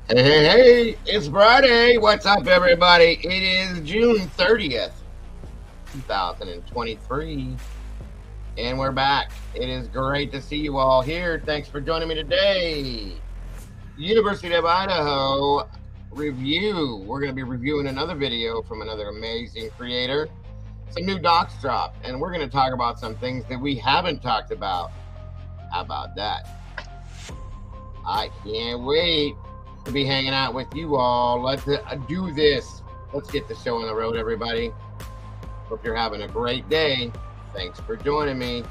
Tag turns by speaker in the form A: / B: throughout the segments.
A: Hey, hey, hey, it's Friday. What's up, everybody? It is June 30th, 2023, and we're back. It is great to see you all here. Thanks for joining me today. University of Idaho review. We're going to be reviewing another video from another amazing creator. Some new docs dropped, and we're going to talk about some things that we haven't talked about. How about that? I can't wait to be hanging out with you all. Let's do this. Let's get the show on the road, everybody. Hope you're having a great day. Thanks for joining me.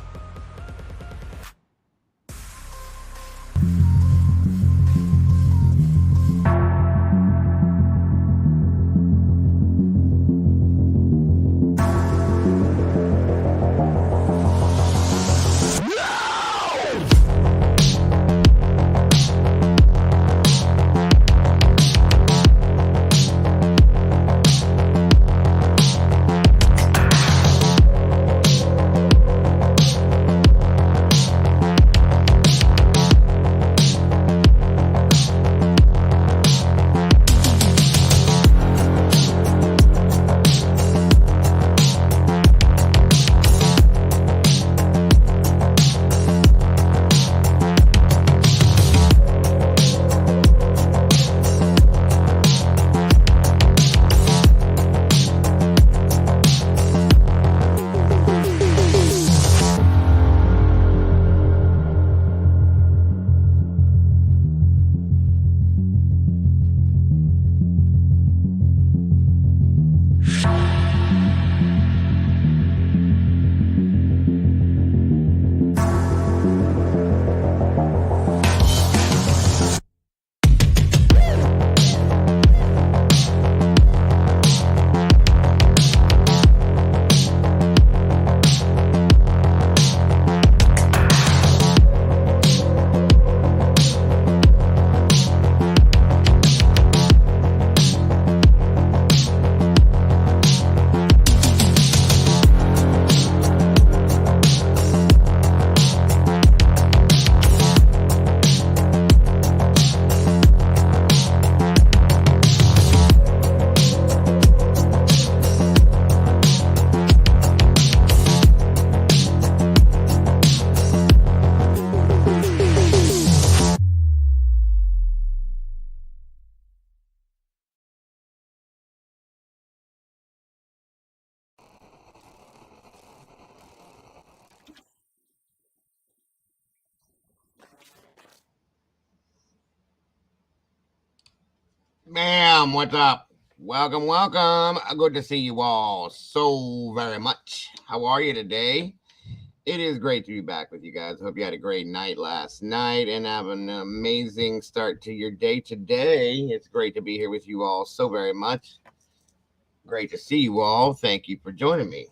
A: Ma'am, what's up? Welcome, welcome. Good to see you all so very much. How are you today? It is great to be back with you guys. Hope you had a great night last night and have an amazing start to your day today. It's great to be here with you all so very much. Great to see you all. Thank you for joining me.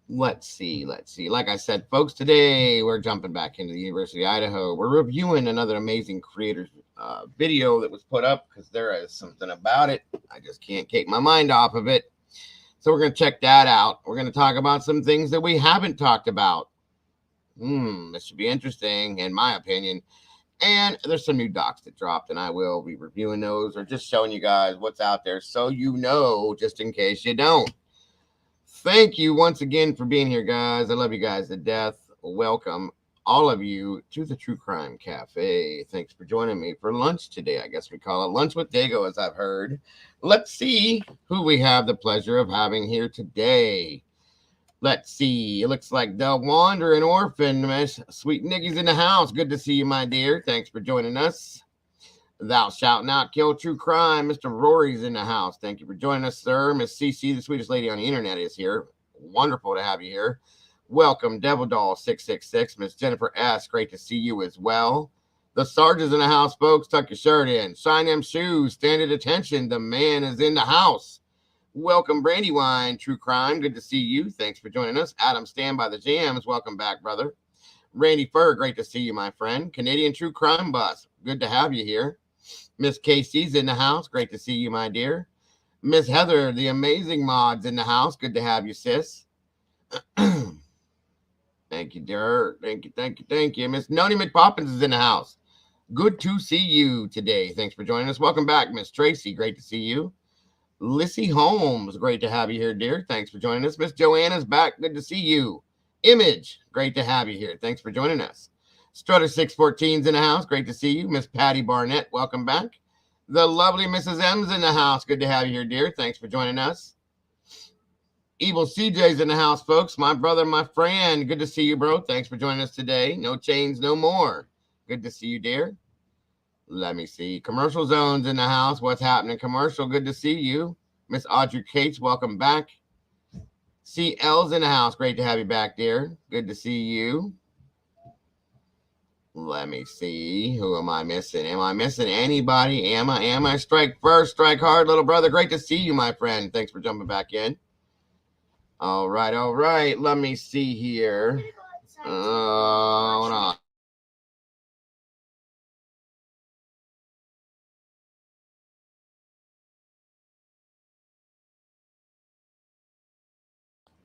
A: Let's see. Like I said, folks, today we're jumping back into the University of Idaho. We're reviewing another amazing creator's video that was put up because there is something about it. I just can't take my mind off of it. So we're going to check that out. We're going to talk about some things that we haven't talked about. This should be interesting, in my opinion. And there's some new docs that dropped, and I will be reviewing those or just showing you guys what's out there so you know, just in case you don't. Thank you once again for being here, guys. I love you guys to death. Welcome, all of you, to the True Crime Cafe. Thanks for joining me for lunch today. I guess we call it Lunch with Dago, as I've heard. Let's see who we have the pleasure of having here today. Let's see. It looks like Del Wandering Orphan. Miss Sweet Nicky's in the house. Good to see you, my dear. Thanks for joining us. Thou shalt not kill true crime. Mr. Rory's in the house. Thank you for joining us, sir. Miss CC, the sweetest lady on the internet, is here. Wonderful to have you here. Welcome, Devil Doll 666. Miss Jennifer S. Great to see you as well. The sergeant's in the house, folks. Tuck your shirt in. Shine them shoes. Stand at attention. The man is in the house. Welcome, Brandywine True Crime. Good to see you. Thanks for joining us. Adam, stand by the jams. Welcome back, brother. Randy Fur, great to see you, my friend. Canadian True Crime Bus. Good to have you here. Miss Casey's in the house. Great to see you, my dear. Miss Heather, the amazing mod's in the house. Good to have you, sis. Thank you, dear. Thank you. Miss Noni McPoppins is in the house. Good to see you today. Thanks for joining us. Welcome back, Miss Tracy. Great to see you. Lissy Holmes, great to have you here, dear. Thanks for joining us. Miss Joanna's back. Good to see you. Image, great to have you here. Thanks for joining us. Strutter 614's in the house. Great to see you. Miss Patty Barnett, welcome back. The lovely Mrs. M's in the house. Good to have you here, dear. Thanks for joining us. Evil CJ's in the house, folks. My brother, my friend. Good to see you, bro. Thanks for joining us today. No chains, no more. Good to see you, dear. Let me see. Commercial Zone's in the house. What's happening, commercial? Good to see you. Miss Audrey Cates, welcome back. CL's in the house. Great to have you back, dear. Good to see you. Let me see. Who am I missing? Am I missing anybody? Am I? Strike first, strike hard, little brother. Great to see you, my friend. Thanks for jumping back in. All right, all right. Let me see here. Hold on.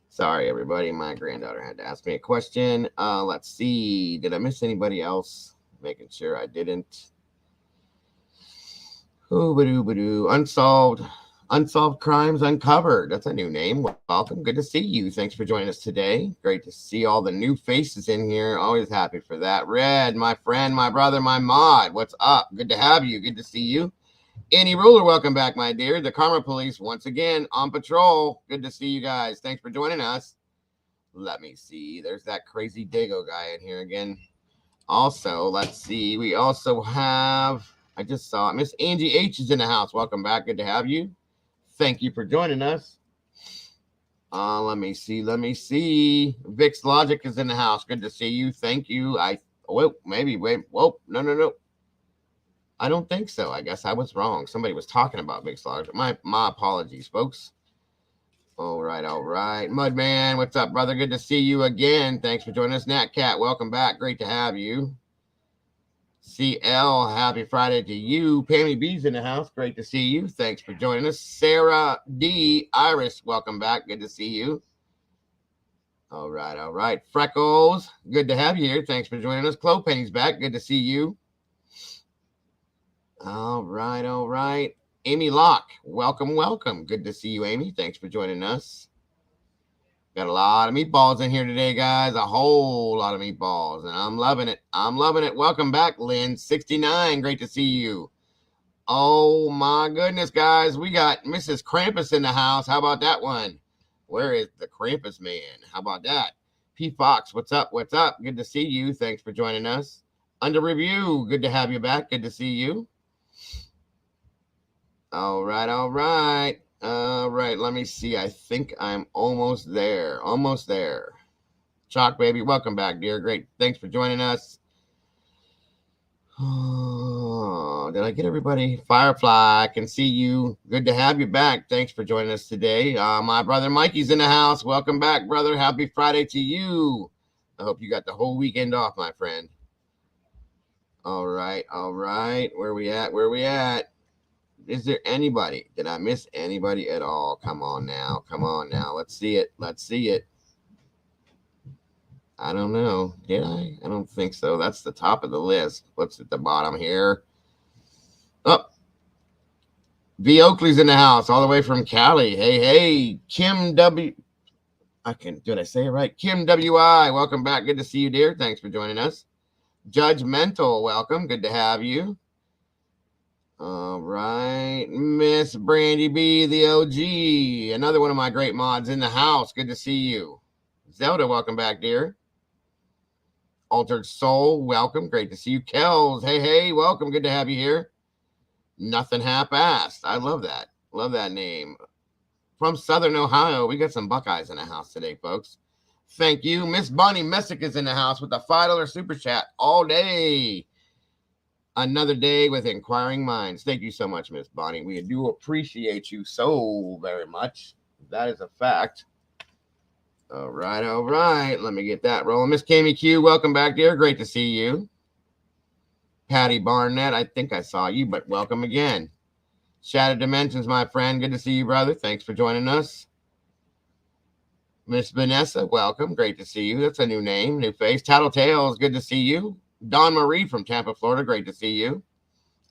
A: Sorry, everybody. My granddaughter had to ask me a question. Let's see. Did I miss anybody else? Making sure I didn't. Ooh-ba-doo-ba-doo. Unsolved Crimes Uncovered. That's a new name. Welcome. Good to see you. Thanks for joining us today. Great to see all the new faces in here. Always happy for that. Red, my friend, my brother, my mod. What's up? Good to have you. Good to see you. Any Ruler, welcome back, my dear. The Karma Police, once again, on patrol. Good to see you guys. Thanks for joining us. Let me see. There's that crazy Dago guy in here again. Also, let's see. We also have, I just saw it. Miss Angie H is in the house. Welcome back. Good to have you. Thank you for joining us. Let me see. Vix Logic is in the house. Good to see you. Thank you. No. I don't think so. I guess I was wrong. Somebody was talking about Vix Logic. My apologies, folks. All right. Mudman, what's up, brother? Good to see you again. Thanks for joining us. Nat Cat, welcome back. Great to have you. CL, happy Friday to you. Pammy B's in the house. Great to see you. Thanks for joining us. Sarah D. Iris, welcome back. Good to see you. All right. Freckles, good to have you here. Thanks for joining us. Clopenny's back. Good to see you. All right. Amy Locke, welcome. Good to see you, Amy. Thanks for joining us. Got a lot of meatballs in here today, guys. A whole lot of meatballs, and I'm loving it. Welcome back, Lynn69. Great to see you. Oh, my goodness, guys. We got Mrs. Krampus in the house. How about that one? Where is the Krampus man? How about that? P. Fox, what's up? Good to see you. Thanks for joining us. Under review, good to have you back. Good to see you. All right. Let me see. I think I'm almost there. Chalk baby, welcome back, dear. Great. Thanks for joining us. Oh, did I get everybody? Firefly, I can see you. Good to have you back. Thanks for joining us today. My brother Mikey's in the house. Welcome back, brother. Happy Friday to you. I hope you got the whole weekend off, my friend. All right. Where we at? Is there anybody? Did I miss anybody at all? Come on now. Let's see it. I don't know. Did I? I don't think so. That's the top of the list. What's at the bottom here? Oh, V. Oakley's in the house, all the way from Cali. Hey, Kim W. Did I say it right? Kim W.I. Welcome back. Good to see you, dear. Thanks for joining us. Judgmental, welcome. Good to have you. All right, Miss Brandy B, the OG, another one of my great mods in the house. Good to see you. Zelda, welcome back, dear. Altered Soul, welcome. Great to see you. Kells, hey, welcome. Good to have you here. Nothing half-assed. I love that. Love that name. From Southern Ohio, we got some Buckeyes in the house today, folks. Thank you. Miss Bonnie Messick is in the house with a $5 super chat all day. Another day with inquiring minds. Thank you so much, Miss Bonnie. We do appreciate you so very much. That is a fact. All right. Let me get that rolling. Miss Kami Q, welcome back, dear. Great to see you. Patty Barnett, I think I saw you, but welcome again. Shattered Dimensions, my friend. Good to see you, brother. Thanks for joining us. Miss Vanessa, welcome. Great to see you. That's a new name, new face. Tattletales, good to see you. Dawn Marie from Tampa, Florida. Great to see you.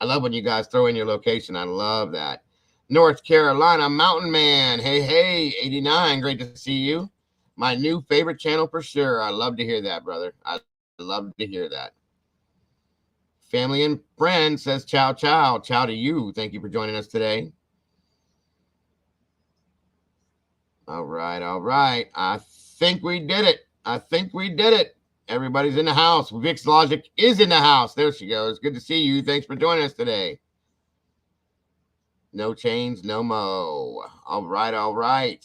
A: I love when you guys throw in your location. I love that. North Carolina Mountain Man. Hey, hey, 89. Great to see you. My new favorite channel for sure. I love to hear that, brother. I love to hear that. Family and friends says ciao, ciao. Ciao to you. Thank you for joining us today. All right, all right. I think we did it. I think we did it. Everybody's in the house. Vix Logic is in the house. There she goes. Good to see you. Thanks for joining us today. No change, no mo. All right, all right.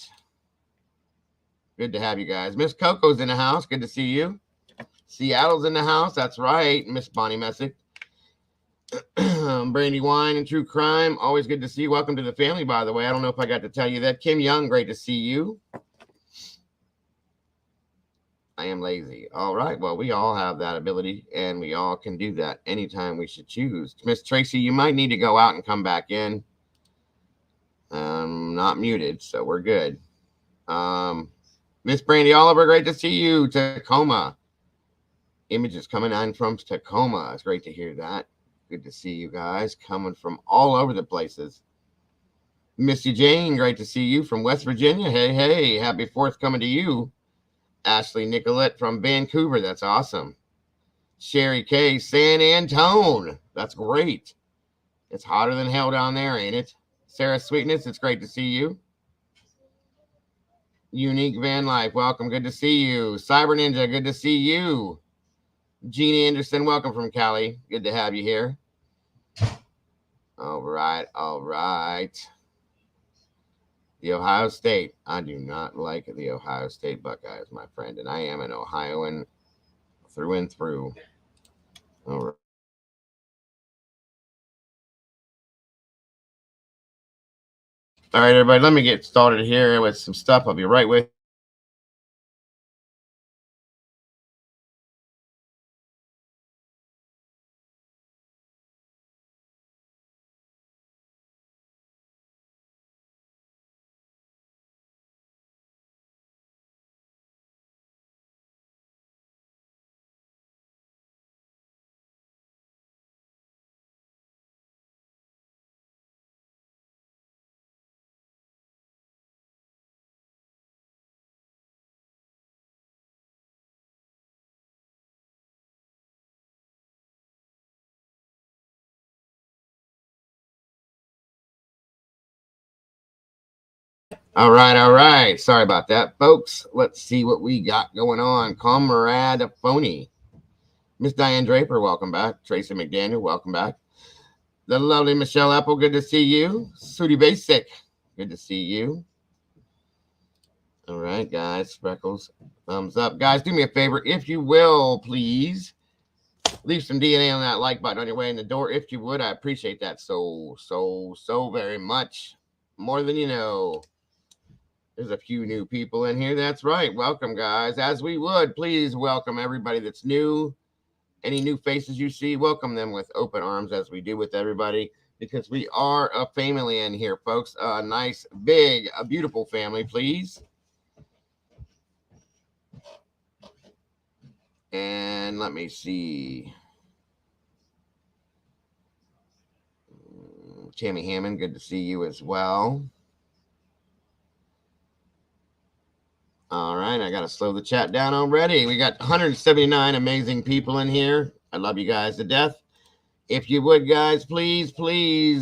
A: Good to have you guys. Miss Coco's in the house. Good to see you. Seattle's in the house. That's right. Miss Bonnie Messick. Brandy Wine and True Crime. Always good to see you. Welcome to the family, by the way. I don't know if I got to tell you that. Kim Young, great to see you. I am lazy. All right. Well, we all have that ability, and we all can do that anytime we should choose. Miss Tracy, you might need to go out and come back in. Not muted, so we're good. Miss Brandy Oliver, great to see you. Tacoma. Images coming in from Tacoma. It's great to hear that. Good to see you guys coming from all over the places. Missy Jane, great to see you from West Virginia. Hey, hey, happy 4th coming to you. Ashley Nicolette from Vancouver. That's awesome. Sherry K, San Antone. That's great. It's hotter than hell down there, ain't it? Sarah Sweetness, it's great to see you. Unique Van Life, welcome. Good to see you. Cyber Ninja, good to see you. Jeannie Anderson, welcome from Cali. Good to have you here. All right, all right. The Ohio State. I do not like the Ohio State Buckeyes, my friend, and I am an Ohioan through and through. All right. All right, everybody, let me get started here with some stuff. I'll be right with you. All right, all right. Sorry about that, folks. Let's see what we got going on. Comrade Phony. Miss Diane Draper, welcome back. Tracy McDaniel, welcome back. The lovely Michelle Apple, good to see you. Sudi Basic, good to see you. All right, guys. Freckles, thumbs up. Guys, do me a favor, if you will, please. Leave some DNA on that like button on your way in the door. If you would, I appreciate that so very much. More than you know. There's a few new people in here. That's right. Welcome, guys. As we would, please welcome everybody that's new. Any new faces you see, welcome them with open arms as we do with everybody, because we are a family in here, folks. A nice, big, a beautiful family, please. And let me see. Tammy Hammond, good to see you as well. All right, I got to slow the chat down already. We got 179 amazing people in here. I love you guys to death. If you would, guys, please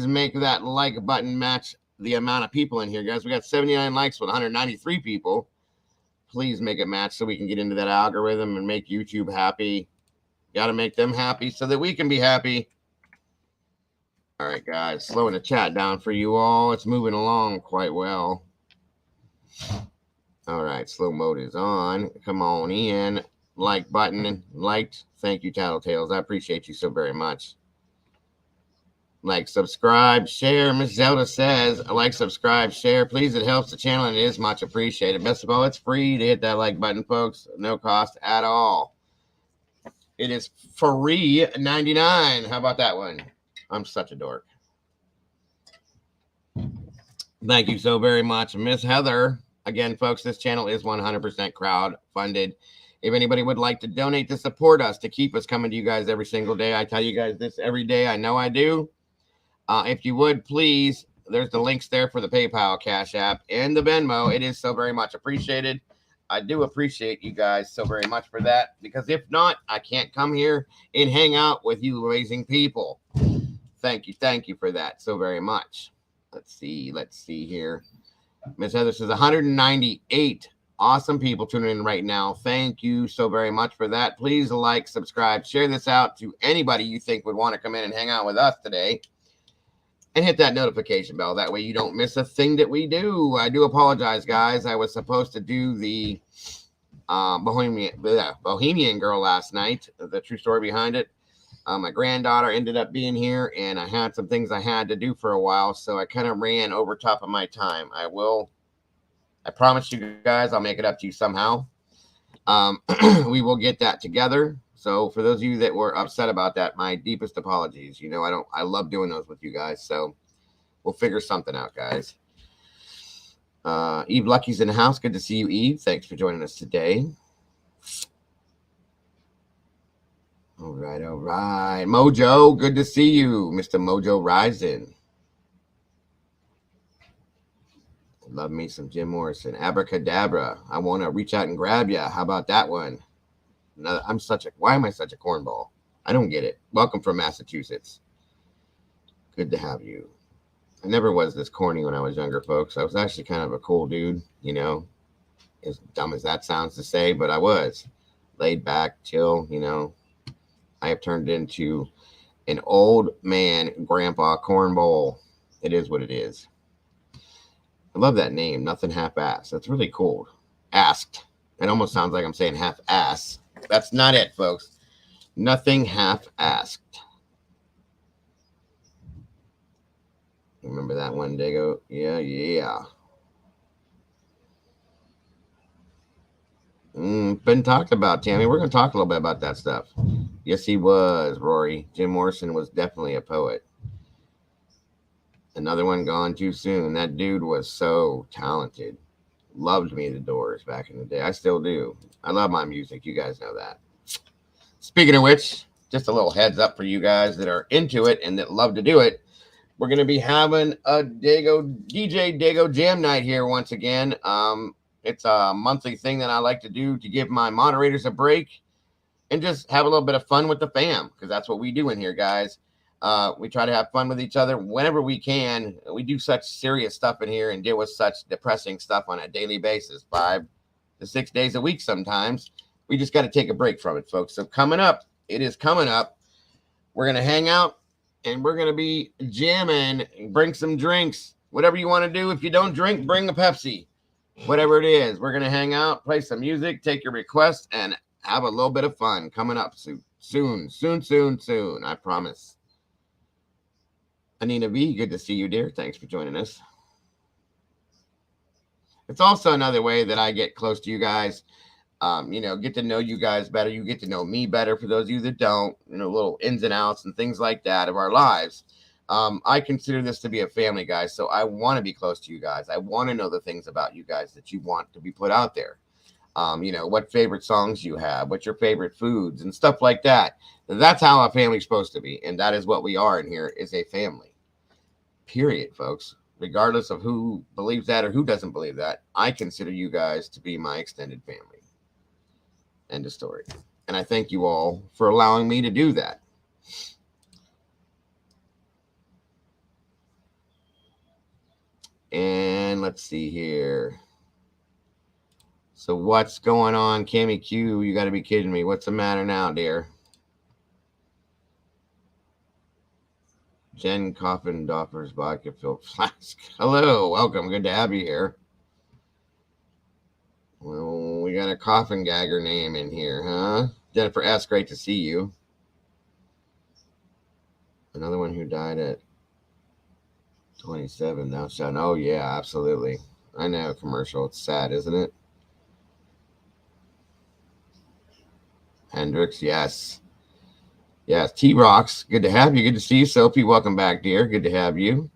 A: make that like button match the amount of people in here, guys. We got 79 likes with 193 people. Please make it match so we can get into that algorithm and make YouTube happy. Got to make them happy so that we can be happy. All right, guys, slowing the chat down for you all. It's moving along quite well. All right, slow mode is on. Come on in. Like button and liked. Thank you, Tattletales. I appreciate you so very much. Like, subscribe, share. Miss Zelda says, like, subscribe, share. Please, it helps the channel and it is much appreciated. Best of all, it's free to hit that like button, folks. No cost at all. It is free 99. How about that one? I'm such a dork. Thank you so very much, Miss Heather. Again, folks, this channel is 100% crowd funded. If anybody would like to donate to support us, to keep us coming to you guys every single day, I tell you guys this every day. I know I do. If you would, please, there's the links there for the PayPal, Cash App, and the Venmo. It is so very much appreciated. I do appreciate you guys so very much for that, because if not, I can't come here and hang out with you amazing people. Thank you for that so very much. Let's see here. Miss Heather says 198 awesome people tuning in right now. Thank you so very much for that. Please like, subscribe, share this out to anybody you think would want to come in and hang out with us today. And hit that notification bell. That way you don't miss a thing that we do. I do apologize, guys. I was supposed to do the Bohemian Girl last night. The true story behind it. My granddaughter ended up being here, and I had some things I had to do for a while, so I kind of ran over top of my time. I promise you guys I'll make it up to you somehow. We will get that together. So for those of you that were upset about that, my deepest apologies. You know, I love doing those with you guys. So we'll figure something out, guys. Eve Lucky's in the house. Good to see you, Eve. Thanks for joining us today. All right. Mojo, good to see you. Mr. Mojo Rising. Love me some Jim Morrison. Abracadabra. I want to reach out and grab you. How about that one? Why am I such a cornball? I don't get it. Welcome from Massachusetts. Good to have you. I never was this corny when I was younger, folks. I was actually kind of a cool dude, you know, as dumb as that sounds to say, but I was laid back, chill, you know. I have turned into an old man, grandpa cornball. It is what it is. I love that name, Nothing Half-Ass. That's really cool. Asked. It almost sounds like I'm saying half-ass. That's not it, folks. Nothing half-asked. Remember that one, Dago? Yeah. Been talked about, Tammy. We're going to talk a little bit about that stuff. Yes, he was, Rory. Jim Morrison was definitely a poet. Another one gone too soon. That dude was so talented. Loved me the Doors back in the day. I still do. I love my music. You guys know that. Speaking of which, just a little heads up for you guys that are into it and that love to do it. We're going to be having a DJ Dago Jam Night here once again. It's a monthly thing that I like to do to give my moderators a break and just have a little bit of fun with the fam, because that's what we do in here, guys. We try to have fun with each other whenever we can. We do such serious stuff in here and deal with such depressing stuff on a daily basis, 5 to 6 days a week sometimes. We just got to take a break from it, folks. So it is coming up. We're going to hang out and we're going to be jamming and bring some drinks. Whatever you want to do. If you don't drink, bring a Pepsi. Whatever it is, we're going to hang out, play some music, take your requests, and have a little bit of fun coming up soon. I promise. Anina V, good to see you, dear. Thanks for joining us. It's also another way that I get close to you guys. Get to know you guys better. You get to know me better. For those of you that don't, little ins and outs and things like that of our lives. I consider this to be a family, guys. So I want to be close to you guys. I want to know the things about you guys that you want to be put out there. What favorite songs you have, what's your favorite foods and stuff like that. That's how a family's supposed to be. And that is what we are in here, is a family. Period, folks. Regardless of who believes that or who doesn't believe that, I consider you guys to be my extended family. End of story. And I thank you all for allowing me to do that. And let's see here. So what's going on, Cammy Q? You got to be kidding me. What's the matter now, dear? Jen Coffindorfer's vodka filled flask. Hello, welcome. Good to have you here. Well, we got a coffin gagger name in here, huh? Jennifer S., great to see you. Another one who died at 27. Thou shalt. Oh, yeah, absolutely. I know, commercial. It's sad, isn't it? Hendrix, yes. Yes, T-Rocks, good to have you. Good to see you, Sophie. Welcome back, dear. Good to have you.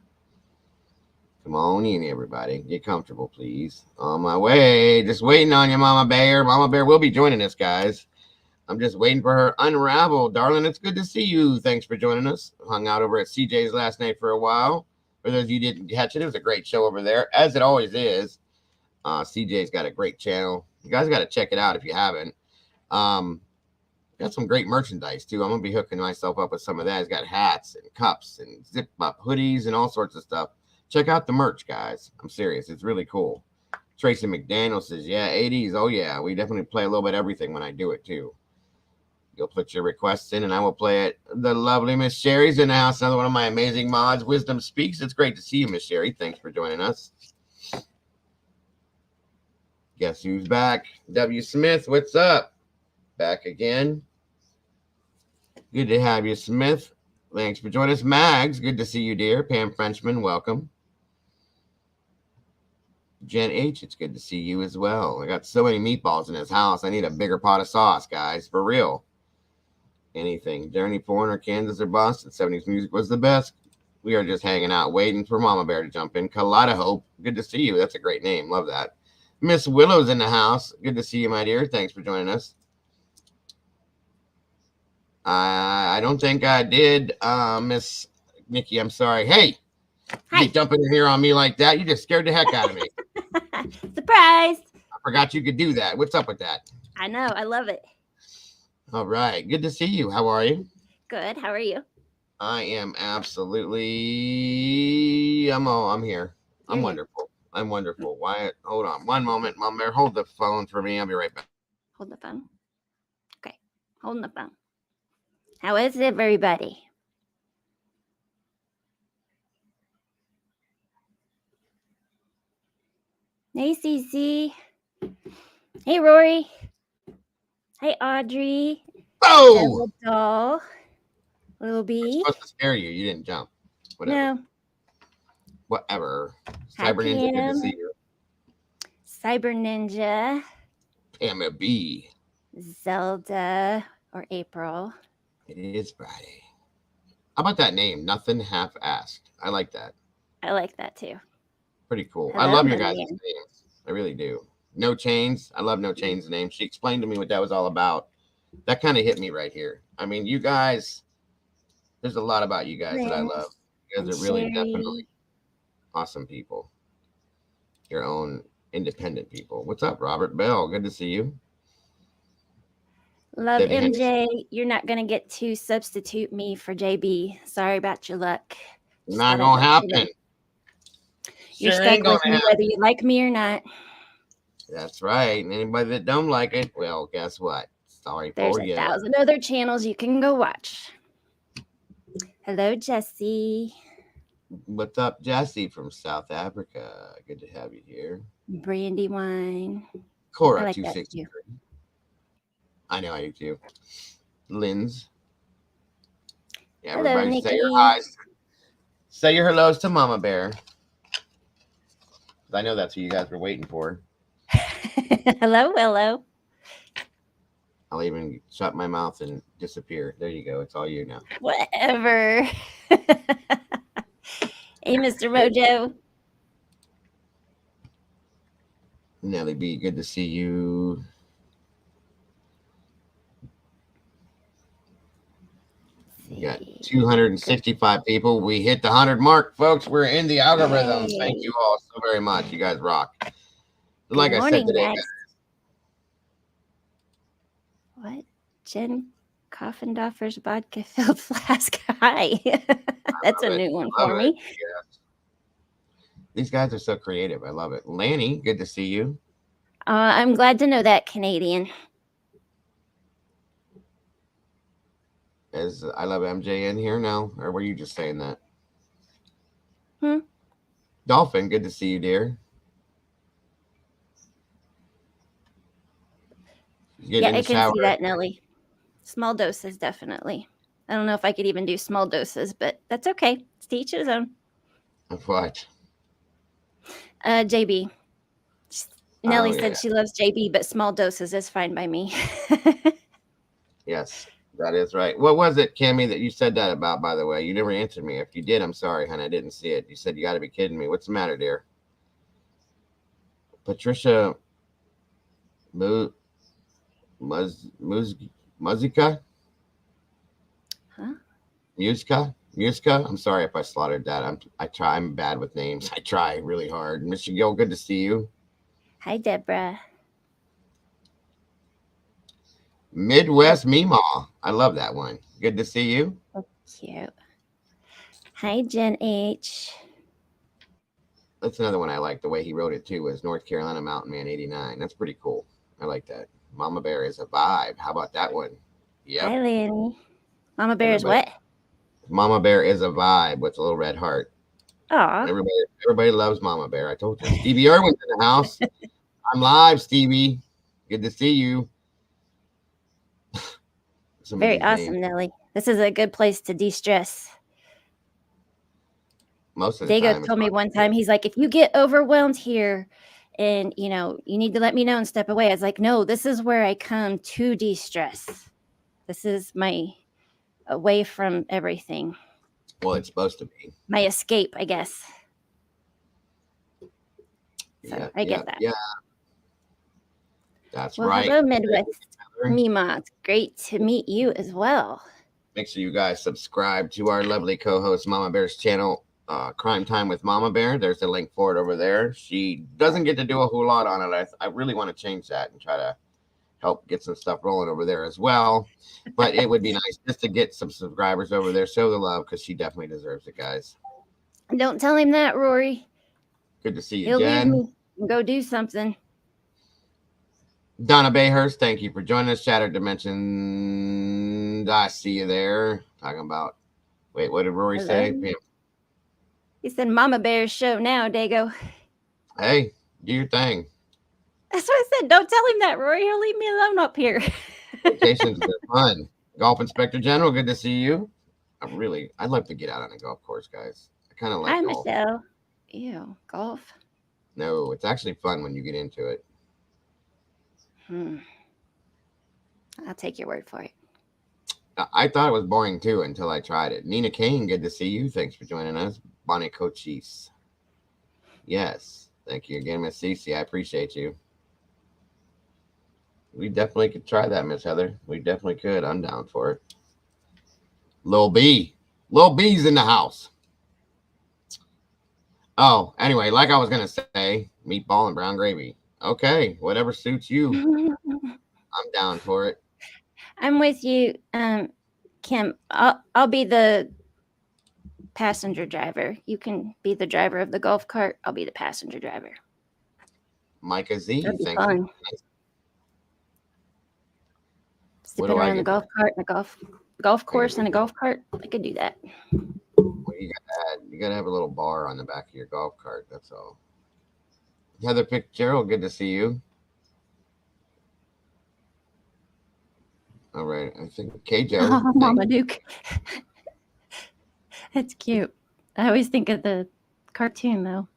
A: Come on in, everybody. Get comfortable, please. On my way. Just waiting on you, Mama Bear. Mama Bear will be joining us, guys. I'm just waiting for her unravel. Darling, it's good to see you. Thanks for joining us. Hung out over at CJ's last night for a while. For those of you who didn't catch it, it was a great show over there, as it always is. CJ's got a great channel. You guys got to check it out if you haven't. Got some great merchandise, too. I'm going to be hooking myself up with some of that. He's got hats and cups and zip-up hoodies and all sorts of stuff. Check out the merch, guys. I'm serious. It's really cool. Tracy McDaniel says, yeah, 80s. Oh, yeah. We definitely play a little bit of everything when I do it, too. You'll put your requests in, and I will play it. The lovely Miss Sherry's in the house. Another one of my amazing mods. Wisdom Speaks. It's great to see you, Miss Sherry. Thanks for joining us. Guess who's back? W. Smith, what's up? Back again. Good to have you, Smith. Thanks for joining us. Mags, good to see you, dear. Pam Frenchman, welcome. Jen H, it's good to see you as well. I got so many meatballs in this house. I need a bigger pot of sauce, guys, for real. Anything. Journey, Foreigner, Kansas, or Boston. 70s music was the best. We are just hanging out, waiting for Mama Bear to jump in. Kaleidoscope, good to see you. That's a great name. Love that. Miss Willow's in the house. Good to see you, my dear. Thanks for joining us. I don't think I did, Miss Nikki. I'm sorry. Hey, you jumping in here on me like that? You just scared the heck out of me.
B: Surprise!
A: I forgot you could do that. What's up with that?
B: I know. I love it.
A: All right. Good to see you. How are you?
B: Good. How are you?
A: I am absolutely. I'm here. I'm wonderful. I'm wonderful. Wyatt, hold on one moment. Mom, hold the phone for me. I'll be right back.
B: Hold the phone. Okay. Holding the phone. How is everybody? Hey, Cece. Hey, Rory. Hey, Audrey.
A: Oh!
B: Doll. Little B.
A: I was supposed to scare you. You didn't jump. Whatever.
B: No.
A: Whatever.
B: Hi,
A: Cyber Ninja, good to see you.
B: Cyber Ninja.
A: Pamela B.
B: Zelda or April.
A: It is Friday. How about that name? Nothing half-assed. I like that.
B: I like that too.
A: Pretty cool.
B: Hello,
A: I love your guys' names. I really do. No Chains. I love No Chains' name. She explained to me what that was all about. That kind of hit me right here. I mean, you guys, there's a lot about you guys that I love. You guys are really definitely awesome people. Your own independent people. What's up, Robert Bell? Good to see you.
B: Love Debbie MJ. Henderson. You're not going to get to substitute me for JB. Sorry about your luck.
A: Not going to happen.
B: You're stuck with me whether you like me or not.
A: That's right. And anybody that don't like it, well, guess what? Sorry
B: for you. There's 1,000 other channels you can go watch. Hello, Jesse.
A: What's up, Jesse from South Africa? Good to have you here.
B: Brandy Wine.
A: Cora, like 263. I know I do too. Linz. Yeah, hello, everybody Nikki. Say your highs. Say your hellos to Mama Bear. I know that's who you guys were waiting for.
B: Hello, Willow.
A: I'll even shut my mouth and disappear. There you go. It's all you now.
B: Whatever. Hey, Mr. Mojo.
A: Nelly B, good to see you. We got 265 people. We hit the 100 mark, folks. We're in the algorithm. Hey. Thank you all so very much. You guys rock. Like I said today, guys.
B: What? Jen Coffendorfer's vodka-filled flask. Hi. That's a new one for me.
A: Yes. These guys are so creative. I love it. Lanny, good to see you.
B: I'm glad to know that, Canadian.
A: Is I Love MJ in here now? Or were you just saying that? Dolphin, good to see you, dear.
B: Yeah, I can see that, Nelly. Small doses, definitely. I don't know if I could even do small doses, but that's okay. It's to each his own.
A: Of what?
B: JB. Nelly said she loves JB, but small doses is fine by me.
A: Yes. That is right. What was it, Cammy, that you said that about, by the way? You never answered me. If you did, I'm sorry, honey. I didn't see it. You said you got to be kidding me. What's the matter, dear? Patricia Mu- Muzika?
B: Huh?
A: Musica? I'm sorry if I slaughtered that. I'm bad with names. I try really hard. Miss Gill, good to see you.
B: Hi, Deborah.
A: Midwest Meemaw. I love that one. Good to see you.
B: Oh, cute. Hi, Jen H.
A: That's another one I like. The way he wrote it too was North Carolina Mountain Man 89. That's pretty cool. I like that. Mama Bear is a vibe. How about that one? Yep.
B: Hi, Lanny. Mama Bear is what?
A: Mama Bear is a vibe with a little red heart.
B: Aw.
A: Everybody loves Mama Bear. I told you. Stevie Irwin's in the house. I'm live, Stevie. Good to see you.
B: Very awesome, Nelly. This is a good place to de-stress.
A: Most of the time.
B: Dago told me one time, he's like, if you get overwhelmed here and, you need to let me know and step away. I was like, no, this is where I come to de-stress. This is my away from everything.
A: Well, it's supposed to be.
B: My escape, I guess. So
A: yeah,
B: I get that.
A: Yeah. That's right.
B: Hello, Midwest Mima. It's great to meet you as well.
A: Make sure you guys subscribe to our lovely co-host Mama Bear's channel, Crime Time with Mama Bear. There's a link for it over there. She doesn't get to do a whole lot on it. I really want to change that and try to help get some stuff rolling over there as well. But it would be nice just to get some subscribers over there. Show the love because she definitely deserves it, guys.
B: Don't tell him that, Rory.
A: Good to see you,
B: He'll
A: Jen.
B: leave me and go do something.
A: Donna Bayhurst, thank you for joining us. Shattered Dimension. I see you there. Talking about, wait, what did Rory say?
B: He said, Mama Bear's show now, Dago.
A: Hey, do your thing.
B: That's what I said. Don't tell him that, Rory. He'll leave me alone up here.
A: Vacations are fun. Golf Inspector General, good to see you. I'd love to get out on a golf course, guys. I kind of like golf.
B: Hi, Michelle. Ew, golf?
A: No, it's actually fun when you get into it.
B: I'll take your word for it.
A: I thought it was boring too until I tried it. Nina Kane, good to see you. Thanks for joining us. Bonnie Cochise. Yes. Thank you again, Miss Cece. I appreciate you. We definitely could try that, Miss Heather. We definitely could. I'm down for it. Lil B. Lil B's in the house. Oh, anyway, like I was going to say, meatball and brown gravy. Okay, whatever suits you. I'm down for it.
B: I'm with you, Kim. I'll be the passenger driver. You can be the driver of the golf cart. I'll be the passenger driver.
A: Micah Z,
B: thank you. Zipping around the golf cart and a golf course and a golf cart. I could do that.
A: Well, you gotta have a little bar on the back of your golf cart. That's all. Heather Fitzgerald, good to see you. All right, I think KJ.
B: Oh, Mama Duke. That's cute. I always think of the cartoon though.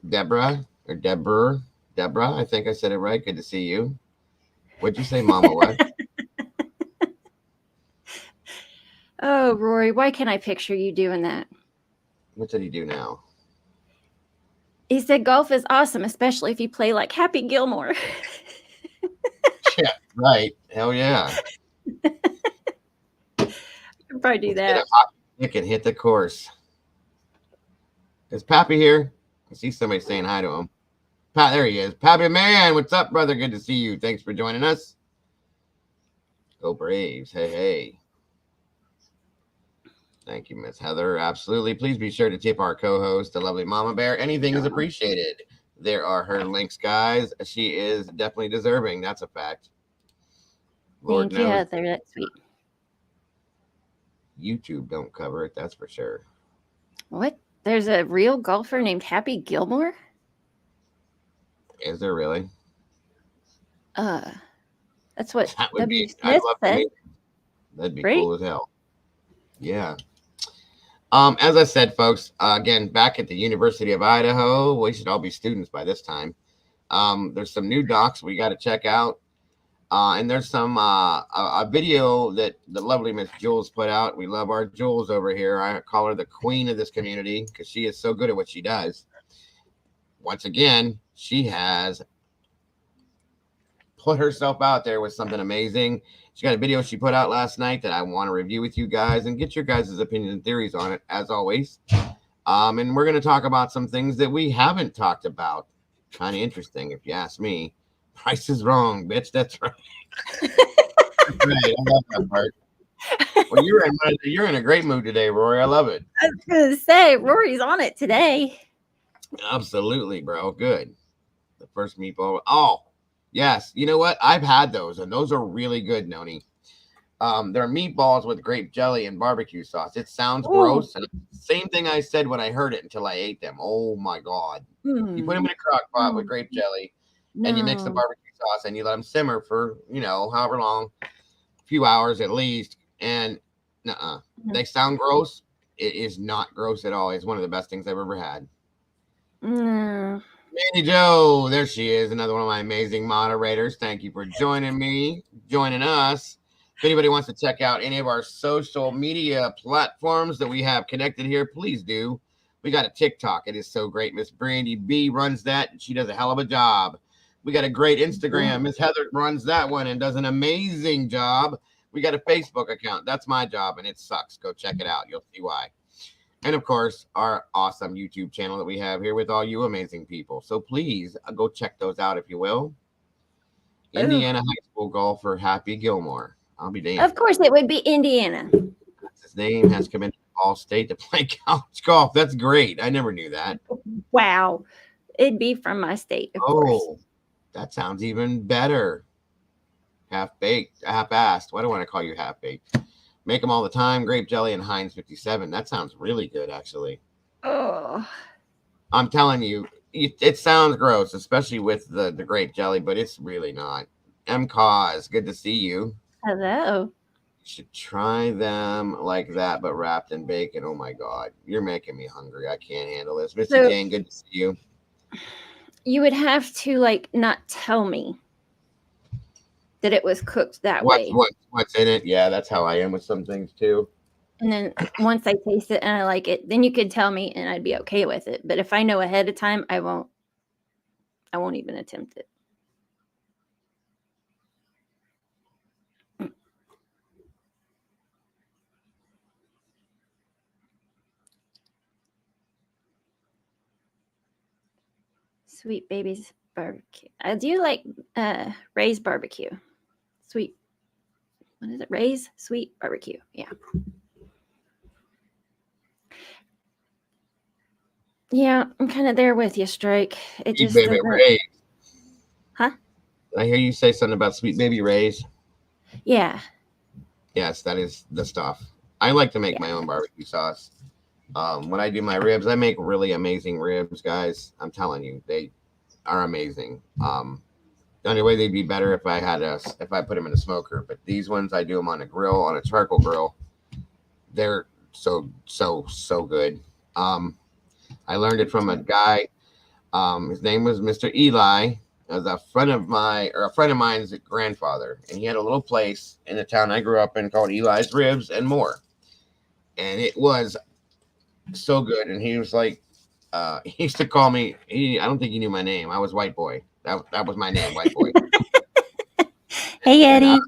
A: Deborah, I think I said it right. Good to see you. What'd you say, Mama? What?
B: Oh, Rory, why can't I picture you doing that?
A: What did he do now?
B: He said golf is awesome, especially if you play like Happy Gilmore.
A: Yeah, right. Hell yeah.
B: I'd probably do that.
A: Get a hockey stick and hit the course. Is Pappy here? I see somebody saying hi to him. Pat, there he is. Pappy man, what's up, brother? Good to see you. Thanks for joining us. Go Braves. Hey, hey. Thank you, Miss Heather. Absolutely. Please be sure to tip our co-host, the lovely Mama Bear. Anything is appreciated. There are her links, guys. She is definitely deserving. That's a fact.
B: Lord knows. Heather. That's sweet.
A: YouTube don't cover it. That's for sure.
B: What? There's a real golfer named Happy Gilmore?
A: Is there really?
B: That's what
A: that would
B: W.
A: be.
B: Smith said.
A: That'd be cool as hell. Yeah. As I said, folks, again, back at the University of Idaho, we should all be students by this time. There's some new docs we got to check out. And there's some a video that the lovely Miss Jules put out. We love our Jules over here. I call her the queen of this community because she is so good at what she does. Once again, she has put herself out there with something amazing. She got a video she put out last night that I want to review with you guys and get your guys' opinions and theories on it, as always. And we're going to talk about some things that we haven't talked about. Kind of interesting, if you ask me. Price is wrong, bitch. That's right. That's right. I love that part. Well, you're in a great mood today, Rory. I love it.
B: I was gonna say Rory's on it today.
A: Absolutely, bro. Good. The first meatball. Oh, yes. You know what? I've had those, and those are really good, Noni. They're meatballs with grape jelly and barbecue sauce. It sounds gross, and same thing I said when I heard it until I ate them. Oh my god! You put them in a crock pot with grape jelly, and you mix the barbecue sauce, and you let them simmer for however long, a few hours at least. And they sound gross. It is not gross at all. It's one of the best things I've ever had. Mandy Joe, there she is, another one of my amazing moderators. Thank you for joining us. If anybody wants to check out any of our social media platforms that we have connected here, please do. We got a TikTok. It is so great. Miss Brandy B runs that, and she does a hell of a job. We got a great Instagram. Miss Heather runs that one and does an amazing job. We got a Facebook account. That's my job, and it sucks. Go check it out. You'll see why. And, of course, our awesome YouTube channel that we have here with all you amazing people. So please go check those out, if you will. Indiana High School golfer Happy Gilmore. I'll be damned.
B: Of course, it would be Indiana.
A: His name has come into Ball State to play college golf. That's great. I never knew that.
B: Wow. It'd be from my state, of course.
A: That sounds even better. Half-baked, half-assed. Why do I want to call you half-baked? Make them all the time. Grape jelly and Heinz 57. That sounds really good, actually.
B: Oh.
A: I'm telling you, it sounds gross, especially with the grape jelly, but it's really not. Cause, good to see you.
B: Hello.
A: You should try them like that, but wrapped in bacon. Oh my God. You're making me hungry. I can't handle this. Missy Jane, good to see you.
B: You would have to not tell me that it was cooked that way.
A: What's in it? Yeah, that's how I am with some things too.
B: And then once I taste it and I like it, then you could tell me and I'd be okay with it. But if I know ahead of time, I won't even attempt it. Sweet Baby's barbecue. I do like Ray's barbecue. What is it? Ray's sweet barbecue. Yeah. Yeah, I'm kind of there with you, Strike. It just
A: Baby Ray's.
B: Huh?
A: I hear you say something about Sweet Baby Ray's.
B: Yeah.
A: Yes, that is the stuff. I like to make my own barbecue sauce. When I do my ribs, I make really amazing ribs, guys. I'm telling you, they are amazing. The only way they'd be better if I put them in a smoker, but these ones I do them on a grill, on a charcoal grill. They're so good. I learned it from a guy. His name was Mr. Eli. As a friend of mine's grandfather, and he had a little place in the town I grew up in called Eli's Ribs and More, and it was so good. And he was like, he used to call me. I don't think he knew my name. I was White Boy. That was my name, White Boy.
B: Hey, Eddie.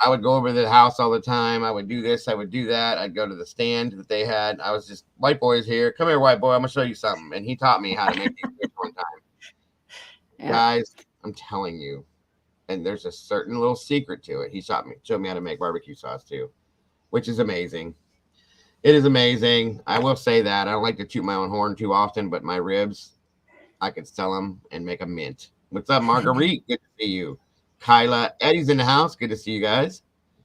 A: I would go over to the house all the time. I would do this. I would do that. I'd go to the stand that they had. I was just, White Boy's here. Come here, White Boy. I'm gonna show you something. And he taught me how to make these ribs one time. Yeah. Guys, I'm telling you, and there's a certain little secret to it. He showed me how to make barbecue sauce too, which is amazing. It is amazing. I will say that I don't like to toot my own horn too often, but my ribs, I could sell them and make a mint. What's up, Marguerite? Good to see you. Kyla, Eddie's in the house. Good to see you guys.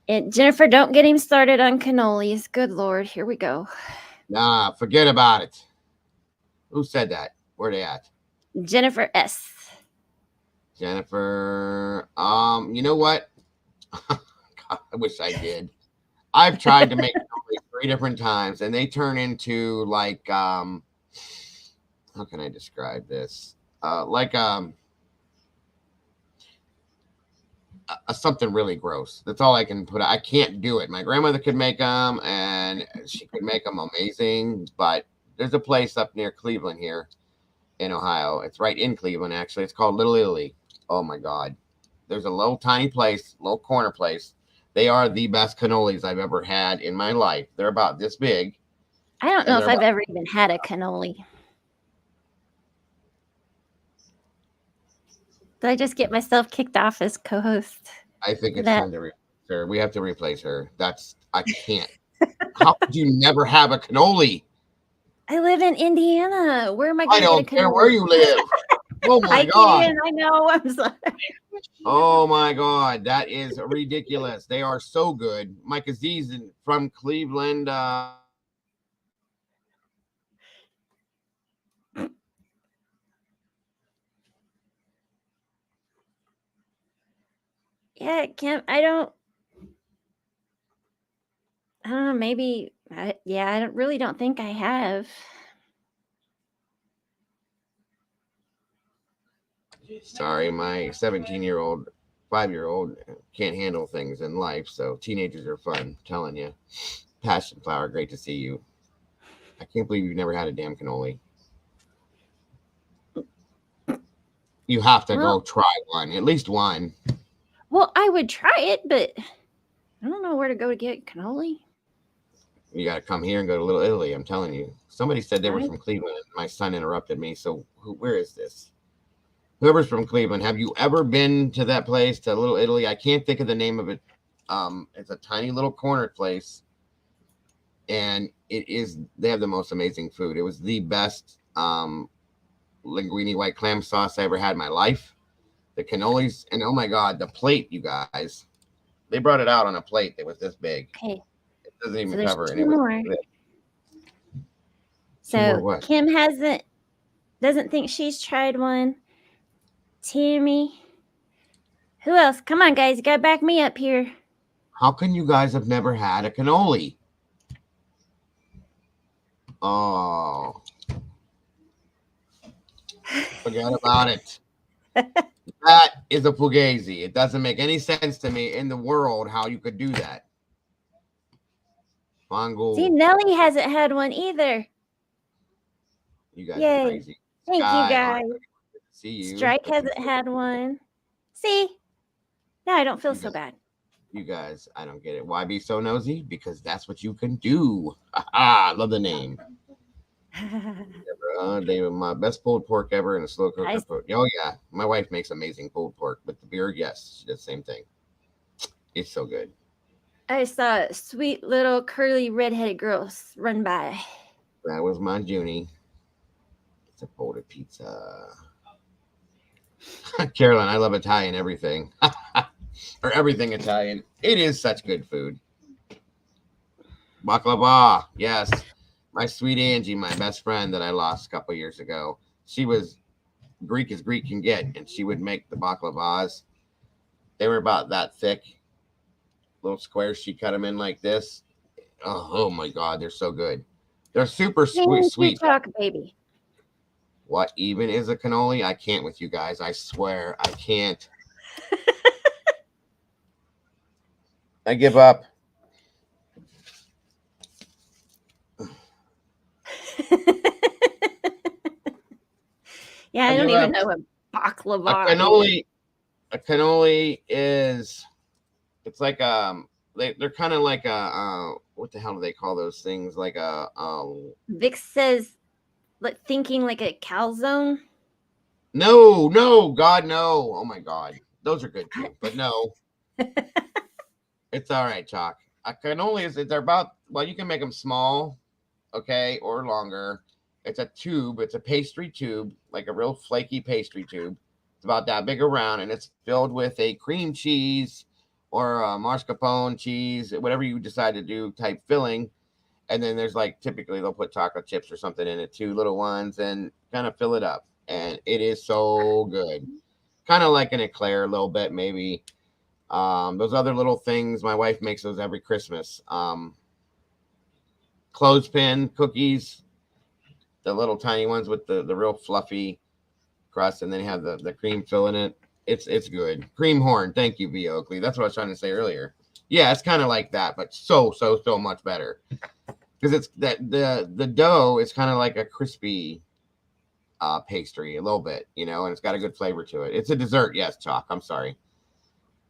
B: And Jennifer, don't get him started on cannolis. Good Lord, here we go.
A: Nah, forget about it. Who said that? Where they at?
B: Jennifer S.
A: Jennifer, you know what? God, I wish I did. I've tried to make 3 different times, and they turn into like, how can I describe this? Like a something really gross. That's all I can put. I can't do it. My grandmother could make them, and she could make them amazing. But there's a place up near Cleveland here in Ohio. It's right in Cleveland, actually. It's called Little Italy. Oh my God. There's a little tiny place, little corner place. They are the best cannolis I've ever had in my life. They're about this big.
B: I don't know if I've ever even had a cannoli. Did I just get myself kicked off as co-host?
A: I think it's time to replace her. We have to replace her. I can't. How could you never have a cannoli?
B: I live in Indiana. Where am I going to get a cannoli?
A: I don't care where you live. Oh my God.
B: I know. I'm sorry.
A: Oh my God. That is ridiculous. They are so good. Mike Aziz from Cleveland.
B: Yeah, Kim, I don't know, maybe, I really don't think I have.
A: Sorry, my 17-year-old, 5-year-old can't handle things in life, so teenagers are fun, I'm telling you. Passion Flower, great to see you. I can't believe you've never had a damn cannoli. You have to go try one, at least one.
B: Well, I would try it, but I don't know where to go to get cannoli.
A: You got to come here and go to Little Italy, I'm telling you. Somebody said they were from Cleveland, and my son interrupted me, so where is this? Whoever's from Cleveland, have you ever been to that place, to Little Italy? I can't think of the name of it. It's a tiny little corner place, and they have the most amazing food. It was the best linguine white clam sauce I ever had in my life. The cannolis, and oh my God, the plate, you guys. They brought it out on a plate that was this big.
B: Okay.
A: It doesn't even cover it.
B: So Kim doesn't think she's tried one. Timmy. Who else? Come on, guys. You got to back me up here.
A: How can you guys have never had a cannoli? Oh. Forget about it. That is a fugazi. It doesn't make any sense to me in the world how you could do that. Mongo.
B: See, Nelly hasn't had one either.
A: You guys are crazy.
B: Thank you, guys. See you. Strike hasn't had one. See? Now I don't feel so bad.
A: You guys, I don't get it. Why be so nosy? Because that's what you can do. I love the name. They were my best pulled pork ever in a slow cooker. Oh yeah, my wife makes amazing pulled pork, but the beard, yes, she does the same thing. It's so good.
B: I saw a sweet little curly redheaded girl run by.
A: That was my Junie. It's a folded pizza. Carolyn, I love Italian everything. Or everything Italian. It is such good food. Baklava, yes. My sweet Angie, my best friend that I lost a couple years ago, she was Greek as Greek can get, and she would make the baklavas. They were about that thick, little squares. She cut them in like this. Oh my God, they're so good. They're super sweet.
B: Talk, baby.
A: What even is a cannoli? I can't with you guys. I swear, I can't. I give up.
B: Yeah, I don't even know what baklava.
A: A cannoli is. It's like they're kind of like a what the hell do they call those things? Like a
B: Vic says, thinking like a calzone.
A: No, God, no. Oh my God, those are good too, but no. It's all right, Chalk. A cannoli they're about, well, you can make them small, okay, or longer. It's a tube. It's a pastry tube, like a real flaky pastry tube. It's about that big around, and it's filled with a cream cheese or a mascarpone cheese, whatever you decide to do, type filling. And then there's typically they'll put chocolate chips or something in it, 2 little ones, and kind of fill it up. And it is so good. Kind of like an eclair a little bit, maybe. Those other little things, my wife makes those every Christmas. Clothespin cookies, the little tiny ones with the real fluffy crust, and then you have the cream filling it. It's good. Cream horn. Thank you, V Oakley. That's what I was trying to say earlier. Yeah, it's kind of like that, but so much better because it's that the dough is kind of like a crispy pastry a little bit, you know, and it's got a good flavor to it. It's a dessert, yes, Chalk. I'm sorry.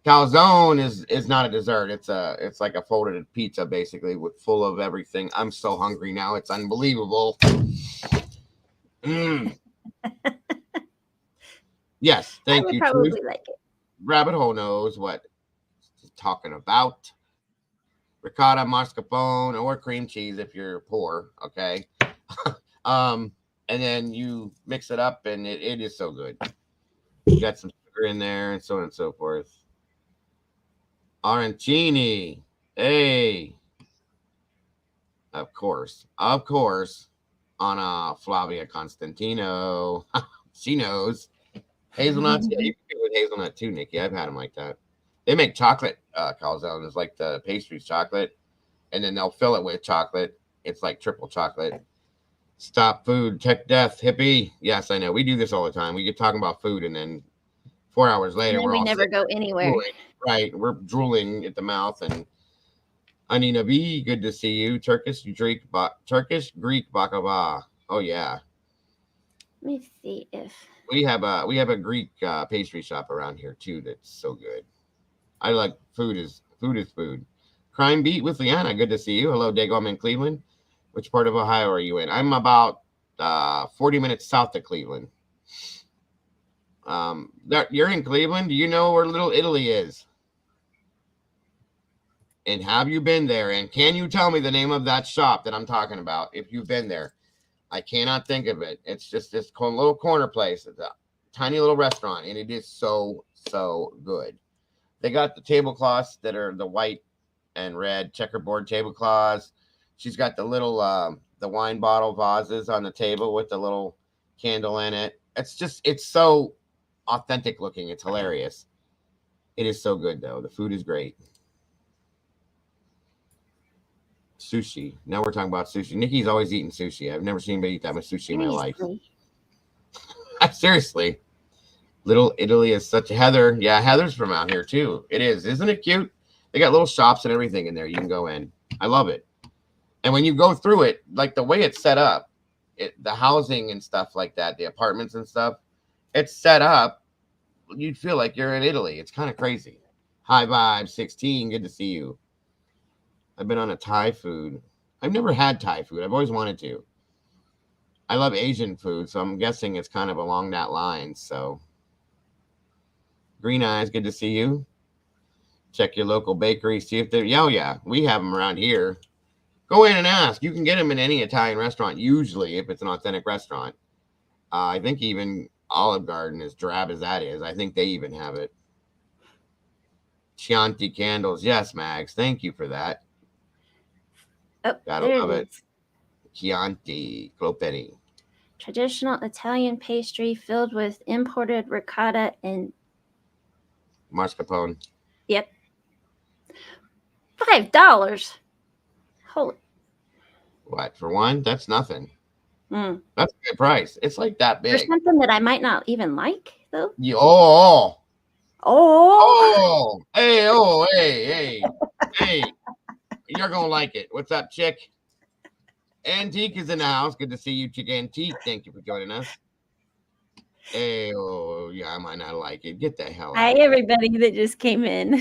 A: Calzone is not a dessert. It's like a folded pizza basically with full of everything. I'm so hungry now. It's unbelievable. Mm. Yes,
B: I
A: thank
B: would
A: you.
B: probably
A: Truth.
B: like it.
A: Rabbit Hole knows what he's talking about. Ricotta, mascarpone, or cream cheese if you're poor. Okay. um, and then you mix it up, and it is so good. You got some sugar in there, and so on and so forth. Arancini. Hey. Of course. On Flavia Constantino. She knows. Hazelnuts. Yeah, you can do it with hazelnut too, Nikki. I've had them like that. They make chocolate calzones, like the pastry's chocolate, and then they'll fill it with chocolate. It's like triple chocolate. Stop food, tech death, hippie. Yes, I know. We do this all the time. We get talking about food, and then 4 hours later,
B: And then
A: we're
B: we
A: all
B: never
A: sick.
B: go anywhere.
A: Right. We're drooling at the mouth. And Anina B, good to see you. Turkish Greek baklava. Oh yeah.
B: Let me see if
A: We have a Greek pastry shop around here too. That's so good. I like food is food. Crime Beat with Liana. Good to see you. Hello, Dago. I'm in Cleveland. Which part of Ohio are you in? I'm about 40 minutes south of Cleveland. You're in Cleveland. Do you know where Little Italy is? And have you been there? And can you tell me the name of that shop that I'm talking about if you've been there? I cannot think of it. It's just this little corner place. It's a tiny little restaurant, and it is so good. They got the tablecloths that are the white and red checkerboard tablecloths. She's got the little the wine bottle vases on the table with the little candle in it. It's so authentic looking. It's hilarious. It is so good though. The food is great. Sushi. Now we're talking about sushi. Nikki's always eating sushi. I've never seen anybody eat that much sushi in my life. Seriously. Little Italy is such a Heather. Yeah, Heather's from out here too. It is. Isn't it cute? They got little shops and everything in there. You can go in. I love it. And when you go through it, like the way it's set up, the housing and stuff like that, the apartments and stuff, it's set up. You'd feel like you're in Italy. It's kind of crazy. High Vibe 16. Good to see you. I've been on a Thai food. I've never had Thai food. I've always wanted to. I love Asian food, so I'm guessing it's kind of along that line. So, Green Eyes, good to see you. Check your local bakery, see if they're. Oh yeah, we have them around here. Go in and ask. You can get them in any Italian restaurant, usually, if it's an authentic restaurant. I think even Olive Garden, as drab as that is, I think they even have it. Chianti candles. Yes, Mags. Thank you for that.
B: Oh,
A: Gotta
B: there
A: love
B: it is.
A: Chianti Clopeni.
B: Traditional Italian pastry filled with imported ricotta and
A: Mascarpone.
B: yep. $5. Holy.
A: What, for one? That's nothing.
B: Mm.
A: That's a good price. It's like that
B: There's
A: big.
B: something that I might not even like, though.
A: Oh.
B: Oh.
A: Hey, oh, hey. You're going to like it. What's up, chick? Antique is in the house. Good to see you, chick Antique. Thank you for joining us. Hey, oh, yeah, I might not like it. Get the hell out.
B: Hi, everybody that just came in.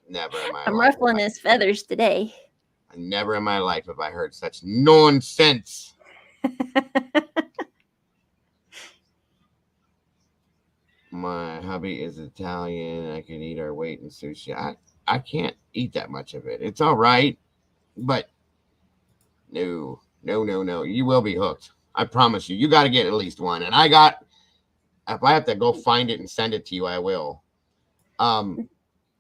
A: Never in my life.
B: I'm ruffling his feathers today.
A: Never in my life have I heard such nonsense. My hubby is Italian. I can eat our weight in sushi. I can't eat that much of it. It's all right, but no. You will be hooked. I promise you. You got to get at least one. And if I have to go find it and send it to you, I will.
B: Let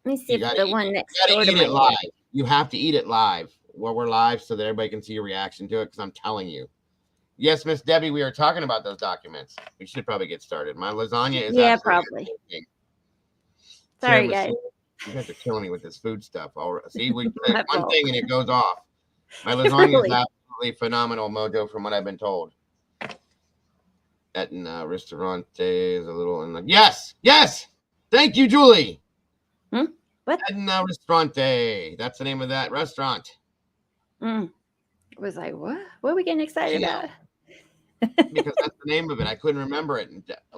B: me see if the one next door to
A: eat it live. You have to eat it live while we're live so that everybody can see your reaction to it, because I'm telling you. Yes, Miss Debbie, we are talking about those documents. We should probably get started. My lasagna is
B: probably. Sorry, guys.
A: You guys are killing me with this food stuff. See, we say one thing and it goes off. My lasagna is absolutely phenomenal, Mojo, from what I've been told. Etna Ristorante is a little in the yes. Thank you, Julie.
B: What?
A: Etna Ristorante. That's the name of that restaurant.
B: Was like, what? What are we getting excited about?
A: Because that's the name of it. I couldn't remember it.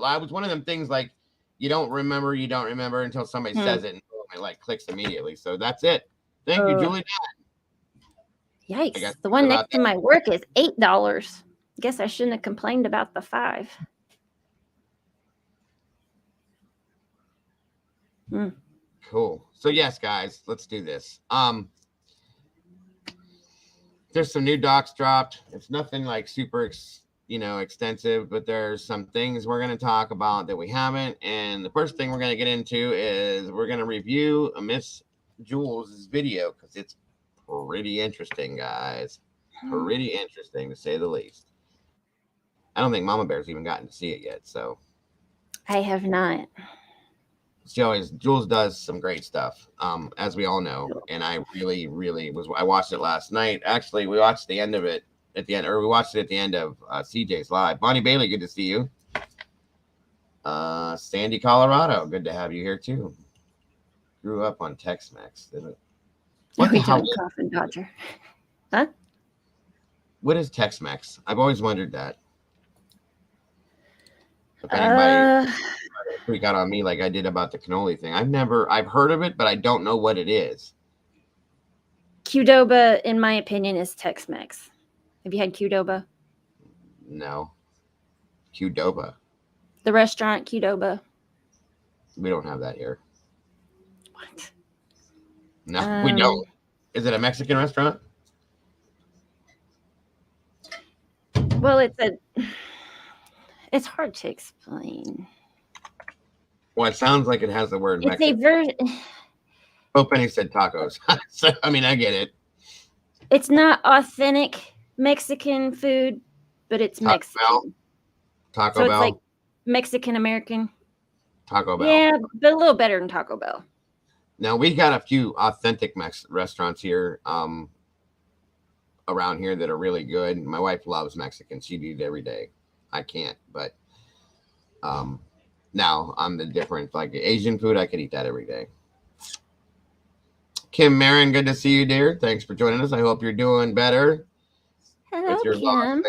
A: I was one of them things like you don't remember until somebody says it, and it like clicks immediately. So that's it. Thank you, Julie.
B: Yikes! The one next to my work is $8. Guess I shouldn't have complained about the $5.
A: Cool. So yes, guys, let's do this. There's some new docs dropped. It's nothing like super extensive, but there's some things we're going to talk about that we haven't. And the first thing we're going to get into is we're going to review Miss Jules' video because it's pretty interesting, guys. Pretty interesting to say the least. I don't think Mama Bear's even gotten to see it yet, so
B: I have not.
A: Jules does some great stuff, as we all know, and I really I watched it last night. Actually, we watched the end of it at the end, or we watched it at the end of CJ's live. Bonnie Bailey, good to see you. Sandy, Colorado, good to have you here too. Grew up on Tex-Mex, didn't it?
B: What the hell? Coffin Dodger. Huh?
A: What is Tex-Mex? I've always wondered that. If anybody freak out on me like I did about the cannoli thing. I've heard of it, but I don't know what it is.
B: Qdoba, in my opinion, is Tex-Mex. Have you had Qdoba?
A: No. Qdoba.
B: The restaurant Qdoba.
A: We don't have that here.
B: What?
A: No, we don't. Is it a Mexican restaurant?
B: Well, it's hard to explain.
A: Well, it sounds like it has the word
B: it's
A: Mexican.
B: A version.
A: Oh, Penny said tacos. So, I mean, I get it.
B: It's not authentic Mexican food, but it's Mexican.
A: Taco Bell.
B: It's like Mexican American.
A: Taco Bell.
B: Yeah, but a little better than Taco Bell.
A: Now, we got a few authentic restaurants here around here that are really good. My wife loves Mexican. She'd eat it every day. I can't, but now I'm the different, like Asian food, I could eat that every day. Kim Marin, good to see you, dear. Thanks for joining us. I hope you're doing better.
B: Hello,
A: with your
B: Kim.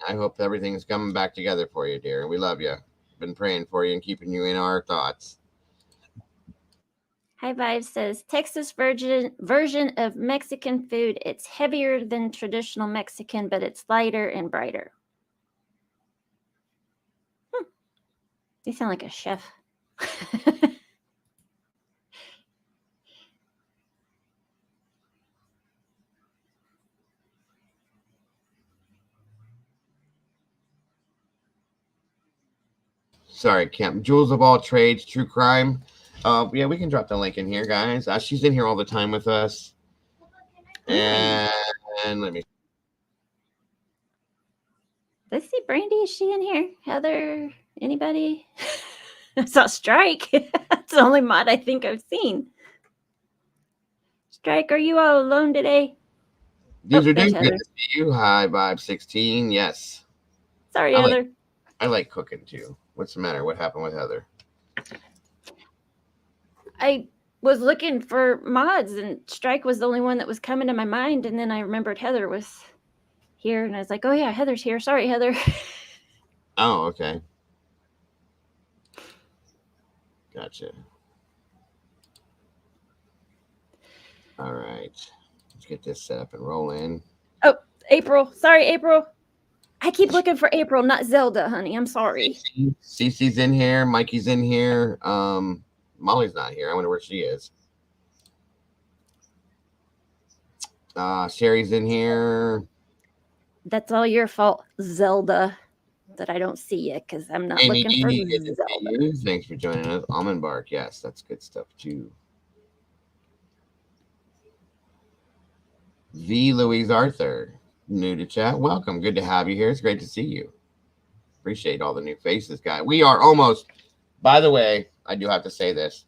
A: I hope everything's coming back together for you, dear. We love you. Been praying for you and keeping you in our thoughts.
B: High Vibe says Texas version of Mexican food. It's heavier than traditional Mexican, but it's lighter and brighter. You sound like a chef.
A: Sorry, Kim. Jules of all trades, true crime. Yeah, we can drop the link in here, guys. She's in here all the time with us. And let me.
B: Let's see, Brandy. Is she in here? Heather? Anybody? I saw Strike. That's the only mod I think I've seen. Strike, are you all alone today?
A: These are good to see you. Hi, Vibe 16. Yes.
B: Sorry, Heather.
A: I like cooking too. What's the matter? What happened with Heather?
B: I was looking for mods, and Strike was the only one that was coming to my mind. And then I remembered Heather was here, and I was like, "Oh yeah, Heather's here." Sorry, Heather.
A: Oh, okay. Gotcha. All right, let's get this set up and roll in.
B: Oh, April. Sorry, April. I keep looking for April, not Zelda, honey. I'm sorry.
A: Cece's in here. Mikey's in here. Molly's not here. I wonder where she is. Sherry's in here.
B: That's all your fault, Zelda, that I don't see you because I'm not looking for Zelda.
A: Thanks for joining us. Almond Bark. Yes, that's good stuff too. V. Louise Arthur. New to chat. Welcome. Good to have you here. It's great to see you. Appreciate all the new faces, guys. We are almost, by the way, I do have to say this.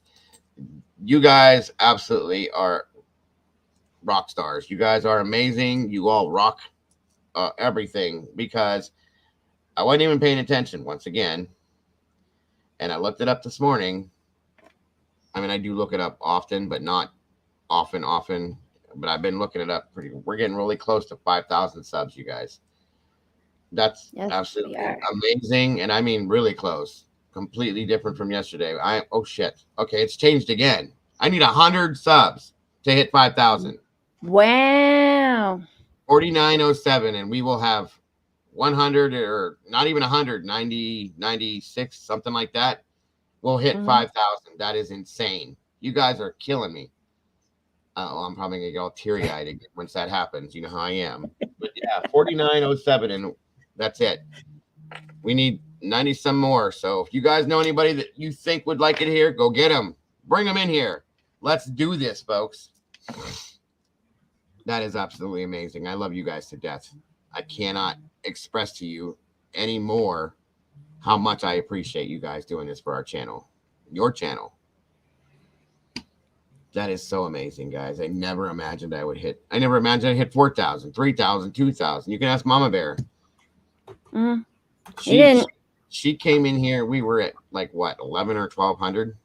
A: You guys absolutely are rock stars. You guys are amazing. You all rock everything because I wasn't even paying attention once again. And I looked it up this morning. I mean, I do look it up often, but not often. But I've been looking it up we're getting really close to 5,000 subs, you guys. That's absolutely amazing. And I mean, really close. Completely different from yesterday. Oh shit. Okay, it's changed again. I need 100 subs to hit 5,000.
B: Wow.
A: 4907, and we will have 100 or not even 100, 90, 96, something like that. We'll hit 5,000. That is insane. You guys are killing me. I'm probably gonna get all teary-eyed again once that happens. You know how I am. But yeah, 4907, and that's it. We need 90 some more. So if you guys know anybody that you think would like it here, go get them. Bring them in here. Let's do this, folks. That is absolutely amazing. I love you guys to death. I cannot express to you anymore how much I appreciate you guys doing this for our channel, your channel. That is so amazing, guys. I never imagined I'd hit 4,000, 3,000, 2,000. You can ask Mama Bear. She came in here. We were at like what, 11 or 1,200?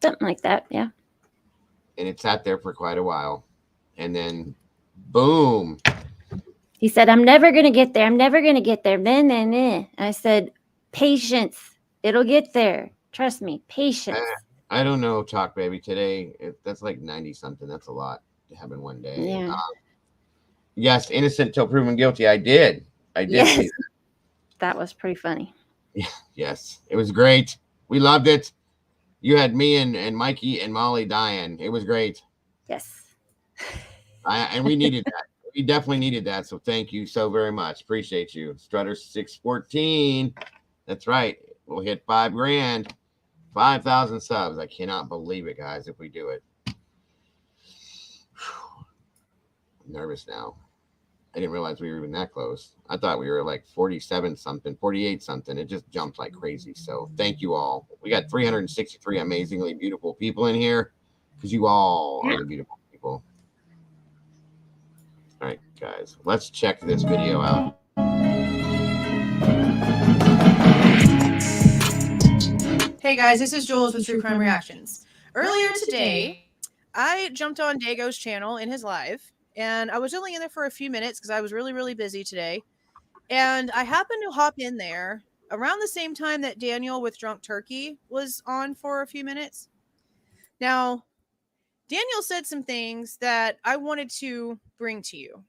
B: Something like that, yeah.
A: And it sat there for quite a while. And then, boom.
B: He said, I'm never going to get there. I'm never going to get there. Nah. I said, patience. It'll get there. Trust me, patience.
A: I don't know, Talk Baby. Today, that's like 90 something. That's a lot to have in one day.
B: Yeah.
A: Yes, innocent till proven guilty. I did.
B: Yes.
A: See
B: that was pretty funny.
A: Yes, it was great. We loved it. You had me and Mikey and Molly dying. It was great.
B: Yes.
A: And we needed that. We definitely needed that. So thank you so very much. Appreciate you. Strutter 614. That's right. We'll hit 5 grand. 5,000 subs. I cannot believe it, guys, if we do it. I'm nervous now. I didn't realize we were even that close. I thought we were like 47 something, 48 something. It just jumped like crazy. So thank you all. We got 363 amazingly beautiful people in here because you all are the beautiful people. All right, guys, let's check this video out.
C: Hey guys, this is Jules with True Crime Reactions. Earlier today, I jumped on Dago's channel in his live, and I was only in there for a few minutes because I was really busy today. And I happened to hop in there around the same time that Daniel with Drunk Turkey was on for a few minutes. Now, Daniel said some things that I wanted to bring to you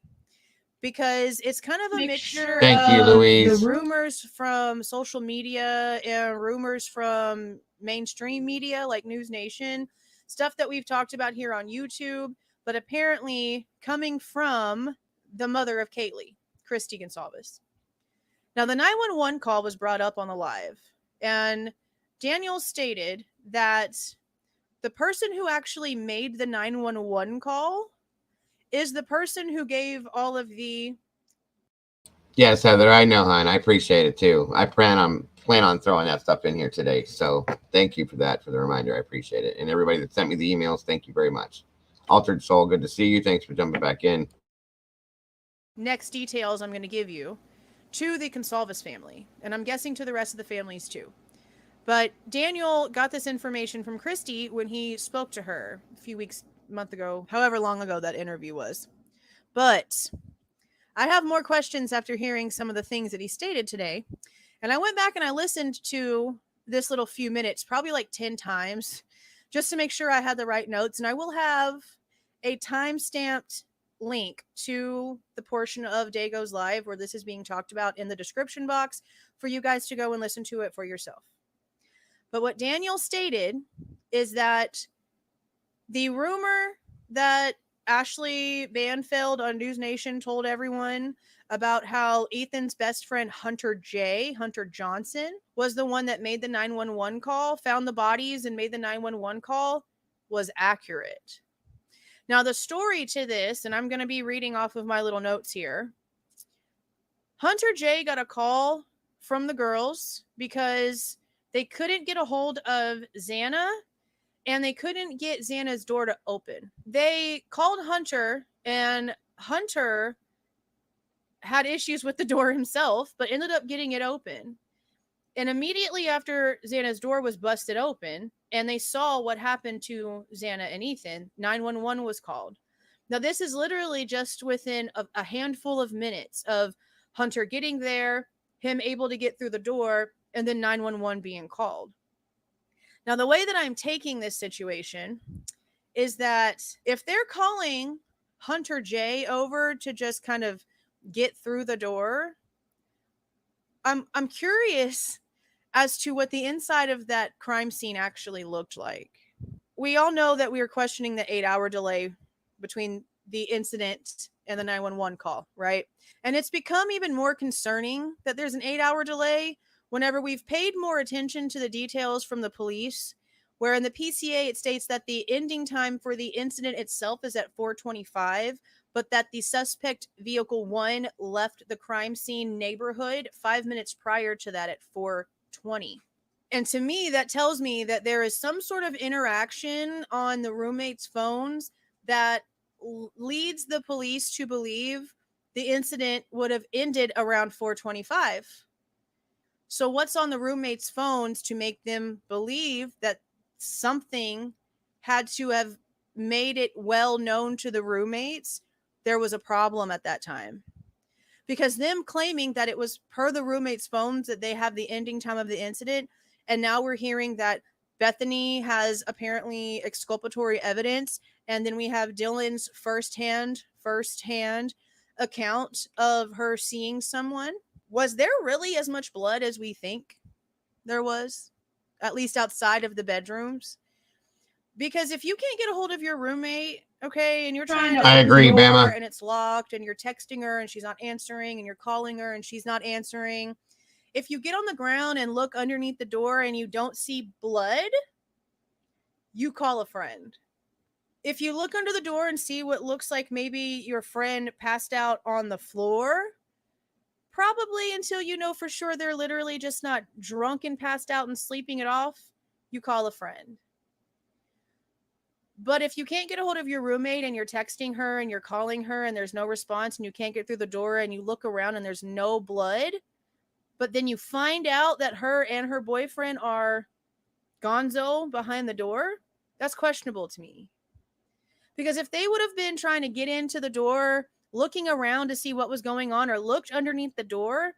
C: because it's kind of a mixture
A: of Louise.
C: The rumors from social media and rumors from mainstream media like News Nation, stuff that we've talked about here on YouTube, but apparently coming from the mother of Kaylee, Christy Gonsalves. Now, the 911 call was brought up on the live, and Daniel stated that the person who actually made the 911 call is the person who gave all of the...
A: Yes, Heather, I know, hon. I appreciate it too. I plan on throwing that stuff in here today. So thank you for that, for the reminder. I appreciate it. And everybody that sent me the emails, thank you very much. Altered Soul, good to see you. Thanks for jumping back in.
C: Next details I'm going to give you to the Gonsalves family, and I'm guessing to the rest of the families too. But Daniel got this information from Christy when he spoke to her a few weeks, month ago, however long ago that interview was. But I have more questions after hearing some of the things that he stated today. And I went back and I listened to this little few minutes, probably like 10 times, just to make sure I had the right notes. And I will have a time-stamped link to the portion of Dago's live where this is being talked about in the description box for you guys to go and listen to it for yourself. But what Daniel stated is that the rumor that Ashley Banfeld on News Nation told everyone about how Ethan's best friend Hunter Johnson, was the one that made the 911 call, found the bodies and made the 911 call, was accurate. Now, the story to this, and I'm going to be reading off of my little notes here. Hunter J got a call from the girls because they couldn't get a hold of Xana and they couldn't get Xana's door to open. They called Hunter, and Hunter had issues with the door himself, but ended up getting it open. And immediately after Xana's door was busted open and they saw what happened to Xana and Ethan, 911 was called. Now, this is literally just within a handful of minutes of Hunter getting there, him able to get through the door, and then 911 being called. Now, the way that I'm taking this situation is that if they're calling Hunter J over to just kind of get through the door, I'm curious as to what the inside of that crime scene actually looked like. We all know that we were questioning the 8-hour delay between the incident and the 911 call, right? And it's become even more concerning that there's an 8-hour delay whenever we've paid more attention to the details from the police, where in the PCA it states that the ending time for the incident itself is at 4:25, but that the suspect vehicle 1 left the crime scene neighborhood 5 minutes prior to that at 4:20. And to me, that tells me that there is some sort of interaction on the roommates' phones that leads the police to believe the incident would have ended around 4:25. So what's on the roommates' phones to make them believe that something had to have made it well known to the roommates there was a problem at that time? Because them claiming that it was per the roommates' phones that they have the ending time of the incident, and now we're hearing that Bethany has apparently exculpatory evidence, and then we have Dylan's firsthand account of her seeing someone. Was there really as much blood as we think there was, at least outside of the bedrooms? Because if you can't get a hold of your roommate, okay, and you're trying to
A: I agree,
C: open the door
A: Bama.
C: and it's locked, and you're texting her and she's not answering, and you're calling her and she's not answering, if you get on the ground and look underneath the door and you don't see blood, you call a friend. If you look under the door and see what looks like maybe your friend passed out on the floor, probably until you know for sure they're literally just not drunk and passed out and sleeping it off, you call a friend. But if you can't get a hold of your roommate and you're texting her and you're calling her and there's no response and you can't get through the door and you look around and there's no blood, but then you find out that her and her boyfriend are gonzo behind the door, that's questionable to me. Because if they would have been trying to get into the door, looking around to see what was going on, or looked underneath the door,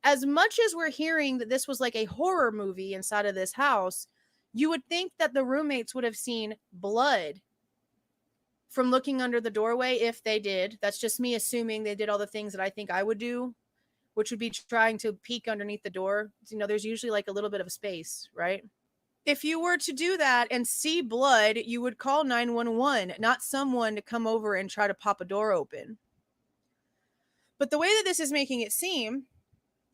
C: as much as we're hearing that this was like a horror movie inside of this house, you would think that the roommates would have seen blood from looking under the doorway if they did. That's just me assuming they did all the things that I think I would do, which would be trying to peek underneath the door. You know, there's usually like a little bit of space, right? If you were to do that and see blood, you would call 911, not someone to come over and try to pop a door open. But the way that this is making it seem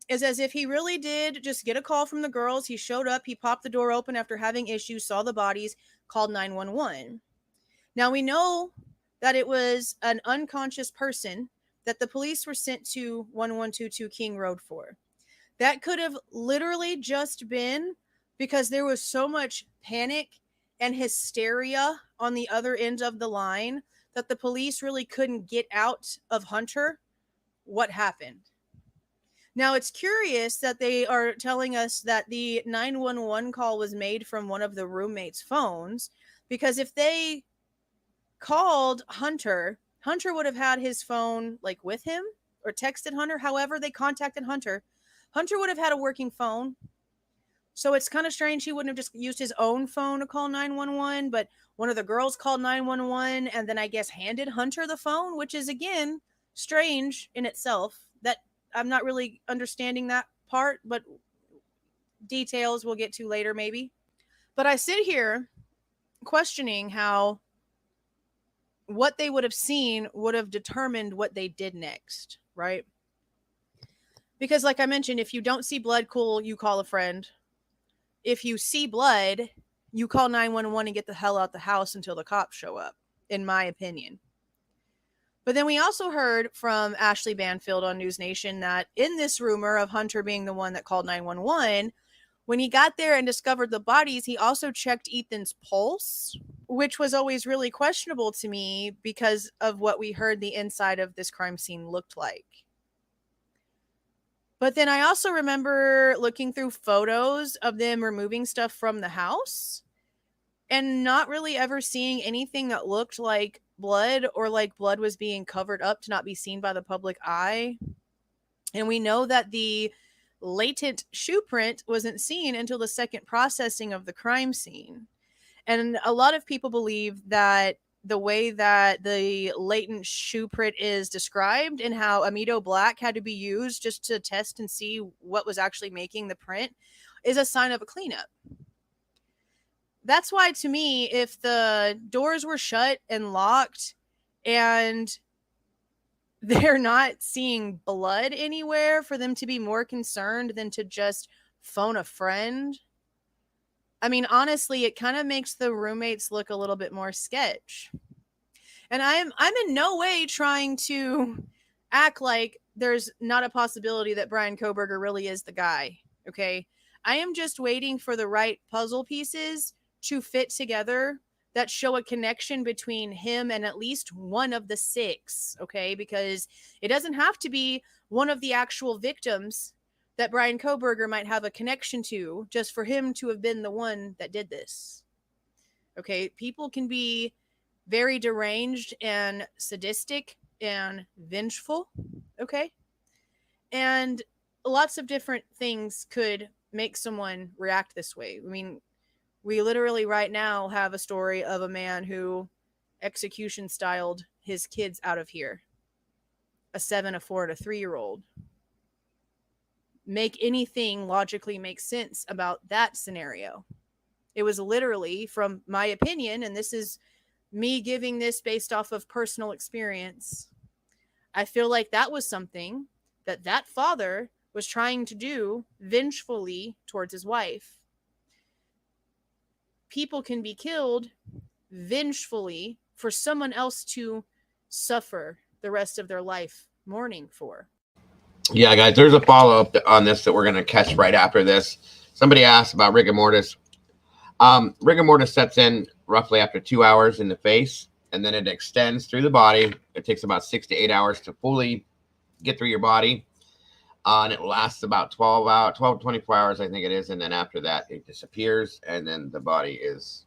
C: is as if he really did just get a call from the girls. He showed up, he popped the door open after having issues, saw the bodies, called 911. Now we know that it was an unconscious person that the police were sent to 1122 King Road for. That could have literally just been because there was so much panic and hysteria on the other end of the line that the police really couldn't get out of Hunter what happened. Now, it's curious that they are telling us that the 911 call was made from one of the roommates' phones, because if they called Hunter, Hunter would have had his phone like with him or texted Hunter. However they contacted Hunter, Hunter would have had a working phone. So it's kind of strange he wouldn't have just used his own phone to call 911, but one of the girls called 911 and then I guess handed Hunter the phone, which is, again, strange in itself. That I'm not really understanding that part, but details we'll get to later maybe. But I sit here questioning how what they would have seen would have determined what they did next, right? Because like I mentioned, if you don't see blood, cool, you call a friend. If you see blood, you call 911 and get the hell out the house until the cops show up, in my opinion. But then we also heard from Ashley Banfield on News Nation that in this rumor of Hunter being the one that called 911, when he got there and discovered the bodies, he also checked Ethan's pulse, which was always really questionable to me because of what we heard the inside of this crime scene looked like. But then I also remember looking through photos of them removing stuff from the house and not really ever seeing anything that looked like blood or like blood was being covered up to not be seen by the public eye. And we know that the latent shoe print wasn't seen until the second processing of the crime scene. And a lot of people believe that the way that the latent shoe print is described and how amido black had to be used just to test and see what was actually making the print is a sign of a cleanup. That's why, to me, if the doors were shut and locked and they're not seeing blood anywhere, for them to be more concerned than to just phone a friend. I mean, honestly, it kind of makes the roommates look a little bit more sketch. And I'm in no way trying to act like there's not a possibility that Bryan Kohberger really is the guy, okay? I am just waiting for the right puzzle pieces to fit together that show a connection between him and at least one of the 6, okay? Because it doesn't have to be one of the actual victims that Bryan Kohberger might have a connection to just for him to have been the one that did this. Okay, people can be very deranged and sadistic and vengeful, okay? And lots of different things could make someone react this way. I mean, we literally right now have a story of a man who execution styled his kids out of here. A 7, a 4, and a 3-year-old. Make anything logically make sense about that scenario. It was literally, from my opinion, and this is me giving this based off of personal experience, I feel like that was something that that father was trying to do vengefully towards his wife. People can be killed vengefully for someone else to suffer the rest of their life mourning for.
A: Yeah, guys, there's a follow-up on this that we're going to catch right after this. Somebody asked about rigor mortis. Rigor mortis sets in roughly after 2 hours in the face, and then it extends through the body. It takes about 6 to 8 hours to fully get through your body. And it lasts about 12 to 24 hours, I think it is. And then after that, it disappears, and then the body is,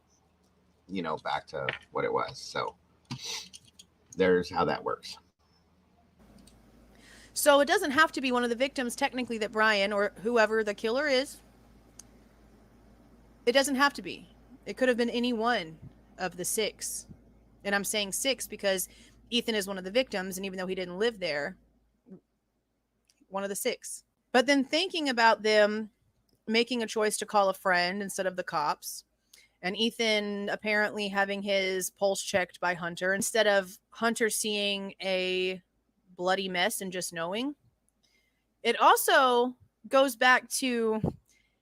A: back to what it was. So there's how that works.
C: So it doesn't have to be one of the victims, technically, that Bryan or whoever the killer is. It doesn't have to be. It could have been any one of the 6. And I'm saying 6 because Ethan is one of the victims, and even though he didn't live there, one of the 6. But then thinking about them making a choice to call a friend instead of the cops, and Ethan apparently having his pulse checked by Hunter instead of Hunter seeing a bloody mess and just knowing. It also goes back to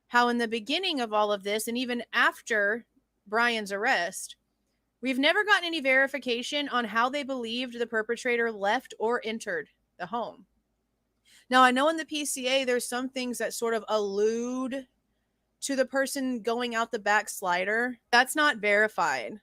C: how in the beginning of all of this, and even after Bryan's arrest, we've never gotten any verification on how they believed the perpetrator left or entered the home. Now, I know in the PCA, there's some things that sort of allude to the person going out the back slider. That's not verified.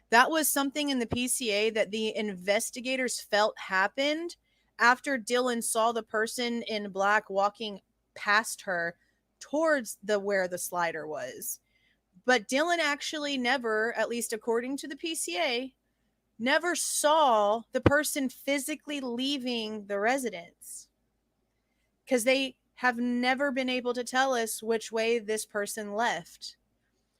C: That was something in the PCA that the investigators felt happened after Dylan saw the person in black walking past her towards where the slider was. But Dylan actually never, at least according to the PCA, never saw the person physically leaving the residence, because they have never been able to tell us which way this person left,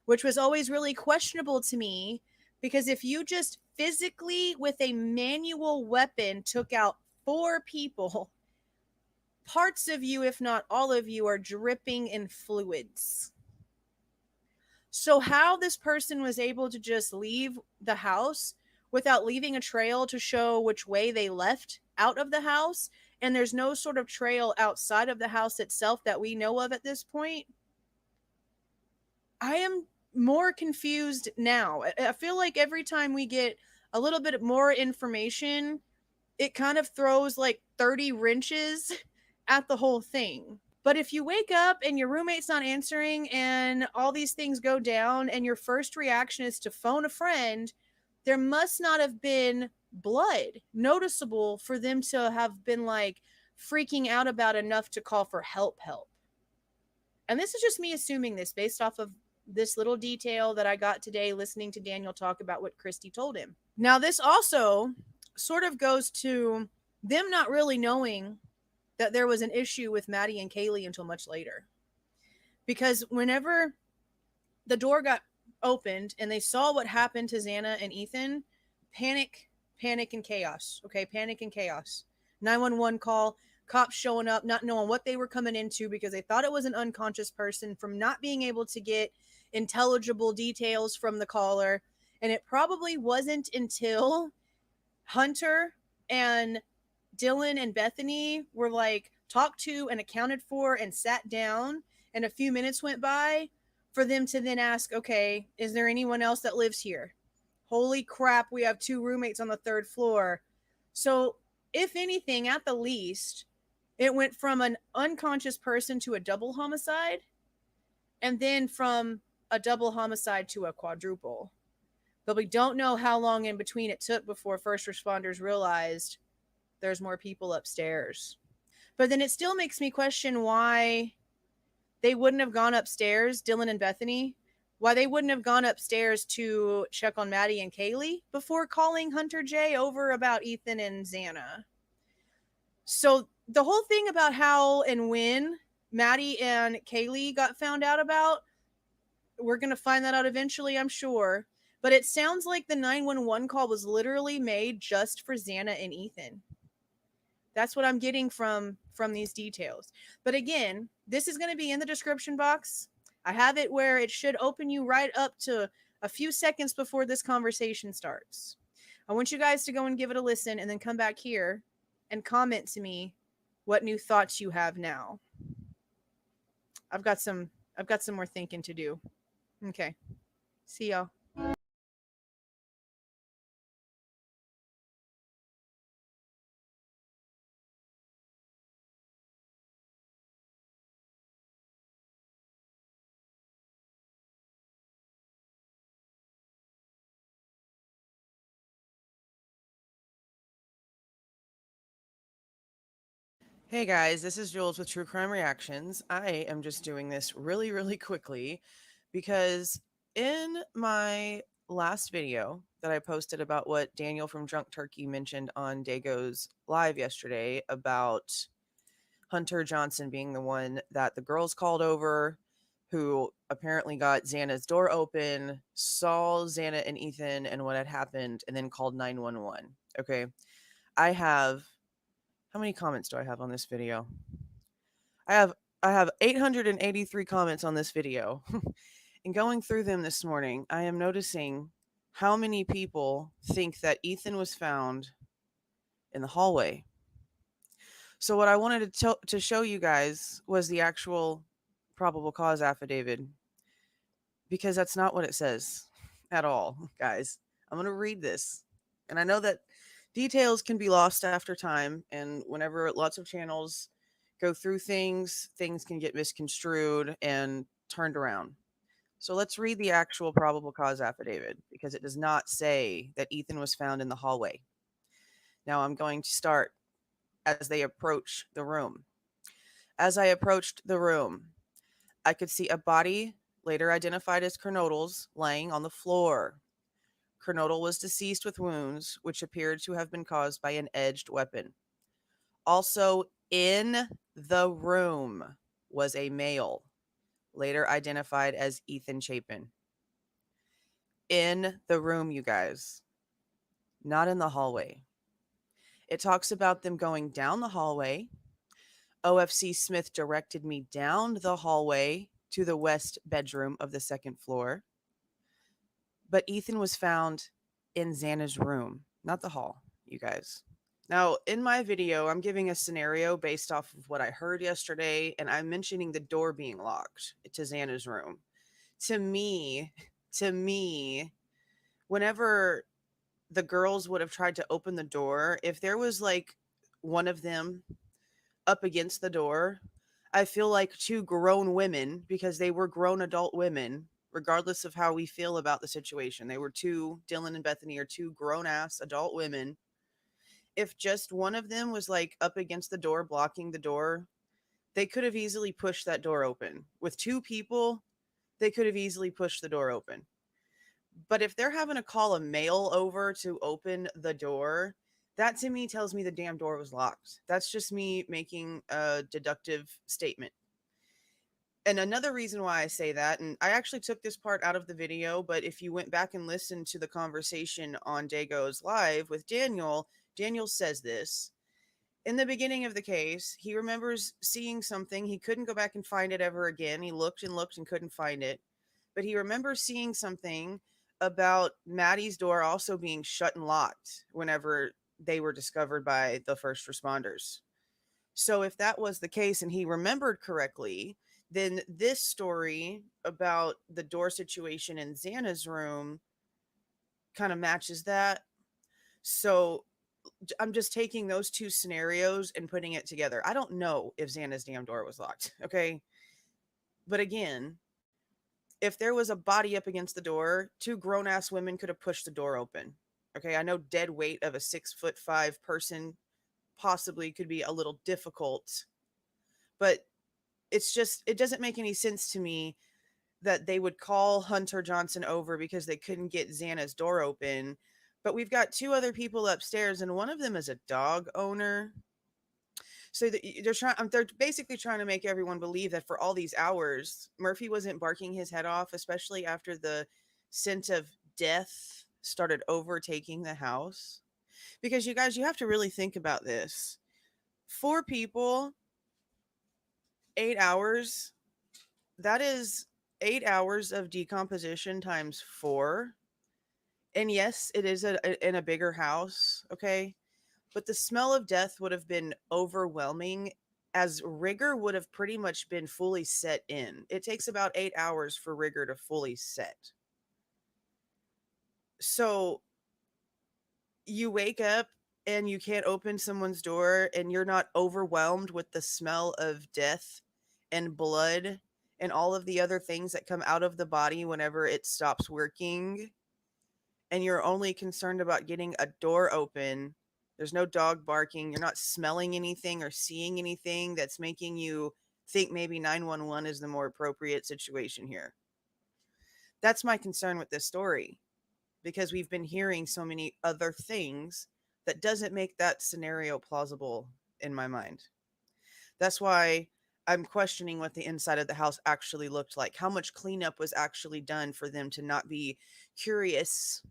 C: which was always really questionable to me, because if you just physically with a manual weapon took out 4 people, parts of you, if not all of you, are dripping in fluids. So how this person was able to just leave the house without leaving a trail to show which way they left out of the house, and there's no sort of trail outside of the house itself that we know of at this point, I am more confused now. I feel like every time we get a little bit more information, it kind of throws like 30 wrenches at the whole thing. But if you wake up and your roommate's not answering and all these things go down and your first reaction is to phone a friend, there must not have been blood noticeable for them to have been like, freaking out about enough to call for help. And this is just me assuming this based off of this little detail that I got today listening to Daniel talk about what Christy told him. Now, this also sort of goes to them not really knowing that there was an issue with Maddie and Kaylee until much later. Because whenever the door got opened and they saw what happened to Xana and Ethan, panic and chaos. Okay, panic and chaos. 911 call, cops showing up, not knowing what they were coming into because they thought it was an unconscious person, from not being able to get intelligible details from the caller. And it probably wasn't until Hunter and Dylan and Bethany were like talked to and accounted for and sat down, and a few minutes went by for them to then ask, okay, is there anyone else that lives here? Holy crap, we have 2 roommates on the 3rd floor. So if anything, at the least, it went from an unconscious person to a double homicide, and then from a double homicide to a quadruple. But we don't know how long in between it took before first responders realized there's more people upstairs. But then it still makes me question why they wouldn't have gone upstairs, Dylan and Bethany, why they wouldn't have gone upstairs to check on Maddie and Kaylee before calling Hunter J over about Ethan and Xana. So the whole thing about how and when Maddie and Kaylee got found out about, we're going to find that out eventually, I'm sure. But it sounds like the 911 call was literally made just for Xana and Ethan. That's what I'm getting from these details. But again, this is going to be in the description box. I have it where it should open you right up to a few seconds before this conversation starts. I want you guys to go and give it a listen and then come back here and comment to me what new thoughts you have now. I've got some more thinking to do. Okay. See y'all.
D: Hey guys, this is Jules with True Crime Reactions. I am just doing this really, really quickly because in my last video that I posted about what Daniel from Drunk Turkey mentioned on Dago's live yesterday about Hunter Johnson being the one that the girls called over, who apparently got Xana's door open, saw Xana and Ethan and what had happened, and then called 911. Okay, I have... how many comments do I have on this video? I have 883 comments on this video. And going through them this morning, I am noticing how many people think that Ethan was found in the hallway. So what I wanted to show you guys was the actual probable cause affidavit, because that's not what it says at all, guys. I'm going to read this. And I know that details can be lost after time, and whenever lots of channels go through things can get misconstrued and turned around. So let's read the actual probable cause affidavit, because it does not say that Ethan was found in the hallway. Now I'm going to start as they approach the room. As I approached the room, I could see a body, later identified as Kernodle's, laying on the floor. Kernodle was deceased with wounds which appeared to have been caused by an edged weapon. Also in the room was a male, later identified as Ethan Chapin. In the room, you guys, not in the hallway. It talks about them going down the hallway. OFC Smith directed me down the hallway to the west bedroom of the 2nd floor. But Ethan was found in Xana's room, not the hall, you guys. Now, in my video, I'm giving a scenario based off of what I heard yesterday, and I'm mentioning the door being locked to Xana's room. To me, whenever the girls would have tried to open the door, if there was like one of them up against the door, I feel like 2 grown women, because they were grown adult women, regardless of how we feel about the situation. They were Dylan and Bethany are 2 grown-ass adult women, if just one of them was like up against the door, blocking the door, they could have easily pushed that door open. With two people, they could have easily pushed the door open. But if they're having to call a male over to open the door, that to me tells me the damn door was locked. That's just me making a deductive statement. And another reason why I say that, and I actually took this part out of the video, but if you went back and listened to the conversation on Dago's live with Daniel, Daniel says this. In the beginning of the case, he remembers seeing something. He couldn't go back and find it ever again. He looked and looked and couldn't find it. But he remembers seeing something about Maddie's door also being shut and locked whenever they were discovered by the first responders. So if that was the case and he remembered correctly, then this story about the door situation in Xana's room kind of matches that. So I'm just taking those two scenarios and putting it together. I don't know if Xana's damn door was locked, okay? But again, if there was a body up against the door, two grown-ass women could have pushed the door open. Okay, I know dead weight of a 6'5" person possibly could be a little difficult, but it's just, it doesn't make any sense to me that they would call Hunter Johnson over because they couldn't get Xana's door open. But we've got two other people upstairs, and one of them is a dog owner. So they're basically trying to make everyone believe that for all these hours, Murphy wasn't barking his head off, especially after the scent of death started overtaking the house. Because you guys, you have to really think about this. 4 people, 8 hours, that is 8 hours of decomposition times 4. And yes, it is in a bigger house, okay? But the smell of death would have been overwhelming, as rigor would have pretty much been fully set in. It takes about 8 hours for rigor to fully set. So you wake up and you can't open someone's door and you're not overwhelmed with the smell of death and blood and all of the other things that come out of the body whenever it stops working. And you're only concerned about getting a door open. There's no dog barking. You're not smelling anything or seeing anything that's making you think maybe 911 is the more appropriate situation here. That's my concern with this story, because we've been hearing so many other things that doesn't make that scenario plausible in my mind. That's why I'm questioning what the inside of the house actually looked like. How much cleanup was actually done for them to not be curious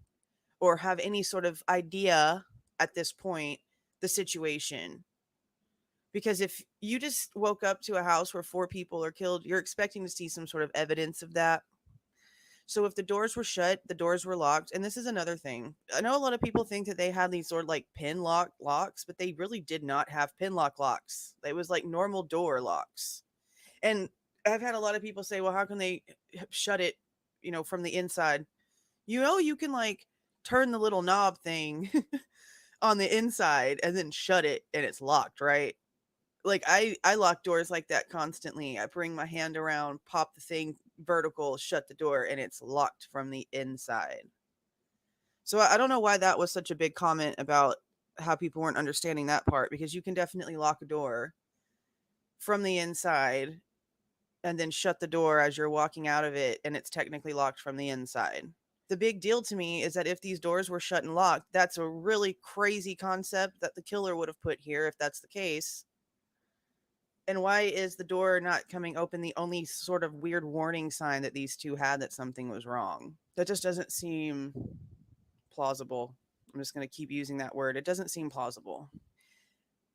D: or have any sort of idea at this point, the situation. Because if you just woke up to a house where 4 people are killed, you're expecting to see some sort of evidence of that. So if the doors were shut, the doors were locked. And this is another thing. I know a lot of people think that they had these sort of like pin lock locks, but they really did not have pin lock locks. It was like normal door locks. And I've had a lot of people say, well, how can they shut it, from the inside? You can like turn the little knob thing on the inside and then shut it and it's locked, right? Like I lock doors like that constantly. I bring my hand around, pop the thing vertical, shut the door, and it's locked from the inside. So I don't know why that was such a big comment about how people weren't understanding that part, because you can definitely lock a door from the inside and then shut the door as you're walking out of it, and it's technically locked from the inside. The big deal to me is that if these doors were shut and locked, that's a really crazy concept that the killer would have put here if that's the case. And why is the door not coming open the only sort of weird warning sign that these two had that something was wrong? That just doesn't seem plausible. I'm just going to keep using that word. It doesn't seem plausible.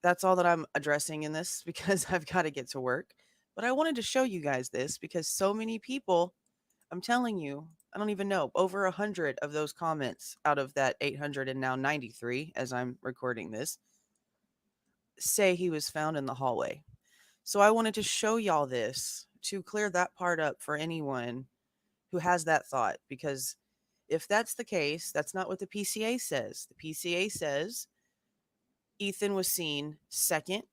D: That's all that I'm addressing in this, because I've got to get to work. But I wanted to show you guys this because so many people, I'm telling you, I don't even know, over 100 of those comments out of that 800 and now 93 as I'm recording this, say he was found in the hallway. So I wanted to show y'all this to clear that part up for anyone who has that thought, because if that's the case, that's not what the PCA says. The PCA says Ethan was seen second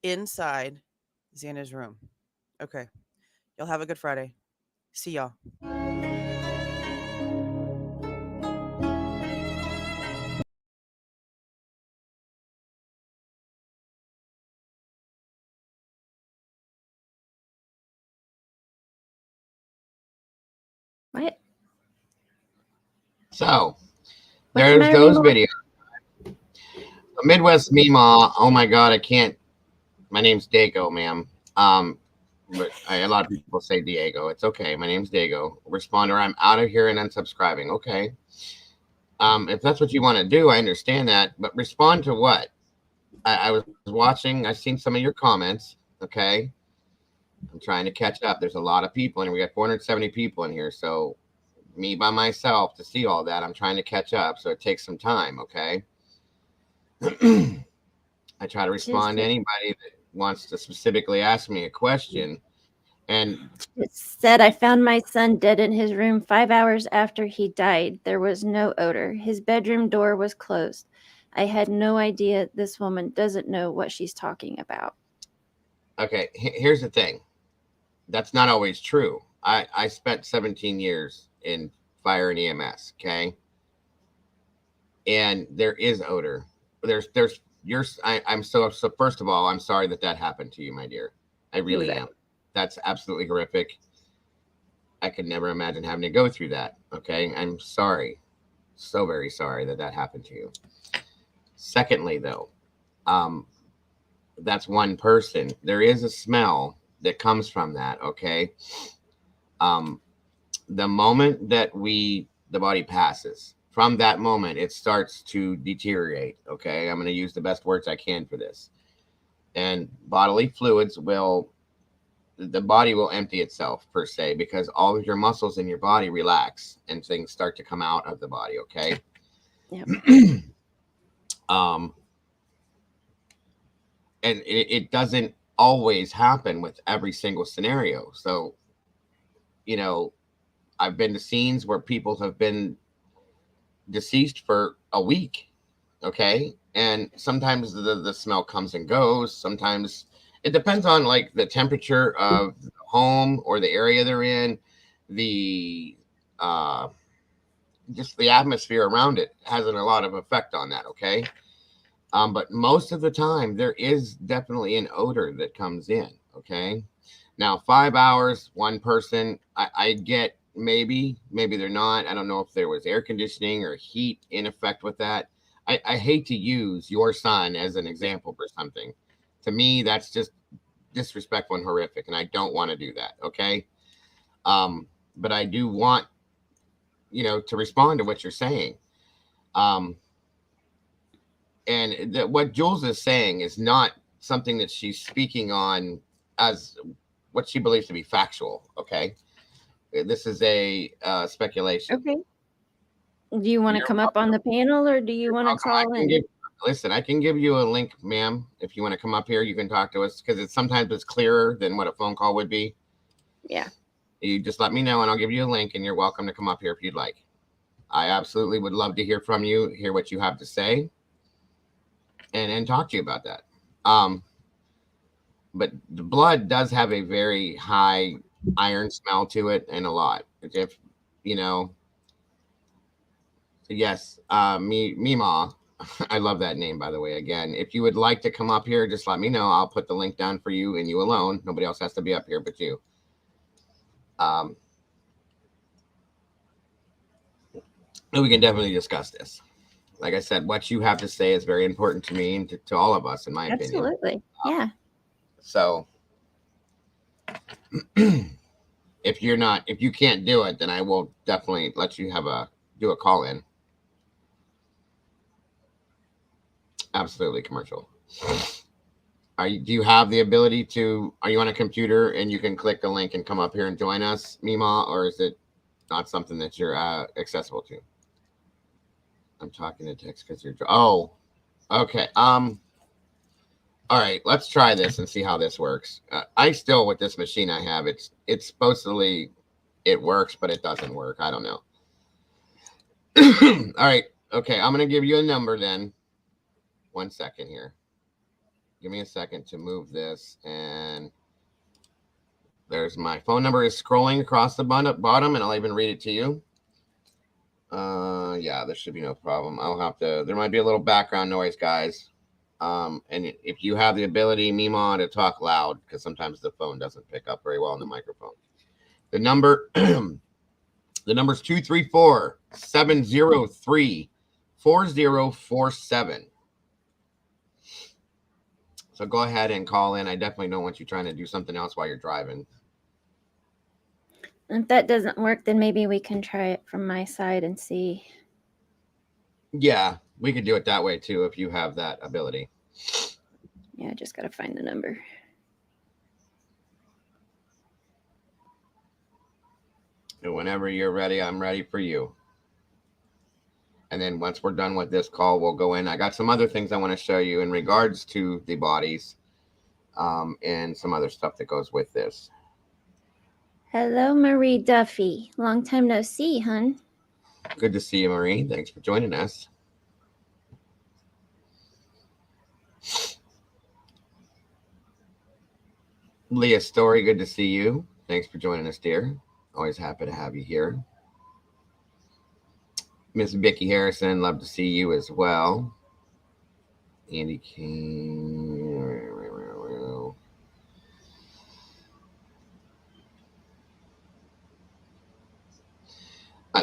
D: inside Xana's room. Okay. Y'all have a good Friday. See y'all.
B: What?
A: So
B: What's the
A: there's
B: matter,
A: those
B: Mima?
A: videos. The Midwest Mima. Oh my God, I can't. My name's Dago, ma'am. But a lot of people say Diego. It's okay. My name's Dago. Responder, I'm out of here and unsubscribing. Okay. If that's what you want to do, I understand that. But respond to what? I was watching. I've seen some of your comments. Okay. I'm trying to catch up. There's a lot of people, and we got 470 people in here. So me by myself to see all that, I'm trying to catch up. So it takes some time. Okay. I try to respond to anybody that wants to specifically ask me a question. And
B: it said, I found my son dead in his room 5 hours after he died. There was no odor. His bedroom door was closed. I had no idea this woman doesn't know what she's talking about.
A: okay, here's the thing. That's not always true. I spent 17 years in fire and EMS. Okay. And there is odor. I'm so first of all, I'm sorry that happened to you, my dear. I really am. That's absolutely horrific. I could never imagine having to go through that. Okay. I'm sorry. So very sorry that happened to you. Secondly, though, that's one person. There is a smell that comes from that. Okay. The moment that the body passes, from that moment, it starts to deteriorate. Okay. I'm going to use the best words I can for this. And bodily fluids the body will empty itself per se, because all of your muscles in your body relax and things start to come out of the body. Okay.
B: Yep.
A: And it doesn't always happen with every single scenario. So, I've been to scenes where people have been deceased for a week. Okay. And sometimes the smell comes and goes. Sometimes it depends on like the temperature of the home or the area they're in, just the atmosphere around it has a lot of effect on that. Okay. But most of the time there is definitely an odor that comes in. Okay. Now, 5 hours, one person, I get maybe they're not. I don't know if there was air conditioning or heat in effect with that. I hate to use your son as an example for something. To me, that's just disrespectful and horrific, and I don't want to do that. Okay. But I do want, to respond to what you're saying. And what Jules is saying is not something that she's speaking on as what she believes to be factual. Okay. This is a speculation.
B: Okay. Do you want to come up on the panel, or do you want to call in?
A: Listen, I can give you a link, ma'am. If you want to come up here, you can talk to us, because sometimes it's clearer than what a phone call would be.
B: Yeah.
A: You just let me know and I'll give you a link, and you're welcome to come up here if you'd like. I absolutely would love to hear from you, hear what you have to say, and talk to you about that. But the blood does have a very high iron smell to it, and a lot. If yes, Mima. I love that name, by the way. Again, if you would like to come up here, just let me know. I'll put the link down for you and you alone. Nobody else has to be up here but you. We can definitely discuss this. Like I said, what you have to say is very important to me and to all of us, in my opinion.
B: Absolutely. Yeah.
A: So if you can't do it, then I will definitely let you do a call in. Absolutely commercial. Do you have the ability are you on a computer and you can click the link and come up here and join us, Mima, or is it not something that you're accessible to? I'm talking to text because you're, okay. All right, let's try this and see how this works. With this machine I have, it's supposedly it works, but it doesn't work. I don't know. All right. Okay. I'm going to give you a number then. 1 second here. Give me a second to move this. And there's my phone number is scrolling across the bottom, and I'll even read it to you. Yeah, there should be no problem. There might be a little background noise, guys. And if you have the ability, Mima, to talk loud, because sometimes the phone doesn't pick up very well on the microphone. The number The number's 234-703-4047. So go ahead and call in. I definitely don't want you trying to do something else while you're driving.
B: If that doesn't work, then maybe we can try it from my side and see.
A: Yeah, we could do it that way too if you have that ability.
B: Yeah, I just got to find the number.
A: And whenever you're ready, I'm ready for you. And then once we're done with this call, we'll go in. I got some other things I want to show you in regards to the bodies, and some other stuff that goes with this.
B: Hello, Marie Duffy. Long time no see, hun.
A: Good to see you, Marie. Thanks for joining us. Leah Story, good to see you. Thanks for joining us, dear. Always happy to have you here. Miss Vicki Harrison, love to see you as well. Andy King.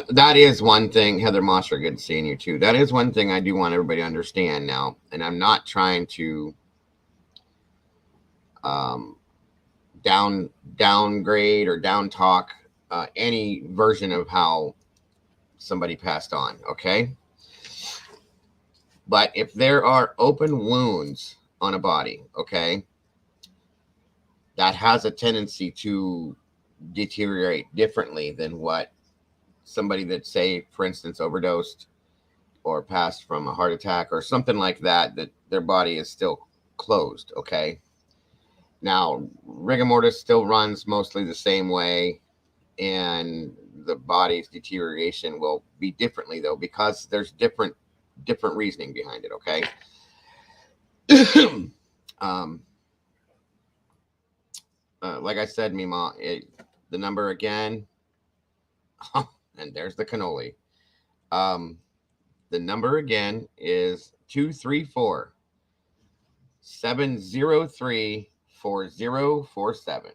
A: That is one thing. Heather Mosher, good seeing you too. That is one thing I do want everybody to understand now. And I'm not trying to downgrade or down talk any version of how somebody passed on, okay? But if there are open wounds on a body, okay, that has a tendency to deteriorate differently than what somebody that, say, for instance, overdosed or passed from a heart attack or something like that, that their body is still closed, okay? Now, rigor mortis still runs mostly the same way, and the body's deterioration will be differently, though, because there's different reasoning behind it, okay? Like I said, Mima, the number again, and there's the cannoli. The number again is 234-703-4047.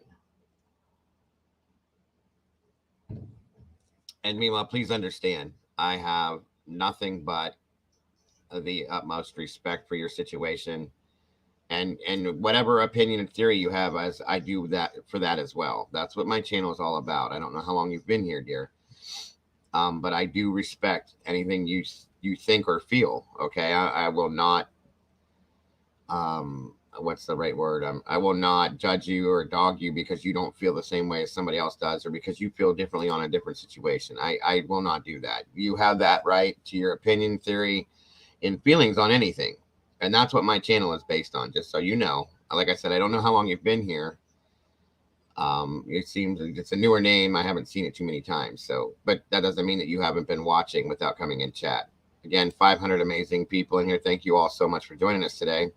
A: And Mima, please understand, I have nothing but the utmost respect for your situation, and whatever opinion and theory you have, as I do that for that as well. That's what my channel is all about. I don't know how long you've been here, dear, but I do respect anything you think or feel. Okay, I will not. What's the right word? I will not judge you or dog you because you don't feel the same way as somebody else does, or because you feel differently on a different situation. I will not do that. You have that right to your opinion, theory, and feelings on anything. And that's what my channel is based on, just so you know. Like I said, I don't know how long you've been here. It seems it's a newer name. I haven't seen it too many times. So, but that doesn't mean that you haven't been watching without coming in chat. Again, 500 amazing people in here. Thank you all so much for joining us today.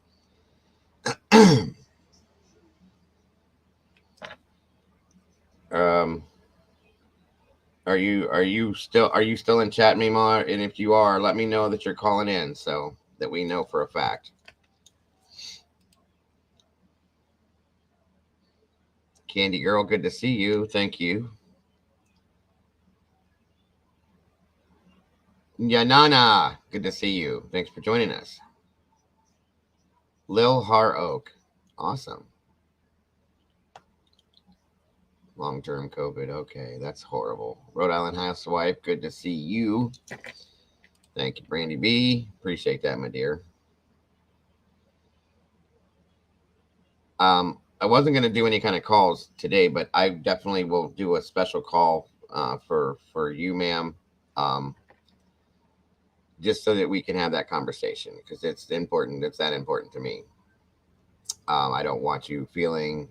A: Are you still in chat, Mima? And if you are, let me know that you're calling in so that we know for a fact. Candy Girl, good to see you. Thank you. Yanana, good to see you. Thanks for joining us. Lil Har Oak, awesome. Long-term COVID, okay, that's horrible. Rhode Island housewife, good to see you. Thank you, Brandy B. Appreciate that, my dear. I wasn't going to do any kind of calls today, but I definitely will do a special call for you, ma'am, just so that we can have that conversation, because it's important. It's that important to me. I don't want you feeling,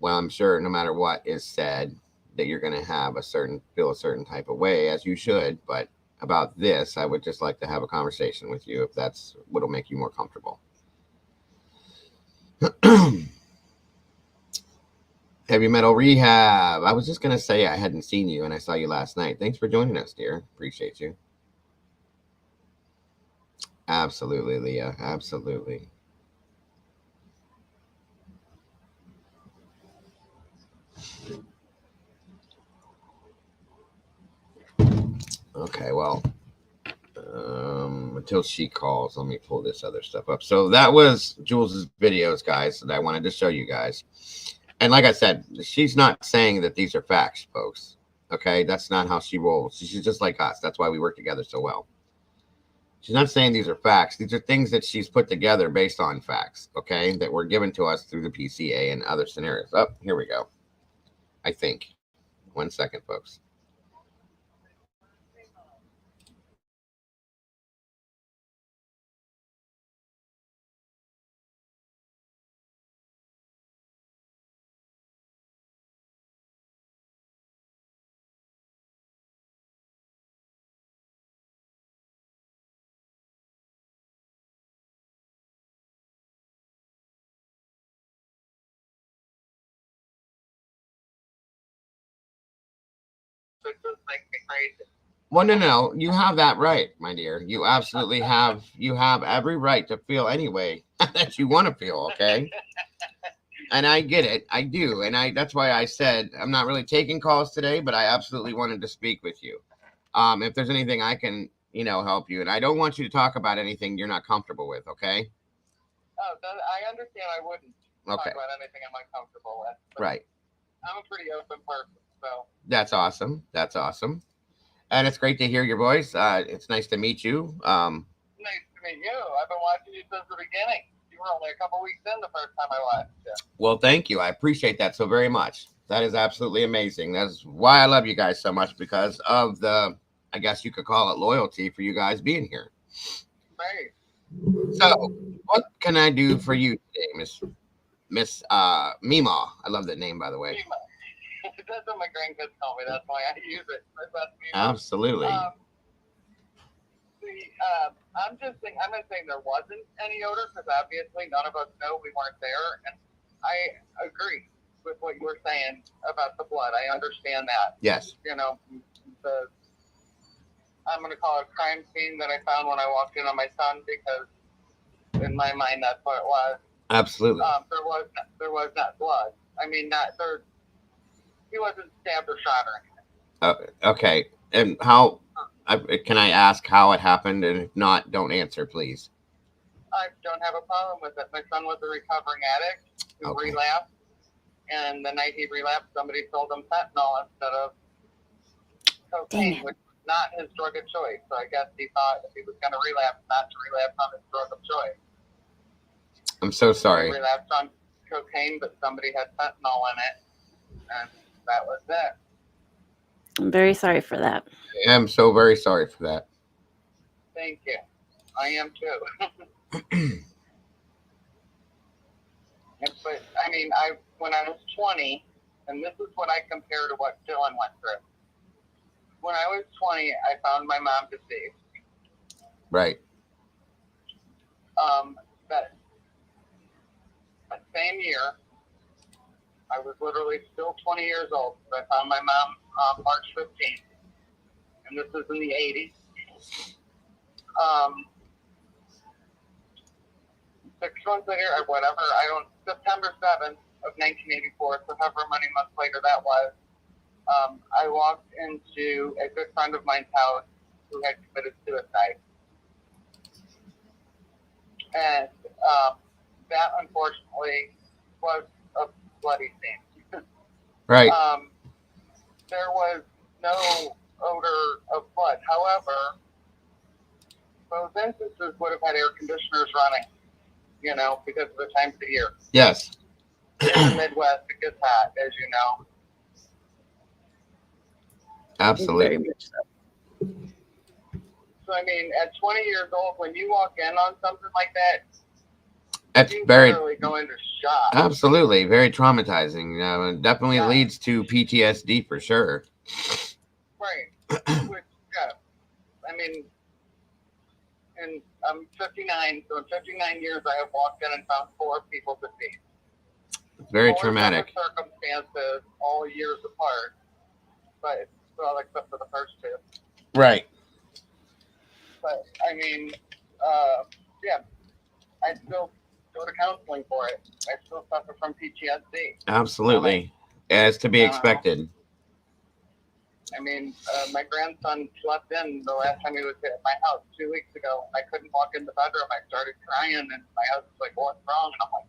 A: well, I'm sure no matter what is said, that you're going to feel a certain type of way, as you should. But about this, I would just like to have a conversation with you if that's what'll make you more comfortable. Heavy Metal Rehab. I was just going to say I hadn't seen you, and I saw you last night. Thanks for joining us, dear. Appreciate you. Absolutely, Leah. Absolutely. until she calls. Let me pull this other stuff up. So that was Jules's videos, guys, that I wanted to show you guys. And like I said, she's not saying that these are facts, folks. Okay, that's not how she rolls. She's just like us. That's why we work together so well. She's not saying these are facts. These are things that she's put together based on facts, okay, that were given to us through the PCA and other scenarios. Oh, here we go. I think. 1 second, folks. Well, no. You have that right, my dear. You absolutely have. You have every right to feel any way that you want to feel, okay? And I get it. I do. And that's why I said I'm not really taking calls today, but I absolutely wanted to speak with you. If there's anything I can, help you. And I don't want you to talk about anything you're not comfortable with, okay?
E: Oh, I understand. I wouldn't talk about anything I'm uncomfortable with.
A: Right.
E: I'm a pretty open person, so.
A: That's awesome. That's awesome. And it's great to hear your voice. It's nice to meet you.
E: Nice to meet you. I've been watching you since the beginning. You were only a couple weeks in the first time I watched you.
A: Well, thank you. I appreciate that so very much. That is absolutely amazing. That's why I love you guys so much, because of the, I guess you could call it loyalty for you guys being here.
E: Right.
A: So, what can I do for you today, Miss Mima? I love that name, by the way.
E: Mima. That's what my grandkids call me. That's why I use it.
A: Absolutely.
E: I'm just saying. I'm not saying there wasn't any odor, because obviously none of us know. We weren't there, and I agree with what you were saying about the blood. I understand that.
A: Yes.
E: I'm going to call it a crime scene that I found when I walked in on my son, because in my mind that's what it was.
A: Absolutely.
E: There was not blood. I mean, he wasn't stabbed or shot or anything.
A: Okay. And how, can I ask how it happened? And if not, don't answer, please.
E: I don't have a problem with it. My son was a recovering addict who relapsed. And the night he relapsed, somebody sold him fentanyl instead of cocaine, which was not his drug of choice. So I guess he thought if he was going to relapse, not to relapse on his drug of choice.
A: I'm so sorry.
E: He relapsed on cocaine, but somebody had fentanyl in it. And that was it.
B: I'm very sorry for that.
A: I am so very sorry for that.
E: Thank you. I am too. But I mean, when I was 20, and this is what I compare to what Dylan went through. When I was 20, I found my mom deceased.
A: Right.
E: That same year, I was literally still 20 years old. I found my mom March 15th, and this was in the 80s. 6 months later, or whatever, September 7th of 1984, so however many months later that was, I walked into a good friend of mine's house who had committed suicide. And that, unfortunately, was a bloody scene.
A: Right.
E: There was no odor of blood. However, those instances would have had air conditioners running, because of the time of the year.
A: Yes.
E: In the Midwest, it gets hot, as you know.
A: Absolutely.
B: Very much so.
E: So, I mean, at 20 years old, when you walk in on something like that,
A: that's
E: you
A: very
E: really go into shock.
A: Absolutely, very traumatizing. Definitely leads to PTSD for sure.
E: Right. Which, yeah. I mean, and I'm 59, so in 59 years, I have walked in and found 4 people deceased.
A: Very
E: All
A: traumatic.
E: Circumstances, all years apart, but well, except for the first 2.
A: Right.
E: But I mean, yeah, I still go to counseling for it. I still suffer from PTSD.
A: Absolutely, as to be expected.
E: I mean, my grandson slept in the last time he was at my house 2 weeks ago. I couldn't walk in the bedroom. I started crying, and my husband's like, "What's wrong?" And I'm like,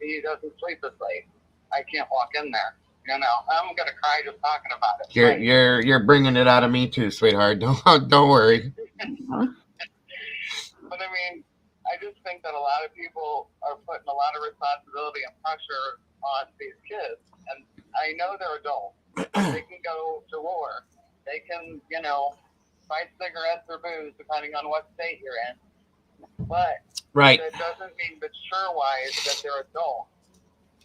E: "He doesn't sleep this late. I can't walk in there." You know, I'm gonna cry just talking about it.
A: You're bringing it out of me too, sweetheart. Don't worry.
E: But I mean, I just think that a lot of people are putting a lot of responsibility and pressure on these kids, and I know they're adults. They can go to war. They can, you know, buy cigarettes or booze depending on what state you're in. But
A: Right.
E: that doesn't mean mature-wise that they're adults.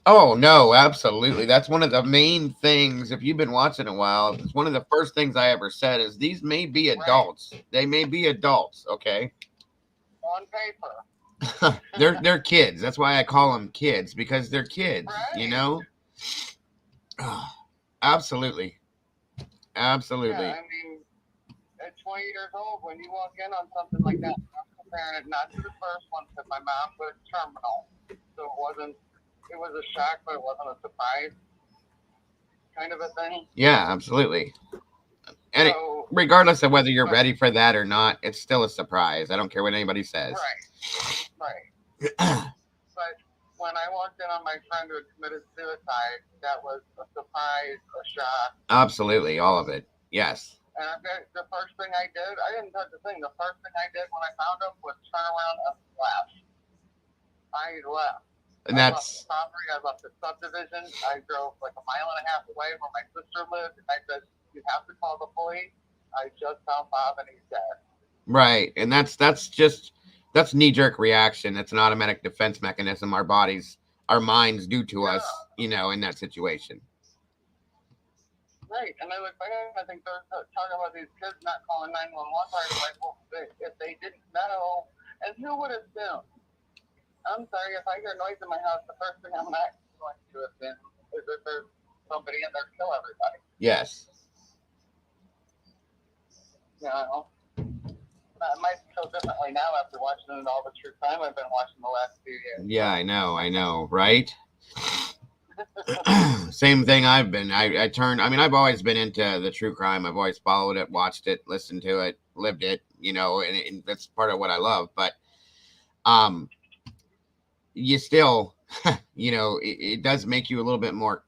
A: Oh, no, absolutely. That's one of the main things. If you've been watching a while, it's one of the first things I ever said is these may be adults. Right. They may be adults, okay?
E: On paper.
A: They're kids. That's why I call them kids, because they're kids,
E: right.
A: You know? Absolutely. Absolutely.
E: Yeah, I mean, at 20 years old, when you walk in on something like that, I'm comparing it not to the first one, because my mom was terminal. So it was a shock, but it wasn't a surprise kind of a thing.
A: Yeah, absolutely. And so, regardless of whether you're ready for that or not, it's still a surprise. I don't care what anybody says.
E: Right. But when I walked in on my friend who had committed suicide, that was a surprise, a shock.
A: Absolutely, all of it. Yes.
E: And the first thing I did, I didn't touch the thing. The first thing I did when I found him was turn around and left. I left.
A: And
E: I left the property. I left the subdivision. I drove like a mile and a half away where my sister lived, and I said, "You have to call the police. I just found Bob, and he's dead."
A: Right, and that's knee-jerk reaction. It's an automatic defense mechanism our minds do to us, you know, in that situation.
E: Right, and I look back and I think they're talking about these kids not calling 911 right away. Well, if they didn't know, and who would assume? I'm sorry, if I hear noise in my house, the first thing I'm not going to assume is that there's somebody in there to kill everybody.
A: Yes.
E: You know, I might feel differently now after watching all the true crime I've been watching the last few years.
A: Yeah, I know, right? Same thing I've been. I've always been into the true crime. I've always followed it, watched it, listened to it, lived it, you know, and that's part of what I love. But you still, you know, it does make you a little bit more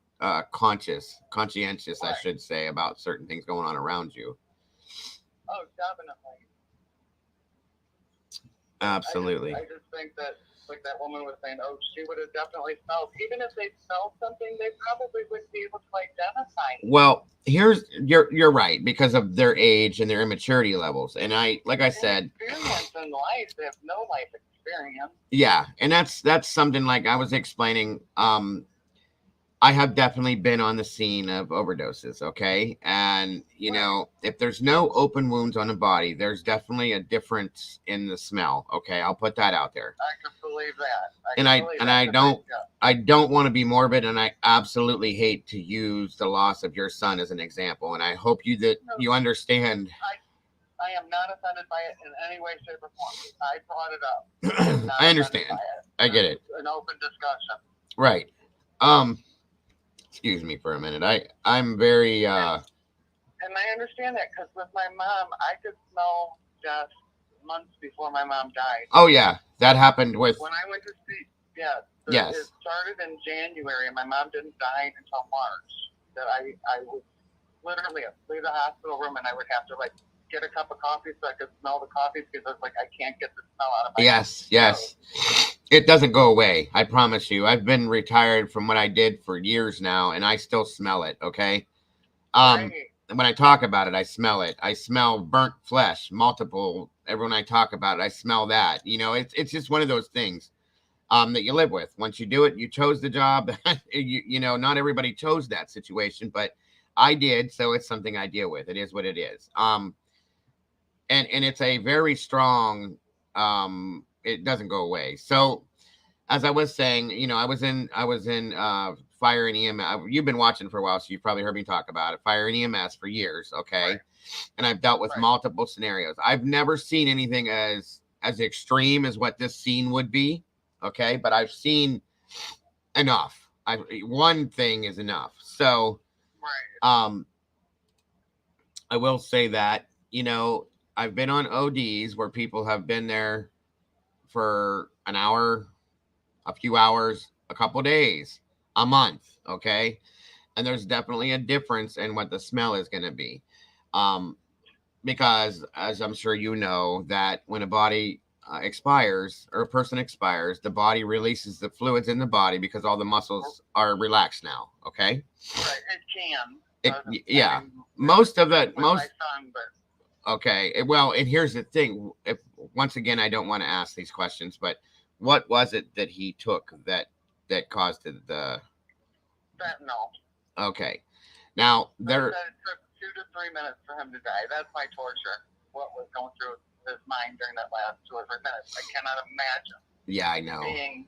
A: conscientious, right. I should say, about certain things going on around you.
E: Oh, definitely.
A: Absolutely.
E: I just think that, like that woman was saying, oh, she would have definitely smelled. Even if they smelled something, they probably wouldn't be able to identify it.
A: Well, you're right, because of their age and their immaturity levels. And like I said,
E: experience in life, they have no life experience.
A: Yeah, and that's something like I was explaining. I have definitely been on the scene of overdoses, okay? And, you know, if there's no open wounds on the body, there's definitely a difference in the smell, okay? I'll put that out there.
E: I can believe that.
A: I don't want to be morbid, and I absolutely hate to use the loss of your son as an example, and I hope you understand.
E: I am not offended by it in any way, shape, or form. I brought it up.
A: I understand. I get it.
E: An open discussion.
A: Right. Excuse me for a minute. I'm very
E: and I understand that, because with my mom, I could smell death months before my mom died.
A: Oh yeah, that happened with
E: when I went to see. Yeah.
A: Yes.
E: It started in January, and my mom didn't die until March. That I would literally leave the hospital room, and I would have to like get a cup of coffee so I could smell the coffee, because I was like, I can't get the smell out of my
A: Yes. It doesn't go away. I promise you. I've been retired from what I did for years now, and I still smell it. Okay. Right. When I talk about it, I smell it. I smell burnt flesh, multiple. When I talk about it, I smell that. You know, it's just one of those things that you live with. Once you do it, you chose the job. you know, not everybody chose that situation, but I did, so it's something I deal with. It is what it is. And it's a very strong, it doesn't go away. So as I was saying, you know, I was in fire and EMS. You've been watching for a while, so you've probably heard me talk about it. Fire and EMS for years. Okay. Right. And I've dealt with multiple scenarios. I've never seen anything as extreme as what this scene would be. Okay. But I've seen enough. One thing is enough. So, I will say that, you know, I've been on ODs where people have been there for an hour, a few hours, a couple days, a month. Okay. And there's definitely a difference in what the smell is going to be. Um, because as I'm sure you know, that when a body expires or a person expires, the body releases the fluids in the body because all the muscles are relaxed now. Okay.
E: Right, it can.
A: Yeah.
E: I mean,
A: Most of that,
E: with
A: most.
E: my son, but
A: Okay. Well, and here's the thing. If once again, I don't want to ask these questions, but what was it that he took that caused the?
E: fentanyl.
A: Okay. Now
E: They
A: there.
E: said it took 2 to 3 minutes for him to die. That's my torture. What was going through his mind during that last 2 or 3 minutes? I cannot imagine
A: Yeah, I know.
E: being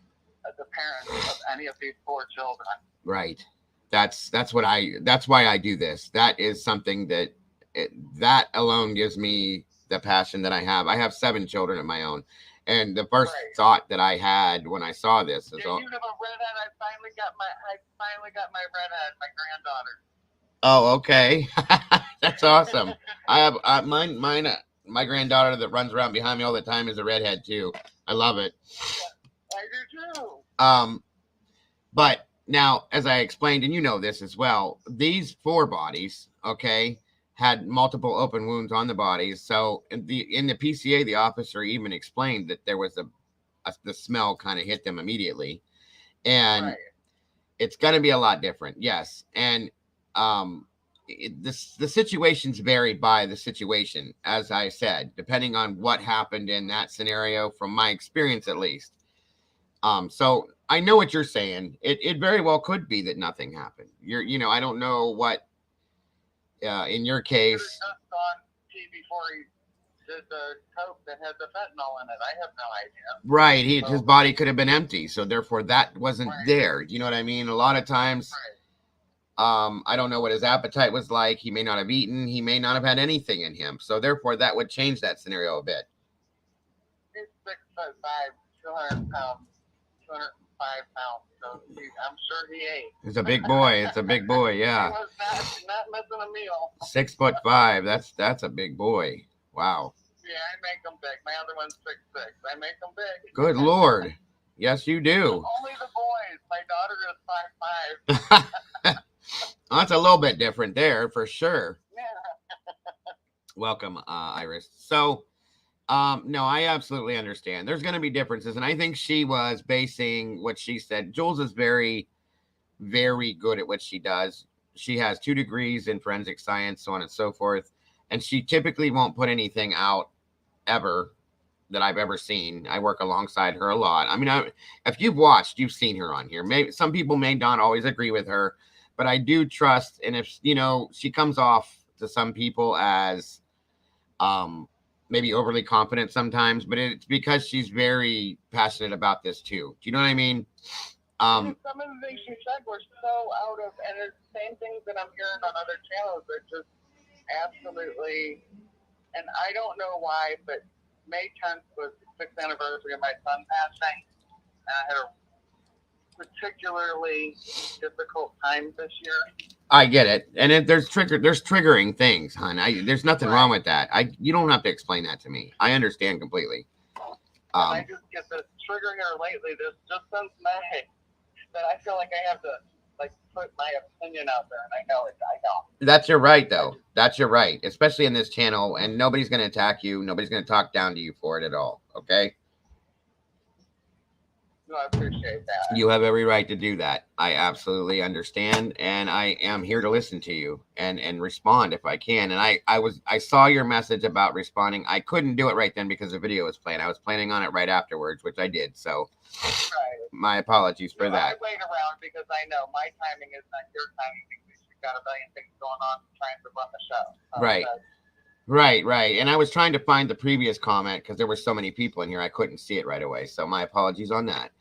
E: the parent of any of these 4 children.
A: Right. That's why I do this. That is something that alone gives me the passion that I have. I have 7 children of my own. And the first
E: Right.
A: thought that I had when I saw this is,
E: Yeah, you have a redhead. I finally got my redhead, my granddaughter.
A: oh, okay. That's awesome. I have mine. My granddaughter that runs around behind me all the time is a redhead too. I love it.
E: I do too.
A: But now, as I explained, and you know this as well, these 4 bodies, okay, had multiple open wounds on the bodies. So in the PCA, the officer even explained that there was the smell kind of hit them immediately, and
E: Right.
A: it's going to be a lot different. Yes, and the situations vary by the situation, as I said, depending on what happened in that scenario, from my experience at least. So I know what you're saying. It very well could be that nothing happened. I don't know what in your
E: He could have
A: case.
E: just gone pee before he did the coke that had the fentanyl in it. I have no idea.
A: Right, his body could have been empty, so therefore that wasn't
E: Right.
A: there. You know what I mean? A lot of times,
E: Right.
A: I don't know what his appetite was like. He may not have eaten. He may not have had anything in him. So therefore, that would change that scenario a bit.
E: He's 6'5", 200 pounds, 205 pounds. So I'm sure he ate.
A: It's a big boy. It's a big boy.
E: He
A: Yeah,
E: was not missing a meal.
A: 6'5". That's a big boy. Wow.
E: Yeah, I make them big. My other one's 6'6". I make them big.
A: Good Lord. Yes, you do.
E: Only the boys. My daughter is 5'5".
A: Well, that's a little bit different there for sure.
E: Yeah.
A: Welcome, Iris. So, no, I absolutely understand. There's going to be differences, and I think she was basing what she said. Jules is very, very good at what she does. She has 2 degrees in forensic science, so on and so forth, and she typically won't put anything out ever that I've ever seen. I work alongside her a lot. I mean, if you've watched, you've seen her on here. Maybe some people may not always agree with her, but I do trust. And if she comes off to some people as maybe overly confident sometimes, but it's because she's very passionate about this too. Do you know what I mean?
E: Some of the things she said were so out of, and it's the same things that I'm hearing on other channels that just absolutely, and I don't know why, but May 10th was the 6th anniversary of my son passing, and I had a particularly difficult time this year.
A: I get it, and there's triggering things, hon. There's nothing wrong with that. You don't have to explain that to me. I understand completely.
E: I just get this triggering her lately. This just since May that I feel like I have to put my opinion out there, and I know it. I know.
A: That's your right, though. That's your right, especially in this channel, and nobody's going to attack you. Nobody's going to talk down to you for it at all. Okay.
E: No, I appreciate that.
A: You have every right to do that. I absolutely understand, and I am here to listen to you and respond if I can. And I saw your message about responding. I couldn't do it right then because the video was playing. I was planning on it right afterwards, which I did. So my apologies for that.
E: I wait around because I know my timing is not your timing because you've got a million things going on trying to run the show.
A: Right. Right. And I was trying to find the previous comment because there were so many people in here. I couldn't see it right away. So my apologies on that.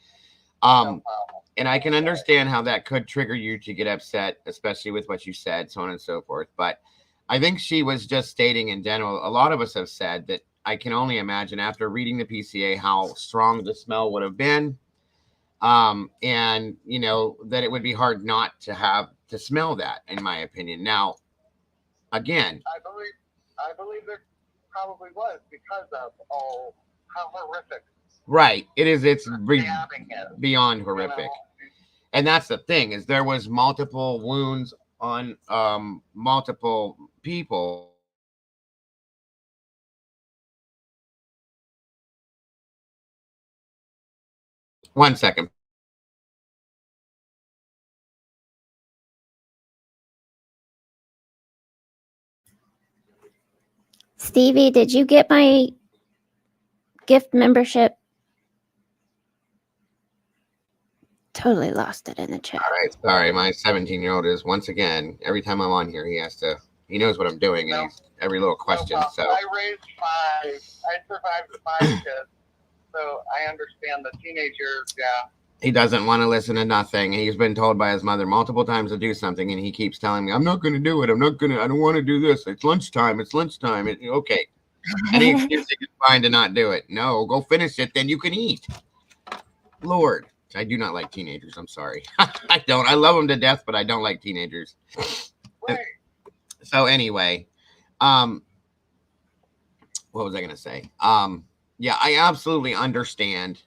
A: And I can understand how that could trigger you to get upset, especially with what you said, so on and so forth. But I think she was just stating in general, a lot of us have said that I can only imagine after reading the PCA how strong the smell would have been. And, that it would be hard not to have to smell that, in my opinion. Now, again,
E: I believe there probably was because of how horrific
A: right. It's
E: stabbing is.
A: beyond
E: You
A: horrific.
E: know?
A: And that's the thing, is there was multiple wounds on multiple people. One second.
B: Stevie, did you get my gift membership? Totally lost it in the chat.
A: All right, sorry. My 17-year-old is, once again, every time I'm on here, he knows what I'm doing, and he's every little question. So
E: I raised 5. I survived 5 kids, so I understand the teenagers. Yeah.
A: he doesn't want to listen to nothing. He's been told by his mother multiple times to do something, and he keeps telling me, I'm not going to do it. I don't want to do this. It's lunchtime. Okay. Any excuse he can find to not do it. No, go finish it, then you can eat. Lord, I do not like teenagers. I'm sorry. I don't. I love them to death, but I don't like teenagers.
E: Right.
A: So anyway, what was I going to say? Yeah, I absolutely understand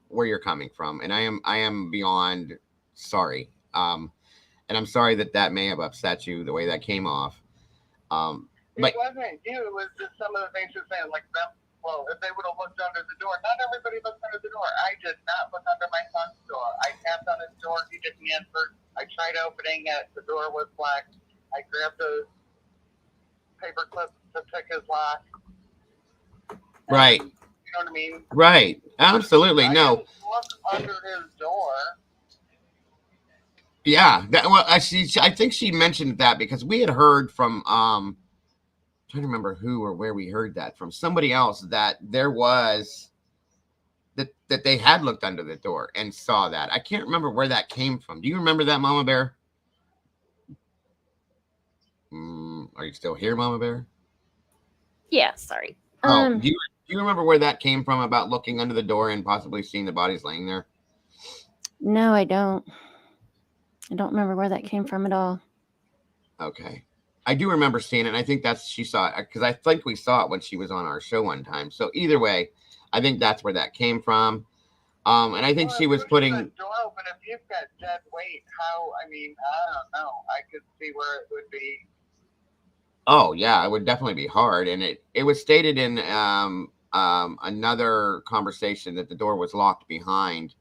A: where you're coming from, and I am beyond sorry. And I'm sorry that may have upset you the way that came off. But
E: it wasn't you. It was just some of the things you're saying, like them. Well, if they would have looked under the door, not everybody looked under the door. I did not look under my son's door. I tapped on his door. He didn't answer. I tried opening it. The door was locked. I grabbed a paper clip to pick his lock.
A: right.
E: You know what I mean?
A: Right. Absolutely.
E: I
A: No.
E: didn't look under his door.
A: Yeah. I think she mentioned that because we had heard from I'm trying to remember who or where we heard that from, somebody else, that there was that they had looked under the door and saw that. I can't remember where that came from. Do you remember that, Mama Bear? Are you still here, Mama Bear?
B: Yeah, sorry.
A: Do you remember where that came from about looking under the door and possibly seeing the bodies laying there?
B: No, I don't. I don't remember where that came from at all.
A: Okay. I do remember seeing it. And I think she saw it because I think we saw it when she was on our show one time. So either way, I think that's where that came from. And I think she was putting
E: the door open. If you've got dead weight, I don't know. I could see where it would be.
A: Oh yeah, it would definitely be hard. And it was stated in another conversation that the door was locked behind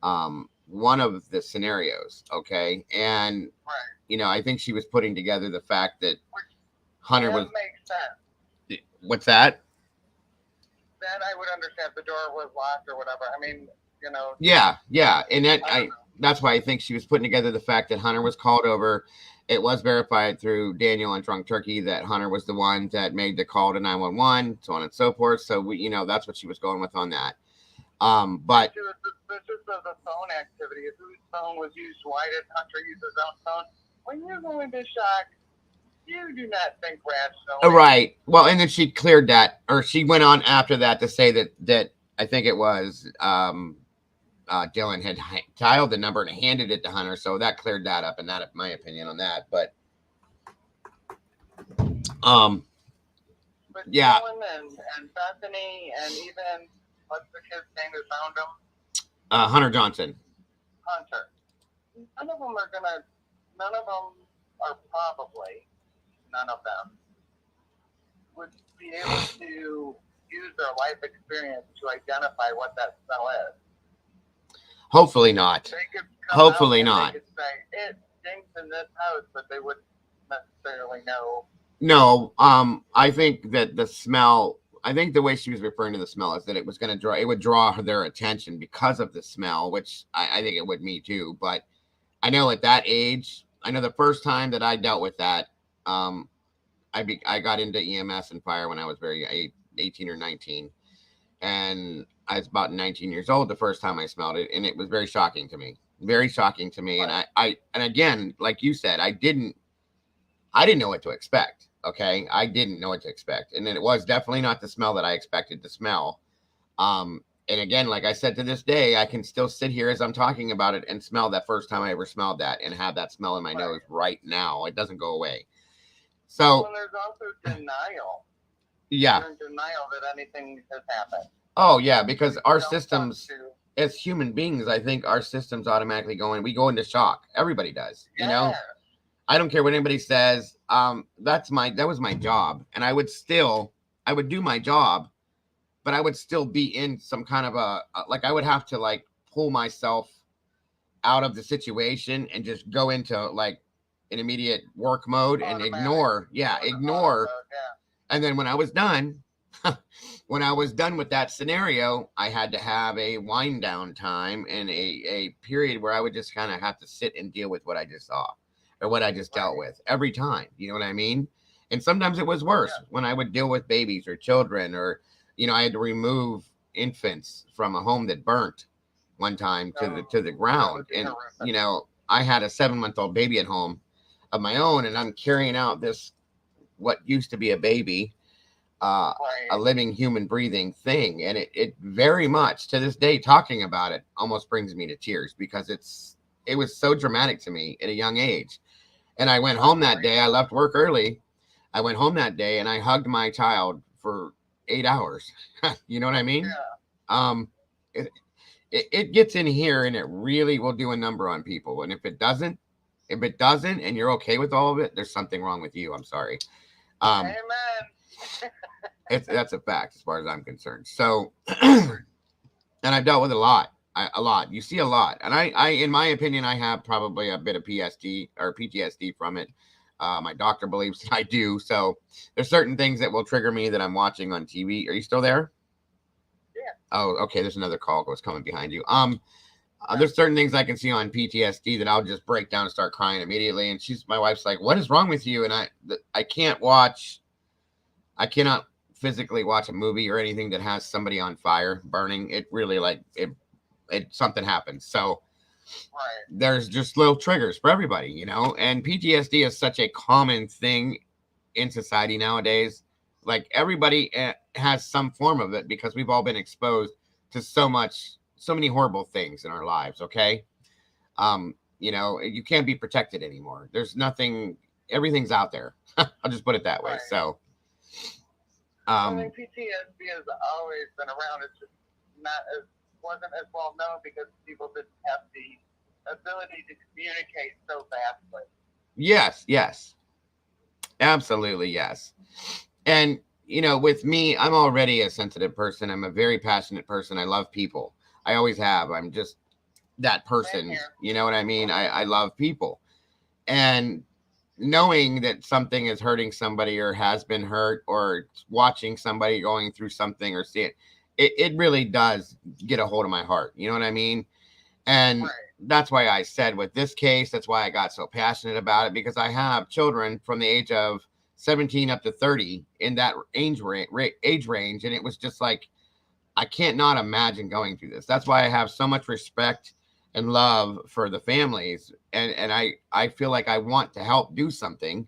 A: one of the scenarios. Okay. And
E: right.
A: I think she was putting together the fact that Hunter was.
E: Makes sense.
A: What's that?
E: Then I would understand if the door was locked or whatever. I mean,
A: Yeah, and that's why I think she was putting together the fact that Hunter was called over. It was verified through Daniel on Drunk Turkey that Hunter was the one that made the call to 911, so on and so forth. So that's what she was going with on that. But
E: she was suspicious of the phone activity. Whose phone was used? Why did Hunter use his own phone? When you go into shock, you do not think rationally.
A: Right. Well, and then she cleared that, or she went on after that to say that I think it was Dylan had dialed the number and handed it to Hunter, so that cleared that up, and that, my opinion on that. But yeah.
E: Dylan and Bethany and even what's the kid's name who found him?
A: Hunter Johnson.
E: Hunter. None of them are probably. None of them would be able to use their life experience to identify what that smell is.
A: Hopefully not. Hopefully not.
E: They could say, it stinks in this house, but they wouldn't necessarily know.
A: No, I think that the smell, I think the way she was referring to the smell is that it would draw their attention because of the smell, which I think it would me too. But I know at that age, I know the first time that I dealt with that, I got into EMS and fire when I was 18 or 19, and I was about 19 years old the first time I smelled it, and it was very shocking to me. And and again, like you said, I didn't know what to expect. Okay, I didn't know what to expect, and then it was definitely not the smell that I expected to smell. And again, like I said, to this day, I can still sit here as I'm talking about it and smell that first time I ever smelled that, and have that smell in my nose right now. It doesn't go away. So,
E: there's also denial.
A: yeah.
E: You're in denial that anything has happened.
A: Oh, yeah, because our
E: You don't want
A: systems,
E: to-
A: as human beings, I think our systems automatically we go into shock. Everybody does, you know?
E: Yeah.
A: I don't care what anybody says. That was my job. And I would do my job, but I would still be in some kind of like, I would have to like pull myself out of the situation and just go into like an immediate work mode and
E: Automatic.
A: ignore.
E: Mode,
A: And then when I was done, with that scenario, I had to have a wind down time and a period where I would just kind of have to sit and deal with what I just saw or what I just dealt with every time. You know what I mean? And sometimes it was worse when I would deal with babies or children, or, you know, I had to remove infants from a home that burnt one time to the ground. And, you know, I had a 7-month-old baby at home of my own, and I'm carrying out this, what used to be a baby, a living human breathing thing. And it very much to this day, talking about it almost brings me to tears, because it was so dramatic to me at a young age. And I went home that day. I left work early. I went home that day and I hugged my child for 8 hours. You know what I mean?
E: Yeah.
A: It gets in here and it really will do a number on people. And if it doesn't and you're okay with all of it, there's something wrong with you. I'm sorry.
E: Amen.
A: That's a fact as far as I'm concerned. So, and I've dealt with a lot. You see a lot. And I, in my opinion, I have probably a bit of PTSD from it. My doctor believes that I do. So there's certain things that will trigger me that I'm watching on TV. Are you still there?
E: Yeah.
A: Oh, okay. There's another call that was coming behind you. There's certain things I can see on PTSD that I'll just break down and start crying immediately. And my wife's like, "What is wrong with you?" And I cannot physically watch a movie or anything that has somebody on fire burning. It really something happens. So there's just little triggers for everybody, you know, and PTSD is such a common thing in society nowadays. Like, everybody has some form of it because we've all been exposed to so many horrible things in our lives. Okay. You know, you can't be protected anymore. There's nothing, everything's out there. I'll just put it that way. So,
E: I think PTSD has always been around. It's just wasn't as well known because people didn't have the ability to communicate so fastly. Yes.
A: Absolutely. Yes. And, you know, with me, I'm already a sensitive person. I'm a very passionate person. I love people. I always have. I'm just that person. You know what I mean? I love people. And knowing that something is hurting somebody or has been hurt, or watching somebody going through something or see it really does get a hold of my heart. You know what I mean? And that's why I said with this case, that's why I got so passionate about it, because I have children from the age of 17 up to 30 in that age range. And it was just like, I can't not imagine going through this. That's why I have so much respect and love for the families. And I feel like I want to help do something.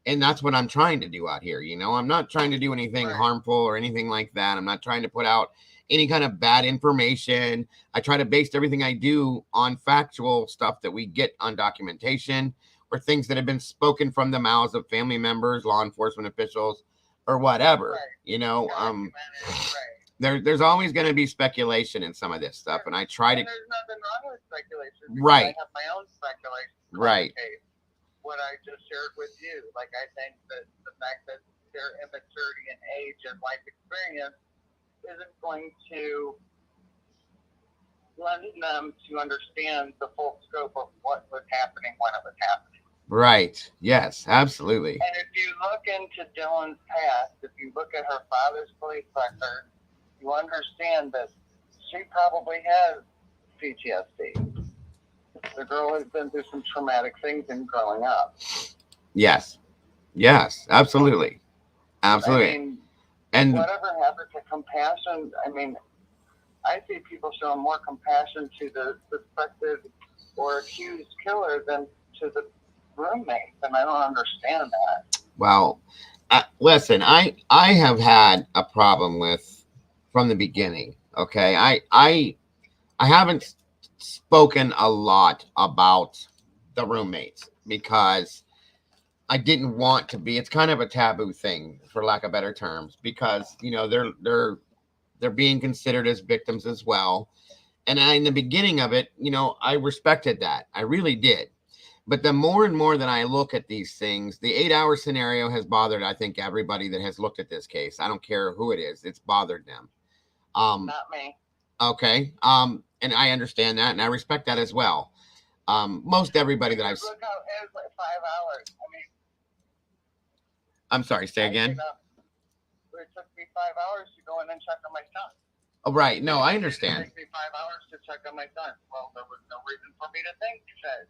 A: And that's what I'm trying to do out here. You know, I'm not trying to do anything harmful or anything like that. I'm not trying to put out any kind of bad information. I try to base everything I do on factual stuff that we get on documentation, or things that have been spoken from the mouths of family members, law enforcement officials, or whatever. You know, there's always going to be speculation in some of this stuff. And I try to.
E: There's nothing wrong with speculation.
A: Right.
E: I have my own speculation.
A: Right.
E: What I just shared with you. Like, I think that the fact that their immaturity and age and life experience isn't going to lend them to understand the full scope of what was happening when it was happening.
A: Right. Yes, absolutely.
E: And if you look into Dylan's past, if you look at her father's police record, you understand that she probably has PTSD. The girl has been through some traumatic things in growing up.
A: Yes, absolutely.
E: I mean, and whatever happened to compassion, I mean, I see people showing more compassion to the suspected or accused killer than to the roommates, and I don't understand that.
A: Well, listen, I have had a problem with from the beginning. Okay, I haven't spoken a lot about the roommates because I didn't want to be. It's kind of a taboo thing, for lack of better terms, because you know they're being considered as victims as well. And in the beginning of it, you know, I respected that. I really did. But the more and more that I look at these things, the 8-hour scenario has bothered, I think, everybody that has looked at this case. I don't care who it is. It's bothered them.
E: Not me.
A: Okay. And I understand that, and I respect that as well. Most everybody that I've...
E: Look how it was like 5 hours. I mean...
A: I'm sorry, say again?
E: It took me 5 hours to go in and check on my son.
A: Oh, right. No, I understand.
E: It took me 5 hours to check on my son. Well, there was no reason for me to think that,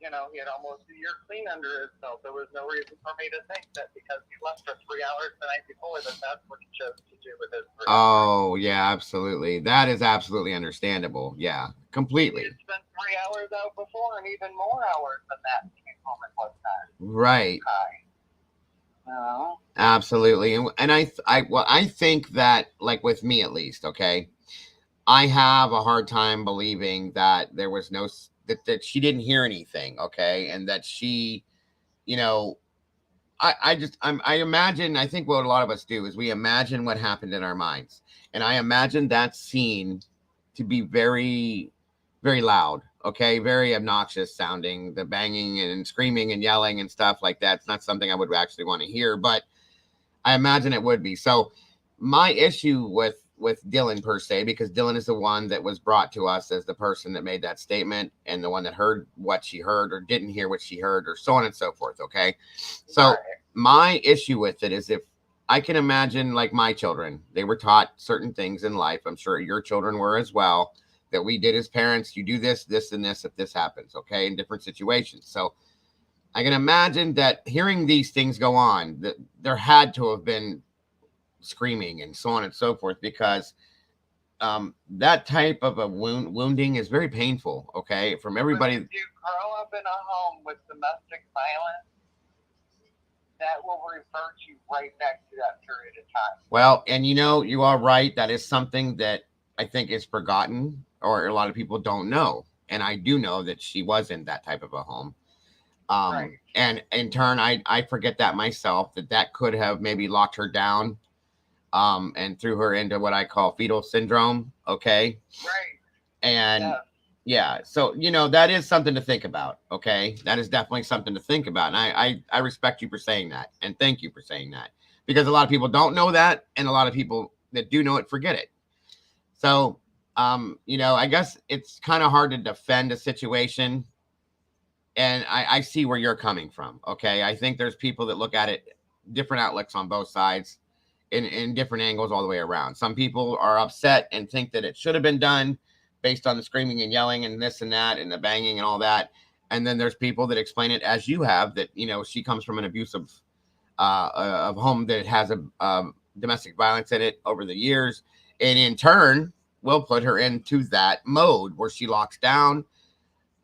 E: you know, he had almost a year clean under his belt. There was no reason for me to think that because he left for 3 hours the night before, that's what he chose to do with his 3 hours.
A: Oh, yeah, absolutely. That is absolutely understandable. Yeah, completely.
E: He had spent 3 hours out before and even more hours than that came home and was not.
A: Right.
E: No.
A: Absolutely. And I think that, like with me at least, okay, I have a hard time believing that there was no, that she didn't hear anything, okay, and that she, you know, I imagine, I think what a lot of us do is we imagine what happened in our minds. And I imagine that scene to be very, very loud, okay, very obnoxious sounding, the banging and screaming and yelling and stuff like that. It's not something I would actually want to hear, but I imagine it would be. So my issue with Dylan per se, because Dylan is the one that was brought to us as the person that made that statement and the one that heard what she heard or didn't hear what she heard or so on and so forth. Okay. So my issue with it is, if I can imagine, like my children, they were taught certain things in life. I'm sure your children were as well, that we did as parents. You do this, this, and this if this happens, okay, in different situations. So I can imagine that hearing these things go on, that there had to have been screaming and so on and so forth, because that type of a wounding is very painful, okay, from everybody.
E: If you grow up in a home with domestic violence, that will revert you right back to that period of time.
A: Well, and you know, you are right. That is something that I think is forgotten, or a lot of people don't know. And I do know that she was in that type of a home. Right. And in turn, I forget that myself, that could have maybe locked her down and threw her into what I call fetal syndrome. Okay.
E: Right.
A: And yeah, so, you know, that is something to think about. Okay. That is definitely something to think about. And I respect you for saying that. And thank you for saying that, because a lot of people don't know that. And a lot of people that do know it forget it. So, you know, I guess it's kind of hard to defend a situation. And I see where you're coming from. Okay. I think there's people that look at it, different outlooks on both sides, in different angles all the way around. Some people are upset and think that it should have been done based on the screaming and yelling and this and that and the banging and all that. And then there's people that explain it as you have, that, you know, she comes from an abusive home that has a domestic violence in it over the years. And in turn, will put her into that mode where she locks down,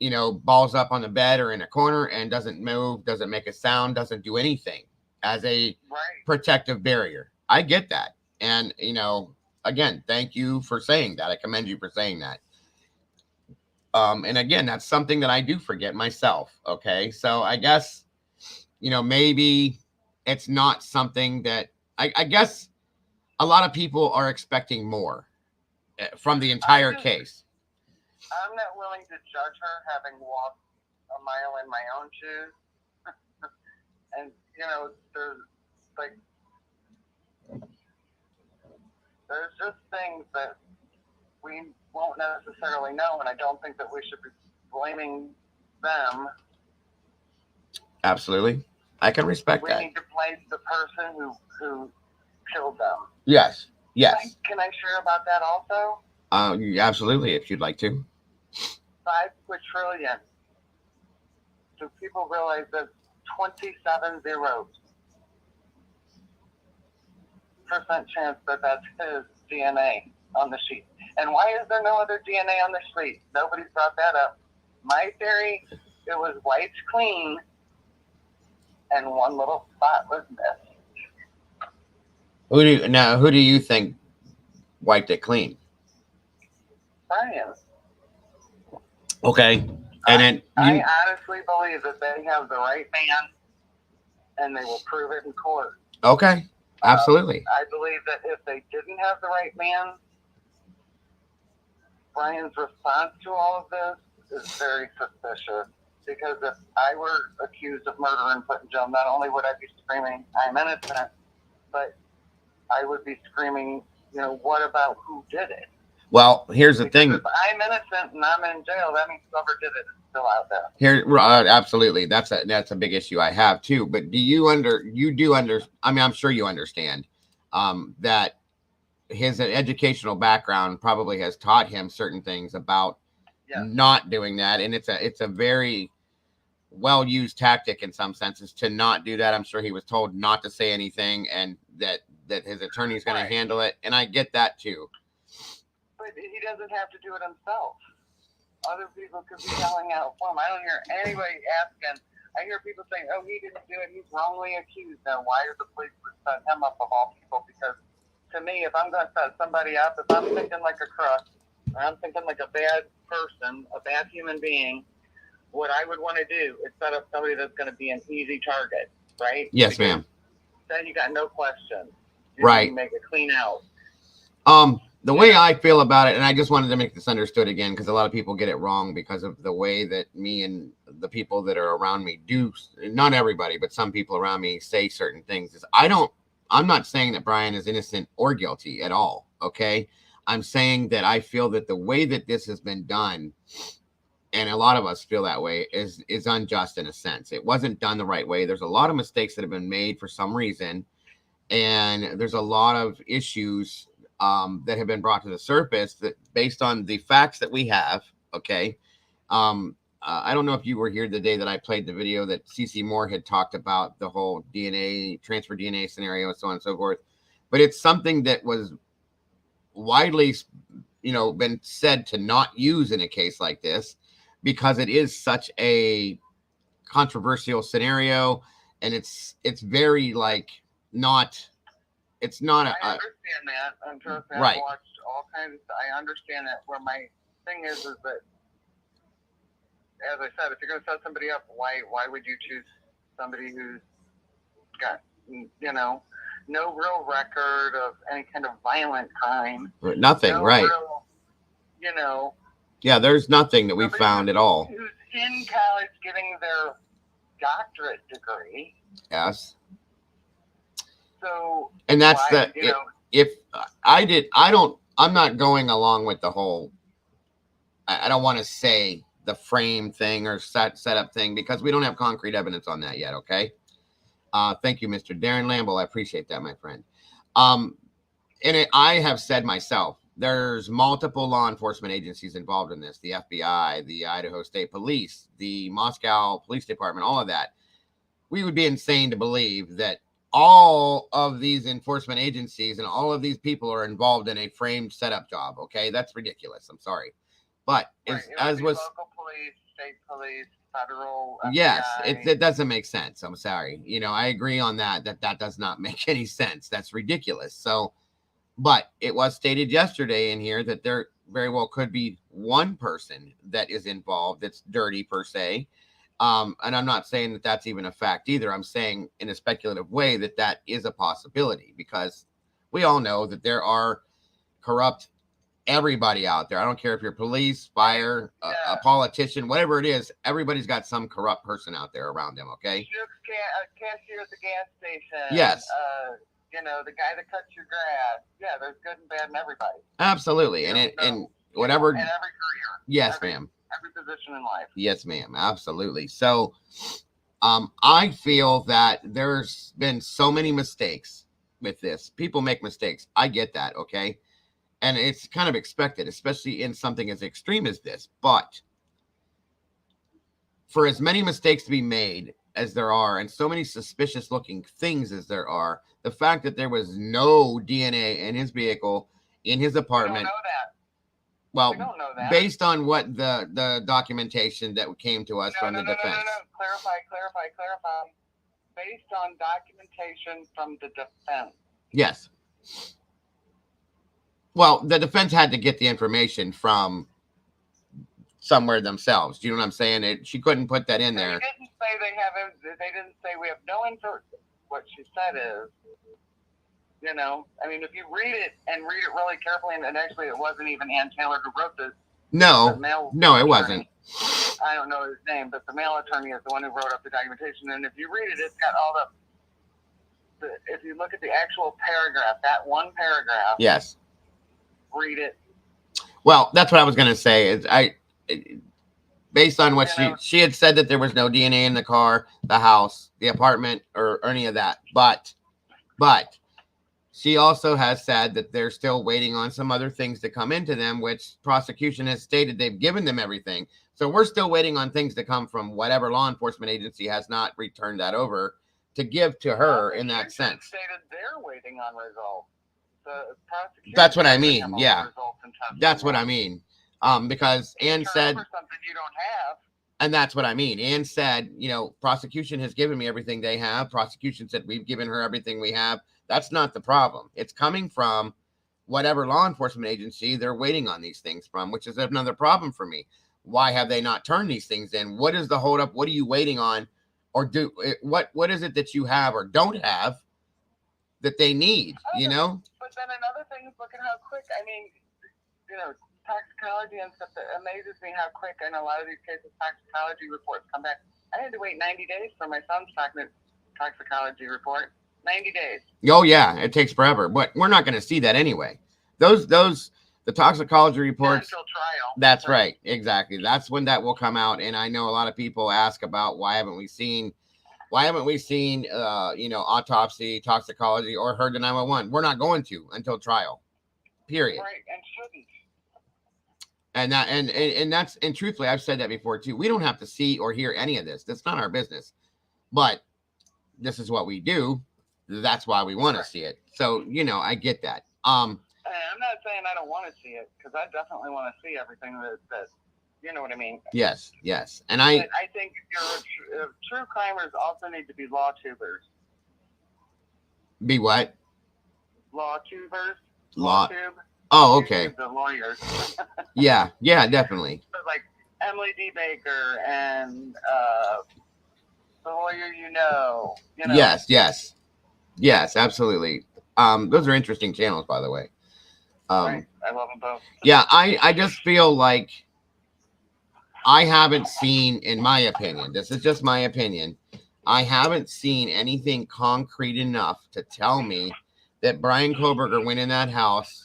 A: you know, balls up on the bed or in a corner and doesn't move, doesn't make a sound, doesn't do anything as a protective barrier. I get that. And, you know, again, thank you for saying that. I commend you for saying that. And again, that's something that I do forget myself. Okay. So I guess, you know, maybe it's not something that I guess a lot of people are expecting more from the entire case.
E: I'm not willing to judge her having walked a mile in my own shoes. And, you know, there's just things that we won't necessarily know, and I don't think that we should be blaming them.
A: Absolutely. I can respect that.
E: We need to blame the person who killed them.
A: Yes. Yes.
E: Can I share about that also?
A: Absolutely, if you'd like to.
E: 5 quadrillion. Do people realize that 27 zeros? % chance that that's his DNA on the sheet. And why is there no other DNA on the sheet? Nobody's brought that up. My theory, it was wiped clean and one little spot was missed.
A: Who do you think wiped it clean?
E: Brian.
A: Okay. And then
E: I honestly believe that they have the right man and they will prove it in court.
A: Okay. Absolutely.
E: I believe that if they didn't have the right man, Brian's response to all of this is very suspicious. Because if I were accused of murder and put in jail, not only would I be screaming, I'm innocent, but I would be screaming, you know, what about who did it?
A: Well, here's the
E: Because
A: thing.
E: if I'm innocent and I'm in jail, that means whoever did it is still out there.
A: Here, absolutely. That's a big issue I have too. But I mean, I'm sure you understand that his educational background probably has taught him certain things about not doing that, and it's a very well used tactic in some senses to not do that. I'm sure he was told not to say anything, and that his attorney is going to handle it, and I get that too.
E: But he doesn't have to do it himself. Other people could be yelling out for him. I don't hear anybody asking. I hear people saying, "Oh, he didn't do it. He's wrongly accused." Now, why are the police set him up of all people? Because to me, if I'm going to set somebody up, if I'm thinking like a crook, or I'm thinking like a bad person, a bad human being, what I would want to do is set up somebody that's going to be an easy target, right?
A: Yes,
E: because
A: ma'am.
E: then you got no question.
A: Right.
E: You make it clean out.
A: The way I feel about it, and I just wanted to make this understood again, because a lot of people get it wrong because of the way that me and the people that are around me do, not everybody, but some people around me say certain things, is I'm not saying that Brian is innocent or guilty at all, okay? I'm saying that I feel that the way that this has been done, and a lot of us feel that way, is unjust in a sense. It wasn't done the right way. There's a lot of mistakes that have been made for some reason, and there's a lot of issues that have been brought to the surface that based on the facts that we have, okay? I don't know if you were here the day that I played the video that CC Moore had talked about the whole transfer DNA scenario and so on and so forth, but it's something that was widely, been said to not use in a case like this because it is such a controversial scenario, and it's very it's not
E: I understand that. I'm trust me,
A: right.
E: I've watched all kinds of. I understand that. Where my thing is that, as I said, if you're going to set somebody up, why would you choose somebody who's got no real record of any kind of violent crime?
A: Nothing, right?
E: Real,
A: yeah, there's nothing that we found at all.
E: Who's in college getting their doctorate degree?
A: Yes.
E: So,
A: and that's I'm not going along with the whole, I don't want to say the frame thing or setup thing because we don't have concrete evidence on that yet. Okay. Thank you, Mr. Darren Lamble. I appreciate that, my friend. I have said myself, there's multiple law enforcement agencies involved in this, the FBI, the Idaho State Police, the Moscow Police Department, all of that. We would be insane to believe that all of these enforcement agencies and all of these people are involved in a framed setup job. Okay. That's ridiculous. I'm sorry. But as was
E: local police, state police, federal.
A: Yes.
E: FBI.
A: It doesn't make sense. I'm sorry. I agree on that does not make any sense. That's ridiculous. So, but it was stated yesterday in here that there very well could be one person that is involved. That's dirty per se. And I'm not saying that that's even a fact either. I'm saying in a speculative way that is a possibility because we all know that there are corrupt everybody out there. I don't care if you're police, fire, a politician, whatever it is. Everybody's got some corrupt person out there around them. Okay.
E: Cashier at the gas station.
A: Yes.
E: The guy that cuts your grass. Yeah, there's good and bad in everybody.
A: Absolutely. And whatever.
E: And every career.
A: Yes, ma'am.
E: Every position in life.
A: Yes, ma'am. Absolutely. So, I feel that there's been so many mistakes with this. People make mistakes. I get that. Okay. And it's kind of expected, especially in something as extreme as this. But for as many mistakes to be made as there are, and so many suspicious looking things as there are, the fact that there was no DNA in his vehicle, in his apartment.
E: We don't know that.
A: Well,
E: we don't know that.
A: Based on what the documentation that came to us from the defense.
E: No. Clarify. Based on documentation from the defense.
A: Yes. Well, the defense had to get the information from somewhere themselves. Do you know what I'm saying? She couldn't put that in there.
E: say they have. They didn't say we have no info. What she said is, you know, I mean, if you read it really carefully, and actually it wasn't even Ann Taylor who wrote this.
A: No, it wasn't.
E: I don't know his name, but the male attorney is the one who wrote up the documentation. And if you read it, it's got all the if you look at the actual paragraph, that one paragraph.
A: Yes.
E: Read it.
A: Well, that's what I was going to say. Is based on what she had said that there was no DNA in the car, the house, the apartment, or any of that. But she also has said that they're still waiting on some other things to come into them, which prosecution has stated they've given them everything. So we're still waiting on things to come from whatever law enforcement agency has not returned that over to give to her in that sense.
E: Stated they're waiting on results. The prosecution.
A: That's what I mean. Yeah, that's what I mean. Because Ann said
E: something you don't have.
A: And that's what I mean. Ann said, you know, prosecution has given me everything they have. Prosecution said we've given her everything we have. That's not the problem. It's coming from whatever law enforcement agency they're waiting on these things from, which is another problem for me. Why have they not turned these things in? What is the holdup? What are you waiting on? Or what is it that you have or don't have that they need, you know?
E: But then another thing is, look at how quick, I mean, you know, toxicology and stuff, that amazes me how quick in a lot of these cases toxicology reports come back. I had to wait 90 days for my son's toxicology report. 90 days.
A: Oh yeah, it takes forever, but we're not going to see that anyway. The toxicology reports.
E: Until trial.
A: That's right, exactly. That's when that will come out. And I know a lot of people ask about why haven't we seen, you know, autopsy, toxicology, or heard the 911. We're not going to until trial. Period.
E: Right, and shouldn't.
A: And that's truthfully, I've said that before too. We don't have to see or hear any of this. That's not our business. But this is what we do. That's why we want to see it. So, you know, I get that.
E: I'm not saying I don't want to see it, because I definitely want to see everything that you know what I mean.
A: Yes. And
E: but I think true crimers also need to be law tubers.
A: Be what?
E: Law tubers.
A: Law
E: tube.
A: Oh, okay.
E: The lawyers.
A: yeah, definitely.
E: But like Emily D. Baker and the lawyer, you know. Yes,
A: absolutely. Those are interesting channels, by the way.
E: Right. I love them both.
A: Yeah, I just feel like I haven't seen, in my opinion, this is just my opinion, I haven't seen anything concrete enough to tell me that Brian Kohberger went in that house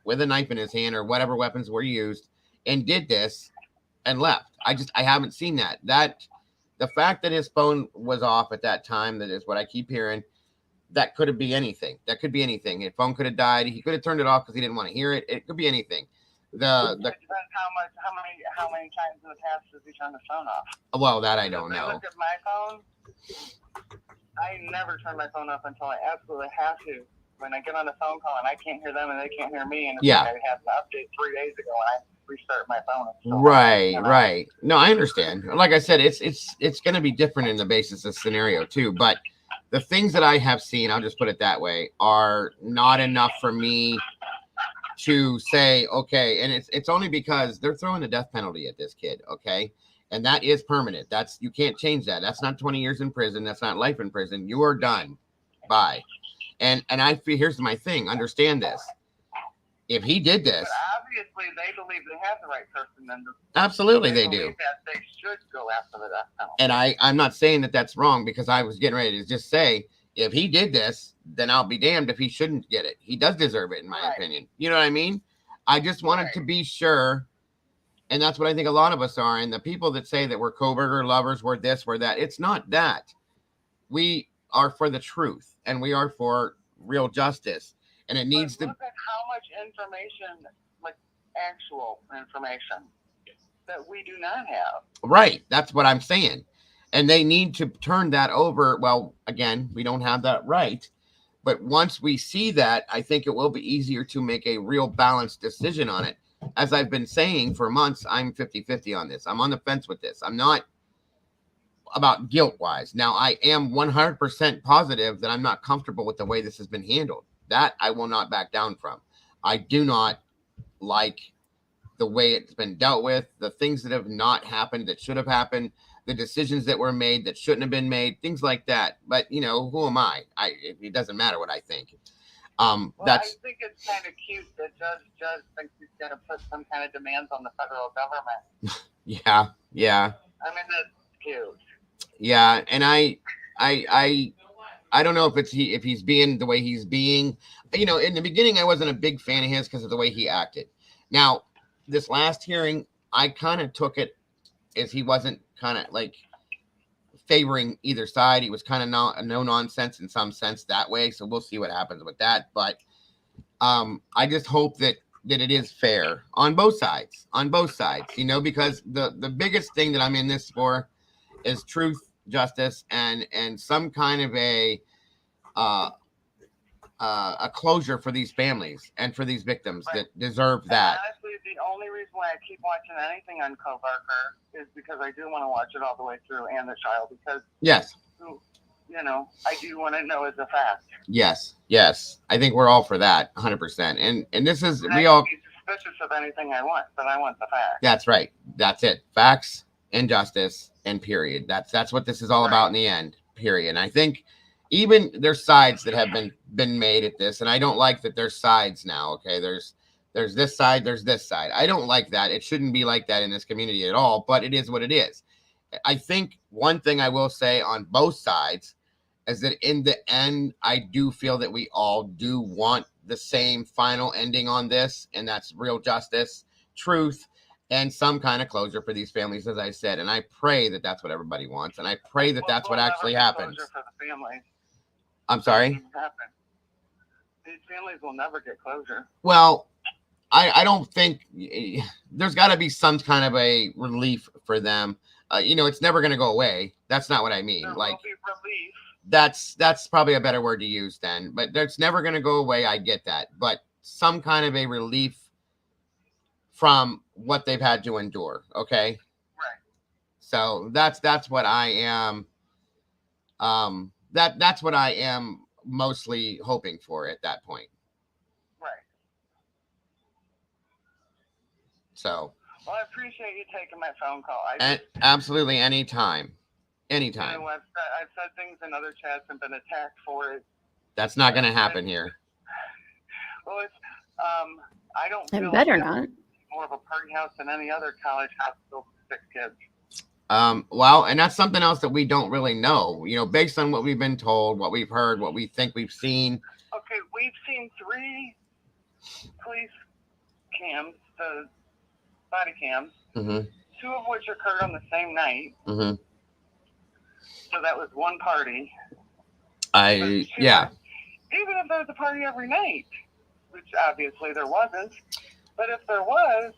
A: with a knife in his hand or whatever weapons were used and did this and left. I haven't seen that. The fact that his phone was off at that time, that is what I keep hearing. That could be anything. That could be anything. His phone could have died. He could have turned it off because he didn't want to hear it. It could be anything.
E: It depends how many times in the past does he turn the phone off?
A: Well, that I don't know.
E: Look at my phone. I never turn my phone off until I absolutely have to. When I get on a phone call and I can't hear them and they can't hear me, and it's like I had an update 3 days ago and I restart my phone.
A: Right. No, I understand. Like I said, it's going to be different in the basis of scenario too. But the things that I have seen, I'll just put it that way, are not enough for me to say, okay. And it's only because they're throwing the death penalty at this kid. Okay. And that is permanent. You can't change that. That's not 20 years in prison. That's not life in prison. You are done. Bye. And I feel, here's my thing. Understand this. If he did this,
E: but obviously they believe they have the right person. Then
A: absolutely they do.
E: That they should go after the death penalty.
A: And I'm not saying that that's wrong, because I was getting ready to just say, if he did this, then I'll be damned if he shouldn't get it. He does deserve it, in my opinion. You know what I mean? I just wanted to be sure. And that's what I think a lot of us are. And the people that say that we're Kohberger lovers, we're this, we're that, it's not that. We are for the truth, and we are for real justice. And it needs to.
E: Look at how much information, like actual information, that we do not have.
A: Right. That's what I'm saying. And they need to turn that over. Well, again, we don't have that right. But once we see that, I think it will be easier to make a real balanced decision on it. As I've been saying for months, I'm 50-50 on this. I'm on the fence with this. I'm not about guilt-wise. Now, I am 100% positive that I'm not comfortable with the way this has been handled. That I will not back down from. I do not like the way it's been dealt with, the things that have not happened that should have happened. the decisions that were made that shouldn't have been made, things like that. But you know, who am I? It doesn't matter what I think.
E: Well,
A: That's
E: I think it's kind of cute that Judge thinks he's going to put some kind of demands on the federal government.
A: yeah.
E: I mean, that's cute.
A: Yeah, and I don't know if he's being the way he's being. You know, in the beginning, I wasn't a big fan of his because of the way he acted. Now, this last hearing, I kind of took it as he wasn't kind of like favoring either side. He was kind of no nonsense in some sense that way. So we'll see what happens with that. But I just hope that it is fair on both sides, you know, because the biggest thing that I'm in this for is truth, justice, and some kind of a closure for these families and for these victims that deserve that.
E: And honestly, the only reason why I keep watching anything on Cobarker is because I do want to watch it all the way through and the trial, because
A: Yes.
E: you know, I do want to know as a fact.
A: Yes. I think we're all for that, 100%. And this is,
E: And
A: we
E: I
A: all.
E: can be suspicious of anything I want, but I want the fact.
A: That's right. That's it. Facts and justice and period. That's what this is all about in the end. Period. And I think even there's sides that have been made at this, and I don't like that there's sides now. Okay, there's this side, there's this side. I don't like that. It shouldn't be like that in this community at all, but it is what it is. I think one thing I will say on both sides is that in the end, I do feel that we all do want the same final ending on this, and that's real justice, truth, and some kind of closure for these families, as I said. And I pray that that's what everybody wants, and I pray that that's what actually happens.
E: For the families.
A: I'm sorry?
E: These families will never get closure.
A: Well, I don't think there's got to be some kind of a relief for them. You know, it's never going to go away. That's not what I mean.
E: There
A: Like,
E: will be relief.
A: that's probably a better word to use then. But that's never going to go away. I get that. But some kind of a relief from what they've had to endure. Okay.
E: Right.
A: So that's what I am. That's what I am mostly hoping for at that point.
E: Right.
A: So.
E: Well, I appreciate you taking my phone call.
A: Absolutely, anytime.
E: You know, I've said things in other chats and been attacked for it.
A: That's not going to happen here.
E: Well, it's I don't
B: It
E: feel
B: better
E: it's
B: not.
E: more of a party house than any other college hospital for 6 kids.
A: Well, and that's something else that we don't really know, you know, based on what we've been told, what we've heard, what we think we've seen.
E: Okay, we've seen 3 police cams, the body cams, 2 of which occurred on the same night. So that was one party.
A: Yeah.
E: Even if there was a party every night, which obviously there wasn't, but if there was,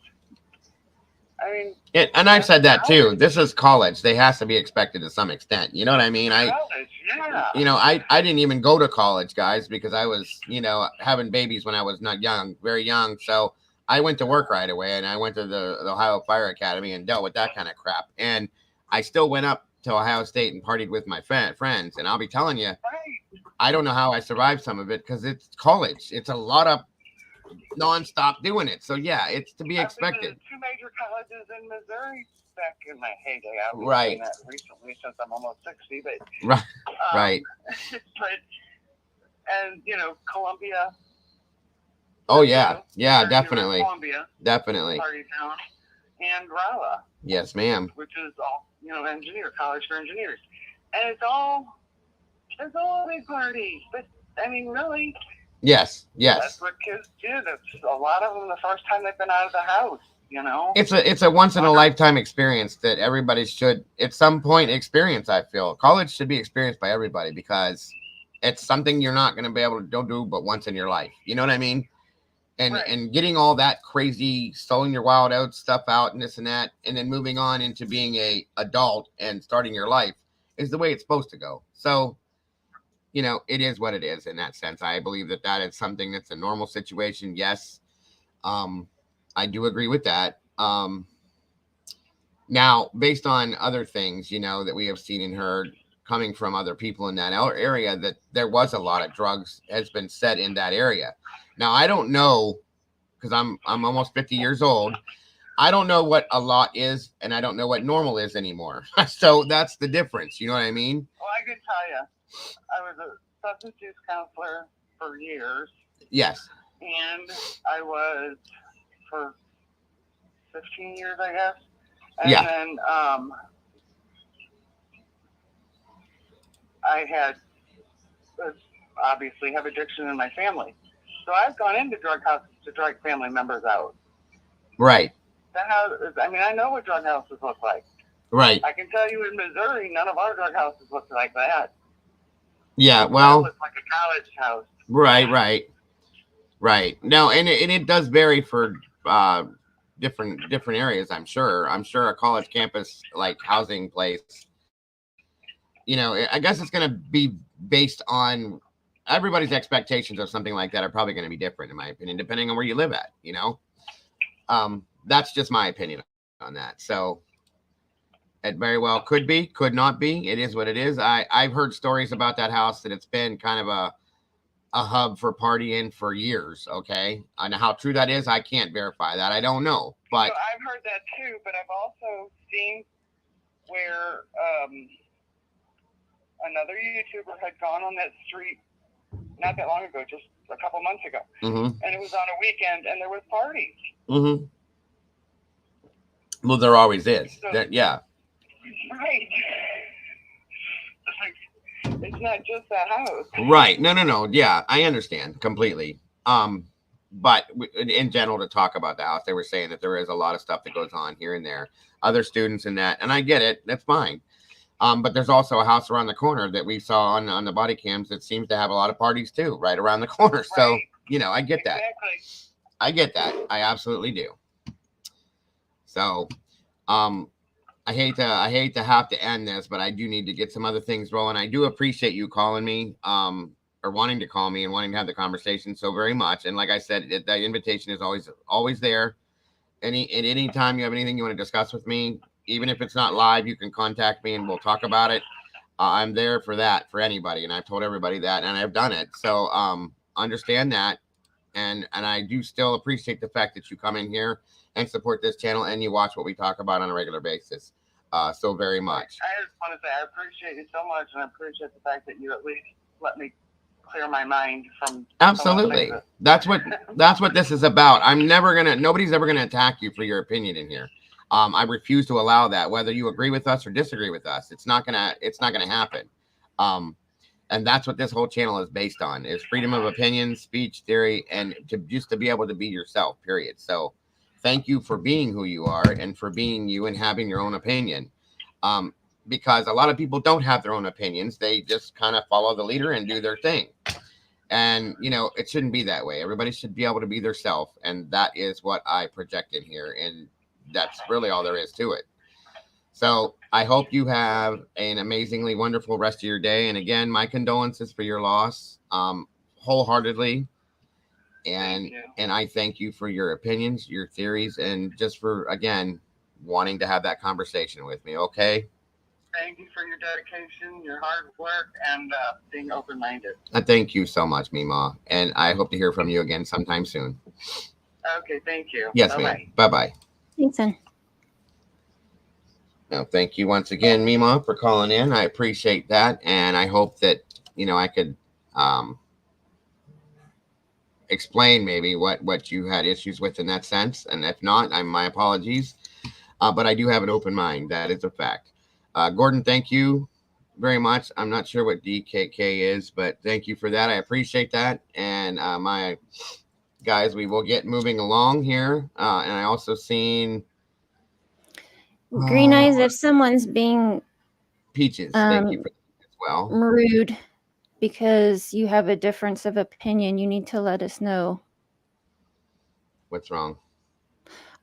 E: I mean,
A: and I've said that too. This is college. They has to be expected to some extent. You know what I mean?
E: college, yeah.
A: You know, I didn't even go to college, guys, because I was, you know, having babies when I was not young, very young. So I went to work right away, and I went to the Ohio Fire Academy and dealt with that kind of crap. And I still went up to Ohio State and partied with my friends. And I'll be telling you, I don't know how I survived some of it because it's college. It's a lot of nonstop doing it. So yeah, it's to be expected.
E: 2 major colleges in Missouri back in my heyday. I've been
A: Right.
E: doing that recently since I'm almost 60, but
A: Right. Right.
E: But and you know, Columbia.
A: Oh yeah. Yeah,
E: or, you know,
A: definitely.
E: Columbia,
A: Definitely.
E: party town, and Rolla,
A: Yes, ma'am.
E: which is all, you know, college for engineers, and it's all a big party. But I mean, really,
A: Yes.
E: that's what kids do. That's a lot of them the first time they've been out of the house. You know,
A: It's a once in a lifetime experience that everybody should at some point experience. I feel college should be experienced by everybody because it's something you're not going to be able to do but once in your life. You know what I mean? And
E: Right.
A: and getting all that crazy sowing your wild out stuff out and this and that, and then moving on into being a adult and starting your life is the way it's supposed to go. So, you know, it is what it is in that sense. I believe that is something that's a normal situation. Yes. I do agree with that. Now, based on other things, you know, that we have seen and heard coming from other people in that area, that there was a lot of drugs has been said in that area. Now, I don't know, because I'm almost 50 years old. I don't know what a lot is, and I don't know what normal is anymore. So that's the difference. You know what I mean?
E: Well, I can tell you, I was a substance use counselor for years,
A: Yes.
E: and I was for 15 years, I guess. And
A: Yeah.
E: then I had obviously have addiction in my family. So I've gone into drug houses to drug family members out.
A: Right.
E: I mean, I know what drug houses look like.
A: Right.
E: I can tell you in Missouri, none of our drug houses look like that.
A: Yeah. Well,
E: it looks like a college house.
A: Right. No, and it does vary for different areas. I'm sure a college campus like housing place. You know, I guess it's going to be based on everybody's expectations of something like that are probably going to be different, in my opinion, depending on where you live at. You know, that's just my opinion on that. So it very well could be, could not be. It is what it is. I've heard stories about that house that it's been kind of a hub for partying for years. Okay, and how true that is, I can't verify that. I don't know, but
E: So I've heard that too. But I've also seen where another YouTuber had gone on that street not that long ago, just a couple months ago, and it was on a weekend, and there was parties.
A: Well, there always is.
E: So,
A: Yeah.
E: Right. It's not just that house.
A: Right. No. Yeah, I understand completely. But in general, to talk about the house, they were saying that there is a lot of stuff that goes on here and there. Other students in that, and I get it. That's fine. But there's also a house around the corner that we saw on the body cams that seems to have a lot of parties too, right around the corner. Right. So, you know, I get that.
E: Exactly.
A: I get that. I absolutely do. So, I hate to have to end this, but I do need to get some other things rolling. I do appreciate you calling me, or wanting to call me and wanting to have the conversation so very much. And like I said, that invitation is always there. At any time you have anything you want to discuss with me, even if it's not live, you can contact me and we'll talk about it. I'm there for that, for anybody. And I've told everybody that, and I've done it. So, understand that. And I do still appreciate the fact that you come in here and support this channel and you watch what we talk about on a regular basis. So very much.
E: I just want to say I appreciate you so much, and I appreciate the fact that you at least let me clear my mind from.
A: Absolutely. That's what this is about. Nobody's ever gonna attack you for your opinion in here. I refuse to allow that, whether you agree with us or disagree with us. It's not gonna happen. And that's what this whole channel is based on, is freedom of opinion, speech, theory, and to be able to be yourself, period. So thank you for being who you are and for being you and having your own opinion. Because a lot of people don't have their own opinions. They just kind of follow the leader and do their thing. And, you know, it shouldn't be that way. Everybody should be able to be their self. And that is what I project in here. And that's really all there is to it. So I hope you have an amazingly wonderful rest of your day. And again, my condolences for your loss, wholeheartedly. And I thank you for your opinions, your theories, and just for, again, wanting to have that conversation with me. Okay.
E: Thank you for your dedication, your hard work, and being open-minded.
A: Thank you so much, Mima. And I hope to hear from you again sometime soon.
E: Okay. Thank you.
A: Yes, ma'am. Bye-bye.
B: Thanks, son.
A: No, thank you once again, Mima, for calling in. I appreciate that. And I hope that, you know, I could explain maybe what you had issues with in that sense. And if not, my apologies. But I do have an open mind. That is a fact. Gordon, thank you very much. I'm not sure what DKK is, but thank you for that. I appreciate that. And my guys, we will get moving along here. And I also seen
B: Green Eyes, if someone's being
A: Peaches, thank you for that as well.
B: Rude because you have a difference of opinion, you need to let us know.
A: What's wrong?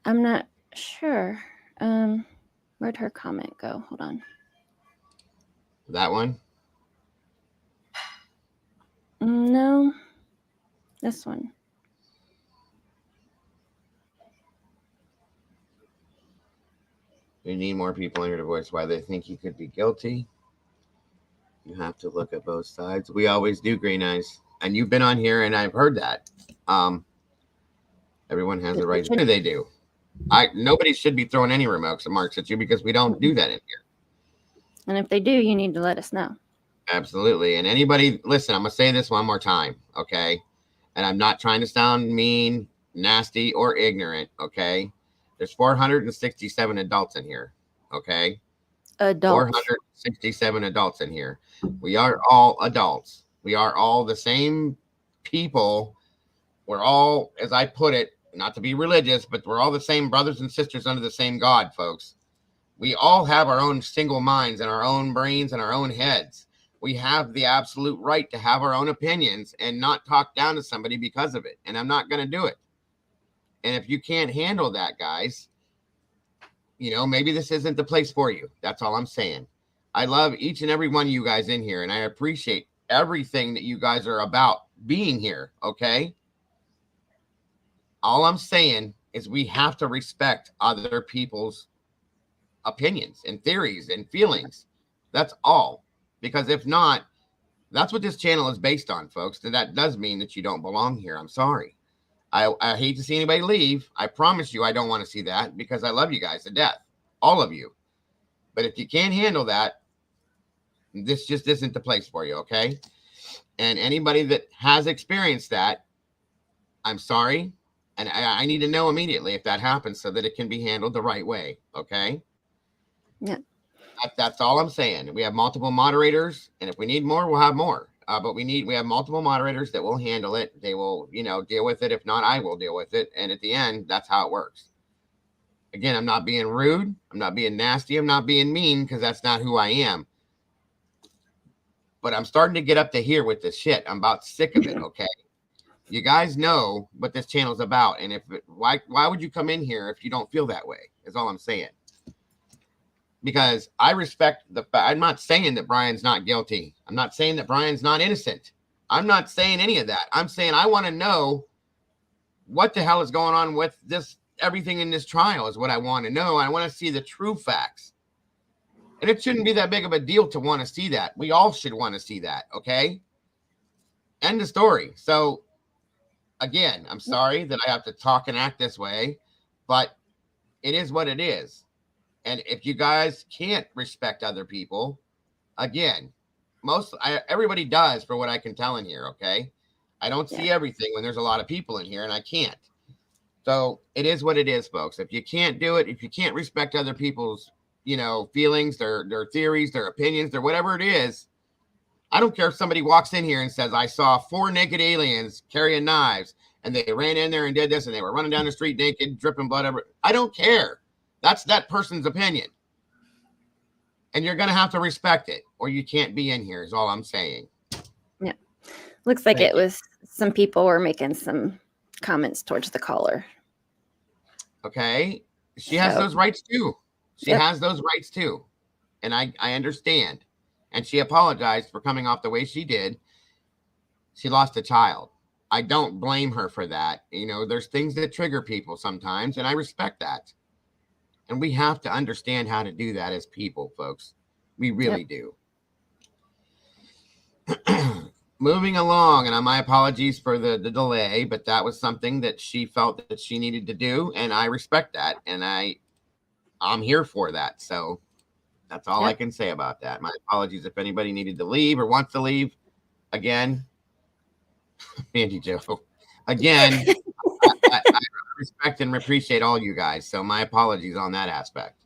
B: I'm not sure. Where'd her comment go? Hold on.
A: That one?
B: No. This one.
A: We need more people in here to voice why they think he could be guilty. You have to look at both sides. We always do, Green Eyes. And you've been on here and I've heard that. Everyone has a right. What do they do? Nobody should be throwing any remarks at you because we don't do that in here.
B: And if they do, you need to let us know.
A: Absolutely. And anybody, listen, I'm going to say this one more time, okay? And I'm not trying to sound mean, nasty, or ignorant, okay? There's 467 adults in here, okay?
B: Adults.
A: 467 adults in here. We are all adults. We are all the same people. We're all, as I put it, not to be religious, but we're all the same brothers and sisters under the same God, folks. We all have our own single minds and our own brains and our own heads. We have the absolute right to have our own opinions and not talk down to somebody because of it. And I'm not going to do it. And if you can't handle that, guys, you know, maybe this isn't the place for you. That's all I'm saying. I love each and every one of you guys in here, and I appreciate everything that you guys are about being here, okay? All I'm saying is we have to respect other people's opinions and theories and feelings. That's all. Because if not, that's what this channel is based on, folks. And that does mean that you don't belong here. I'm sorry. I hate to see anybody leave. I promise you I don't want to see that because I love you guys to death. All of you. But if you can't handle that, this just isn't the place for you, okay? And anybody that has experienced that, I'm sorry. And I need to know immediately if that happens so that it can be handled the right way, okay?
B: Yeah.
A: That's all I'm saying. We have multiple moderators, and if we need more, we'll have more. But we have multiple moderators that will handle it. They will, you know, deal with it. If not, I will deal with it. And at the end, that's how it works. Again, I'm not being rude. I'm not being nasty. I'm not being mean because that's not who I am. But I'm starting to get up to here with this shit. I'm about sick of it, okay? You guys know what this channel's about. And why would you come in here if you don't feel that way? Is all I'm saying. Because I respect I'm not saying that Brian's not guilty. I'm not saying that Brian's not innocent. I'm not saying any of that. I'm saying I want to know what the hell is going on with this. Everything in this trial is what I want to know. I want to see the true facts. And it shouldn't be that big of a deal to want to see that. We all should want to see that. Okay. End of story. So again, I'm sorry that I have to talk and act this way, but it is what it is. And if you guys can't respect other people, again, everybody does for what I can tell in here, okay? I don't see everything when there's a lot of people in here, and I can't. So it is what it is, folks. If you can't do it, if you can't respect other people's, you know, feelings, their theories, their opinions, their whatever it is, I don't care if somebody walks in here and says, I saw 4 naked aliens carrying knives, and they ran in there and did this, and they were running down the street naked, dripping blood. I don't care. That's that person's opinion. And you're going to have to respect it or you can't be in here is all I'm saying.
B: Yeah. Looks like it was some people were making some comments towards the caller.
A: Okay. She has those rights too. She has those rights too. And I understand. And she apologized for coming off the way she did. She lost a child. I don't blame her for that. You know, there's things that trigger people sometimes, and I respect that. And we have to understand how to do that as people, folks. We really do. Moving along, and my apologies for the delay, but that was something that she felt that she needed to do, and I respect that, and I'm here for that. So that's all I can say about that. My apologies if anybody needed to leave or wants to leave. Again, Andy Joe. Again, I respect and appreciate all you guys. So my apologies on that aspect.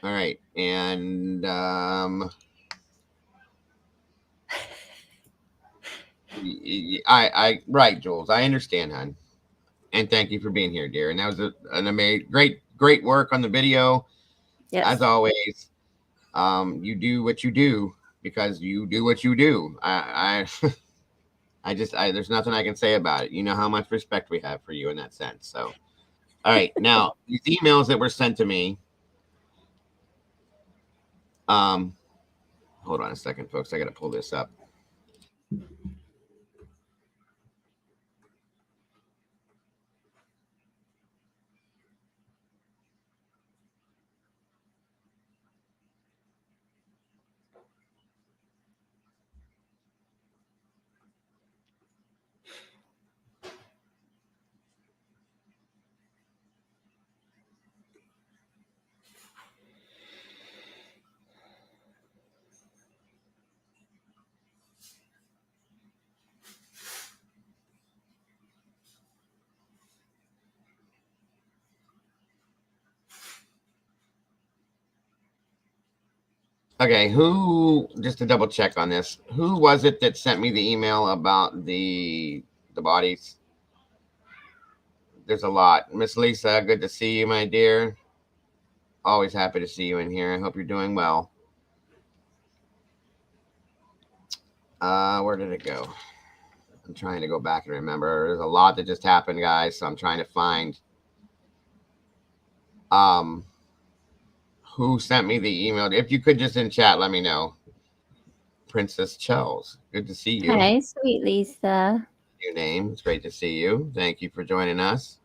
A: All right. And right, Jules. I understand, hon. And thank you for being here, dear. And that was an amazing, great work on the video. Yes. As always, you do what you do because you do what you do. There's nothing I can say about it. You know how much respect we have for you in that sense. So, all right. Now, these emails that were sent to me. Hold on a second, folks. I got to pull this up. Okay, who, just to double check on this, who was it that sent me the email about the bodies? There's a lot. Miss Lisa, good to see you, my dear. Always happy to see you in here. I hope you're doing well. Where did it go? I'm trying to go back and remember. There's a lot that just happened, guys, so I'm trying to find who sent me the email. If you could just in chat, let me know. Princess Chels, good to see you.
B: Hi, sweet Lisa.
A: Your name. It's great to see you. Thank you for joining us.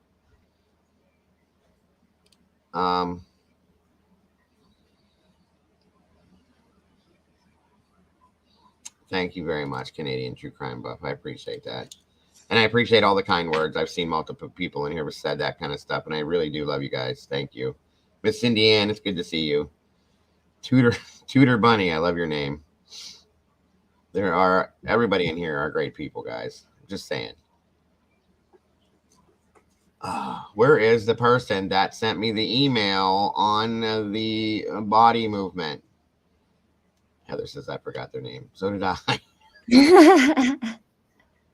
A: Thank you very much, Canadian True Crime Buff. I appreciate that. And I appreciate all the kind words. I've seen multiple people in here who said that kind of stuff, and I really do love you guys. Thank you. Miss Cindy Ann, it's good to see you. Tudor Bunny, I love your name. Everybody in here are great people, guys. Just saying. Where is the person that sent me the email on the body movement? Heather says I forgot their name. So did I.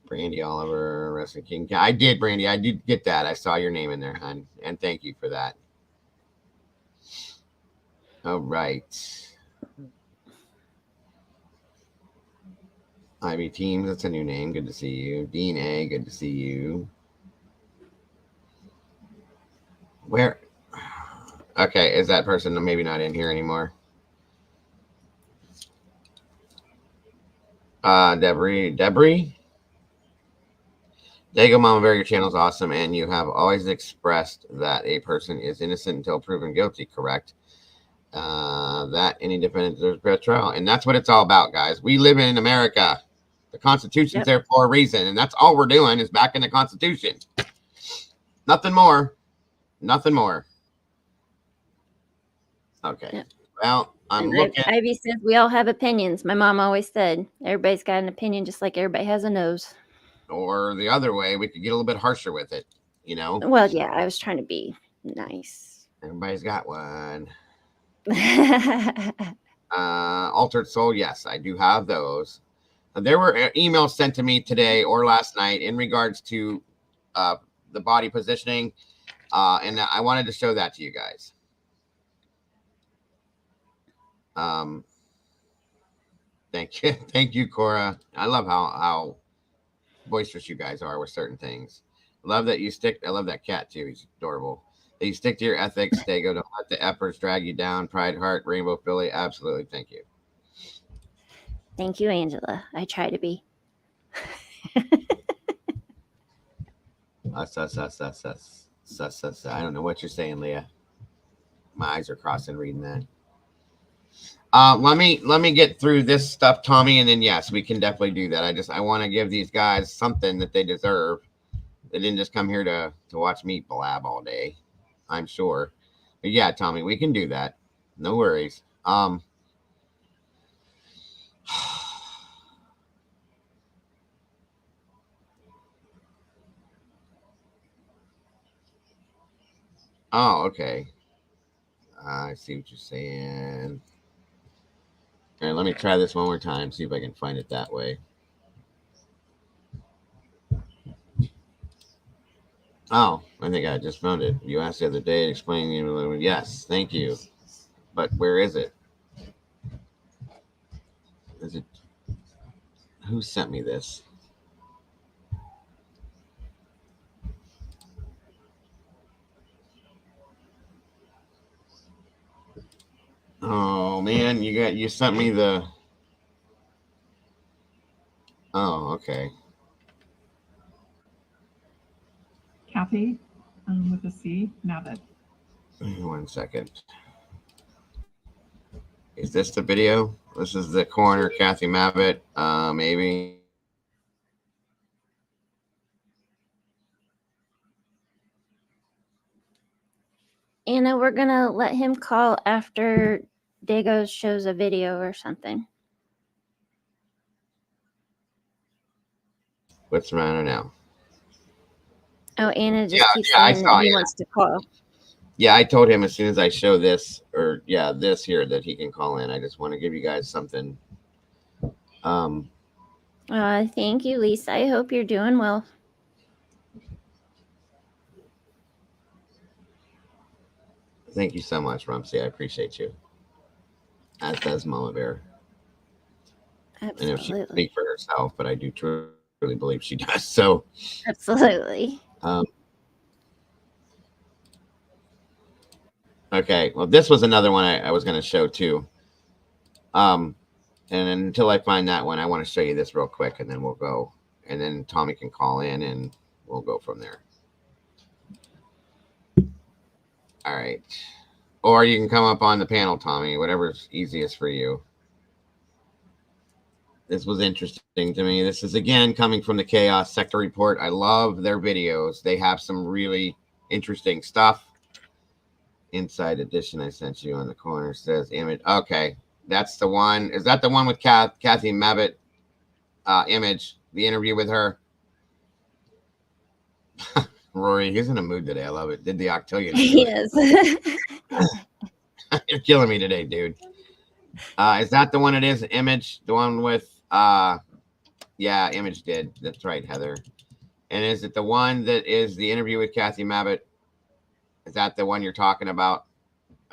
A: Brandy Oliver, Wrestling King. I did, Brandy. I did get that. I saw your name in there, hon. And thank you for that. All right. Ivy Teams, that's a new name. Good to see you. Dean A, good to see you. Where? Okay, is that person maybe not in here anymore? Debris. Dago Mama Bear, your channel is awesome, and you have always expressed that a person is innocent until proven guilty, correct? That any defendant deserves fair trial. And that's what it's all about, guys. We live in America. The Constitution's there for a reason, and that's all we're doing is backing the Constitution. Nothing more. Nothing more. Okay. Yep. Well, I'm looking.
B: Ivy says we all have opinions. My mom always said everybody's got an opinion just like everybody has a nose.
A: Or the other way, we could get a little bit harsher with it, you know?
B: Well, yeah, I was trying to be nice.
A: Everybody's got one. Altered Soul, yes, I do have those. There were emails sent to me today or last night in regards to the body positioning, and I wanted to show that to you guys. Thank you, Cora. I love how boisterous you guys are with certain things. Love that you stick. I love that cat too. He's adorable. That you stick to your ethics. Dago, don't let the efforts drag you down. Pride Heart, Rainbow Philly. Absolutely. Thank you.
B: Thank you, Angela. I try to be.
A: Us. I don't know what you're saying, Leah. My eyes are crossing reading that. Let me get through this stuff, Tommy, and then yes, we can definitely do that. I want to give these guys something that they deserve. They didn't just come here to watch me blab all day, I'm sure. But yeah, Tommy, we can do that. No worries. Oh, okay. I see what you're saying. All right, let me try this one more time, see if I can find it that way. Oh, I think I just found it. You asked the other day, explaining. Yes, thank you. But where is it? Is it? Who sent me this? Oh man, you sent me the. Oh, okay.
F: Kathy, with a C, Mavitt.
A: 1 second. Is this the video? This is the coroner, Kathy Mavitt. Maybe.
B: Anna, we're gonna let him call after Dago shows a video or something.
A: What's the matter now?
B: Oh, Anna just keeps saying that he wants to call.
A: Yeah, I told him as soon as I show this, or yeah, this here, that he can call in. I just want to give you guys something.
B: Thank you, Lisa. I hope you're doing well.
A: Thank you so much, Rumsey. I appreciate you. As does Mama Bear.
B: Absolutely.
A: I know she can speak for herself, but I do truly believe she does. So,
B: absolutely.
A: Okay, well, this was another one I was going to show too. And until I find that one, I want to show you this real quick, and then we'll go. And then Tommy can call in, and we'll go from there. All right. Or you can come up on the panel, Tommy, whatever's easiest for you. This was interesting to me. This is, again, coming from the Chaos Sector Report. I love their videos. They have some really interesting stuff. Inside edition I sent you on the corner says image. Okay, that's the one. Is that the one with Kathy Mabbitt image? The interview with her? Rory, he's in a mood today. I love it. Did the octillion?
B: Yes.
A: You're killing me today, dude. Is that the one it is? Image? The one with yeah, Image did. That's right, Heather. And is it the one that is the interview with Kathy Mabbitt? Is that the one you're talking about?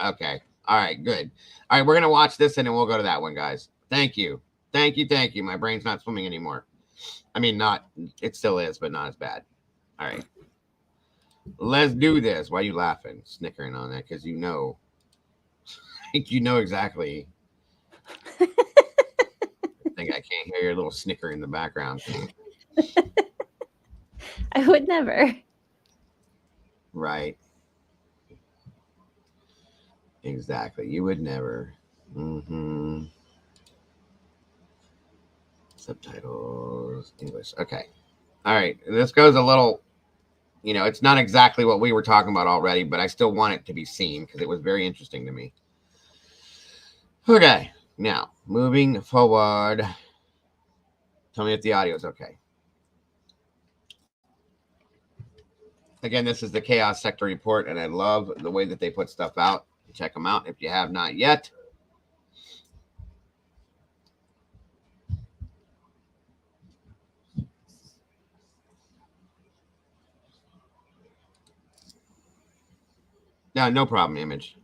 A: Okay. All right, good. All right, we're going to watch this and then we'll go to that one, guys. Thank you. Thank you. Thank you. My brain's not swimming anymore. I mean, it still is, but not as bad. All right. Let's do this. Why are you laughing? Snickering on that? Because you know exactly. I think I can't hear your little snicker in the background.
B: I would never.
A: Right. Exactly. You would never. Subtitles, English. Okay. All right. This goes a little, it's not exactly what we were talking about already, but I still want it to be seen because it was very interesting to me. Okay. Now, moving forward. Tell me if the audio is okay. Again, this is the Chaos Sector Report, and I love the way that they put stuff out. Check them out if you have not yet. No problem, Image.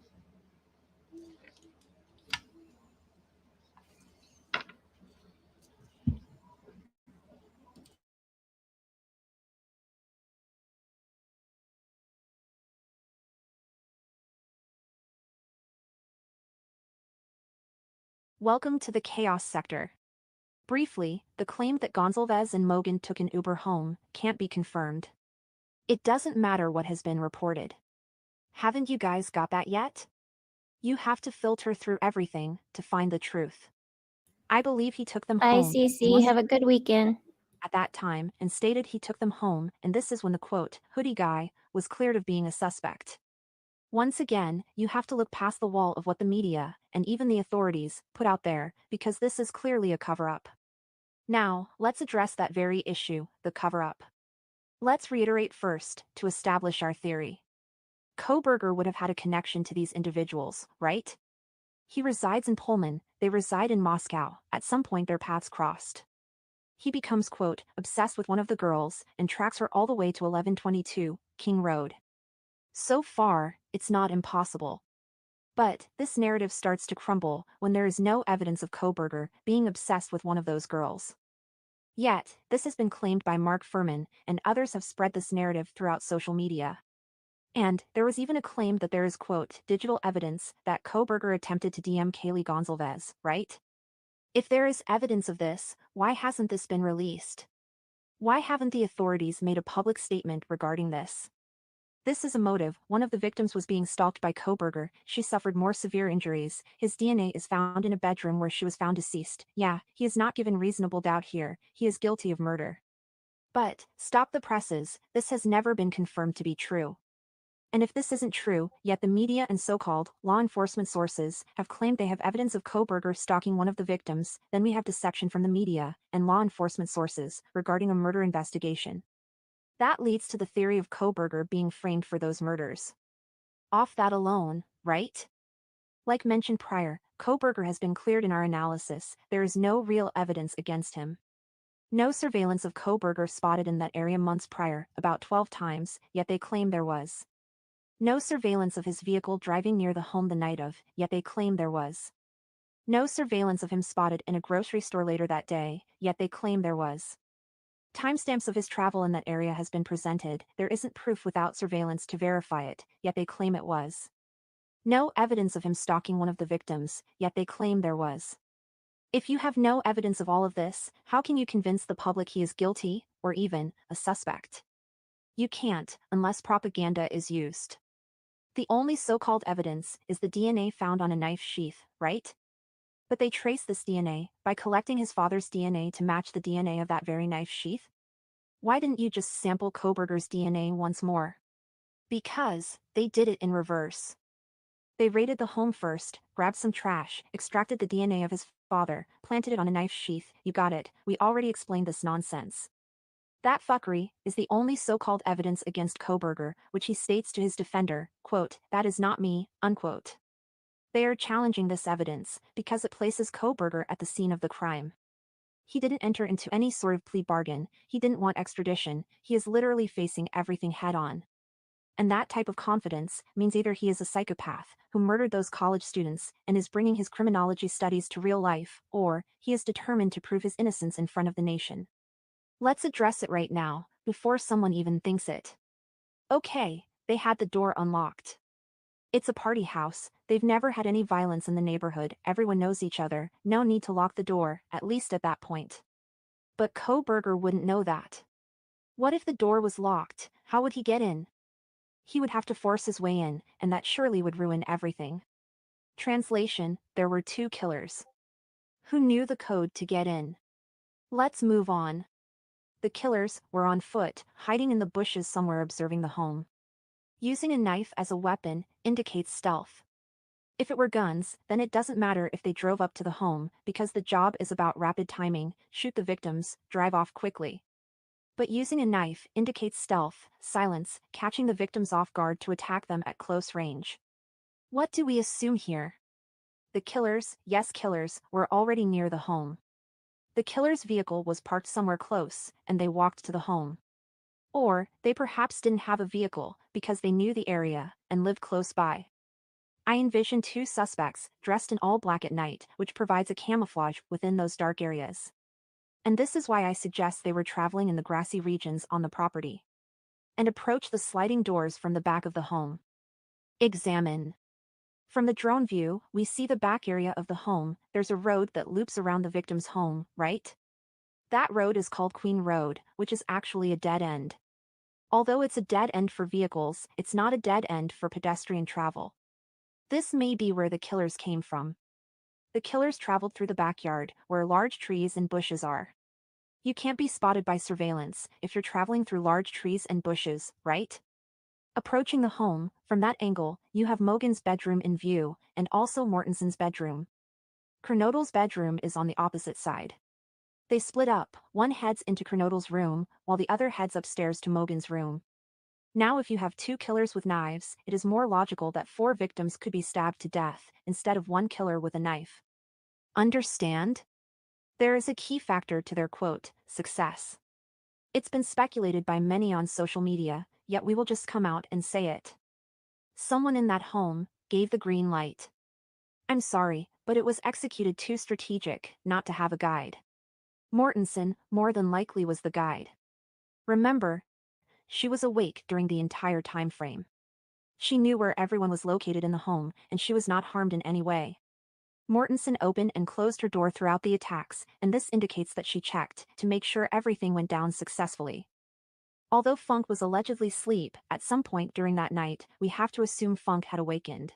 G: Welcome to the Chaos Sector. Briefly, the claim that Gonzalez and Mogan took an Uber home can't be confirmed. It doesn't matter what has been reported. Haven't you guys got that yet? You have to filter through everything to find the truth. I believe he took them
B: Bye,
G: home.
B: Cece. Have a good weekend.
G: At that time, and stated he took them home, and this is when the quote, hoodie guy, was cleared of being a suspect. Once again, you have to look past the wall of what the media, and even the authorities, put out there, because this is clearly a cover-up. Now, let's address that very issue, the cover-up. Let's reiterate first, to establish our theory. Kohberger would have had a connection to these individuals, right? He resides in Pullman, they reside in Moscow, at some point their paths crossed. He becomes, quote, obsessed with one of the girls, and tracks her all the way to 1122, King Road. So far, it's not impossible. But this narrative starts to crumble when there is no evidence of Kohberger being obsessed with one of those girls. Yet, this has been claimed by Mark Furman, and others have spread this narrative throughout social media. And there was even a claim that there is, quote, digital evidence that Kohberger attempted to DM Kaylee Gonzalez, right? If there is evidence of this, why hasn't this been released? Why haven't the authorities made a public statement regarding this? This is a motive. One of the victims was being stalked by Kohberger. She suffered more severe injuries. His DNA is found in a bedroom where she was found deceased. Yeah, he is not given reasonable doubt here. He is guilty of murder. But, stop the presses, this has never been confirmed to be true. And if this isn't true, yet the media and so-called law enforcement sources have claimed they have evidence of Kohberger stalking one of the victims, then we have deception from the media and law enforcement sources regarding a murder investigation. That leads to the theory of Kohberger being framed for those murders. off that alone, right? Like mentioned prior, Koberger has been cleared in our analysis. There is no real evidence against him. No surveillance of Koberger spotted in that area months prior, about 12 times, yet they claim there was. No surveillance of his vehicle driving near the home the night of, yet they claim there was. No surveillance of him spotted in a grocery store later that day, yet they claim there was. Timestamps of his travel in that area has been presented. There isn't proof without surveillance to verify it, yet they claim it was. No evidence of him stalking one of the victims, yet they claim there was. If you have no evidence of all of this, how can you convince the public he is guilty, or even, a suspect? You can't, unless propaganda is used. The only so-called evidence is the DNA found on a knife sheath, right? But they trace this DNA by collecting his father's DNA to match the DNA of that very knife sheath. Why didn't you just sample Koberger's DNA once more? Because they did it in reverse. They raided the home first, grabbed some trash, extracted the DNA of his father, planted it on a knife sheath. You got it, we already explained this nonsense. That fuckery is the only so-called evidence against Koberger, which he states to his defender, quote, "That is not me," unquote. They are challenging this evidence because it places Koberger at the scene of the crime. He didn't enter into any sort of plea bargain, he didn't want extradition, he is literally facing everything head-on. And that type of confidence means either he is a psychopath who murdered those college students and is bringing his criminology studies to real life, or he is determined to prove his innocence in front of the nation. Let's address it right now, before someone even thinks it. Okay, they had the door unlocked. It's a party house, they've never had any violence in the neighborhood, everyone knows each other, no need to lock the door, at least at that point. But Koberger wouldn't know that. What if the door was locked? How would he get in? He would have to force his way in, and that surely would ruin everything. Translation: there were two killers. Who knew the code to get in? Let's move on. The killers were on foot, hiding in the bushes somewhere observing the home. Using a knife as a weapon indicates stealth. If it were guns, then it doesn't matter if they drove up to the home, because the job is about rapid timing, shoot the victims, drive off quickly. But using a knife indicates stealth, silence, catching the victims off guard to attack them at close range. What do we assume here? The killers, yes killers, were already near the home. The killer's vehicle was parked somewhere close, and they walked to the home. Or, they perhaps didn't have a vehicle, because they knew the area, and lived close by. I envision two suspects, dressed in all black at night, which provides a camouflage within those dark areas. And this is why I suggest they were traveling in the grassy regions on the property. And approach the sliding doors from the back of the home. Examine. From the drone view, we see the back area of the home. There's a road that loops around the victim's home, right? That road is called Queen Road, which is actually a dead end. Although it's a dead end for vehicles, it's not a dead end for pedestrian travel. This may be where the killers came from. The killers traveled through the backyard, where large trees and bushes are. You can't be spotted by surveillance if you're traveling through large trees and bushes, right? Approaching the home, from that angle, you have Mogan's bedroom in view, and also Mortenson's bedroom. Kernodle's bedroom is on the opposite side. They split up, one heads into Kernodle's room, while the other heads upstairs to Mogan's room. Now if you have two killers with knives, it is more logical that 4 victims could be stabbed to death, instead of one killer with a knife. Understand? There is a key factor to their quote, success. It's been speculated by many on social media, yet we will just come out and say it. Someone in that home gave the green light. I'm sorry, but it was executed too strategic not to have a guide. Mortenson more than likely was the guide. Remember, she was awake during the entire time frame. She knew where everyone was located in the home, and she was not harmed in any way. Mortenson opened and closed her door throughout the attacks, and this indicates that she checked to make sure everything went down successfully. Although Funk was allegedly asleep at some point during that night, we have to assume Funk had awakened.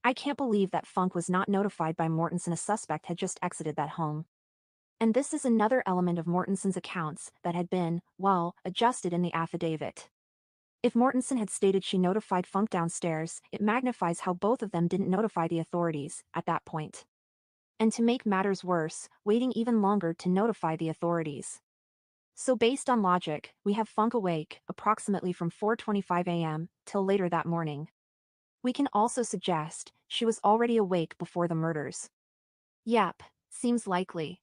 G: I can't believe that Funk was not notified by Mortenson a suspect had just exited that home. And this is another element of Mortenson's accounts that had been, well, adjusted in the affidavit. If Mortenson had stated she notified Funk downstairs, it magnifies how both of them didn't notify the authorities at that point. And to make matters worse, waiting even longer to notify the authorities. So based on logic, we have Funk awake approximately from 4:25 a.m. till later that morning. We can also suggest she was already awake before the murders. Yep, seems likely.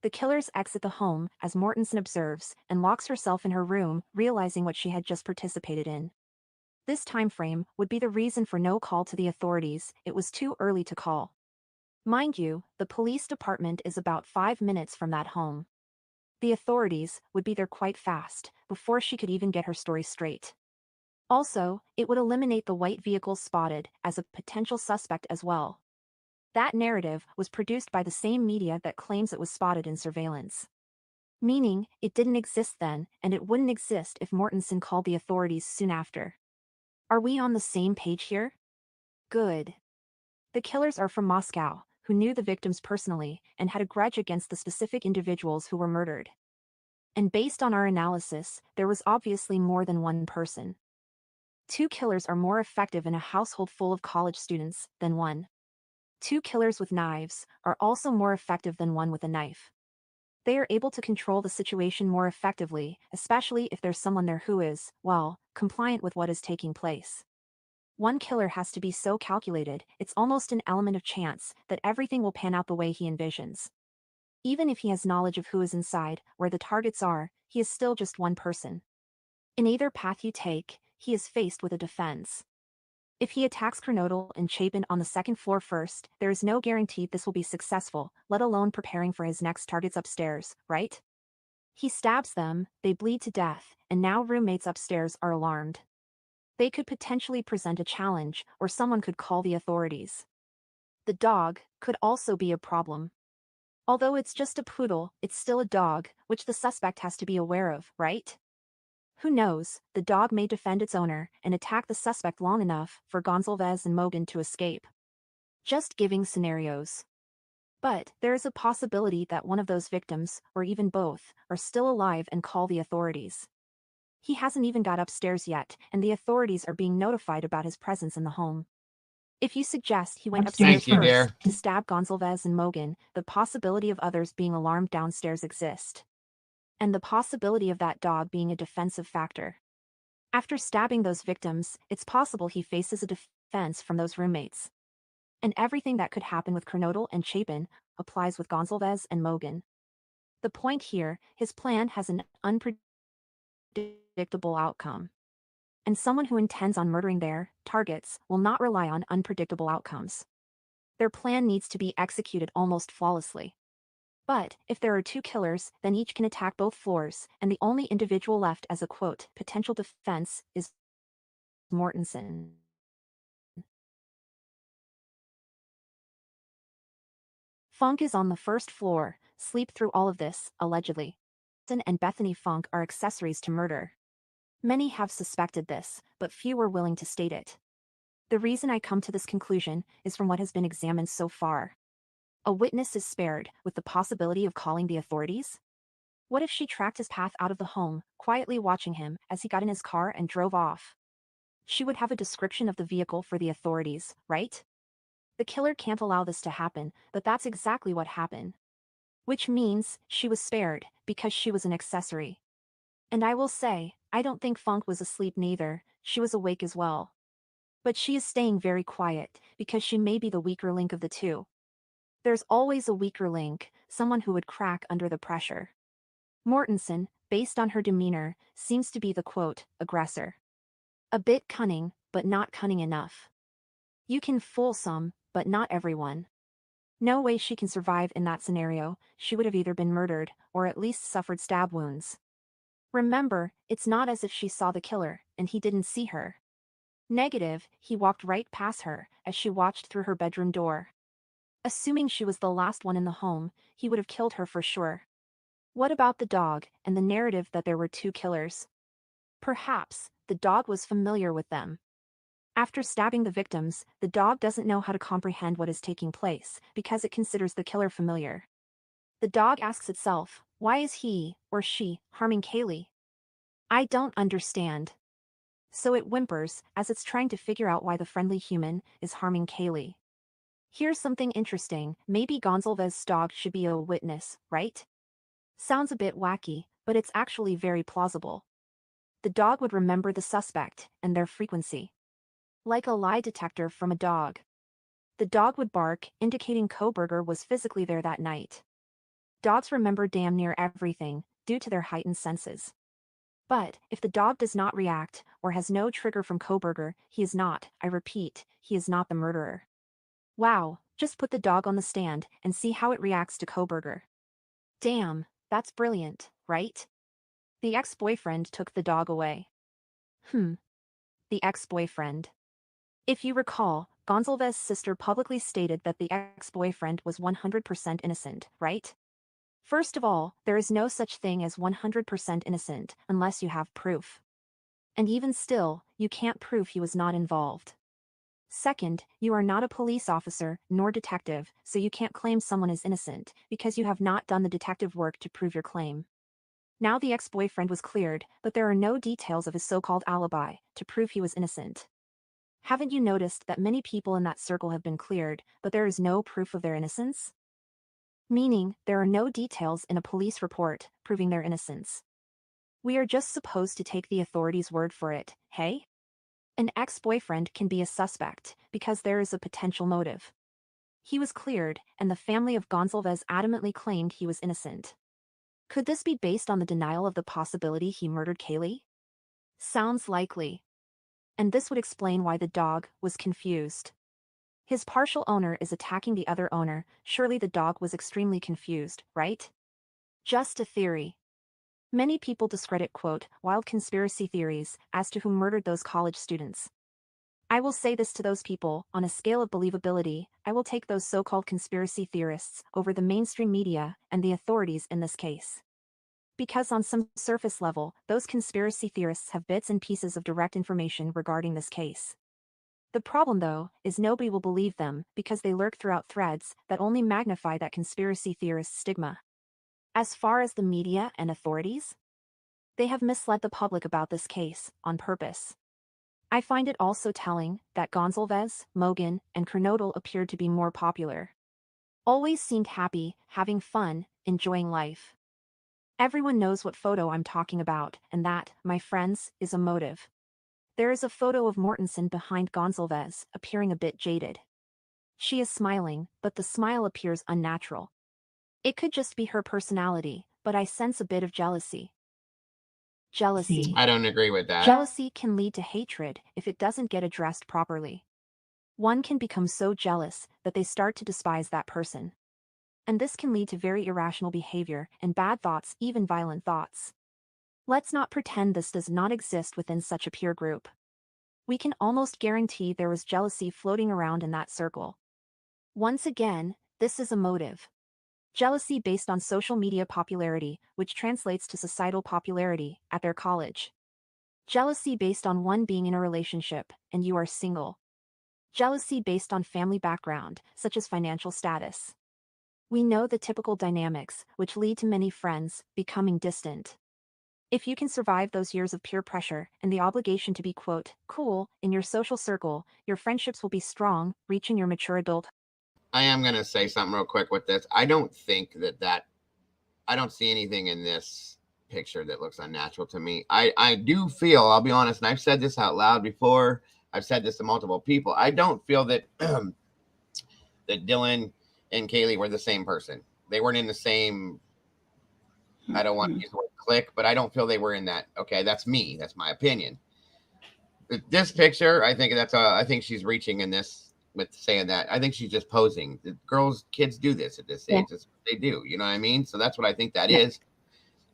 G: The killers exit the home as Mortensen observes and locks herself in her room, realizing what she had just participated in. This time frame would be the reason for no call to the authorities. It was too early to call. Mind you, the police department is about 5 minutes from that home. The authorities would be there quite fast, before she could even get her story straight. Also, it would eliminate the white vehicle spotted as a potential suspect as well. That narrative was produced by the same media that claims it was spotted in surveillance. Meaning, it didn't exist then, and it wouldn't exist if Mortensen called the authorities soon after. Are we on the same page here? Good. The killers are from Moscow, who knew the victims personally and had a grudge against the specific individuals who were murdered. And based on our analysis, there was obviously more than one person. 2 killers are more effective in a household full of college students than one. 2 killers with knives are also more effective than one with a knife. They are able to control the situation more effectively, especially if there's someone there who is, well, compliant with what is taking place. One killer has to be so calculated, it's almost an element of chance that everything will pan out the way he envisions. Even if he has knowledge of who is inside, where the targets are, he is still just one person. In either path you take, he is faced with a defense. If he attacks Kernodle and Chapin on the second floor first, there is no guarantee this will be successful, let alone preparing for his next targets upstairs, right? He stabs them, they bleed to death, and now roommates upstairs are alarmed. They could potentially present a challenge, or someone could call the authorities. The dog could also be a problem. Although it's just a poodle, it's still a dog, which the suspect has to be aware of, right? Who knows, the dog may defend its owner and attack the suspect long enough for Gonsalves and Mogan to escape. Just giving scenarios. But there is a possibility that one of those victims, or even both, are still alive and call the authorities. He hasn't even got upstairs yet, and the authorities are being notified about his presence in the home. If you suggest he went
F: Upstairs
G: upstairs
A: Thank you,
G: first
A: Dare.
G: to stab Gonsalves and Mogan, the possibility of others being alarmed downstairs exists. And the possibility of that dog being a defensive factor. After stabbing those victims, it's possible he faces a defense from those roommates. And everything that could happen with Kernodle and Chapin applies with Gonsalves and Mogan. The point here, his plan has an unpredictable outcome. And someone who intends on murdering their targets will not rely on unpredictable outcomes. Their plan needs to be executed almost flawlessly. But if there are 2 killers, then each can attack both floors, and the only individual left as a quote potential defense is Mortensen. Funk is on the first floor, sleep through all of this, allegedly. Mortensen and Bethany Funk are accessories to murder. Many have suspected this, but few were willing to state it. The reason I come to this conclusion is from what has been examined so far. A witness is spared, with the possibility of calling the authorities? What if she tracked his path out of the home, quietly watching him as he got in his car and drove off? She would have a description of the vehicle for the authorities, right? The killer can't allow this to happen, but that's exactly what happened. Which means she was spared, because she was an accessory. And I will say, I don't think Funk was asleep neither, she was awake as well. But she is staying very quiet, because she may be the weaker link of the two. There's always a weaker link, someone who would crack under the pressure. Mortensen, based on her demeanor, seems to be the quote, aggressor. A bit cunning, but not cunning enough. You can fool some, but not everyone. No way she can survive in that scenario, she would have either been murdered, or at least suffered stab wounds. Remember, it's not as if she saw the killer, and he didn't see her. Negative, he walked right past her, as she watched through her bedroom door. Assuming she was the last one in the home, he would have killed her for sure. What about the dog, and the narrative that there were 2 killers? Perhaps, the dog was familiar with them. After stabbing the victims, the dog doesn't know how to comprehend what is taking place, because it considers the killer familiar. The dog asks itself, why is he, or she, harming Kaylee? I don't understand. So it whimpers, as it's trying to figure out why the friendly human is harming Kaylee. Here's something interesting, maybe Gonsalves' dog should be a witness, right? Sounds a bit wacky, but it's actually very plausible. The dog would remember the suspect, and their frequency. like a lie detector from a dog. The dog would bark, indicating Kohberger was physically there that night. Dogs remember damn near everything, due to their heightened senses. But, if the dog does not react, or has no trigger from Kohberger, he is not, I repeat, he is not the murderer. Wow, just put the dog on the stand, and see how it reacts to Kohberger. Damn, that's brilliant, right? The ex-boyfriend took the dog away. The ex-boyfriend. If you recall, Gonzalez's sister publicly stated that the ex-boyfriend was 100% innocent, right? First of all, there is no such thing as 100% innocent unless you have proof. And even still, you can't prove he was not involved. Second, you are not a police officer nor detective, so you can't claim someone is innocent because you have not done the detective work to prove your claim. Now the ex-boyfriend was cleared, but there are no details of his so-called alibi to prove he was innocent. Haven't you noticed that many people in that circle have been cleared, but there is no proof of their innocence? Meaning, there are no details in a police report proving their innocence. We are just supposed to take the authorities' word for it, hey? An ex-boyfriend can be a suspect because there is a potential motive. He was cleared, and the family of Gonzalez adamantly claimed he was innocent. Could this be based on the denial of the possibility he murdered Kaylee? Sounds likely. And this would explain why the dog was confused. His partial owner is attacking the other owner, surely the dog was extremely confused, right? Just a theory. Many people discredit, quote, wild conspiracy theories as to who murdered those college students. I will say this to those people, on a scale of believability, I will take those so-called conspiracy theorists over the mainstream media and the authorities in this case. Because on some surface level, those conspiracy theorists have bits and pieces of direct information regarding this case. The problem, though, is nobody will believe them because they lurk throughout threads that only magnify that conspiracy theorist stigma. As far as the media and authorities, they have misled the public about this case, on purpose. I find it also telling that Gonzalez, Mogan, and Kernodle appeared to be more popular. Always seemed happy, having fun, enjoying life. Everyone knows what photo I'm talking about, and that, my friends, is a motive. There is a photo of Mortensen behind Gonzalez, appearing a bit jaded. She is smiling, but the smile appears unnatural. It could just be her personality, but I sense a bit of jealousy. Jealousy.
A: I don't agree with that.
G: Jealousy can lead to hatred if it doesn't get addressed properly. One can become so jealous that they start to despise that person. And this can lead to very irrational behavior and bad thoughts, even violent thoughts. Let's not pretend this does not exist within such a peer group. We can almost guarantee there was jealousy floating around in that circle. Once again, this is a motive. Jealousy based on social media popularity, which translates to societal popularity, at their college. Jealousy based on one being in a relationship, and you are single. Jealousy based on family background, such as financial status. We know the typical dynamics, which lead to many friends becoming distant. If you can survive those years of peer pressure and the obligation to be, quote, cool, in your social circle, your friendships will be strong, reaching your mature adulthood.
A: I am going to say something real quick with this. I don't think I don't see anything in this picture that looks unnatural to me. I do feel, I'll be honest, and I've said this out loud before. I've said this to multiple people. I don't feel that that Dylan and Kaylee were the same person. They weren't in the same, I don't want to use the word click, but I don't feel they were in that. Okay, that's me. That's my opinion. This picture, I think she's reaching in this with saying that. I think she's just posing. The kids do this at this age. That's what they do. You know what I mean? So that's what I think that is.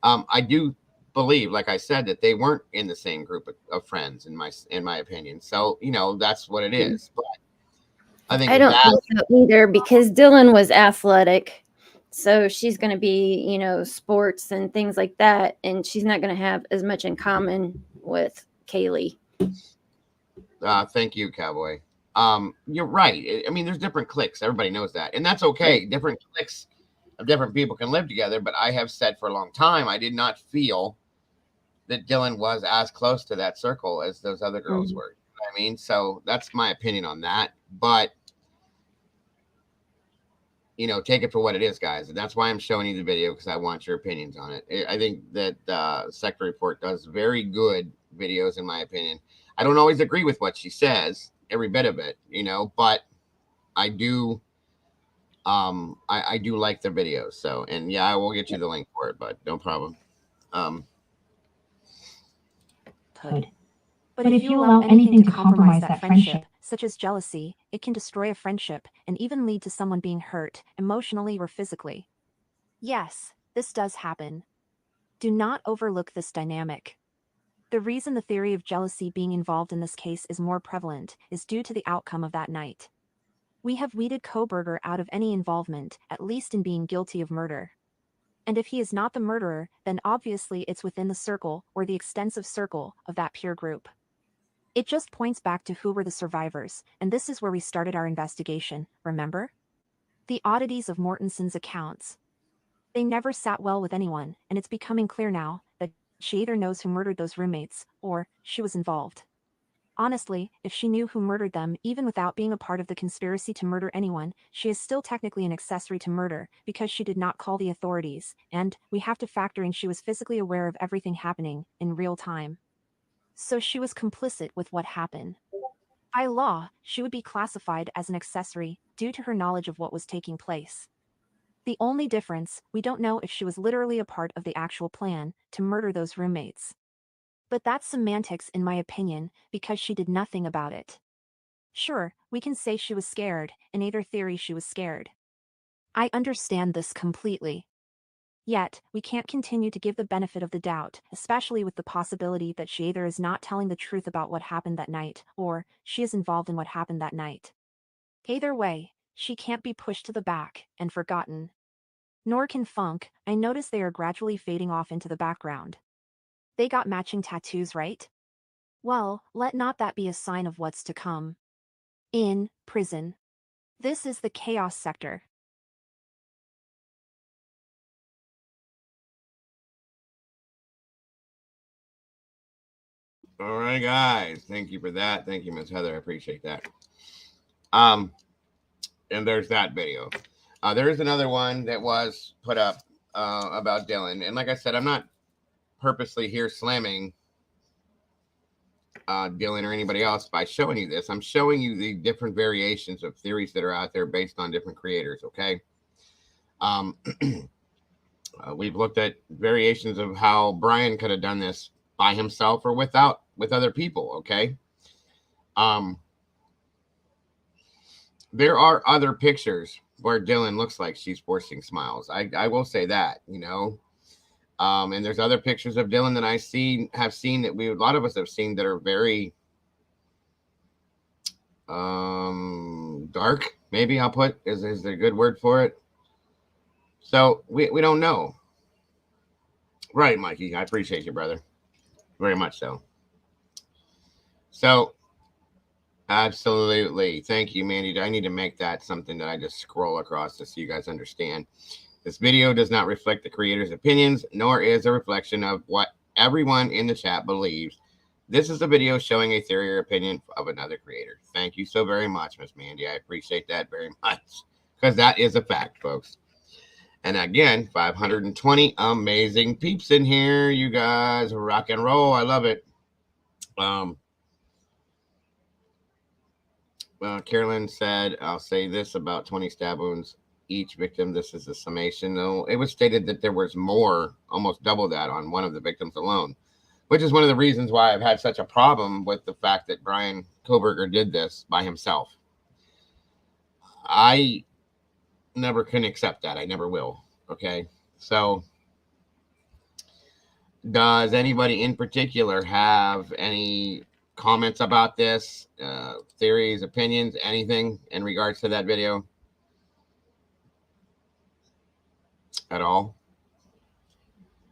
A: I do believe, like I said, that they weren't in the same group of friends in my opinion. So, that's what it is. But I
B: don't think so either, because Dylan was athletic. So she's going to be, sports and things like that. And she's not going to have as much in common with Kaylee.
A: Thank you, Cowboy. You're right. I mean, there's different cliques. Everybody knows that. And that's okay. Different cliques of different people can live together. But I have said for a long time, I did not feel that Dylan was as close to that circle as those other girls were. You know what I mean? So that's my opinion on that. But, take it for what it is, guys. And that's why I'm showing you the video, because I want your opinions on it. I think that Sector Report does very good videos, in my opinion. I don't always agree with what she says, every bit of it, you know, but I do I do like their videos. So, and yeah, I will get you the link for it, but no problem.
G: But if you allow anything to compromise that friendship, such as jealousy, it can destroy a friendship and even lead to someone being hurt, emotionally or physically. Yes, this does happen. Do not overlook this dynamic. The reason the theory of jealousy being involved in this case is more prevalent is due to the outcome of that night. We have weeded Kohberger out of any involvement, at least in being guilty of murder. And if he is not the murderer, then obviously it's within the circle or the extensive circle of that peer group. It just points back to who were the survivors, and this is where we started our investigation, remember? The oddities of Mortenson's accounts. They never sat well with anyone, and it's becoming clear now that she either knows who murdered those roommates, or she was involved. Honestly, if she knew who murdered them even without being a part of the conspiracy to murder anyone, she is still technically an accessory to murder because she did not call the authorities, and we have to factor in she was physically aware of everything happening in real time. So she was complicit with what happened. By law, she would be classified as an accessory due to her knowledge of what was taking place. The only difference, we don't know if she was literally a part of the actual plan to murder those roommates. But that's semantics in my opinion, because she did nothing about it. Sure, we can say she was scared, in either theory she was scared. I understand this completely. Yet, we can't continue to give the benefit of the doubt, especially with the possibility that she either is not telling the truth about what happened that night, or she is involved in what happened that night. Either way, she can't be pushed to the back and forgotten. Nor can Funk. I notice they are gradually fading off into the background. They got matching tattoos, right? Well, let not that be a sign of what's to come. In prison. This is the chaos sector.
A: All right, guys. Thank you for that. Thank you, Miss Heather. I appreciate that. And there's that video. There is another one that was put up about Dylan. And like I said, I'm not purposely here slamming Dylan or anybody else by showing you this. I'm showing you the different variations of theories that are out there based on different creators, okay? We've looked at variations of how Brian could have done this by himself or with other people, okay? There are other pictures where Dylan looks like she's forcing smiles. I will say that, you know. And there's other pictures of Dylan that have seen that a lot of us have seen that are very dark. Maybe I'll put is a good word for it. So we don't know. Right, Mikey. I appreciate you, brother. Very much so. So absolutely. Thank you, Mandy. I need to make that something that I just scroll across to so you guys understand. This video does not reflect the creator's opinions, nor is a reflection of what everyone in the chat believes. This is a video showing a theory or opinion of another creator. Thank you so very much, Miss Mandy. I appreciate that very much, because that is a fact, folks. And again, 520 amazing peeps in here. You guys rock and roll. I love it. Carolyn said, I'll say this about 20 stab wounds each victim. This is a summation. No, it was stated that there was more, almost double that on one of the victims alone, which is one of the reasons why I've had such a problem with the fact that Brian Kohberger did this by himself. I never can accept that. I never will. Okay. So does anybody in particular have any comments about this, theories, opinions, anything in regards to that video at all?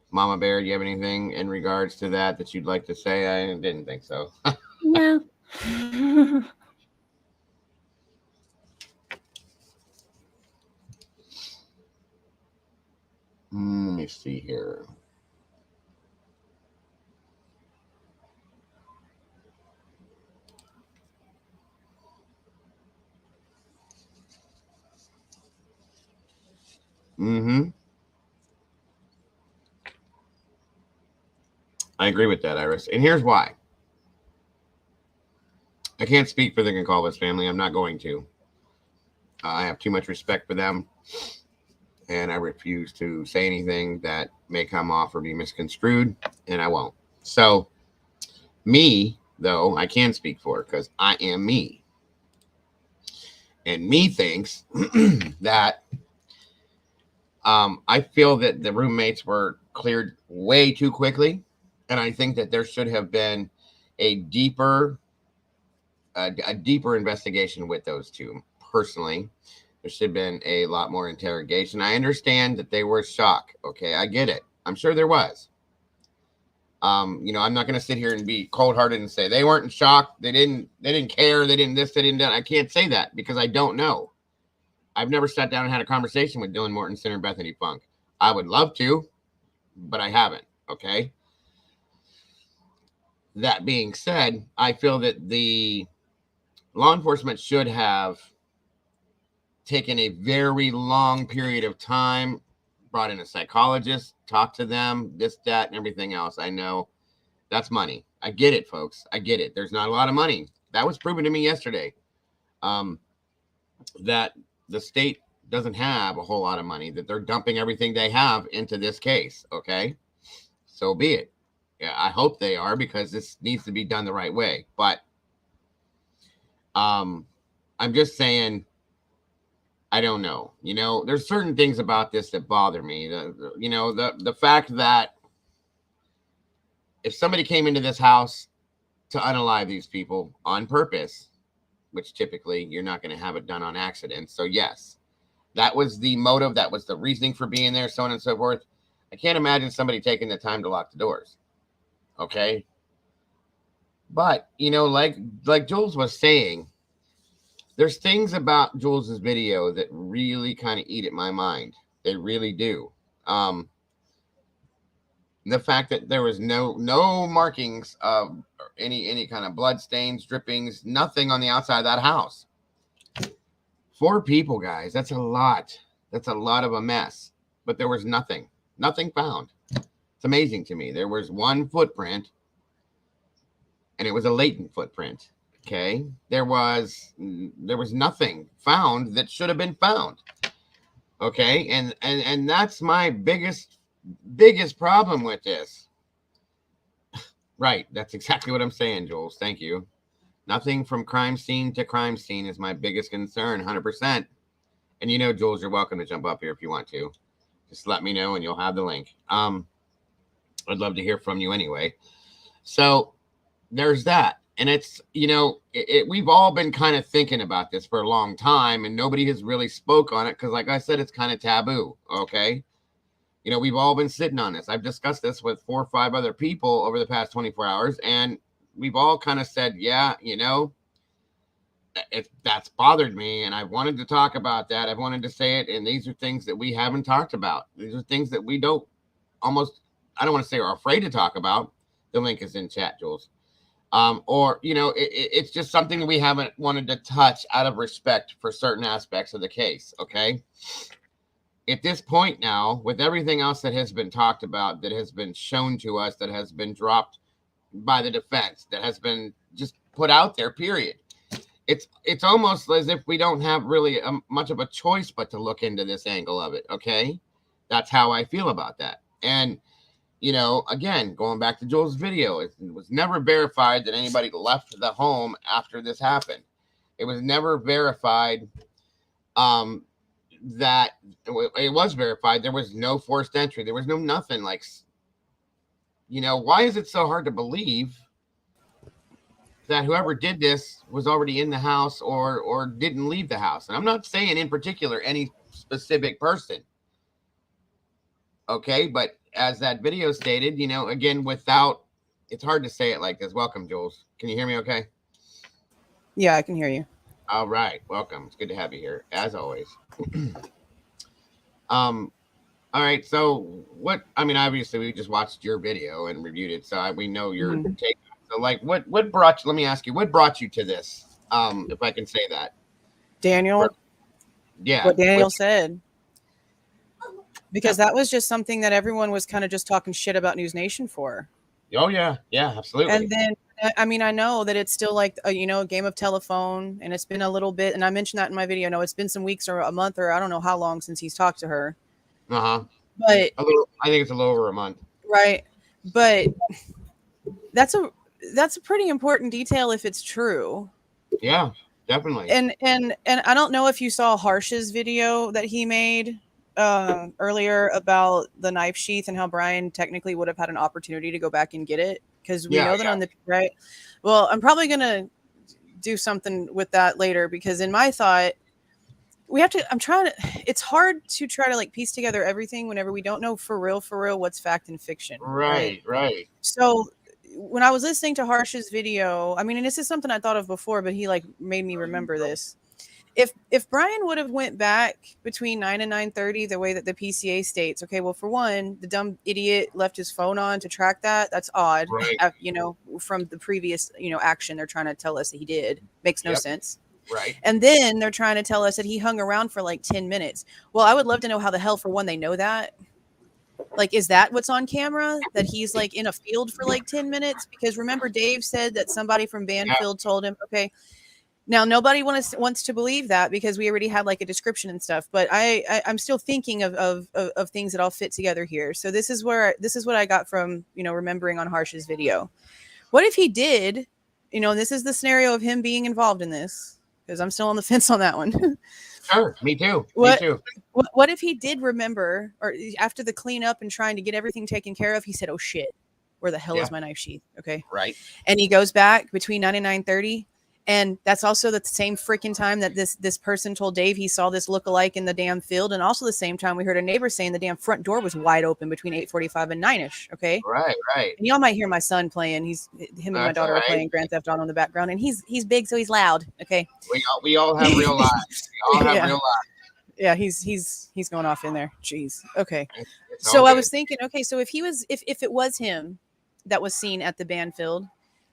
A: Mama Bear, do you have anything in regards to that you'd like to say? I didn't think so.
B: No.
A: Let me see here. I agree with that, Iris. And here's why. I can't speak for the Goncalves family. I'm not going to. I have too much respect for them, and I refuse to say anything that may come off or be misconstrued, and I won't. So, me, though, I can speak for, because I am me. And me thinks that I feel that the roommates were cleared way too quickly, and I think that there should have been a deeper investigation with those two. Personally, there should have been a lot more interrogation. I understand that they were shocked. Okay, I get it. I'm sure there was. I'm not going to sit here and be cold-hearted and say they weren't in shock. They didn't care. They didn't this. They didn't that. I can't say that because I don't know. I've never sat down and had a conversation with Dylan Mortensen or Bethany Funk. I would love to, but I haven't. Okay. That being said, I feel that the law enforcement should have taken a very long period of time, brought in a psychologist, talked to them, this, that, and everything else. I know that's money. I get it, folks. I get it. There's not a lot of money. That was proven to me yesterday. That the state doesn't have a whole lot of money, that they're dumping everything they have into this case. Okay. So be it. Yeah, I hope they are, because this needs to be done the right way. But I'm just saying, I don't know. There's certain things about this that bother me. The fact that if somebody came into this house to unalive these people on purpose, which typically you're not going to have it done on accident. So yes, that was the motive. That was the reasoning for being there, so on and so forth. I can't imagine somebody taking the time to lock the doors. Okay. But, like Jules was saying, there's things about Jules's video that really kind of eat at my mind. They really do. The fact that there was no markings of any kind of blood stains, drippings, nothing on the outside of that house. 4 people, guys. That's a lot. That's a lot of a mess. But there was nothing found. It's amazing to me. There was one footprint, and it was a latent footprint. Okay. There was nothing found that should have been found. Okay. And that's my biggest problem with this. Right. That's exactly what I'm saying, Jules. Thank you. Nothing from crime scene to crime scene is my biggest concern. 100%. And Jules, you're welcome to jump up here if you want to. Just let me know and you'll have the link. I'd love to hear from you anyway. So there's that. And it's, we've all been kind of thinking about this for a long time, and nobody has really spoke on it because, like I said, it's kind of taboo. Okay. We've all been sitting on this. I've discussed this with 4 or 5 other people over the past 24 hours, and we've all kind of said, yeah, that's bothered me, and I wanted to talk about that. I've wanted to say it, and these are things that we haven't talked about. These are things that we I don't want to say are afraid to talk about. The link is in chat, Jules. It's just something that we haven't wanted to touch out of respect for certain aspects of the case. Okay. At this point now, with everything else that has been talked about, that has been shown to us, that has been dropped by the defense, that has been just put out there, period. It's almost as if we don't have really much of a choice but to look into this angle of it. Okay. That's how I feel about that. And, again, going back to Joel's video, it was never verified that anybody left the home after this happened. It was never verified that it was verified. There was no forced entry. There was no nothing like, why is it so hard to believe that whoever did this was already in the house or didn't leave the house? And I'm not saying in particular any specific person. Okay, but as that video stated, again, it's hard to say it like this. Welcome, Jules. Can you hear me okay?
D: Yeah, I can hear you.
A: All right. Welcome. It's good to have you here, as always. All right. So obviously we just watched your video and reviewed it, so we know your take. So what brought you, let me ask you, what brought you to this? If I can say that.
D: Daniel?
A: Yeah.
D: What Daniel said. Because that was just something that everyone was kind of just talking shit about News Nation for.
A: Oh, yeah. Yeah, absolutely.
D: And then I mean, I know that it's still like a, a game of telephone, and it's been a little bit, and I mentioned that in my video. No, it's been some weeks or a month or I don't know how long since he's talked to her.
A: Uh-huh.
D: But
A: I think it's a little over a month.
D: right. But that's a pretty important detail if it's true.
A: Yeah, definitely.
D: And I don't know if you saw Harsh's video that he made earlier about the knife sheath and how Brian technically would have had an opportunity to go back and get it, because we know that on the right. Well, I'm probably gonna do something with that later, because in my thought, it's hard to try to like piece together everything whenever we don't know for real what's fact and fiction.
A: Right.
D: So when I was listening to Harsh's video, I mean, and this is something I thought of before, but he like made me remember this. If Brian would have went back between 9 and 9:30 the way that the PCA states, okay, well, for one, the dumb idiot left his phone on to track that. That's odd.
A: Right.
D: From the previous, action they're trying to tell us that he did. Makes no sense.
A: Right.
D: And then they're trying to tell us that he hung around for like 10 minutes. Well, I would love to know how the hell, for one, they know that. Like, is that what's on camera? That he's like in a field for like 10 minutes? Because remember, Dave said that somebody from Banfield told him, okay. Now, nobody wants to believe that because we already had like a description and stuff. But I'm still thinking of things that all fit together here. So this is what I got from, remembering on Harsh's video. What if he did, and this is the scenario of him being involved in this, because I'm still on the fence on that one.
A: Sure, me too.
D: Me too. What if he did remember, or after the cleanup and trying to get everything taken care of, he said, "Oh shit, where the hell is my knife sheath?" Okay,
A: right.
D: And he goes back between 9 and 9:30, and that's also the same freaking time that this person told Dave he saw this look-alike in the damn field, and also the same time we heard a neighbor saying the damn front door was wide open between 8:45 and 9ish. Okay,
A: right.
D: And y'all might hear my son playing. Him and my daughter are playing Grand Theft Auto in the background, and he's big, so he's loud. Okay,
A: we all have real lives. We all have real lives.
D: Yeah, he's going off in there. Jeez. Okay. So I was thinking, okay, so if it was him that was seen at the Banfield,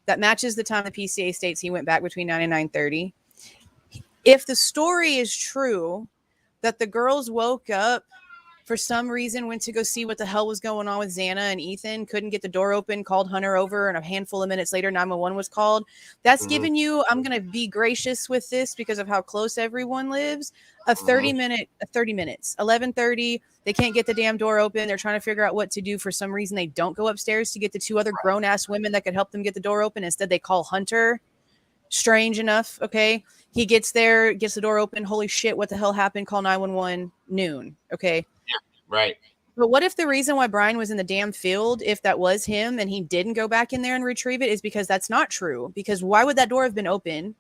D: that matches the time the PCA states he went back between 9 and 9:30. If the story is true that the girls woke up for some reason, went to go see what the hell was going on with Xana and Ethan, couldn't get the door open, called Hunter over, and a handful of minutes later 911 was called. That's giving you, I'm going to be gracious with this because of how close everyone lives, a 30 minutes, 11:30, they can't get the damn door open. They're trying to figure out what to do. For some reason, they don't go upstairs to get the two other grown-ass women that could help them get the door open. Instead, they call Hunter. Strange enough, okay? He gets there, gets the door open. Holy shit, what the hell happened? Call 911, noon, okay?
A: Right.
D: But what if the reason why Brian was in the damn field, if that was him and he didn't go back in there and retrieve it, is because that's not true? Because why would that door have been open,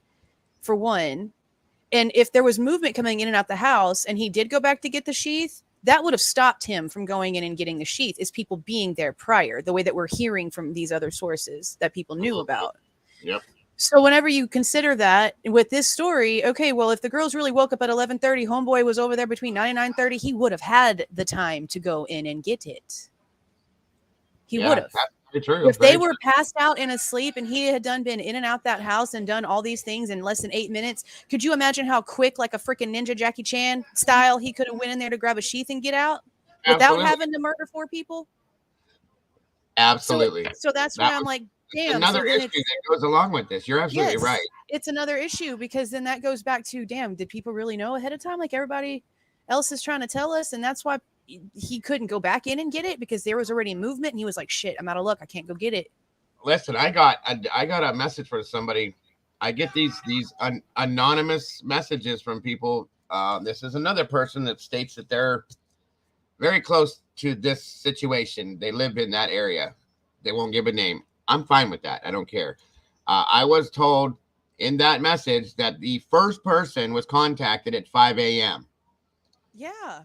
D: for one? And if there was movement coming in and out the house and he did go back to get the sheath, that would have stopped him from going in and getting the sheath, is people being there prior, the way that we're hearing from these other sources that people knew about.
A: Yep.
D: So whenever you consider that with this story, okay, well, if the girls really woke up at 11:30, homeboy was over there between 9 and 9:30, he would have had the time to go in and get it. He would have.
A: True.
D: If they were passed out and asleep and he had been in and out that house and done all these things in less than 8 minutes, could you imagine how quick, like a freaking ninja Jackie Chan style, he could have went in there to grab a sheath and get out without having to murder 4 people?
A: Absolutely.
D: So that's why I'm like, damn.
A: Another issue that goes along with this. You're absolutely right.
D: It's another issue, because then that goes back to, damn, did people really know ahead of time like everybody else is trying to tell us? And that's why he couldn't go back in and get it, because there was already movement and he was like, shit, I'm out of luck, I can't go get it.
A: Listen, I got a message for somebody. I get these anonymous messages from people. This is another person that states that they're very close to this situation. They live in that area. They won't give a name. I'm fine with that. I don't care. I was told in that message that the first person was contacted at 5 a.m.
D: Yeah.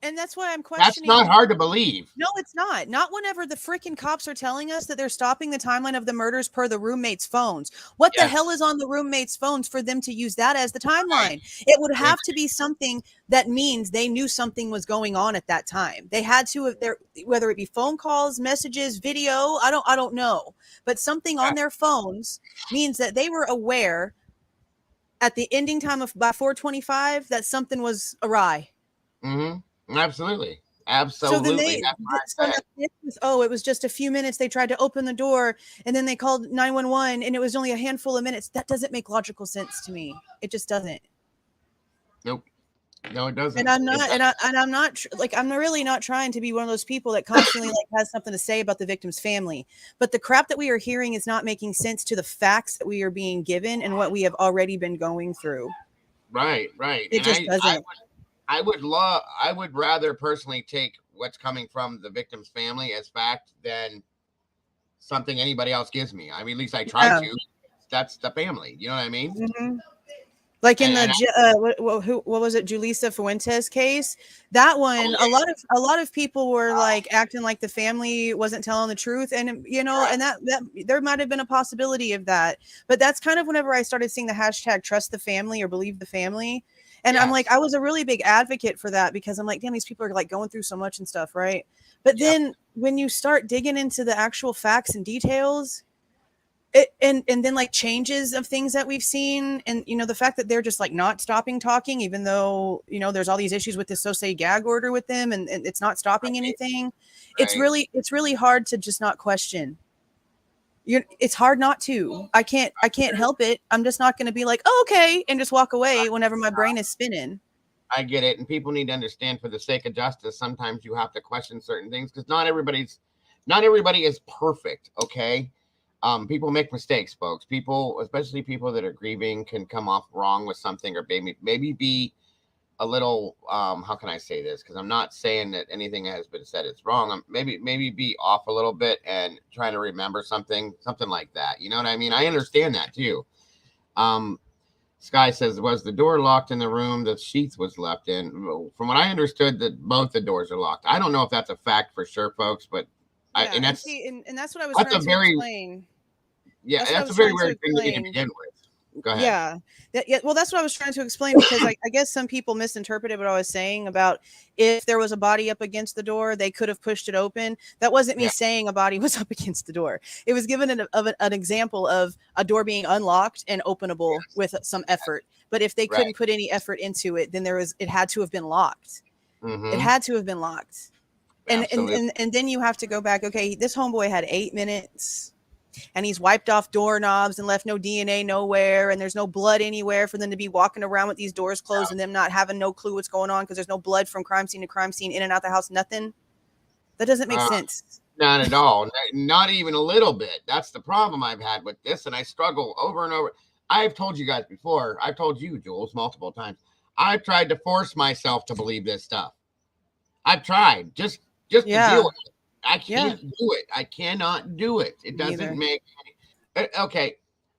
D: And that's why I'm questioning.
A: That's not hard to believe.
D: No, it's not. Not whenever the freaking cops are telling us that they're stopping the timeline of the murders per the roommates' phones. What the hell is on the roommates' phones for them to use that as the timeline? It would have to be something that means they knew something was going on at that time. They had to, whether it be phone calls, messages, video, I don't know. But something on their phones means that they were aware at the ending time of by 4:25 that something was awry.
A: Mm-hmm. Absolutely. Absolutely.
C: So then they, it was just a few minutes. They tried to open the door and then they called 911 and it was only a handful of minutes. That doesn't make logical sense to me. It just doesn't.
A: Nope. No, it doesn't.
C: And I'm not, I'm not like, I'm really not trying to be one of those people that constantly like has something to say about the victim's family. But the crap that we are hearing is not making sense to the facts that we are being given and what we have already been going through.
A: Right.
C: It just doesn't.
A: I would rather personally take what's coming from the victim's family as fact than something anybody else gives me. I mean, at least I try to. That's the family. You know what I mean?
C: Mm-hmm. Like in what was it, Julissa Fuentes case? That one, a lot of people were like acting like the family wasn't telling the truth, and you know, and that there might have been a possibility of that. But that's kind of whenever I started seeing the hashtag trust the family or believe the family. And I'm like, I was a really big advocate for that because I'm like, damn, these people are like going through so much and stuff, right? But then when you start digging into the actual facts and details, and then like changes of things that we've seen, and you know, the fact that they're just like not stopping talking, even though you know there's all these issues with the so-say gag order with them, and it's not stopping anything. It's really hard to just not question. It's hard not to. I can't help it. I'm just not going to be like, oh, okay, and just walk away whenever my brain is spinning.
A: I get it, and people need to understand, for the sake of justice, sometimes you have to question certain things because not everybody is perfect. Okay, people make mistakes, folks. People, especially people that are grieving, can come off wrong with something, or maybe be a little how can I say this, because I'm not saying that anything that has been said is wrong. Maybe be off a little bit and trying to remember something like that. You know what I mean? I understand that too. Sky says, was the door locked in the room the sheath was left in? From what I understood, that both the doors are locked. I don't know if that's a fact for sure, folks, but and that's
C: what I was trying to explain.
A: Yeah, that's a very weird thing to begin with. Go ahead.
C: Well, that's what I was trying to explain, because I guess some people misinterpreted what I was saying about if there was a body up against the door, they could have pushed it open. That wasn't me saying a body was up against the door. It was given an example of a door being unlocked and openable with some effort. But if they couldn't put any effort into it, then it had to have been locked. Mm-hmm. It had to have been locked. And then you have to go back. Okay, this homeboy had 8 minutes. And he's wiped off doorknobs and left no DNA nowhere. And there's no blood anywhere for them to be walking around with these doors closed and them not having no clue what's going on because there's no blood from crime scene to crime scene, in and out the house, nothing. That doesn't make sense.
A: Not at all. Not even a little bit. That's the problem I've had with this. And I struggle over and over. I've told you guys before. I've told you, Jules, multiple times. I've tried to force myself to believe this stuff. I've tried just to deal with it. I can't do it. I cannot do it. It doesn't make any. Okay.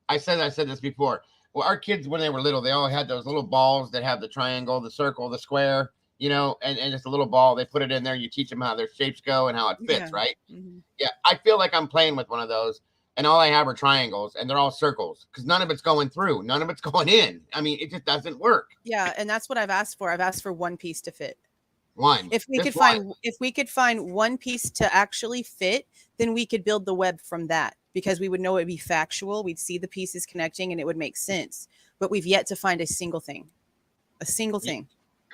A: I said this before. Well, our kids, when they were little, they all had those little balls that have the triangle, the circle, the square, you know, and it's a little ball. They put it in there. You teach them how their shapes go and how it fits, right? Mm-hmm. Yeah. I feel like I'm playing with one of those, and all I have are triangles, and they're all circles because none of it's going through. None of it's going in. I mean, it just doesn't work.
C: Yeah. And that's what I've asked for. I've asked for one piece to fit.
A: If
C: we could find one piece to actually fit, then we could build the web from that, because we would know it would be factual. We'd see the pieces connecting and it would make sense. But we've yet to find a single thing.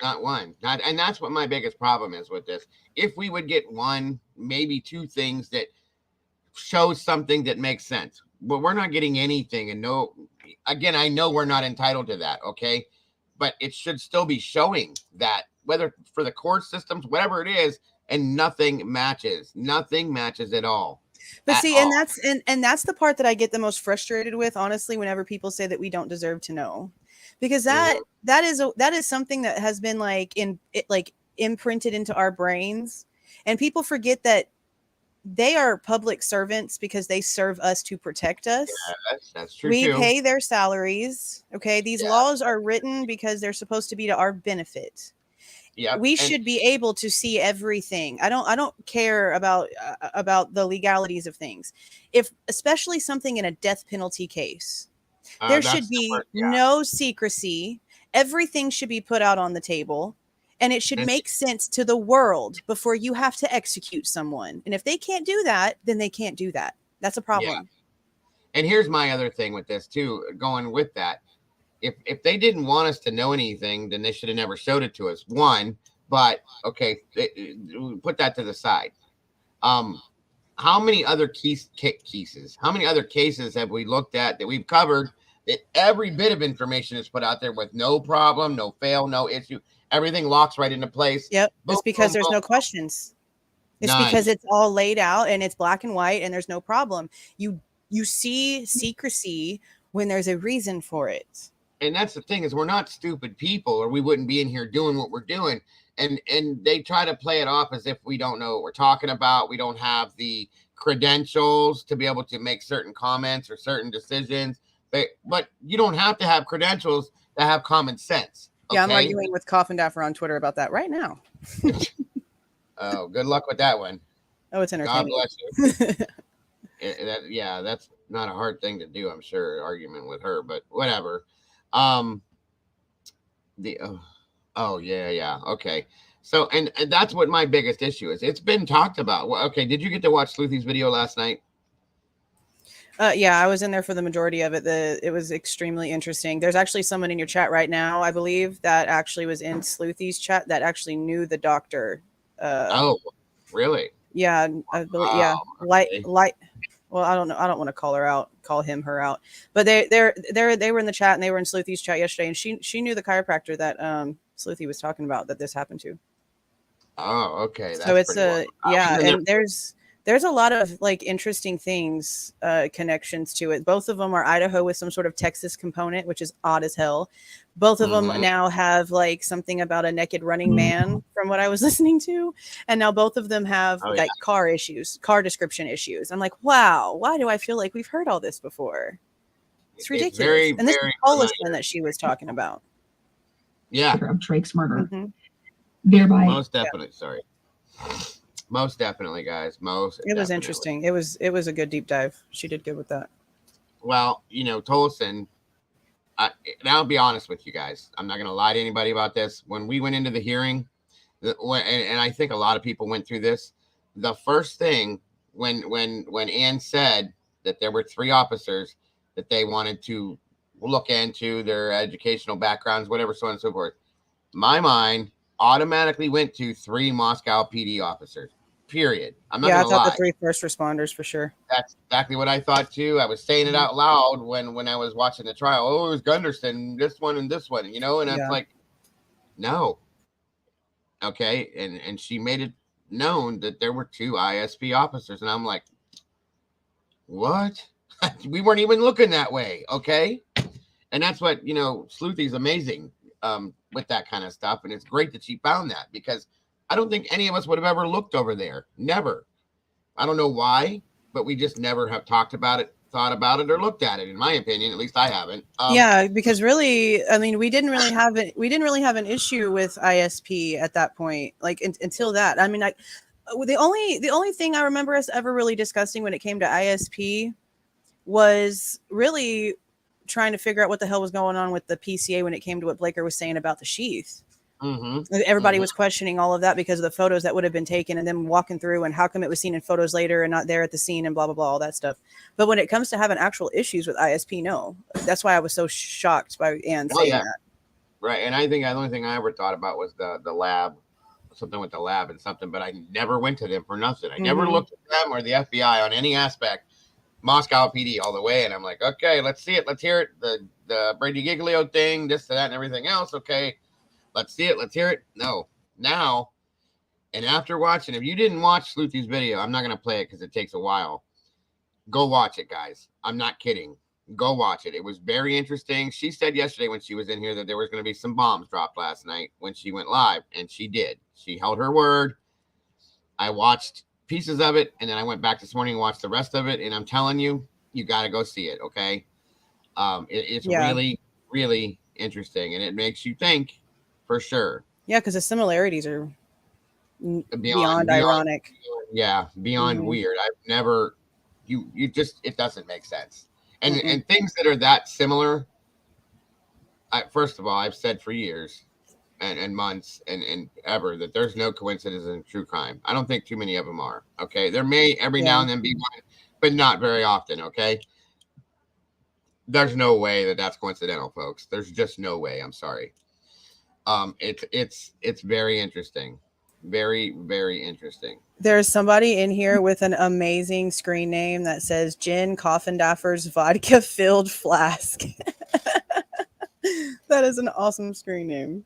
C: Not
A: one. And that's what my biggest problem is with this. If we would get one, maybe two things that show something that makes sense, but we're not getting anything. And again, I know we're not entitled to that. Okay. But it should still be showing that, whether for the court systems, whatever it is, and nothing matches at all.
C: But see, and that's the part that I get the most frustrated with, honestly, whenever people say that we don't deserve to know, because that is something that has been imprinted into our brains, and people forget that they are public servants because they serve us to protect us.
A: Yeah, that's true.
C: We pay their salaries. Okay. These laws are written because they're supposed to be to our benefit. Yeah. We should be able to see everything. I don't care about the legalities of things. Especially something in a death penalty case, there should be no secrecy. Everything should be put out on the table. And it should make sense to the world before you have to execute someone. And if they can't do that, then they can't do that. That's a problem. Yeah.
A: And here's my other thing with this too, going with that. If they didn't want us to know anything, then they should have never showed it to us. One, But okay, put that to the side. How many other cases? How many other cases have we looked at that we've covered that every bit of information is put out there with no problem, no fail, no issue? Everything locks right into place.
C: Yep.
A: Boom,
C: It's because
A: boom,
C: there's
A: boom.
C: no questions. It's
A: None.
C: because it's all laid out and it's black and white and there's no problem. You see secrecy when there's a reason for it.
A: And that's the thing, is we're not stupid people, or we wouldn't be in here doing what we're doing. And they try to play it off as if we don't know what we're talking about. We don't have the credentials to be able to make certain comments or certain decisions. But you don't have to have credentials to have common sense. Okay?
C: Yeah, I'm arguing with Coffin Daffer on Twitter about that right now.
A: Oh, good luck with that one.
C: Oh, it's
A: God
C: entertaining.
A: bless you. That's not a hard thing to do, I'm sure, argument with her, but whatever. Okay. So, and that's what my biggest issue is. It's been talked about. Well, okay, did you get to watch Sleuthy's video last night?
C: Yeah, I was in there for the majority of it. It was extremely interesting. There's actually someone in your chat right now, I believe, that actually was in Sleuthy's chat that actually knew the doctor.
A: Oh, really?
C: Yeah, I believe.
A: Wow,
C: Yeah,
A: okay.
C: light. Well, I don't know. I don't want to call him, her out. But they were in the chat and they were in Sleuthy's chat yesterday, and she knew the chiropractor that Sleuthy was talking about that this happened to.
A: Oh, okay.
C: So it's and there's a lot of like interesting things, connections to it. Both of them are Idaho with some sort of Texas component, which is odd as hell. Both of them now have like something about a naked running man from what I was listening to. And now both of them have car description issues. I'm like, wow, why do I feel like we've heard all this before? It's ridiculous. And this is Holliston that she was talking about.
A: Yeah.
F: Of Drake's murder.
C: Mm-hmm.
F: Thereby.
A: Most definitely. Sorry. Most definitely, guys.
C: It was interesting. It was a good deep dive. She did good with that.
A: Well, Tolson, and I'll be honest with you guys. I'm not going to lie to anybody about this. When we went into the hearing, and I think a lot of people went through this, the first thing when Ann said that there were 3 officers that they wanted to look into their educational backgrounds, whatever, so on and so forth, my mind automatically went to 3 Moscow PD officers. Period. I'm not gonna lie. I thought
C: the 3 first responders for sure.
A: That's exactly what I thought too. I was saying it out loud when I was watching the trial. Oh, it was Gunderson, this one and this one, and it's like, no. Okay, and she made it known that there were 2 ISP officers, and I'm like, what? We weren't even looking that way, okay? And that's what Sleuthy's amazing with that kind of stuff, and it's great that she found that, because I don't think any of us would have ever looked over there. Never. I don't know why, but we just never have talked about it, thought about it, or looked at it. In my opinion, at least I haven't.
C: Because really, I mean, we didn't really have an issue with ISP at that point, like until that. I mean, the only thing I remember us ever really discussing when it came to ISP was really trying to figure out what the hell was going on with the PCA when it came to what Blaker was saying about the sheath. Everybody was questioning all of that because of the photos that would have been taken and then walking through, and how come it was seen in photos later and not there at the scene, and blah blah blah, all that stuff. But when it comes to having actual issues with ISP, no. That's why I was so shocked by Ann saying that.
A: Right. And I think the only thing I ever thought about was the lab, something with the lab and something, but I never went to them for nothing. I never looked at them or the FBI on any aspect. Moscow PD all the way, and I'm like, okay, let's see it, let's hear it. The Brady Giglio thing, this, that, and everything else. Okay. Let's see it. Let's hear it. No. Now, and after watching, if you didn't watch Sleuthy's video, I'm not going to play it because it takes a while. Go watch it, guys. I'm not kidding. Go watch it. It was very interesting. She said yesterday when she was in here that there was going to be some bombs dropped last night when she went live, and she did. She held her word. I watched pieces of it, and then I went back this morning and watched the rest of it, and I'm telling you, you got to go see it, okay? It's really, really interesting, and it makes you think. For sure.
C: Yeah, because the similarities are beyond ironic.
A: Yeah, beyond weird. I've never, you just, it doesn't make sense. And things that are that similar, first of all, I've said for years and months and ever that there's no coincidence in true crime. I don't think too many of them are. Okay. There may every now and then be one, but not very often. Okay. There's no way that that's coincidental, folks. There's just no way. I'm sorry. It's very interesting. Very, very interesting.
D: There's somebody in here with an amazing screen name that says Gin Coffindaffer's Vodka Filled Flask. That is an awesome screen name.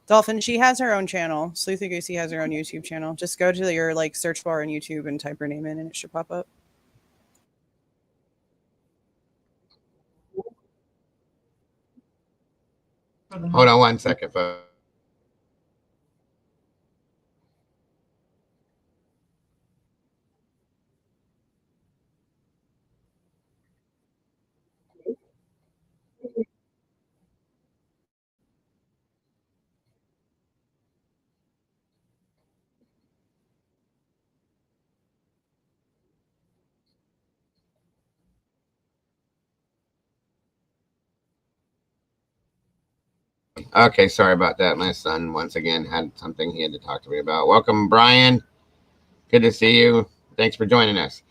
D: Dolphin, she has her own channel. Sleuthy Goosey has her own YouTube channel. Just go to your like search bar on YouTube and type her name in and it should pop up.
A: Hold on 1 second, folks. Okay, sorry about that. My son once again had something he had to talk to me about. Welcome, Brian. Good to see you. Thanks for joining us.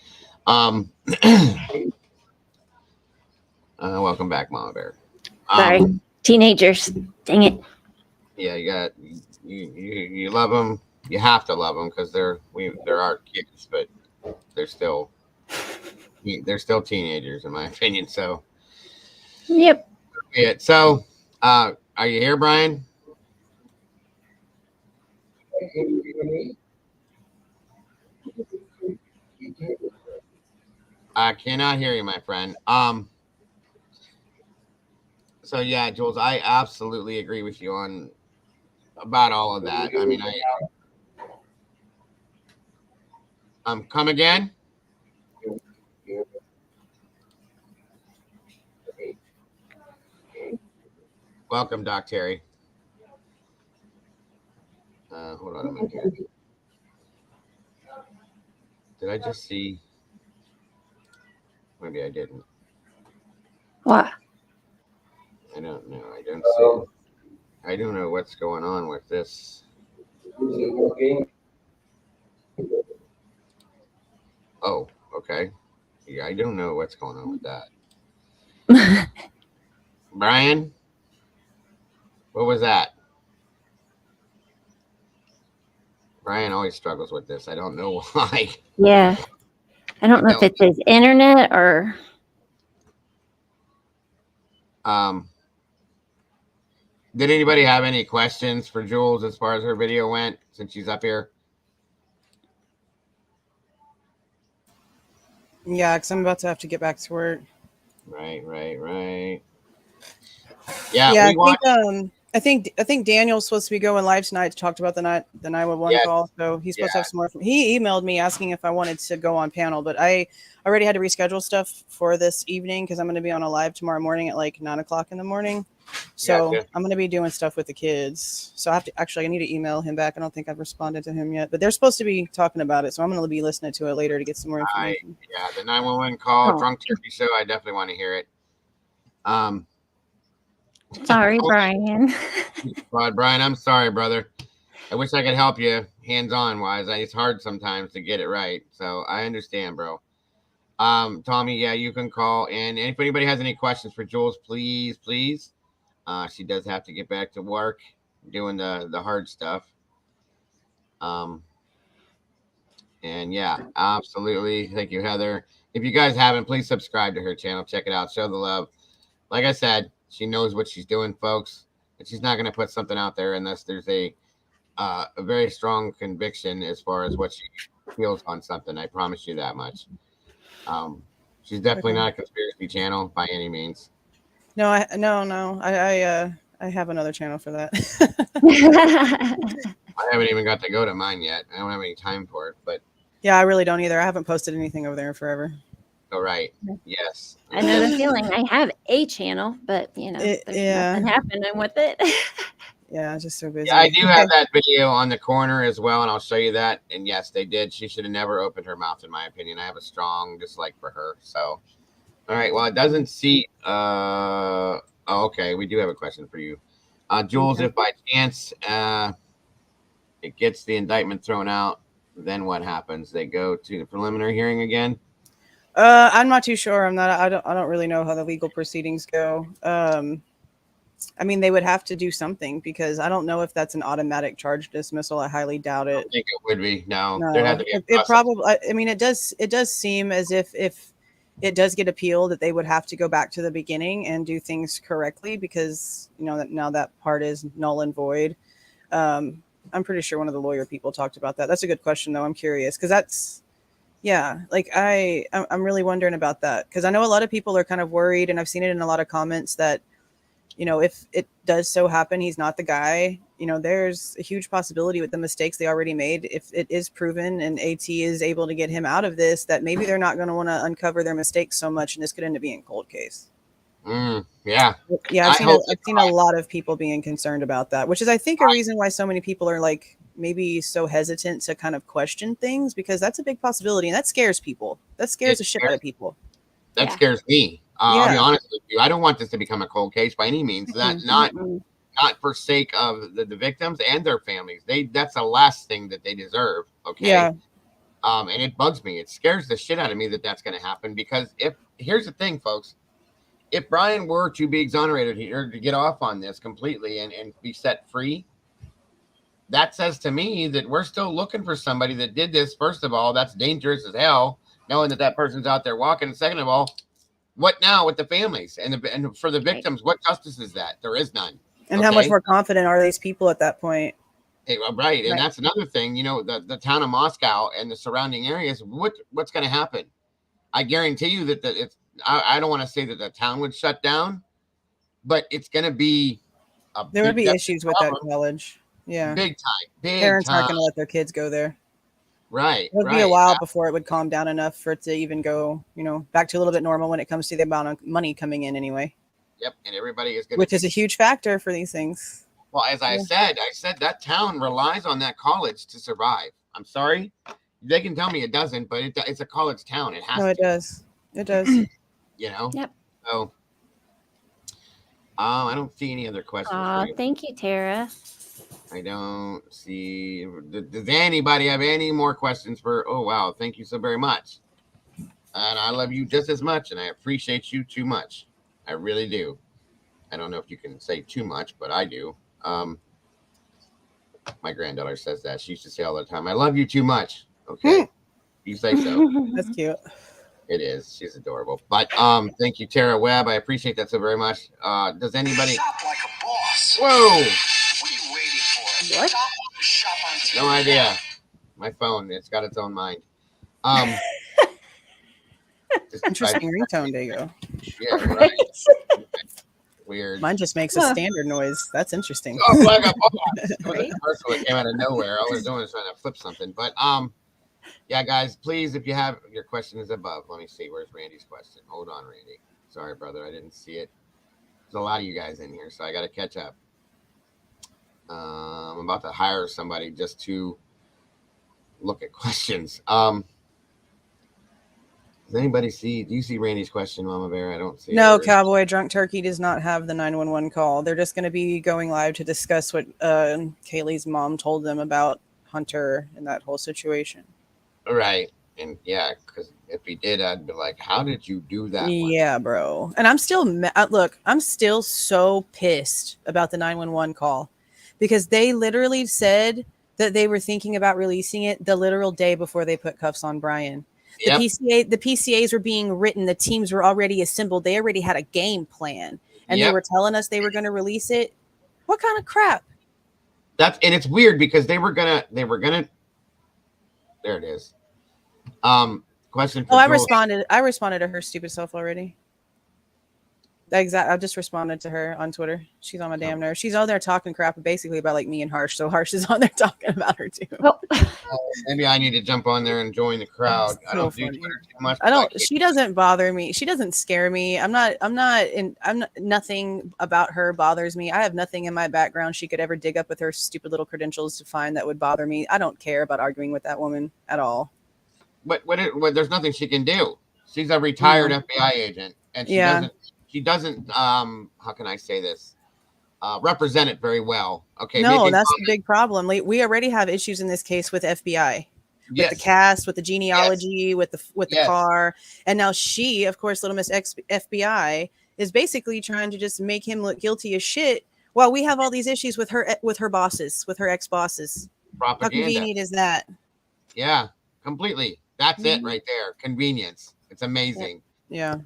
A: Welcome back, Mama Bear.
B: Sorry, teenagers. Dang it.
A: Yeah, you love them. You have to love them because they're our kids, but they're still teenagers in my opinion. So
B: Yep.
A: yeah. So are you here, Brian? I cannot hear you, my friend. So yeah, Jules, I absolutely agree with you on about all of that. I mean, come again. Welcome, Doc Terry. Hold on a minute here. Did I just see? Maybe I didn't.
B: What?
A: I don't know. I don't see it. I don't know what's going on with this. Oh, okay. Yeah, I don't know what's going on with that. Brian, what was that? Brian always struggles with this. I don't know why.
B: Yeah. I don't know if it's his internet or.
A: Did anybody have any questions for Jules as far as her video went since she's up here?
D: Yeah, because I'm about to have to get back to work.
A: Right.
D: Yeah, I think Daniel's supposed to be going live tonight to talk about the 911 call. So he's supposed to have some more. He emailed me asking if I wanted to go on panel, but I already had to reschedule stuff for this evening because I'm going to be on a live tomorrow morning at like 9 o'clock in the morning. So I'm going to be doing stuff with the kids. So I need to email him back. I don't think I've responded to him yet, but they're supposed to be talking about it. So I'm going to be listening to it later to get some more information.
A: Yeah, the 911 call, Drunk Turkey Show. I definitely want to hear it.
B: Sorry, Brian.
A: Brian, I'm sorry, brother. I wish I could help you hands-on wise. It's hard sometimes to get it right. So I understand, bro. Tommy, yeah, you can call. And if anybody has any questions for Jules, please. She does have to get back to work doing the hard stuff. And yeah, absolutely. Thank you, Heather. If you guys haven't, please subscribe to her channel. Check it out. Show the love. Like I said, she knows what she's doing, folks. And she's not going to put something out there unless there's a very strong conviction as far as what she feels on something. I promise you that much. She's definitely not a conspiracy channel by any means.
D: No. I have another channel for that.
A: I haven't even got to go to mine yet. I don't have any time for it, but
D: yeah, I really don't either. I haven't posted anything over there in forever.
A: Oh, right. Yes.
B: I know the feeling. I have a channel, but there's nothing happening with it.
D: Yeah, just so busy.
A: Yeah, I do have that video on the corner as well, and I'll show you that. And yes, they did. She should have never opened her mouth, in my opinion. I have a strong dislike for her. So, all right. Well, it doesn't see. Okay. We do have a question for you, Jules. If by chance it gets the indictment thrown out, then what happens? They go to the preliminary hearing again.
D: I'm not too sure. I don't really know how the legal proceedings go. I mean, they would have to do something because I don't know if that's an automatic charge dismissal. I highly doubt
A: I
D: it.
A: don't think it would be. No,
D: No,
A: there had to be a
D: it
A: process.
D: probably. I mean, it does seem as if it does get appealed, that they would have to go back to the beginning and do things correctly because that now that part is null and void. I'm pretty sure one of the lawyer people talked about that. That's a good question though. I'm curious because that's like I'm really wondering about that because I know a lot of people are kind of worried, and I've seen it in a lot of comments that if it does so happen he's not the guy, there's a huge possibility with the mistakes they already made, if it is proven and AT is able to get him out of this, that maybe they're not going to want to uncover their mistakes so much, and this could end up being a cold case.
A: Yeah.
D: I've seen a lot of people being concerned about that, which is I think a reason why so many people are like maybe so hesitant to kind of question things, because that's a big possibility and that scares people. That scares the shit out of people.
A: That scares me. I'll be
D: Yeah.
A: honest with you. I don't want this to become a cold case by any means. That not for sake of the victims and their families. That's the last thing that they deserve. Okay.
D: Yeah.
A: And it bugs me. It scares the shit out of me that that's going to happen, because here's the thing, folks, if Brian were to be exonerated here, to get off on this completely and be set free, that says to me that we're still looking for somebody that did this. First of all, that's dangerous as hell, knowing that person's out there walking. And second of all, what now with the families and for the victims? What justice is that? There is none.
D: And how much more confident are these people at that point?
A: Right. And that's another thing, the town of Moscow and the surrounding areas, what's going to happen? I guarantee you that I don't want to say that the town would shut down, but it's going to be
D: there would be issues with that college. Yeah.
A: Big time.
D: Parents aren't going to let their kids go there.
A: Right.
D: It would be a while before it would calm down enough for it to even go, back to a little bit normal when it comes to the amount of money coming in anyway.
A: Yep. And everybody is going
D: which is a huge factor for these things.
A: Well, as I said that town relies on that college to survive. I'm sorry. They can tell me it doesn't, but it's a college town. It has to.
D: It does. It does.
B: Yep.
A: So I don't see any other questions.
B: Thank you, Tara.
A: I don't see. Does anybody have any more questions for? Oh, wow. Thank you so very much. And I love you just as much, and I appreciate you too much. I really do. I don't know if you can say too much, but I do. My granddaughter says that. She used to say all the time, I love you too much. Okay. You say so.
D: That's cute.
A: It is. She's adorable. But thank you, Tara Webb. I appreciate that so very much. Does anybody?
H: Shop like a boss.
A: Whoa.
H: What are you waiting for?
B: What?
H: Shop on TV.
A: No idea. My phone, it's got its own mind.
D: Interesting ringtone, there you go.
A: Yeah, right. Weird.
D: Mine just makes a standard noise. That's interesting.
A: Oh, like a boss. It was the first one that came out of nowhere. All I was doing is trying to flip something. But yeah, guys, please, if you have your question is above. Let me see. Where's Randy's question? Hold on, Randy. Sorry, brother. I didn't see it. There's a lot of you guys in here, so I got to catch up. I'm about to hire somebody just to look at questions. Does anybody see? Do you see Randy's question, Mama Bear? I don't see.
D: No, Cowboy Drunk Turkey does not have the 911 call. They're just going to be going live to discuss what Kaylee's mom told them about Hunter and that whole situation.
A: Right. And yeah, because if he did, I'd be like, how did you do that?
D: Yeah, bro. And I'm still, look, I'm still so pissed about the 911 call because they literally said that they were thinking about releasing it the literal day before they put cuffs on Brian. The PCAs were being written. The teams were already assembled. They already had a game plan, and they were telling us they were going to release it. What kind of crap?
A: And it's weird because they were gonna. There it is. Question.
D: I responded to her stupid self already. I just responded to her on Twitter. She's on my damn nerves. She's on there talking crap basically about like me and Harsh. So Harsh is on there talking about her too.
A: Maybe I need to jump on there and join the crowd.
D: So
A: I don't
D: funny.
A: do Twitter too much.
D: She doesn't bother me. She doesn't scare me. Nothing about her bothers me. I have nothing in my background she could ever dig up with her stupid little credentials to find that would bother me. I don't care about arguing with that woman at all.
A: But there's nothing she can do. She's a retired FBI agent, and she doesn't how can I say this? Represent it very well. Okay.
D: No, that's the big problem. We already have issues in this case with FBI. with
A: Yes.
D: the cast, with the genealogy, with the
A: Yes.
D: car, and now she, of course, Little Miss FBI, is basically trying to just make him look guilty as shit. While we have all these issues with her bosses, with her ex bosses. How
A: Propaganda.
D: convenient is that?
A: Yeah, completely. That's it
D: Mhm.
A: right there. Convenience. It's amazing.
D: Yeah.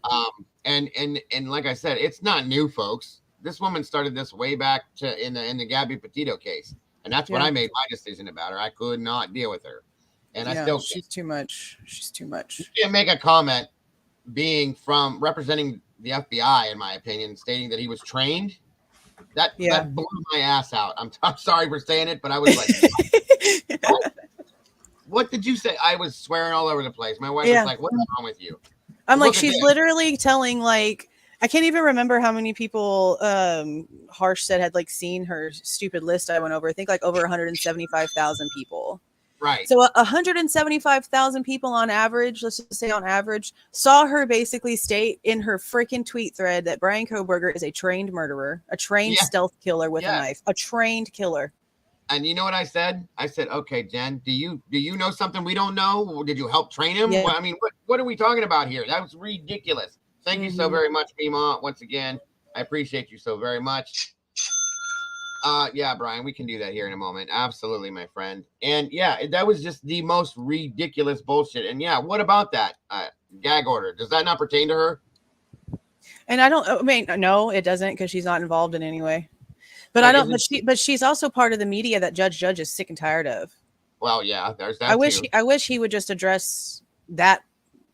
A: And like I said, it's not new, folks. This woman started this way back in the Gabby Petito case, and that's what
D: Yeah.
A: I made my decision about her. I could not deal with her, and I still can't.
D: She's too much. She's too much.
A: You can't make a comment being from representing the FBI, in my opinion, stating that he was trained. That blew my ass out. I'm sorry for saying it, but I was like, what did you say? I was swearing all over the place. My wife was like, what's wrong with you?
D: I'm
A: Look
D: like,
A: at
D: she's
A: this.
D: literally telling, like, I can't even remember how many people Harsh said had like seen her stupid list I went over. I think like over 175,000 people.
A: Right.
D: So 175,000 people on average, let's just say on average, saw her basically state in her freaking tweet thread that Brian Kohberger is a trained murderer, a trained stealth killer with a knife, a trained killer.
A: And you know what I said? I said, okay, Jen, do you know something we don't know? Did you help train him?
D: Yeah.
A: Well, I mean, what are we talking about here? That was ridiculous. Thank you so very much, Mima. Once again, I appreciate you so very much. Yeah, Brian, we can do that here in a moment. Absolutely, my friend. And yeah, that was just the most ridiculous bullshit. And yeah, what about that gag order? Does that not pertain to her?
D: And I mean, no, it doesn't, because she's not involved in any way. But but she's also part of the media that Judge is sick and tired of.
A: Well, yeah, there's that.
D: I wish he would just address that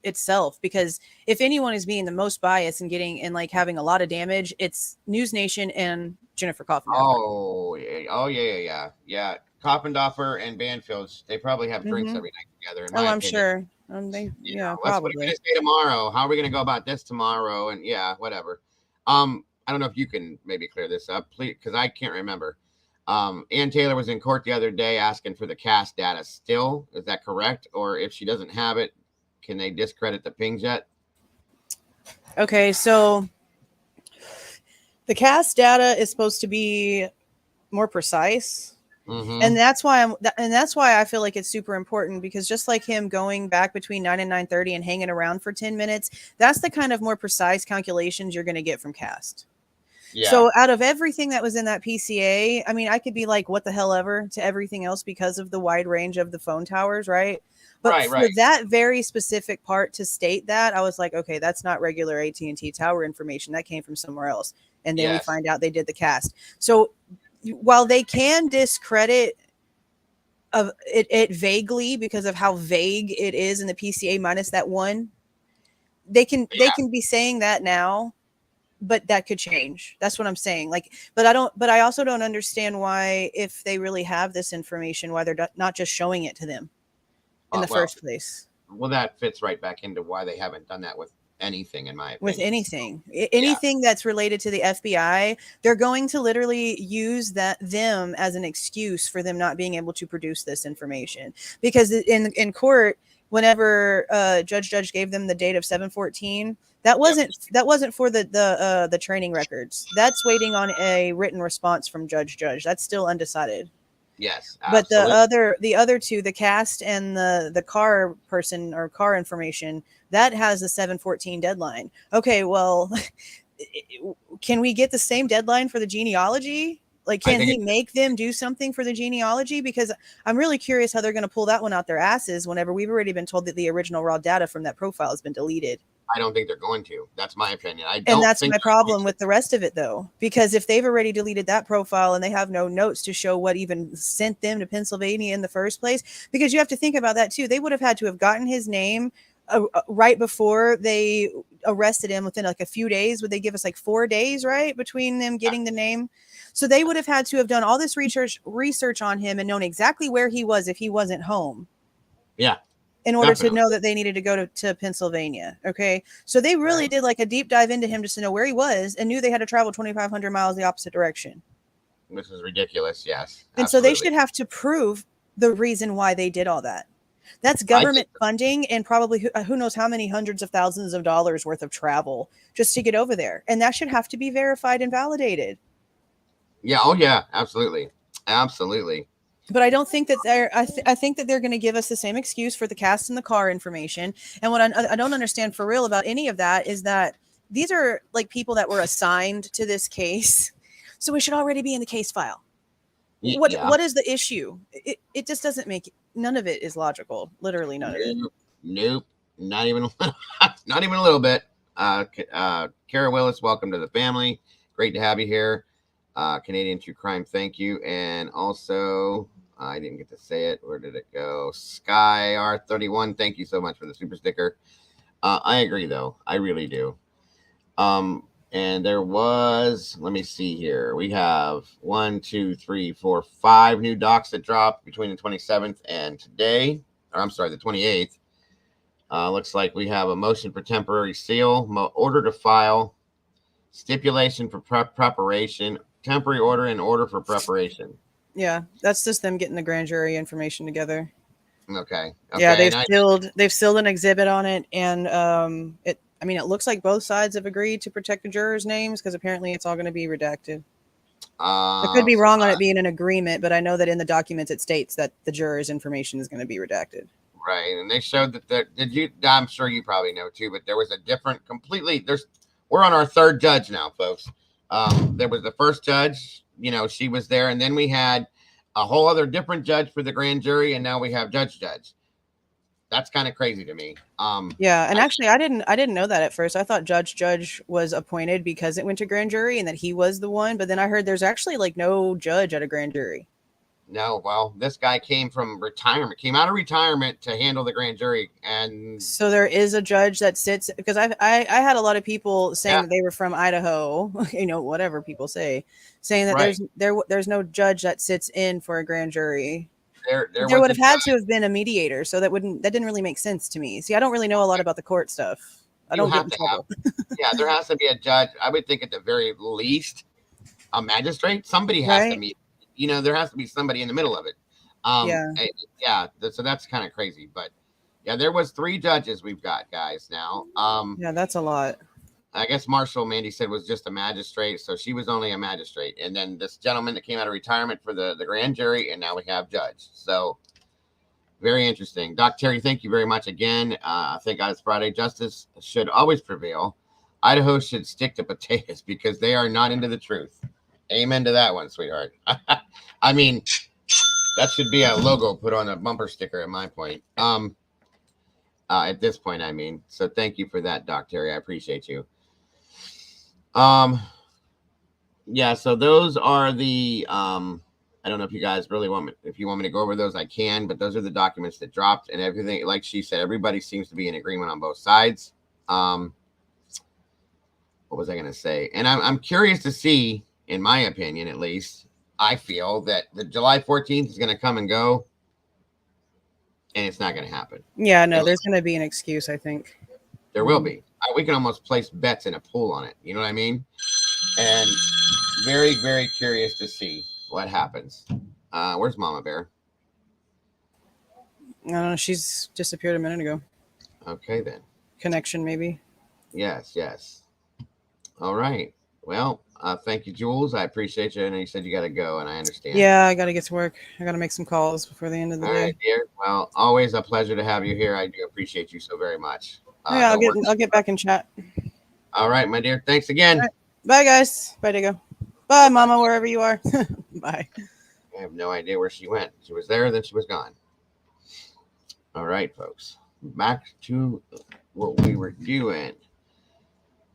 D: itself, because if anyone is being the most biased and like having a lot of damage, it's News Nation and Jennifer Coffindoffer.
A: Oh yeah. Coffindoffer and Banfield, they probably have drinks every night together.
D: I'm sure.
A: Probably.
D: What
A: are we gonna say tomorrow? How are we gonna go about this tomorrow? And yeah, whatever. I don't know if you can maybe clear this up, please, because I can't remember. Ann Taylor was in court the other day asking for the cast data still. Is that correct? Or if she doesn't have it, can they discredit the pings yet?
D: Okay, so the cast data is supposed to be more precise. And that's why I feel like it's super important, because just like him going back between 9 and 9:30 and hanging around for 10 minutes, that's the kind of more precise calculations you're going to get from cast. Yeah. So out of everything that was in that PCA, I mean, I could be like, what the hell ever to everything else because of the wide range of the phone towers, right? But for that very specific part to state that, I was like, okay, that's not regular AT&T tower information. That came from somewhere else. And then we find out they did the cast. So while they can discredit of it vaguely because of how vague it is in the PCA minus that one, they can be saying that now, but that could change. That's what I'm saying. Like, but I also don't understand why, if they really have this information, why they're not just showing it to them in the first place.
A: Well, that fits right back into why they haven't done that with anything, in my opinion.
D: With anything that's related to the FBI, they're going to literally use them as an excuse for them not being able to produce this information, because in court, whenever Judge gave them the date of 7/14, that wasn't for the training records. That's waiting on a written response from Judge. That's still undecided.
A: Yes,
D: but the other two, the cast and the car person or car information, that has a 7/14 deadline. Okay, well, can we get the same deadline for the genealogy? Like, can he make them do something for the genealogy? Because I'm really curious how they're going to pull that one out their asses whenever we've already been told that the original raw data from that profile has been deleted.
A: I don't think they're going to. That's my opinion.
D: And that's my problem with the rest of it, though, because if they've already deleted that profile and they have no notes to show what even sent them to Pennsylvania in the first place, because you have to think about that, too. They would have had to have gotten his name right before they arrested him within like a few days. Would they give us like 4 days, right, between them getting the name? So they would have had to have done all this research on him and known exactly where he was if he wasn't home.
A: Yeah.
D: In order to know that they needed to go to Pennsylvania. Okay. So they really did like a deep dive into him just to know where he was and knew they had to travel 2,500 miles the opposite direction.
A: This is ridiculous. Yes.
D: And so they should have to prove the reason why they did all that. That's government funding and probably who knows how many hundreds of thousands of dollars worth of travel just to get over there. And that should have to be verified and validated.
A: Yeah. Oh, yeah. Absolutely. Absolutely.
C: But I don't think that I think that they're going to give us the same excuse for the cast and the car information. And what I don't understand for real about any of that is that these are like people that were assigned to this case, so it should already be in the case file. What is the issue? It just doesn't make none of it is logical. Literally none of it.
A: Nope, not even not even a little bit. Kara Willis, welcome to the family. Great to have you here. Canadian True Crime, thank you. And also, I didn't get to say it. Where did it go? Sky R31, thank you so much for the super sticker. I agree, though. I really do. And there was, let me see here. We have 1, 2, 3, 4, 5 new docs that dropped between the 27th and today. Or I'm sorry, the 28th. Looks like we have a motion for temporary seal, order to file, stipulation for preparation, temporary order, and order for preparation.
C: Yeah, that's just them getting the grand jury information together.
A: Okay.
C: Yeah, they've sealed an exhibit on it, and it looks like both sides have agreed to protect the jurors' names because apparently it's all going to be redacted. I could be wrong on it being an agreement, but I know that in the documents it states that the jurors' information is going to be redacted.
A: Right, and they showed that I'm sure you probably know too, but there was a different we're on our third judge now, folks. There was the first judge, she was there, and then we had a whole other different judge for the grand jury, and now we have judge. That's kind of crazy to me.
C: Yeah, and actually I didn't know that at first. I thought judge was appointed because it went to grand jury and that he was the one, but then I heard there's actually like no judge at a grand jury.
A: No, well, this guy came out of retirement to handle the grand jury, and
C: so there is a judge that sits, because I had a lot of people saying that they were from Idaho, whatever people say, saying that there's no judge that sits in for a grand jury. There would have had to have been a mediator, so that didn't really make sense to me. See, I don't really know a lot about the court stuff. I don't get in trouble.
A: There has to be a judge. I would think at the very least a magistrate. Somebody has to meet. There has to be somebody in the middle of it. So that's kind of crazy. But yeah, there was 3 judges we've got, guys, now.
C: Yeah, that's a lot.
A: I guess Marshall, Mandy said, was just a magistrate. So she was only a magistrate. And then this gentleman that came out of retirement for the grand jury, and now we have judge. So very interesting. Doc Terry, thank you very much again. Thank God it's Friday. Justice should always prevail. Idaho should stick to potatoes because they are not into the truth. Amen to that one, sweetheart. I mean, that should be a logo put on a bumper sticker at my point. At this point, I mean. So thank you for that, Doc Terry. I appreciate you. Yeah, so those are the I don't know if you guys really if you want me to go over those, I can, but those are the documents that dropped and everything. Like she said, everybody seems to be in agreement on both sides. What was I going to say? And I'm curious to see, in my opinion, at least, I feel that the July 14th is going to come and go, and it's not going to happen.
C: Yeah, no, there's going to be an excuse, I think.
A: There will be. We can almost place bets in a pool on it. You know what I mean? And very, very curious to see what happens. Where's Mama Bear?
C: I don't know. She's disappeared a minute ago.
A: Okay, then.
C: Connection, maybe.
A: Yes. All right. Well, thank you, Jules. I appreciate you. And you said you got to go, and I understand.
C: Yeah, I got to get to work. I got to make some calls before the end of the day.
A: All right, dear. Well, always a pleasure to have you here. I do appreciate you so very much.
C: Yeah, I'll get back in chat.
A: All right, my dear. Thanks again.
C: Right. Bye, guys. Bye, Diego. Bye, Mama, wherever you are. Bye.
A: I have no idea where she went. She was there, then she was gone. All right, folks. Back to what we were doing.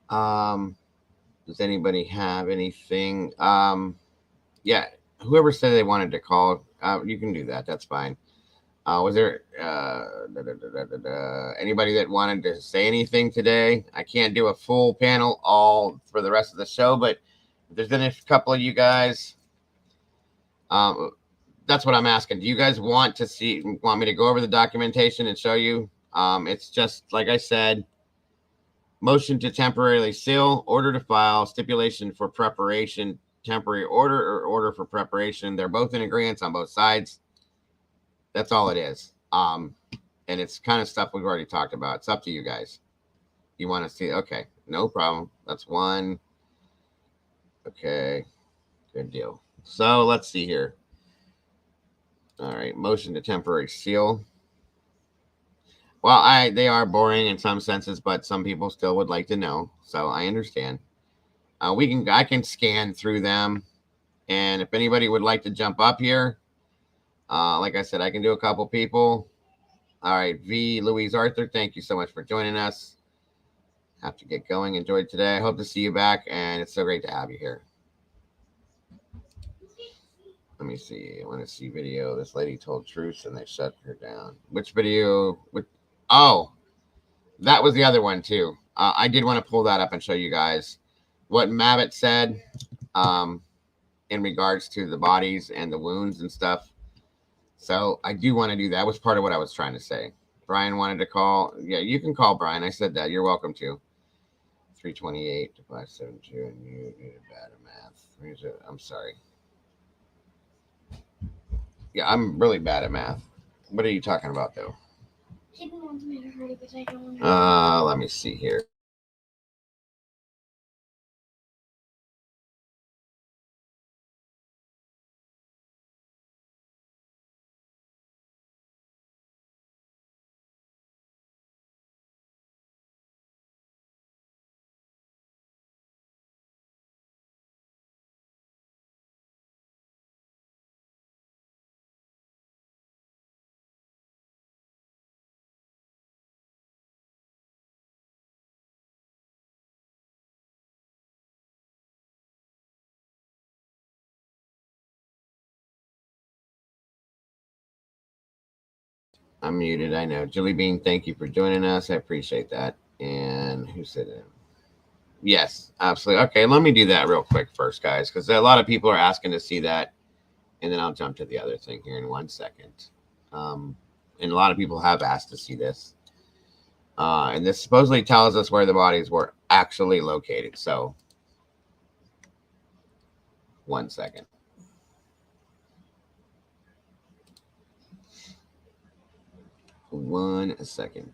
A: Does anybody have anything? Yeah, whoever said they wanted to call, you can do that. That's fine. Was there anybody that wanted to say anything today? I can't do a full panel all for the rest of the show, but if there's been a couple of you guys, that's what I'm asking. Do you guys want me to go over the documentation and show you? It's just, like I said, motion to temporarily seal, order to file, stipulation for preparation, temporary order, or order for preparation. They're both in agreement on both sides. That's all it is. And it's kind of stuff we've already talked about. It's up to you guys. You want to see? Okay, no problem. That's one. Okay, good deal. So let's see here. All right, motion to temporary seal. Well, they are boring in some senses, but some people still would like to know, so I understand. I can scan through them, and if anybody would like to jump up here, like I said, I can do a couple people. All right, V. Louise Arthur, thank you so much for joining us. Have to get going. Enjoyed today. I hope to see you back, and it's so great to have you here. Let me see. I want to see video. This lady told truths, and they shut her down. Which video? Oh, that was the other one, too. I did want to pull that up and show you guys what Mabbott said in regards to the bodies and the wounds and stuff. So I do want to do that. That was part of what I was trying to say. Brian wanted to call. Yeah, you can call Brian. I said that. You're welcome to. 328 to 572, and you did bad at math. I'm sorry. Yeah, I'm really bad at math. What are you talking about, though? Let me see here. I'm muted. I know. Julie Bean, thank you for joining us. I appreciate that. And who said it? Yes, absolutely. Okay, let me do that real quick first, guys, because a lot of people are asking to see that. And then I'll jump to the other thing here in 1 second. And a lot of people have asked to see this. And this supposedly tells us where the bodies were actually located. So, 1 second. One second.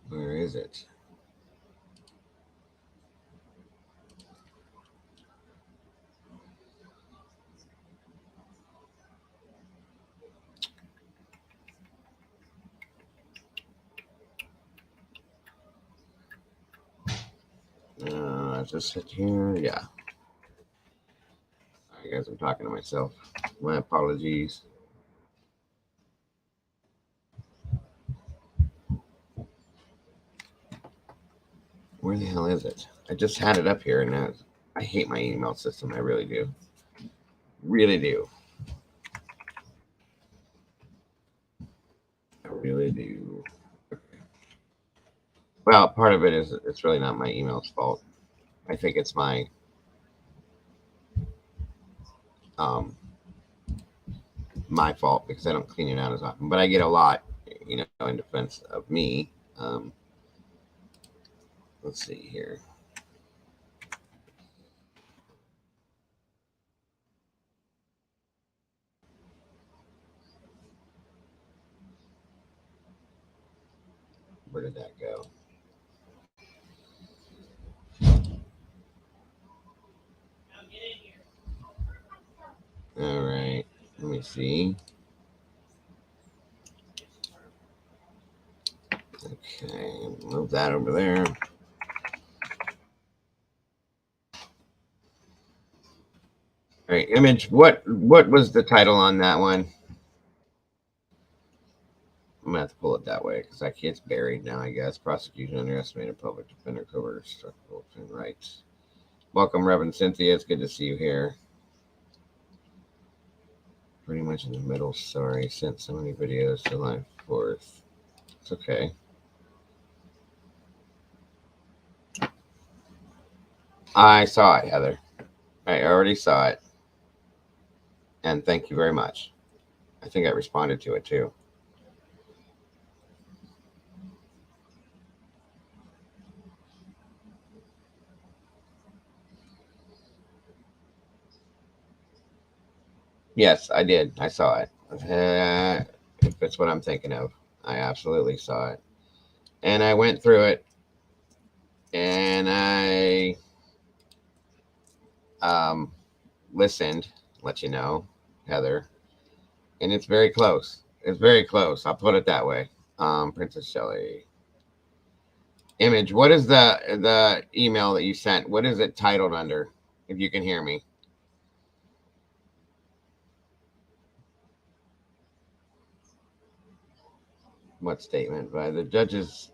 A: Where is it? Just sit here. Yeah. Sorry, guys, I'm talking to myself. My apologies. Where the hell is it? I just had it up here, and now I hate my email system. I really do. Really do. I really do. Well, part of it is it's really not my email's fault. I think it's my my fault because I don't clean it out as often. But I get a lot, you know, in defense of me. Let's see here. Where did that go? All right. Let me see. Okay, move that over there. All right, Image. What was the title on that one? I'm gonna have to pull it that way because that kid's buried now. I guess prosecution underestimated public defender covert structural rights. Welcome, Reverend Cynthia. It's good to see you here. Pretty much in the middle. Sorry, sent so many videos July 4th. It's okay. I saw it, Heather. I already saw it. And thank you very much. I think I responded to it too. Yes, I did. I saw it. If it's what I'm thinking of. I absolutely saw it. And I went through it, and I listened, let you know, Heather, and it's very close. It's very close. I'll put it that way. Princess Shelley. Image, what is the email that you sent? What is it titled under, if you can hear me? What statement? By the judges,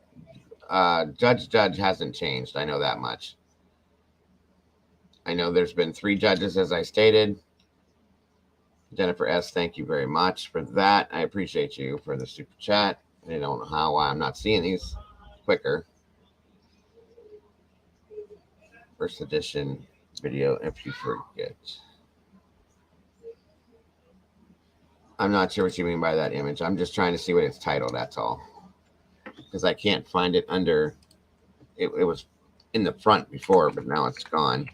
A: judge hasn't changed. I know that much. I know there's been 3 judges, as I stated. Jennifer S., thank you very much for that. I appreciate you for the super chat. I don't know why I'm not seeing these quicker. First edition video, if you forget. I'm not sure what you mean by that image. I'm just trying to see what it's titled, that's all. Because I can't find it under, it was in the front before, but now it's gone.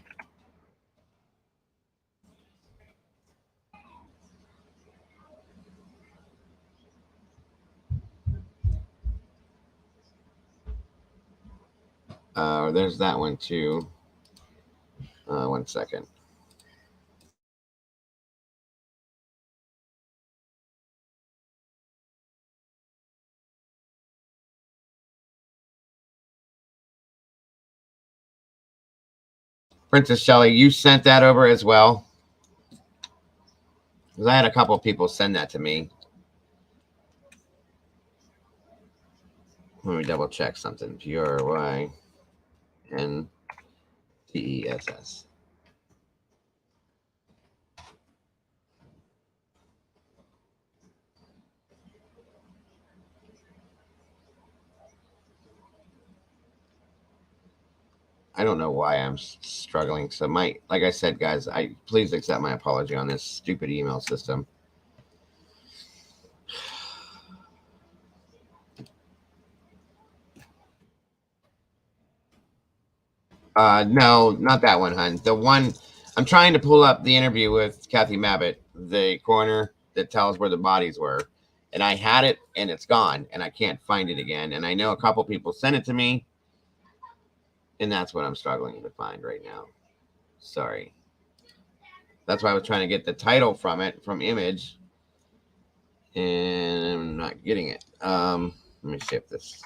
A: There's that one too. 1 second. Princess Shelley, you sent that over as well? Because I had a couple of people send that to me. Let me double check something. PRYNTESS. I don't know why I'm struggling. So like I said, guys, please accept my apology on this stupid email system. No, not that one, hun. The one I'm trying to pull up the interview with Kathy Mabbitt, the coroner that tells where the bodies were, and I had it and it's gone and I can't find it again. And I know a couple people sent it to me, and that's what I'm struggling to find right now. Sorry. That's why I was trying to get the title from Image, and I'm not getting it. Let me see if this.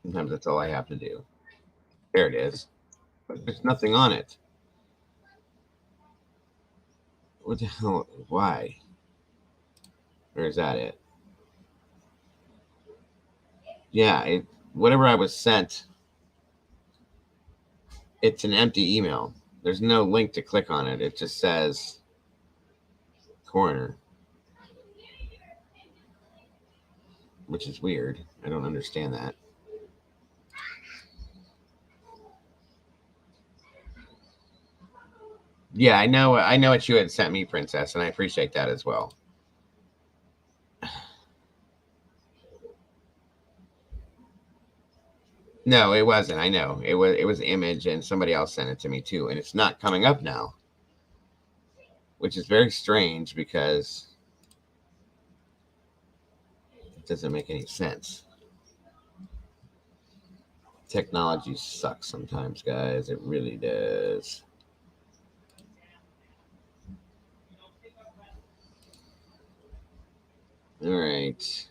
A: Sometimes that's all I have to do. There it is. But there's nothing on it. What the hell? Why? Or is that it? Yeah, whatever I was sent, it's an empty email. There's no link to click on it. It just says coroner, which is weird. I don't understand that. Yeah, I know what you had sent me, Princess, and I appreciate that as well. No, it wasn't. I know. It was Image, and somebody else sent it to me too, and it's not coming up now, which is very strange because it doesn't make any sense. Technology sucks sometimes, guys. It really does. All right.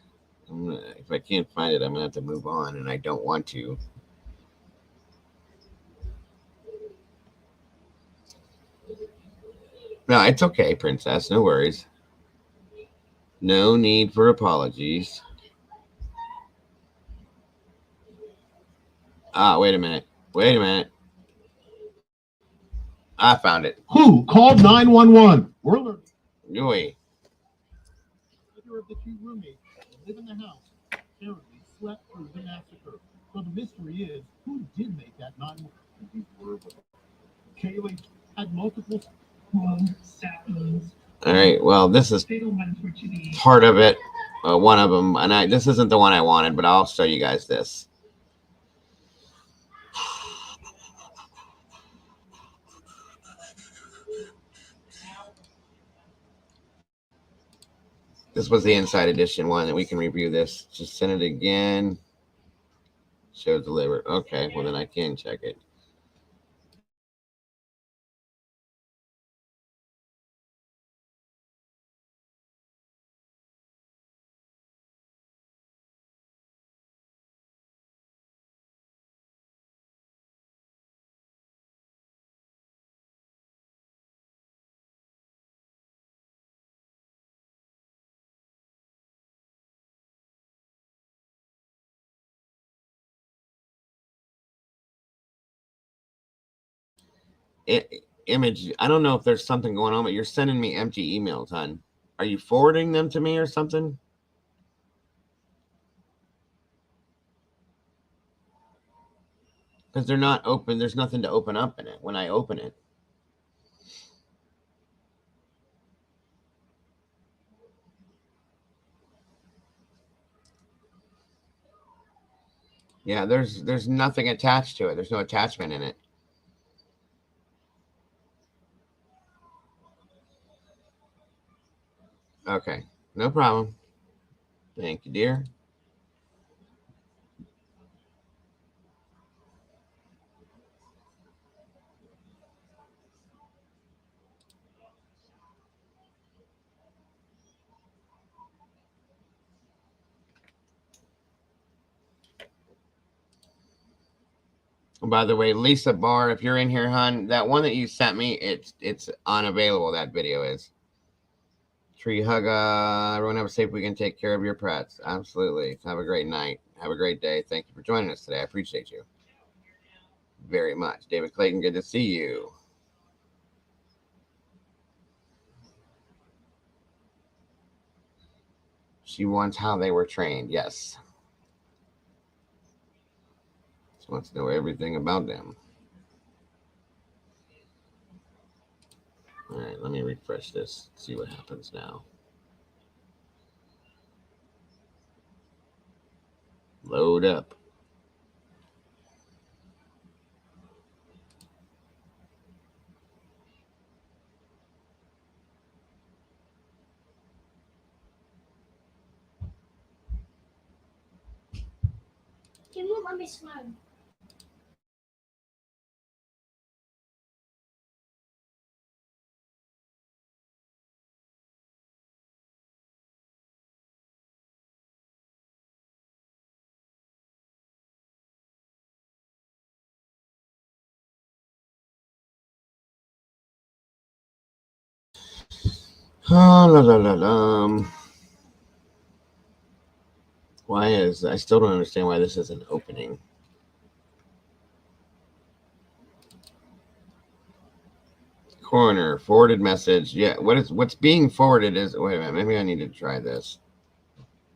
A: If I can't find it, I'm going to have to move on, and I don't want to. No, it's okay, Princess. No worries. No need for apologies. Wait a minute. Wait a minute. I found it.
I: Who called 911? We're learning.
A: Wait.
I: Neither of the 2 roommates that live in the house apparently slept through the massacre. So the mystery is, who did make that 911? Kaylee had multiple saplings.
A: All right. Well, this is part of it. One of them, and this isn't the one I wanted, but I'll show you guys this. This was the Inside Edition one that we can review this. Just send it again. Show delivered. Okay, well then I can check it. Image, I don't know if there's something going on, but you're sending me empty emails, hon. Are you forwarding them to me or something? Because they're not open. There's nothing to open up in it when I open it. Yeah, there's nothing attached to it. There's no attachment in it. Okay, no problem. Thank you, dear. By the way, Lisa Barr, if you're in here, hon, that one that you sent me, it's unavailable. That video is. Tree hug. Everyone have a safe weekend. Take care of your pets. Absolutely. Have a great night. Have a great day. Thank you for joining us today. I appreciate you very much. David Clayton, good to see you. She wants how they were trained. Yes. She wants to know everything about them. All right, let me refresh this. See what happens now. Load up.
J: You won't let me smoke.
A: Oh, la, la, la, la. Why is I still don't understand why this isn't opening. Corner forwarded message. Yeah, what's being forwarded is wait a minute. Maybe I need to try this.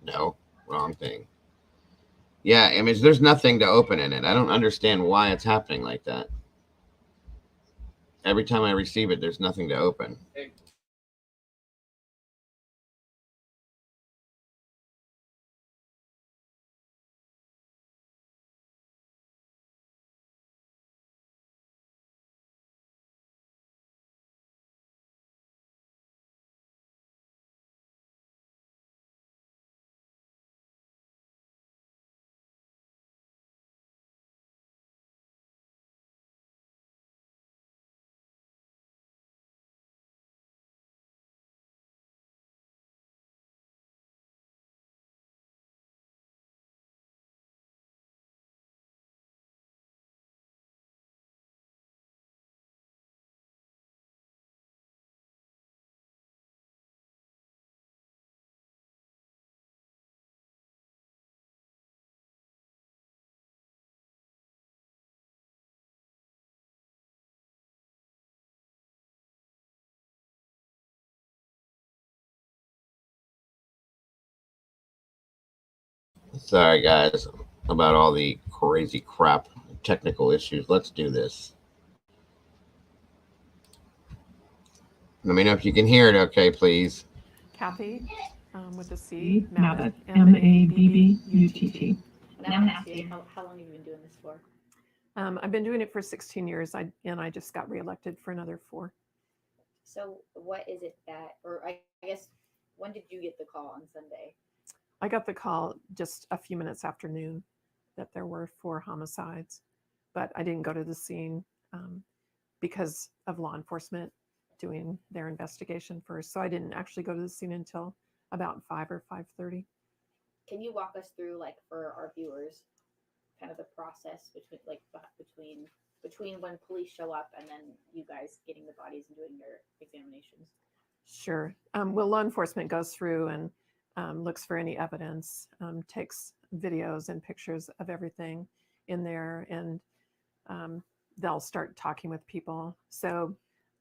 A: No, wrong thing. Yeah, image. There's nothing to open in it. I don't understand why it's happening like that. Every time I receive it, there's nothing to open. Sorry, guys, about all the crazy crap technical issues. Let's do this. Let me know if you can hear it okay, please.
K: Kathy, with a C.
F: Now that's Mabbutt.
J: And I'm gonna ask you, how long have you been doing this for?
K: I've been doing it for 16 years, and I just got reelected for another 4.
J: So what is it that, or I guess When did you get the call on Sunday?
K: I got the call just a few minutes after noon that there were 4 homicides, but I didn't go to the scene because of law enforcement doing their investigation first. So I didn't actually go to the scene until about 5 or 5:30.
J: Can you walk us through, like, for our viewers, kind of the process between when police show up and then you guys getting the bodies and doing your examinations?
K: Sure. Well, law enforcement goes through and looks for any evidence, takes videos and pictures of everything in there, and they'll start talking with people. So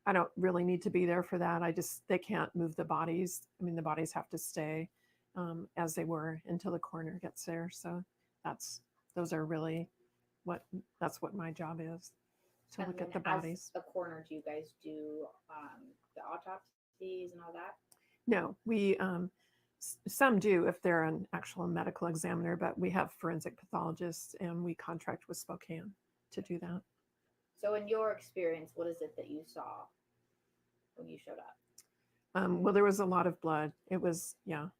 K: I don't really need to be there for that. They can't move the bodies. I mean, the bodies have to stay as they were until the coroner gets there. So that's what my job is, to look at the bodies.
J: As a coroner, do you guys do the autopsies and all that?
K: No, we some do if they're an actual medical examiner, but we have forensic pathologists and we contract with Spokane to do that.
J: So in your experience, what is it that you saw when you showed up?
K: Well, there was a lot of blood. It was a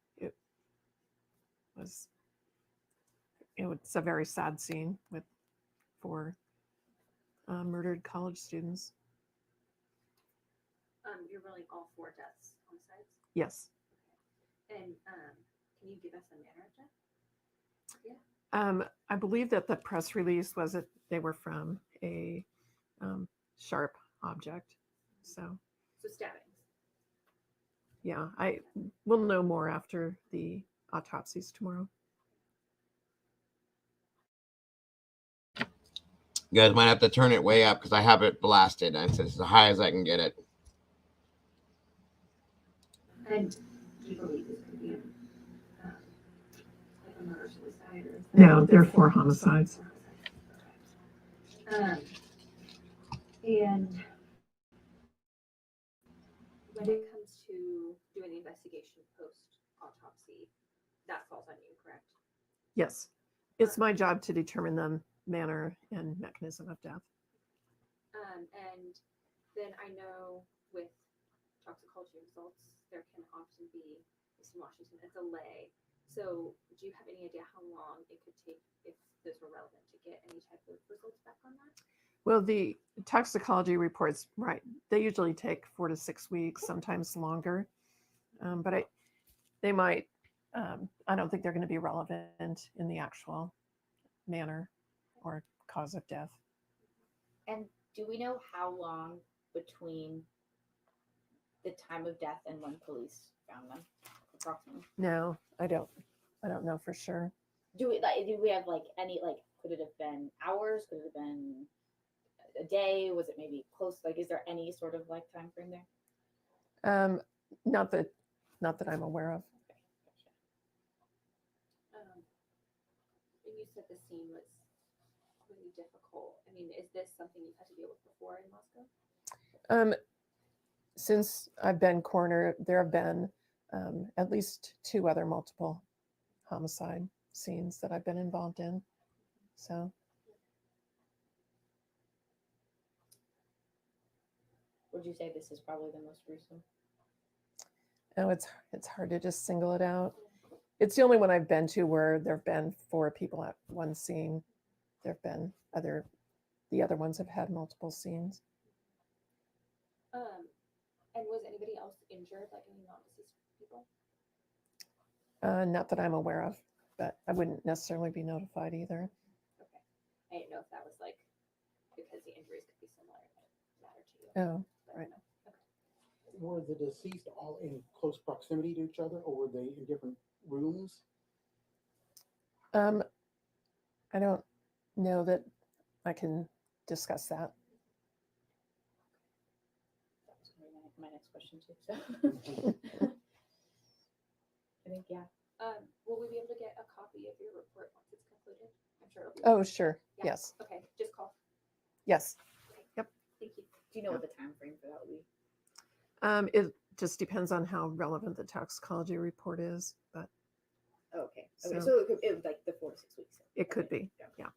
K: very sad scene with 4 murdered college students.
L: You're ruling all 4 deaths homicides?
K: Yes.
L: And can you give us a manner of death? Yeah.
K: I believe that the press release was that they were from a sharp object. So
L: stabbings.
K: Yeah, I will know more after the autopsies tomorrow.
A: You guys might have to turn it way up because I have it blasted. I said it's as high as I can get it.
L: And do you believe this could be like a murder-suicide?
K: No, there are 4 homicides.
L: And when it comes to doing the investigation post-autopsy, that falls on you, correct?
K: Yes, it's my job to determine the manner and mechanism of death.
L: And then I know with toxicology results, there can often be, at least in Washington, a delay. So do you have any idea how long it could take, if those were relevant, to get any type of results back on that?
K: Well, the toxicology reports, right, they usually take 4 to 6 weeks, sometimes longer. But they might, I don't think they're going to be relevant in the actual manner or cause of death.
J: And do we know how long between the time of death and when police found them, approximately?
K: No, I don't know for sure.
J: Do we have like any, like, could it have been hours? Could it have been a day? Was it maybe close? Like, is there any sort of like time frame there?
K: Not that I'm aware of.
L: And you said the scene was really difficult. I mean, is this something you've had to deal with before in Moscow?
K: Since I've been coroner, there have been at least 2 other multiple homicide scenes that I've been involved in. So.
J: Would you say this is probably the most gruesome?
K: Oh, it's hard to just single it out. It's the only one I've been to where there have been 4 people at one scene. There have been the other ones have had multiple scenes.
L: And was anybody else injured, like any non-deceased people?
K: Not that I'm aware of, but I wouldn't necessarily be notified either.
L: Okay. I didn't know if that was like because the injuries could be similar, but it mattered to you.
K: Oh, right.
L: Okay.
I: Were the deceased all in close proximity to each other, or were they in different rooms?
K: I don't know that I can discuss that.
J: That was my next question too. So I think, yeah.
L: Will we be able to get a copy of your report once it's concluded? I'm sure it'll be.
K: Oh, sure.
L: Yeah.
K: Yes.
L: Okay. Just call.
K: Yes.
L: Okay.
K: Yep.
J: Thank you. Do you know what the time frame for that would be?
K: It just depends on how relevant the toxicology report is, but
J: Oh, okay.
K: So-
J: Okay. So it was like the 4 to 6 weeks.
K: it could be.
J: Yeah.
K: Yeah.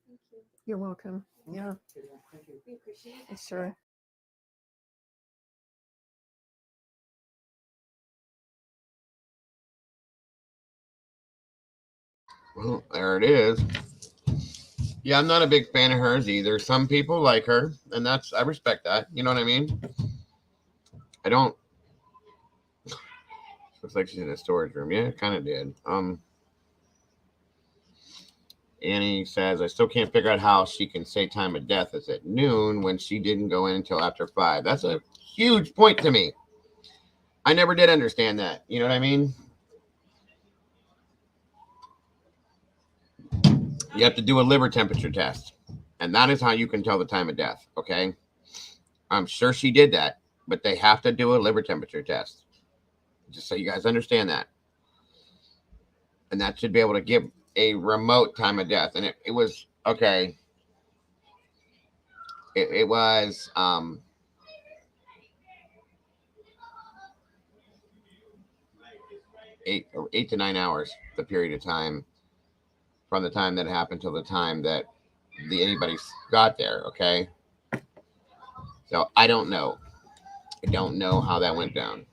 L: Thank you.
K: You're welcome. Yeah,
I: Thank you.
L: We appreciate it.
K: sure.
A: Well, there it is. Yeah, I'm not a big fan of hers either. Some people like her, and I respect that. You know what I mean? I don't. Looks like she's in a storage room. Yeah, it kind of did. Annie says, I still can't figure out how she can say time of death is at noon when she didn't go in until after 5. That's a huge point to me. I never did understand that. You know what I mean? You have to do a liver temperature test, and that is how you can tell the time of death, okay? I'm sure she did that, but they have to do a liver temperature test. Just so you guys understand that. And that should be able to give a remote time of death. And it was, okay. It was, 8 to 9 hours, the period of time from the time that it happened till the time that anybody got there, okay? So I don't know. I don't know how that went down.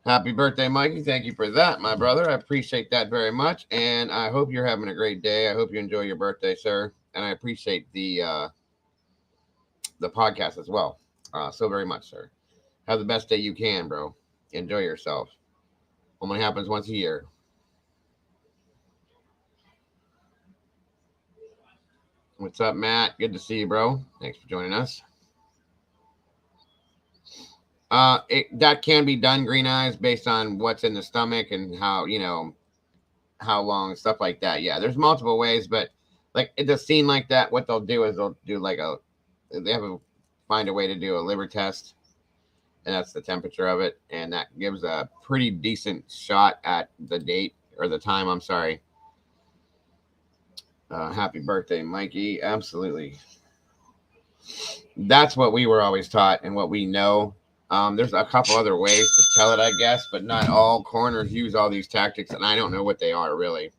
A: Happy birthday, Mikey. Thank you for that, my brother. I appreciate that very much. And I hope you're having a great day. I hope you enjoy your birthday, sir. And I appreciate the podcast as well. So very much, sir. Have the best day you can, bro. Enjoy yourself. Only happens once a year. What's up, Matt? Good to see you, bro. Thanks for joining us. That can be done, Green Eyes, based on what's in the stomach and how, how long, stuff like that. Yeah, there's multiple ways, but like it's a scene like that, what they'll do is they'll do find a way to do a liver test, and that's the temperature of it, and that gives a pretty decent shot at the date or the time. I'm sorry. Happy birthday, Mikey. Absolutely. That's what we were always taught and what we know. There's a couple other ways to tell it, I guess, but not all coroners use all these tactics, and I don't know what they are really.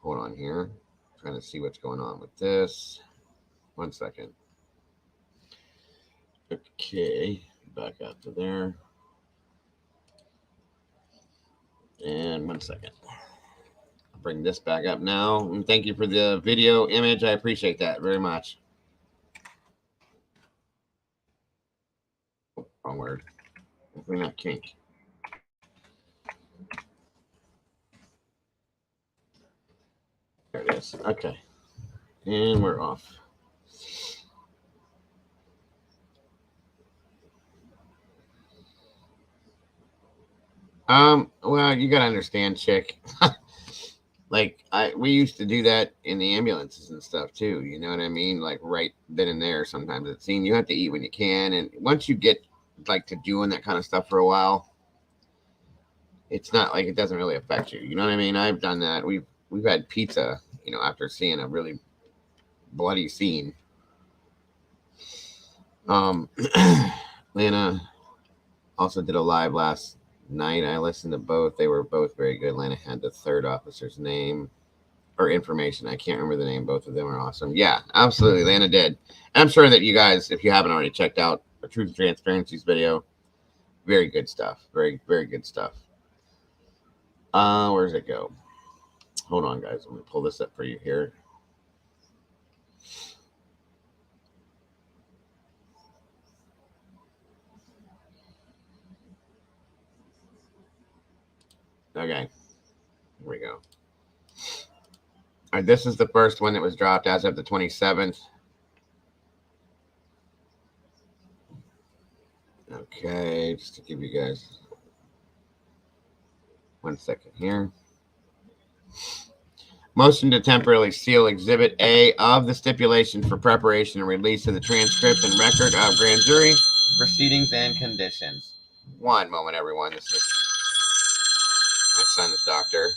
A: Hold on here. I'm trying to see what's going on with this. 1 second. Okay, back up to there. And 1 second. I'll bring this back up now. And thank you for the video image. I appreciate that very much. Wrong word. Hopefully not kink. There it is. Okay. And we're off. Well, you gotta understand, chick. Like we used to do that in the ambulances and stuff too. You know what I mean? Like right then and there. Sometimes it's seen. You have to eat when you can, and once you get like to doing that kind of stuff for a while, it's not like it doesn't really affect you. You know what I mean? I've done that. We've had pizza, after seeing a really bloody scene. Lana also did a live last night. I listened to both. They were both very good. Lana had the third officer's name or information. I can't remember the name. Both of them are awesome. Yeah, absolutely. Lana did. And I'm sure that you guys, if you haven't already checked out the Truth and Transparency's video, very good stuff. Very, very good stuff. Where does it go? Hold on, guys. Let me pull this up for you here. Okay. Here we go. All right, this is the first one that was dropped as of the 27th. Okay. Okay, just to give you guys 1 second here. Motion to temporarily seal Exhibit A of the stipulation for preparation and release of the transcript and record of grand jury proceedings and conditions. One moment, everyone. This is my son's doctor.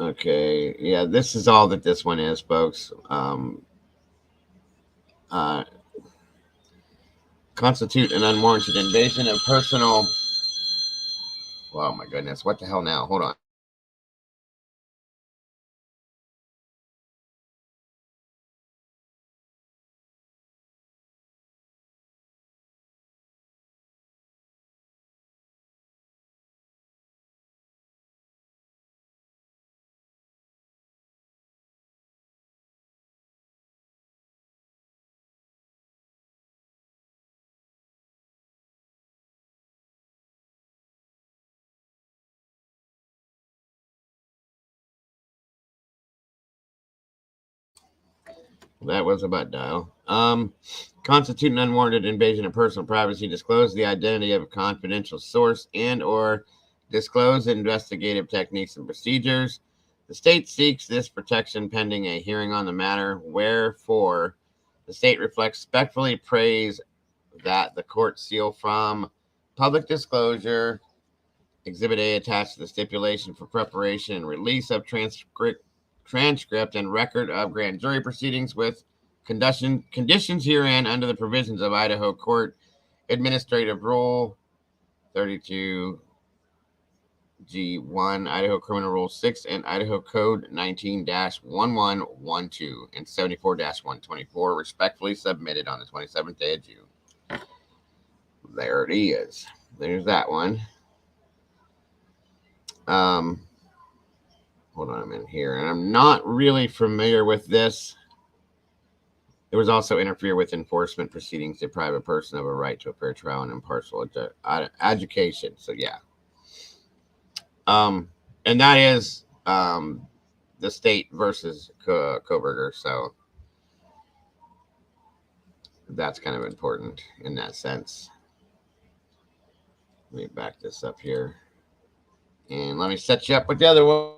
A: Okay, yeah, this is all that this one is, folks. Constitute an unwarranted invasion of personal. Oh my goodness, what the hell now? Hold on. That was a butt dial. Constitute an unwarranted invasion of personal privacy. Disclose the identity of a confidential source and or disclose investigative techniques and procedures. The state seeks this protection pending a hearing on the matter, wherefore the state respectfully prays that the court seal from public disclosure Exhibit A attached to the stipulation for preparation and release of transcript and record of grand jury proceedings with conditions herein under the provisions of Idaho Court Administrative Rule 32G1, Idaho Criminal Rule 6, and Idaho Code 19-1112 and 74-124, respectfully submitted on the 27th day of June. There it is. There's that one. Hold on a minute here. And I'm not really familiar with this. It was also interfere with enforcement proceedings, deprive a person of a right to a fair trial and impartial education. So yeah. And that is the state versus Koberger. So that's kind of important in that sense. Let me back this up here. And let me set you up with the other one.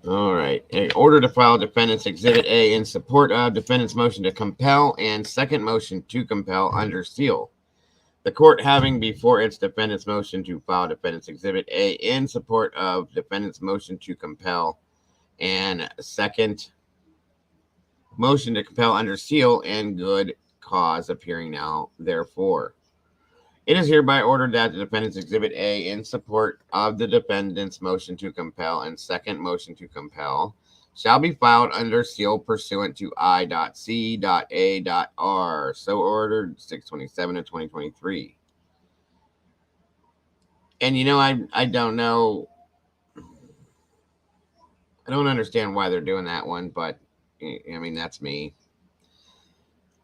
A: All right. In order to file defendant's exhibit A in support of defendant's motion to compel and second motion to compel under seal. The court having before its defendant's motion to file defendant's exhibit A in support of defendant's motion to compel and second motion to compel under seal and good cause appearing now, therefore. It is hereby ordered that the defendant's exhibit A in support of the defendant's motion to compel and second motion to compel shall be filed under seal pursuant to I.C.A.R. So ordered 6/27 of 2023. And you know, I don't know. I don't understand why they're doing that one, but I mean, that's me.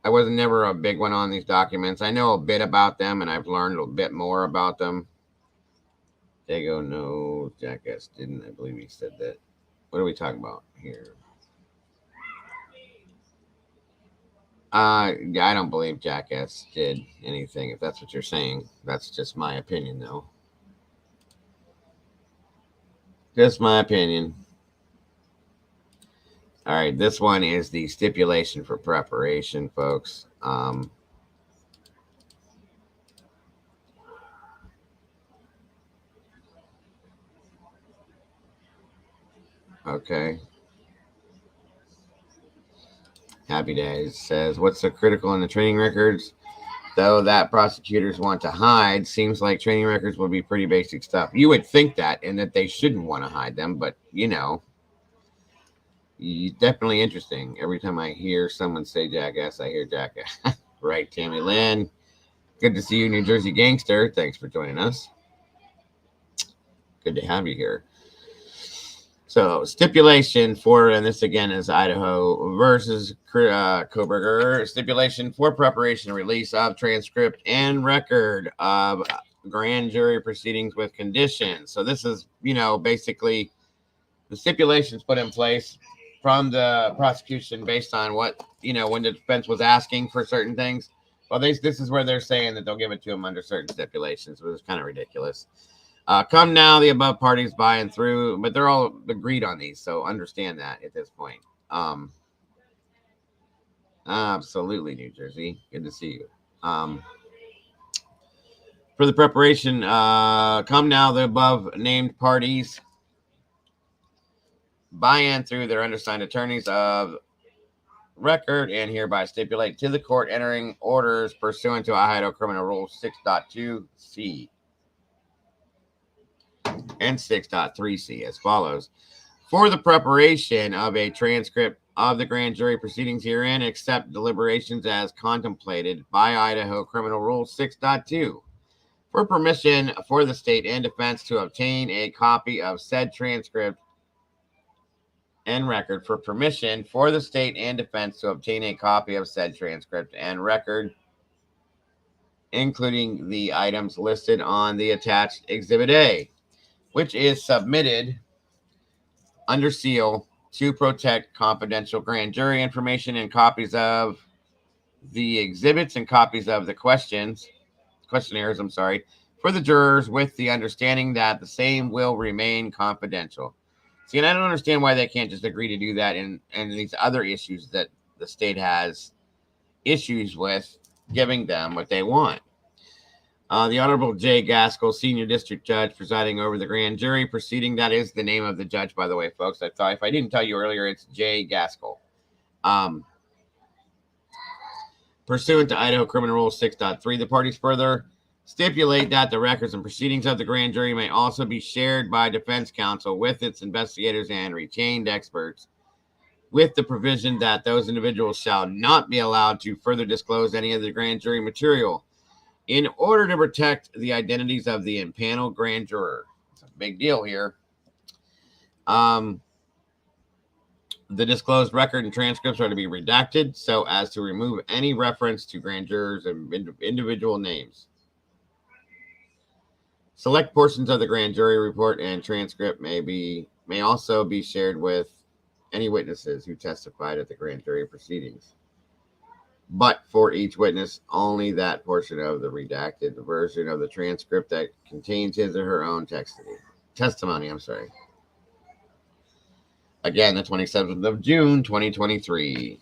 A: I was never a big one on these documents. I know a bit about them, and I've learned a bit more about them. Dago, no, Jackass didn't. I believe he said that. What are we talking about here? Yeah, I don't believe Jackass did anything, if that's what you're saying. That's just my opinion, though. Just my opinion. All right, this one is the stipulation for preparation, folks. Okay. Happy Days says, what's so critical in the training records? Though that prosecutors want to hide, seems like training records would be pretty basic stuff. You would think that, and that they shouldn't want to hide them, but you know, definitely interesting. Every time I hear someone say Jackass, I hear Jackass. Right, Tammy Lynn. Good to see you, New Jersey Gangster. Thanks for joining us. Good to have you here. So, stipulation for, and this again is Idaho versus Koberger. Stipulation for preparation and release of transcript and record of grand jury proceedings with conditions. So, this is, you know, basically the stipulations put in place from the prosecution based on what, you know, when the defense was asking for certain things. Well, this is where they're saying that they'll give it to them under certain stipulations, which is kind of ridiculous. Come now, the above parties by and through, but they're all agreed on these, so understand that at this point. Absolutely, New Jersey. Good to see you. For the preparation, come now, the above named parties by and through their undersigned attorneys of record and hereby stipulate to the court entering orders pursuant to Idaho Criminal Rule 6.2c and 6.3c as follows. For the preparation of a transcript of the grand jury proceedings herein, accept deliberations as contemplated by Idaho Criminal Rule 6.2. For permission for the state and defense to obtain a copy of said transcript and record. For permission for the state and defense to obtain a copy of said transcript and record, including the items listed on the attached Exhibit A, which is submitted under seal to protect confidential grand jury information, and copies of the exhibits and copies of the questionnaires, for the jurors, with the understanding that the same will remain confidential. See, and I don't understand why they can't just agree to do that and these other issues that the state has issues with giving them what they want. The Honorable Jay Gaskell, Senior District Judge, presiding over the grand jury proceeding. That is the name of the judge, by the way, folks. I thought if I didn't tell you earlier, it's Jay Gaskell. Pursuant to Idaho Criminal Rule 6.3, the parties further stipulate that the records and proceedings of the grand jury may also be shared by defense counsel with its investigators and retained experts, with the provision that those individuals shall not be allowed to further disclose any of the grand jury material in order to protect the identities of the impaneled grand juror. It's a big deal here. The disclosed record and transcripts are to be redacted so as to remove any reference to grand jurors and individual names. Select portions of the grand jury report and transcript may also be shared with any witnesses who testified at the grand jury proceedings. But for each witness, only that portion of the redacted version of the transcript that contains his or her own testimony. Again, the 27th of June, 2023.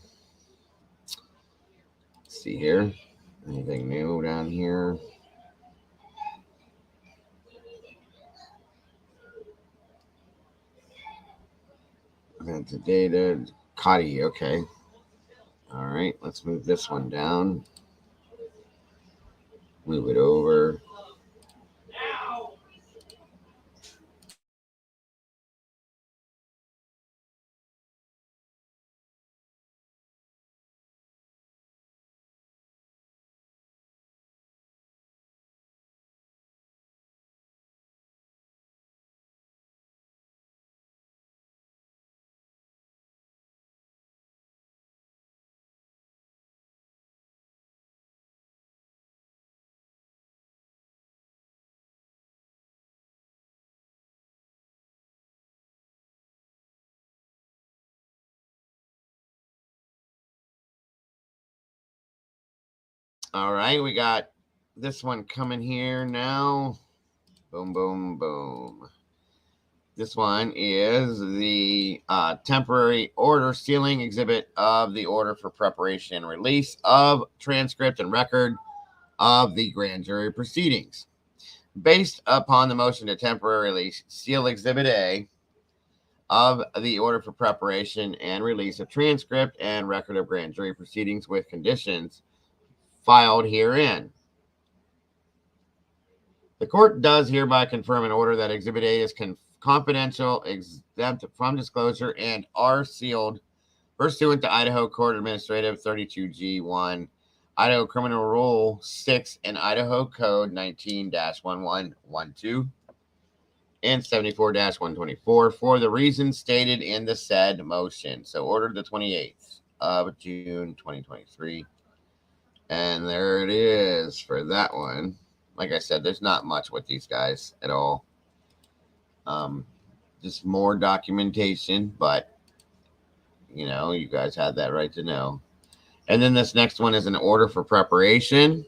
A: Let's see here. Anything new down here? The data, Cotty, okay. All right, let's move this one down. Move it over. All right, we got this one coming here now. Boom, boom, boom. This one is the temporary order sealing exhibit of the order for preparation and release of transcript and record of the grand jury proceedings. Based upon the motion to temporarily seal Exhibit A of the order for preparation and release of transcript and record of grand jury proceedings with conditions filed herein, the court does hereby confirm an order that Exhibit A is confidential, exempt from disclosure, and are sealed pursuant to Idaho Court Administrative 32G1, Idaho Criminal Rule 6, and Idaho Code 19-1112 and 74-124 for the reasons stated in the said motion. So ordered the 28th of June 2023. And there it is for that one. Like I said, there's not much with these guys at all. Just more documentation, but you know, you guys had that right to know. And then this next one is an order for preparation.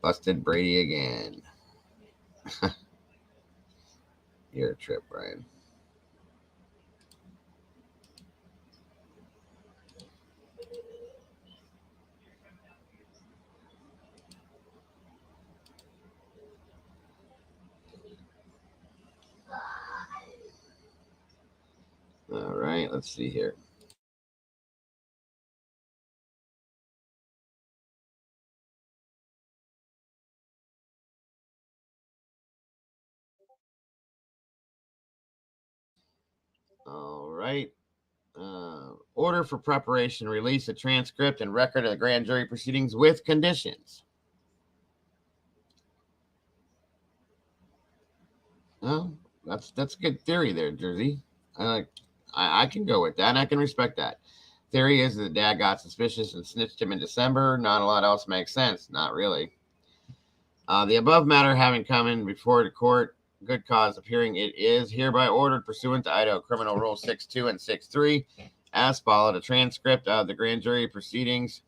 A: Busted Brady again. You're a trip, Brian. All right, let's see here. All right. Order for preparation, release a transcript and record of the grand jury proceedings with conditions. Oh, that's good theory there, Jersey. I can go with that, and I can respect that. Theory is that dad got suspicious and snitched him in December. Not a lot else makes sense. Not really. The above matter having come in before the court, good cause of hearing, it is hereby ordered pursuant to Idaho Criminal Rule 6.2 and 6.3 as followed. A transcript of the grand jury proceedings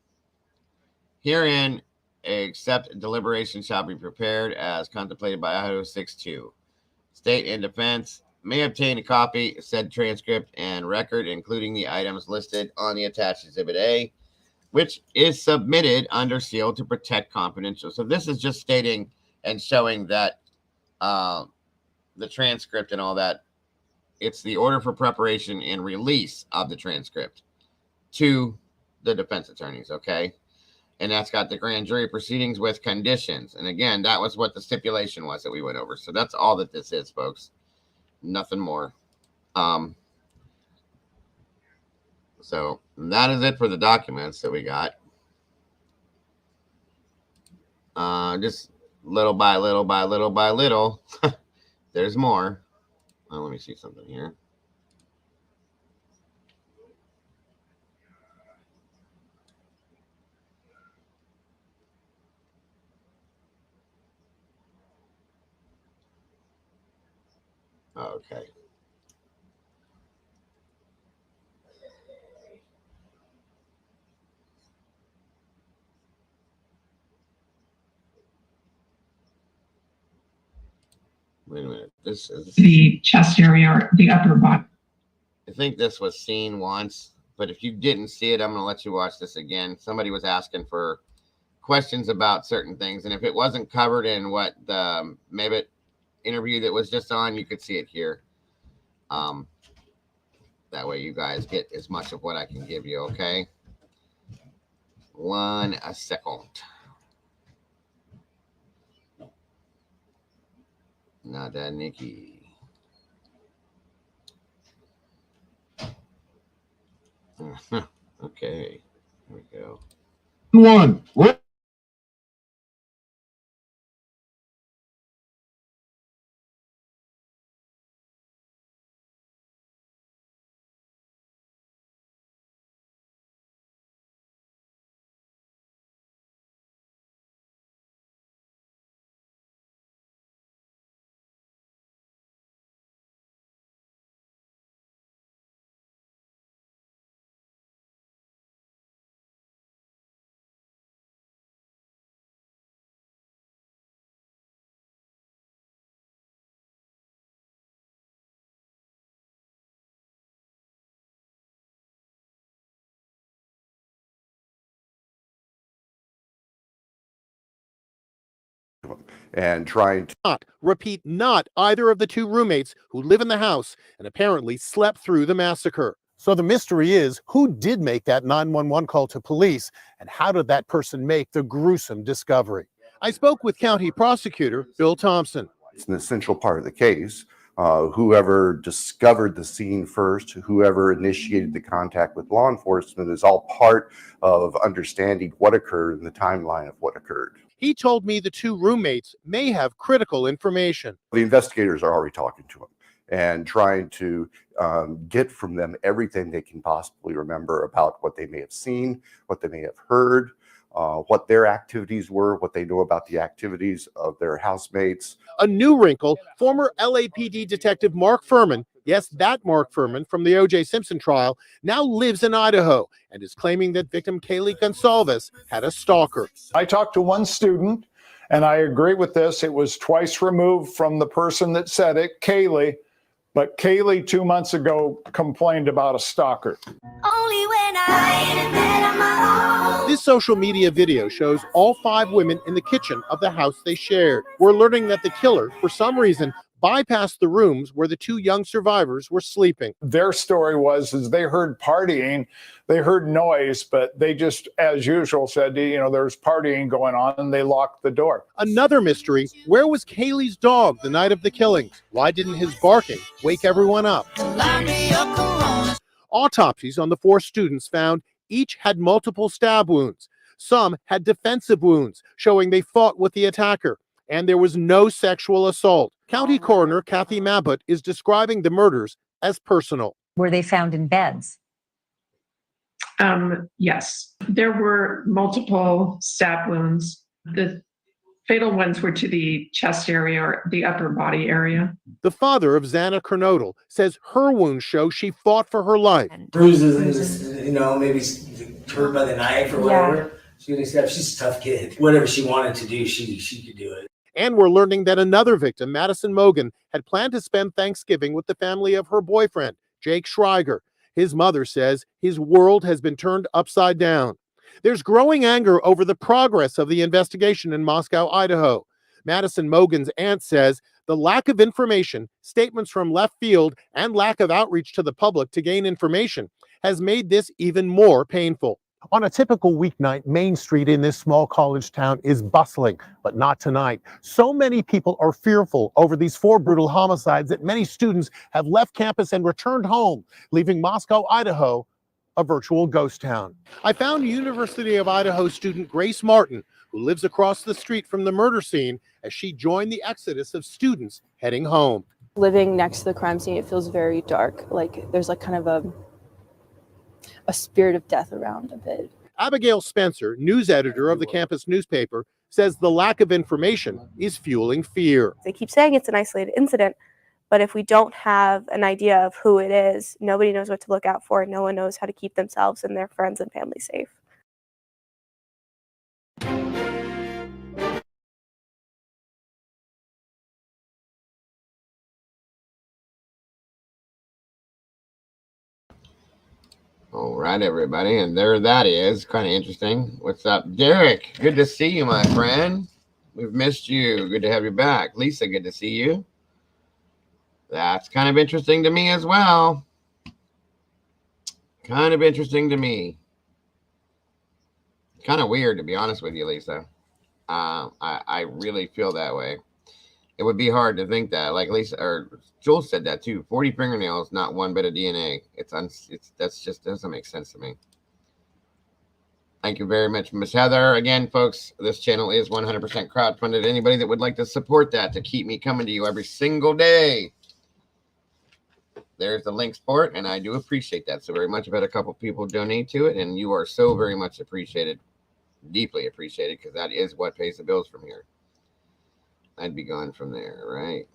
A: herein, except deliberation, shall be prepared as contemplated by Idaho 6.2. State and defense may obtain a copy of said transcript and record, including the items listed on the attached Exhibit A, which is submitted under seal to protect confidential. So this is just stating and showing that the transcript and all that, it's the order for preparation and release of the transcript to the defense attorneys, okay? And that's got the grand jury proceedings with conditions. And again, that was what the stipulation was that we went over. So that's all that this is, folks. Nothing more. So that is it for the documents that we got. Just little by little by little by little. There's more. Let me see something here. Okay. Wait a minute. This is
F: the chest area or the upper body.
A: I think this was seen once, but if you didn't see it, I'm going to let you watch this again. Somebody was asking for questions about certain things, and if it wasn't covered in what the Mabit interview that was just on, you could see it here. That way you guys get as much of what I can give you, okay? 1 second. Nada Nikki. Okay, here we go.
I: One. What?
M: And trying to
N: not either of the two roommates who live in the house and apparently slept through the massacre. So the mystery is, who did make that 911 call to police, and how did that person make the gruesome discovery? I spoke with County Prosecutor Bill Thompson.
M: It's an essential part of the case. Whoever discovered the scene first, whoever initiated the contact with law enforcement is all part of understanding what occurred and the timeline of what occurred.
N: He told me the two roommates may have critical information.
M: The investigators are already talking to them and trying to get from them everything they can possibly remember about what they may have seen, what they may have heard, what their activities were, what they know about the activities of their housemates.
N: A new wrinkle, former LAPD detective Mark Furman, yes, that Mark Furman from the O.J. Simpson trial, now lives in Idaho and is claiming that victim Kaylee Gonsalves had a stalker.
O: I talked to one student, and I agree with this. It was twice removed from the person that said it, Kaylee, but Kaylee 2 months ago complained about a stalker.
P: Only when I met on my own.
N: This social media video shows all 5 women in the kitchen of the house they shared. We're learning that the killer, for some reason, bypassed the rooms where the two young survivors were sleeping.
O: Their story is they heard partying, they heard noise, but they just, as usual, said, there's partying going on, and they locked the door.
N: Another mystery, where was Kaylee's dog the night of the killings? Why didn't his barking wake everyone up? Autopsies on the 4 students found each had multiple stab wounds. Some had defensive wounds, showing they fought with the attacker, and there was no sexual assault. County Coroner Kathy Mabbutt is describing the murders as personal.
Q: Were they found in beds?
F: Yes, there were multiple stab wounds. The fatal ones were to the chest area or the upper body area.
N: The father of Xana Kernodle says her wounds show she fought for her life.
R: Bruises, maybe hurt by the knife or whatever. She's a tough kid. Whatever she wanted to do, she could do it.
N: And we're learning that another victim, Madison Mogan, had planned to spend Thanksgiving with the family of her boyfriend, Jake Schreiger. His mother says his world has been turned upside down. There's growing anger over the progress of the investigation in Moscow, Idaho. Madison Mogan's aunt says the lack of information, statements from left field, and lack of outreach to the public to gain information has made this even more painful. On a typical weeknight, Main Street in this small college town is bustling, but not tonight. So many people are fearful over these 4 brutal homicides that many students have left campus and returned home, leaving Moscow, Idaho, a virtual ghost town. I found University of Idaho student Grace Martin, who lives across the street from the murder scene, as she joined the exodus of students heading home.
S: Living next to the crime scene, it feels very dark. Like there's like kind of a spirit of death around a bit.
N: Abigail Spencer, news editor of the campus newspaper, says the lack of information is fueling fear.
T: They keep saying it's an isolated incident, but if we don't have an idea of who it is, nobody knows what to look out for. No one knows how to keep themselves and their friends and family safe.
A: All right, everybody, and there that is. Kind of interesting. What's up, Derek? Good to see you, my friend. We've missed you. Good to have you back. Lisa, good to see you. That's kind of interesting to me as well. Kind of interesting to me. Kind of weird, to be honest with you, Lisa. I really feel that way. It would be hard to think that, like Lisa or Jules said that too. 40 fingernails, not one bit of DNA. That's just doesn't make sense to me. Thank you very much, Miss Heather. Again, folks, this channel is 100% crowdfunded. Anybody that would like to support that to keep me coming to you every single day, there's the links for it, and I do appreciate that so very much. I've had a couple people donate to it, and you are so very much appreciated, deeply appreciated, because that is what pays the bills from here. I'd be gone from there, right?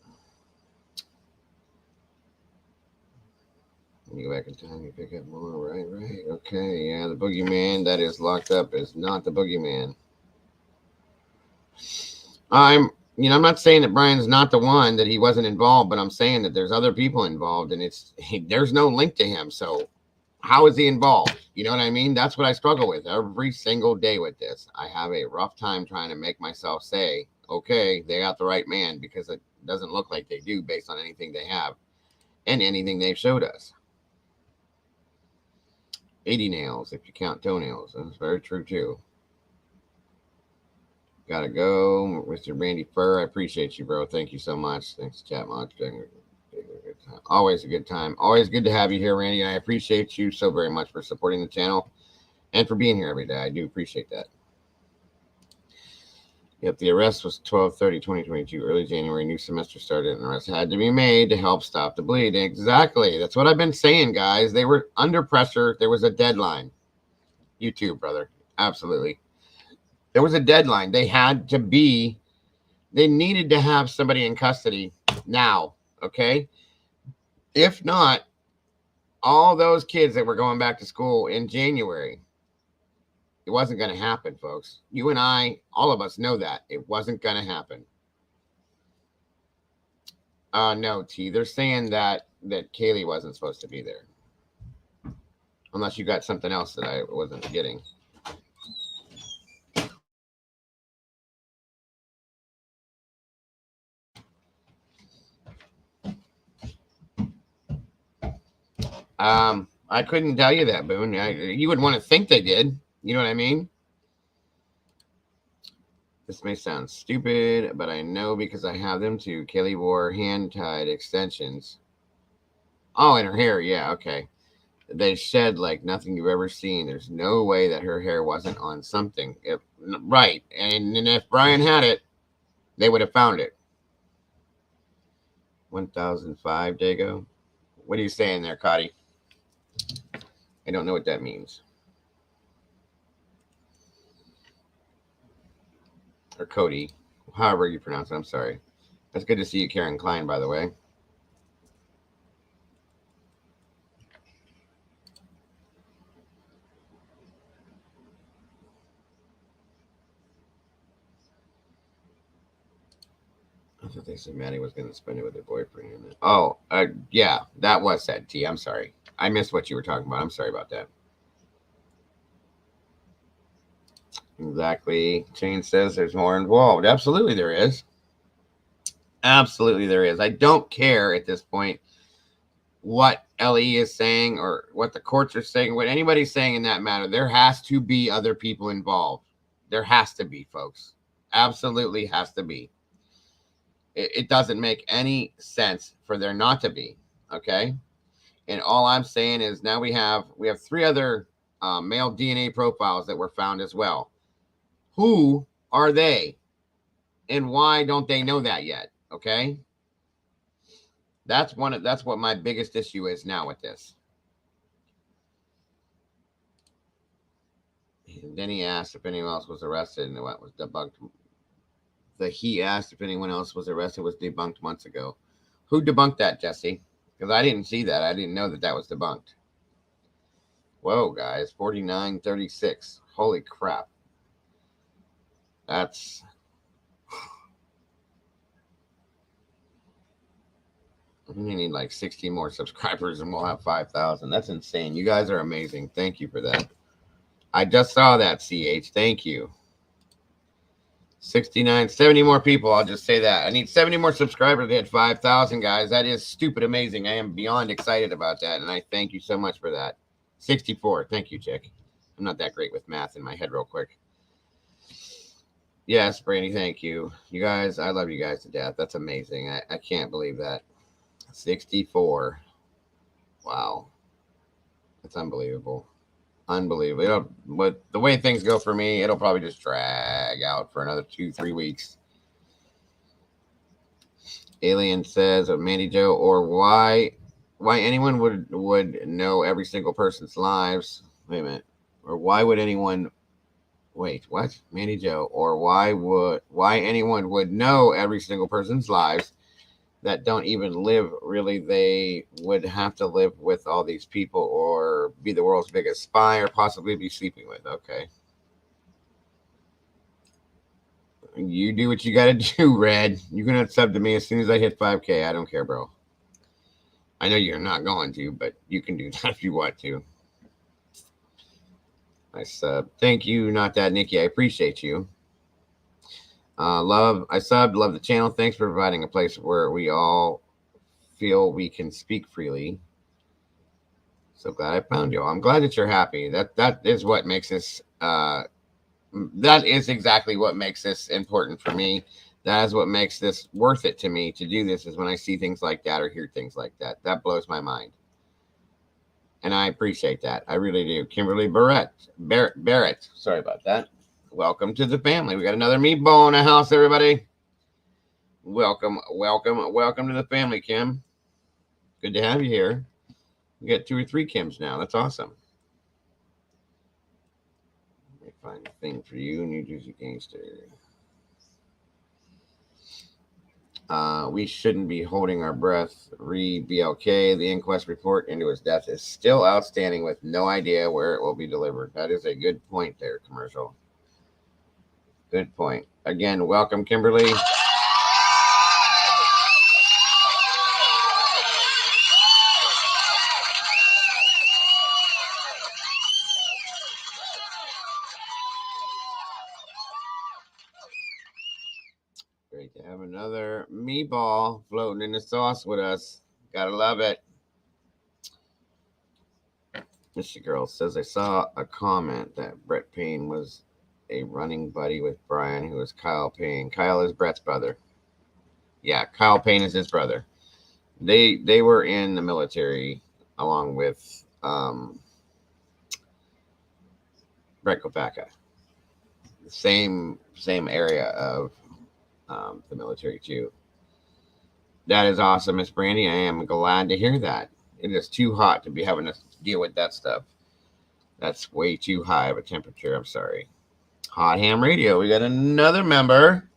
A: When you go back in time, you pick up more, right? Okay, yeah, the boogeyman that is locked up is not the boogeyman. I'm not saying that Brian's not the one, that he wasn't involved, but I'm saying that there's other people involved, and there's no link to him. So how is he involved? You know what I mean? That's what I struggle with every single day with this. I have a rough time trying to make myself say, okay, they got the right man, because it doesn't look like they do based on anything they have and anything they've showed us. 80 nails if you count toenails. That's very true too. Gotta go, Mr. Randy Fur. I appreciate you, bro. Thank you so much. Thanks, Chatmox. Always a good time. Always good to have you here, Randy. And I appreciate you so very much for supporting the channel and for being here every day. I do appreciate that. Yep, the arrest was 12/30/2022. Early January, new semester started, and an arrest had to be made to help stop the bleed. Exactly. That's what I've been saying, guys. They were under pressure. There was a deadline. You too, brother. Absolutely. There was a deadline. They needed to have somebody in custody now, okay? If not, all those kids that were going back to school in January, it wasn't going to happen, folks. You and I, all of us know that. It wasn't going to happen. No, T. They're saying that Kaylee wasn't supposed to be there. Unless you got something else that I wasn't getting. I couldn't tell you that, Boone. You would want to think they did. You know what I mean? This may sound stupid, but I know because I have them too. Kaylee wore hand-tied extensions. Oh, in her hair. Yeah, okay. They shed like nothing you've ever seen. There's no way that her hair wasn't on something. Right. And if Brian had it, they would have found it. 1005, Dago. What are you saying there, Cotty? I don't know what that means. Or Cody. However you pronounce it. I'm sorry. That's good to see you, Karen Klein, by the way. I thought they said Maddie was going to spend it with her boyfriend. Oh, yeah, that was said, T. I'm sorry. I missed what you were talking about. I'm sorry about that. Exactly. Shane says there's more involved. Absolutely there is. Absolutely there is. I don't care at this point what LE is saying or what the courts are saying, what anybody's saying in that matter. There has to be other people involved. There has to be, folks. Absolutely has to be. It doesn't make any sense for there not to be. Okay. And all I'm saying is now we have 3 other male DNA profiles that were found as well. Who are they? And why don't they know that yet? Okay. That's what my biggest issue is now with this. And then he asked if anyone else was arrested, and what was debunked. He asked if anyone else was arrested was debunked months ago. Who debunked that, Jesse? Because I didn't see that. I didn't know that was debunked. Whoa, guys, 49-36. Holy crap. That's... We need like 60 more subscribers and we'll have 5,000. That's insane. You guys are amazing. Thank you for that. I just saw that, CH. Thank you. 69, 70 more people. I'll just say that. I need 70 more subscribers to hit 5,000, guys. That is stupid amazing. I am beyond excited about that, and I thank you so much for that. 64. Thank you, Chick. I'm not that great with math in my head real quick. Yes, Brandy, thank you. You guys, I love you guys to death. That's amazing. I can't believe that. 64. Wow. That's unbelievable. Unbelievable. But the way things go for me, it'll probably just drag out for another 2-3 weeks. Alien says, Mandy Joe, or why anyone would know every single person's lives. Wait a minute. Or why would anyone wait, what? Mandy Joe, or why anyone would know every single person's lives that don't even live. Really, they would have to live with all these people or be the world's biggest spy or possibly be sleeping with. Okay. You do what you got to do, Red. You're going to sub to me as soon as I hit 5K. I don't care, bro. I know you're not going to, but you can do that if you want to. I sub. Thank you, not that, Nikki. I appreciate you. Love the channel. Thanks for providing a place where we all feel we can speak freely. So glad I found you. I'm glad that you're happy. That is what makes this that is exactly what makes this important for me. That is what makes this worth it to me to do this, is when I see things like that or hear things like that. That blows my mind. And I appreciate that. I really do. Kimberly Barrett. Sorry about that. Welcome to the family. We got another meatball in the house, everybody. Welcome to the family, Kim. Good to have you here. We got 2 or 3 Kims now. That's awesome. Let me find a thing for you, New Jersey Gangster. We shouldn't be holding our breath. BLK, the inquest report into his death is still outstanding with no idea where it will be delivered. That is a good point there, commercial. Good point. Again, welcome, Kimberly. Great to have another meatball floating in the sauce with us. Gotta love it. Mr. Girl says, I saw a comment that Brett Payne was a running buddy with Brian, who was Kyle Payne. Kyle is Brett's brother. Yeah, Kyle Payne is his brother. They were in the military along with Brett Kopacka. Same area of the military too. That is awesome, Miss Brandy. I am glad to hear that. It is too hot to be having to deal with that stuff. That's way too high of a temperature. I'm sorry. Hot Ham Radio. We got another member.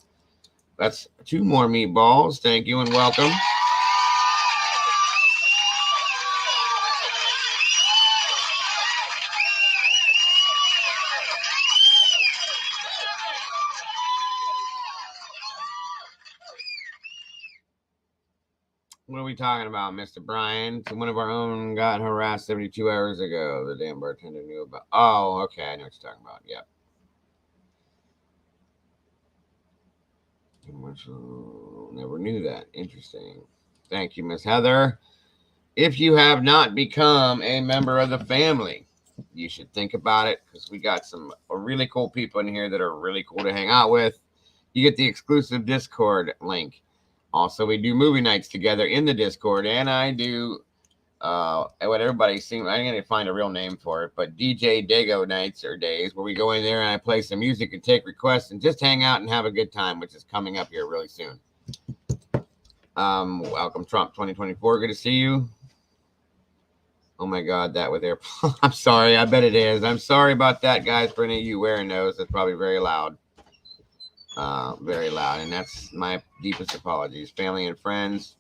A: That's 2 more meatballs. Thank you and welcome. What are we talking about, Mr. Brian? One of our own got harassed 72 hours ago. The damn bartender knew about. Oh, okay. I know what you're talking about. Yep. Never knew that. Interesting. Thank you, Miss Heather. If you have not become a member of the family, you should think about it, because we got some really cool people in here that are really cool to hang out with. You get the exclusive Discord link. Also, we do movie nights together in the Discord, and I do what everybody seems. I'm going to find a real name for it, but DJ Dago nights or days where we go in there and I play some music and take requests and just hang out and have a good time, which is coming up here really soon. Welcome, Trump 2024. Good to see you. Oh my God, that with air. I'm sorry. I bet it is. I'm sorry about that, guys. For any of you wearing those, it's probably very loud. Very loud, and that's my deepest apologies. Family and friends.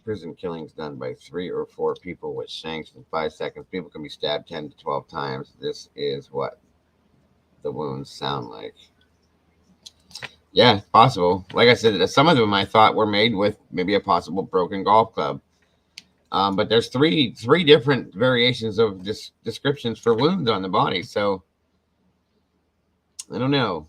A: Prison killings done by 3 or 4 people with shanks in 5 seconds. People can be stabbed 10 to 12 times. This is what the wounds sound like. Yeah, possible. Like I said, some of them I thought were made with maybe a possible broken golf club. But there's three different variations of descriptions for wounds on the body. So I don't know.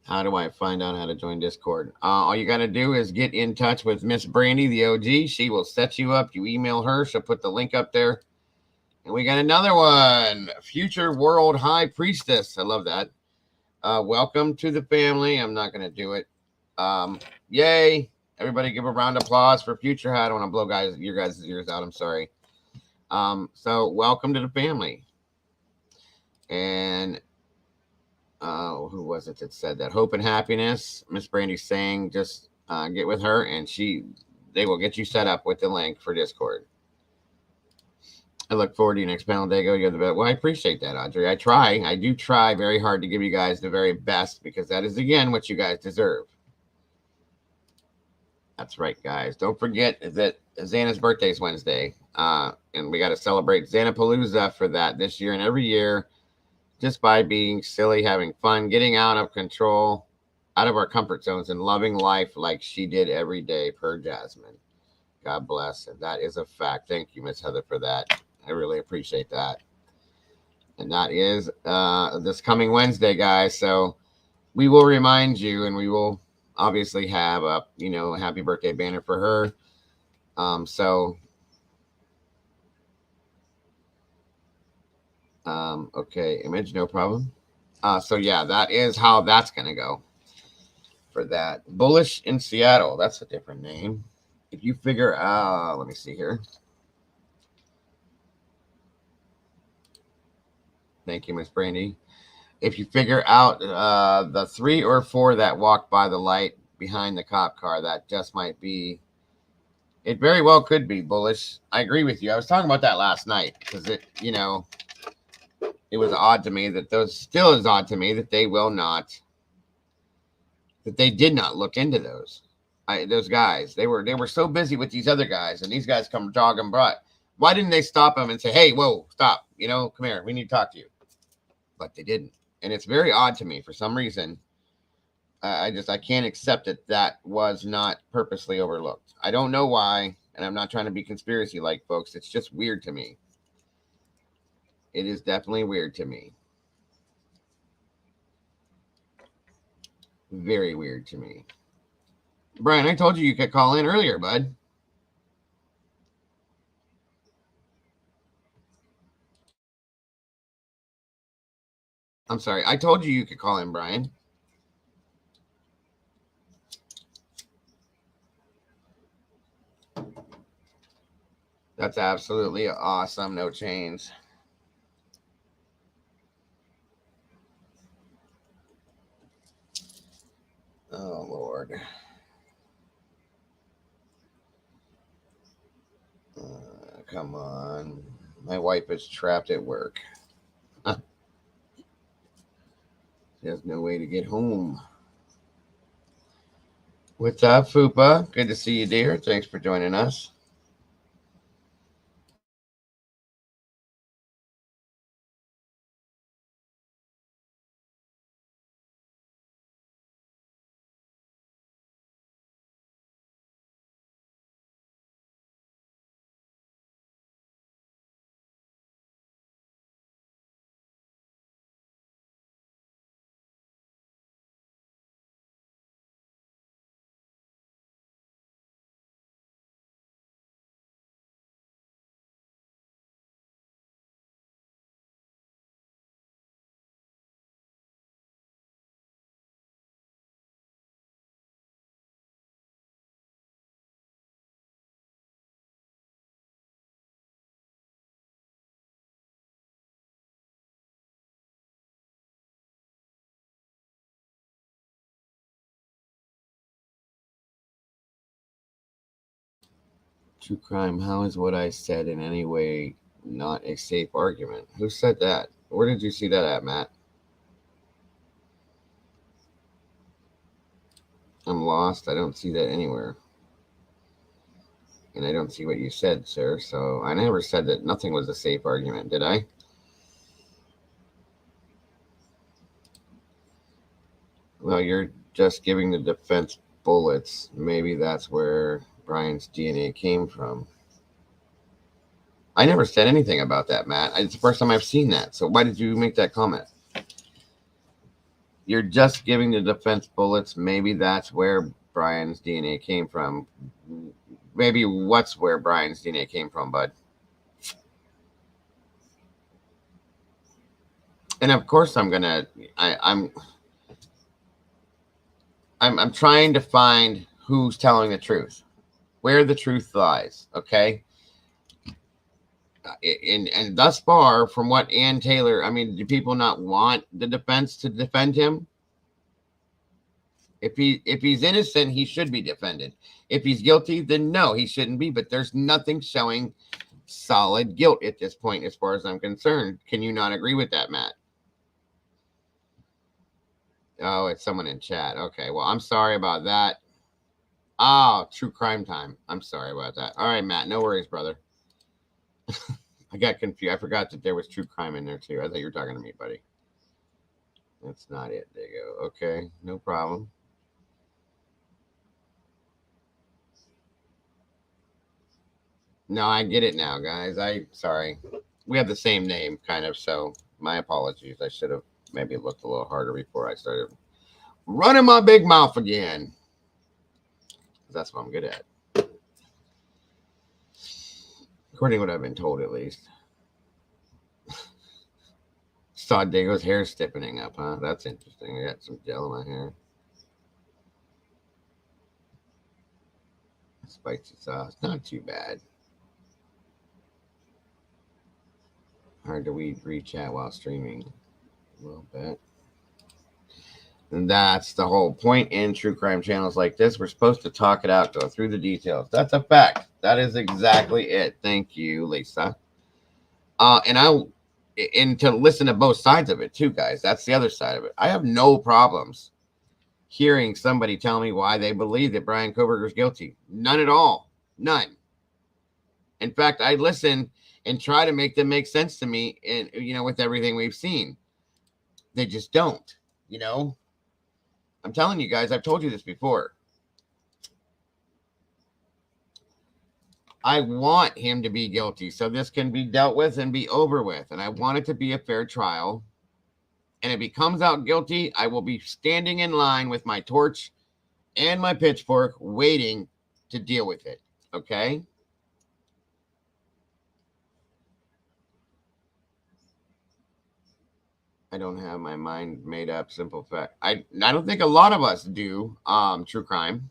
A: How do I find out how to join Discord? All you got to do is get in touch with Miss Brandy, the OG. She will set you up. You email her. She'll put the link up there. And we got another one. Future World High Priestess. I love that. Welcome to the family. I'm not going to do it. Yay. Everybody give a round of applause for Future. I don't want to blow your guys' ears out. I'm sorry. So welcome to the family. And who was it that said that? Hope and Happiness. Miss Brandy's saying just get with her and they will get you set up with the link for Discord. I look forward to your next panel, Dago. You're the best. Well, I appreciate that, Audrey. I do try very hard to give you guys the very best, because that is, again, what you guys deserve. That's right, guys. Don't forget that Xana's birthday is Wednesday. And we got to celebrate Xanapalooza for that this year and every year. Just by being silly, having fun, getting out of control, out of our comfort zones, and loving life like she did every day, per Jasmine. God bless. And that is a fact. Thank you, Miss Heather, for that. I really appreciate that. And that is this coming Wednesday, guys. So we will remind you, and we will obviously have a, happy birthday banner for her. Okay, image, no problem. So yeah, that is how that's gonna go for that. Bullish in Seattle, that's a different name. If you figure out, let me see here. Thank you, Miss Brandy. If you figure out the 3 or 4 that walked by the light behind the cop car, that just might be. It very well could be Bullish. I agree with you. I was talking about that last night because it was odd to me that still is odd to me that they did not look into those. Those guys, they were so busy with these other guys, and these guys come jogging. But why didn't they stop them and say, "Hey, whoa, stop! Come here. We need to talk to you." But they didn't, and it's very odd to me for some reason. I can't accept it. That was not purposely overlooked. I don't know why, and I'm not trying to be conspiracy-like, folks. It's just weird to me. It is definitely weird to me. Very weird to me. Brian, I told you could call in earlier, bud. I'm sorry. I told you could call him Brian. That's absolutely awesome. No chains. Oh, Lord. Come on. My wife is trapped at work. She has no way to get home. What's up, Fupa? Good to see you, dear. Thanks for joining us. True crime. How is what I said in any way not a safe argument? Who said that? Where did you see that at, Matt? I'm lost. I don't see that anywhere. And I don't see what you said, sir. So I never said that nothing was a safe argument, did I? Well, you're just giving the defense bullets. Maybe that's where Brian's DNA came from. I never said anything about that, Matt. It's the first time I've seen that. So why did you make that comment? You're just giving the defense bullets. Maybe that's where Brian's DNA came from. Maybe what's where Brian's DNA came from, bud. And of course I'm trying to find who's telling the truth, where the truth lies, okay? And thus far, from what Ann Taylor, I mean, do people not want the defense to defend him? If he's innocent, he should be defended. If he's guilty, then no, he shouldn't be. But there's nothing showing solid guilt at this point, as far as I'm concerned. Can you not agree with that, Matt? Oh, it's someone in chat. Okay, well, I'm sorry about that. Oh, true crime time. I'm sorry about that. All right, Matt, no worries, brother. I got confused. I forgot that there was true crime in there, too. I thought you were talking to me, buddy. That's not it. There you go. Okay, no problem. No, I get it now, guys. Sorry. We have the same name, kind of, so my apologies. I should have maybe looked a little harder before I started running my big mouth again. That's what I'm good at. According to what I've been told, at least. Saw Dago's hair stiffening up, huh? That's interesting. I got some gel in my hair. Spicy sauce. Not too bad. Hard to read chat while streaming. A little bit. And that's the whole point in true crime channels like this. We're supposed to talk it out, go through the details. That's a fact. That is exactly it. Thank you, Lisa. And to listen to both sides of it too, guys. That's the other side of it. I have no problems hearing somebody tell me why they believe that Brian Kohberger's guilty. None at all. None. In fact, I listen and try to make them make sense to me, and with everything we've seen. They just don't, I'm telling you guys, I've told you this before. I want him to be guilty so this can be dealt with and be over with. And I want it to be a fair trial. And if he comes out guilty, I will be standing in line with my torch and my pitchfork waiting to deal with it. Okay? I don't have my mind made up. Simple fact. I don't think a lot of us do true crime.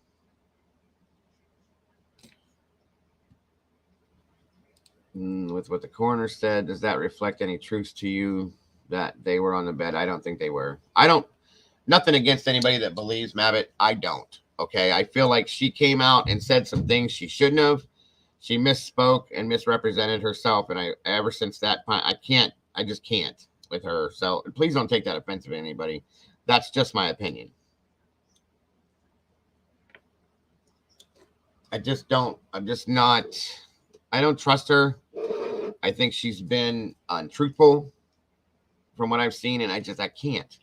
A: With what the coroner said, does that reflect any truth to you that they were on the bed? I don't think they were. I don't. Nothing against anybody that believes Mabit. I don't. Okay. I feel like she came out and said some things she shouldn't have. She misspoke and misrepresented herself. And ever since that point, I just can't with her. So please don't take that offensive to anybody. That's just my opinion. I just don't. I'm just not. I don't trust her. I think she's been untruthful from what I've seen, and I can't.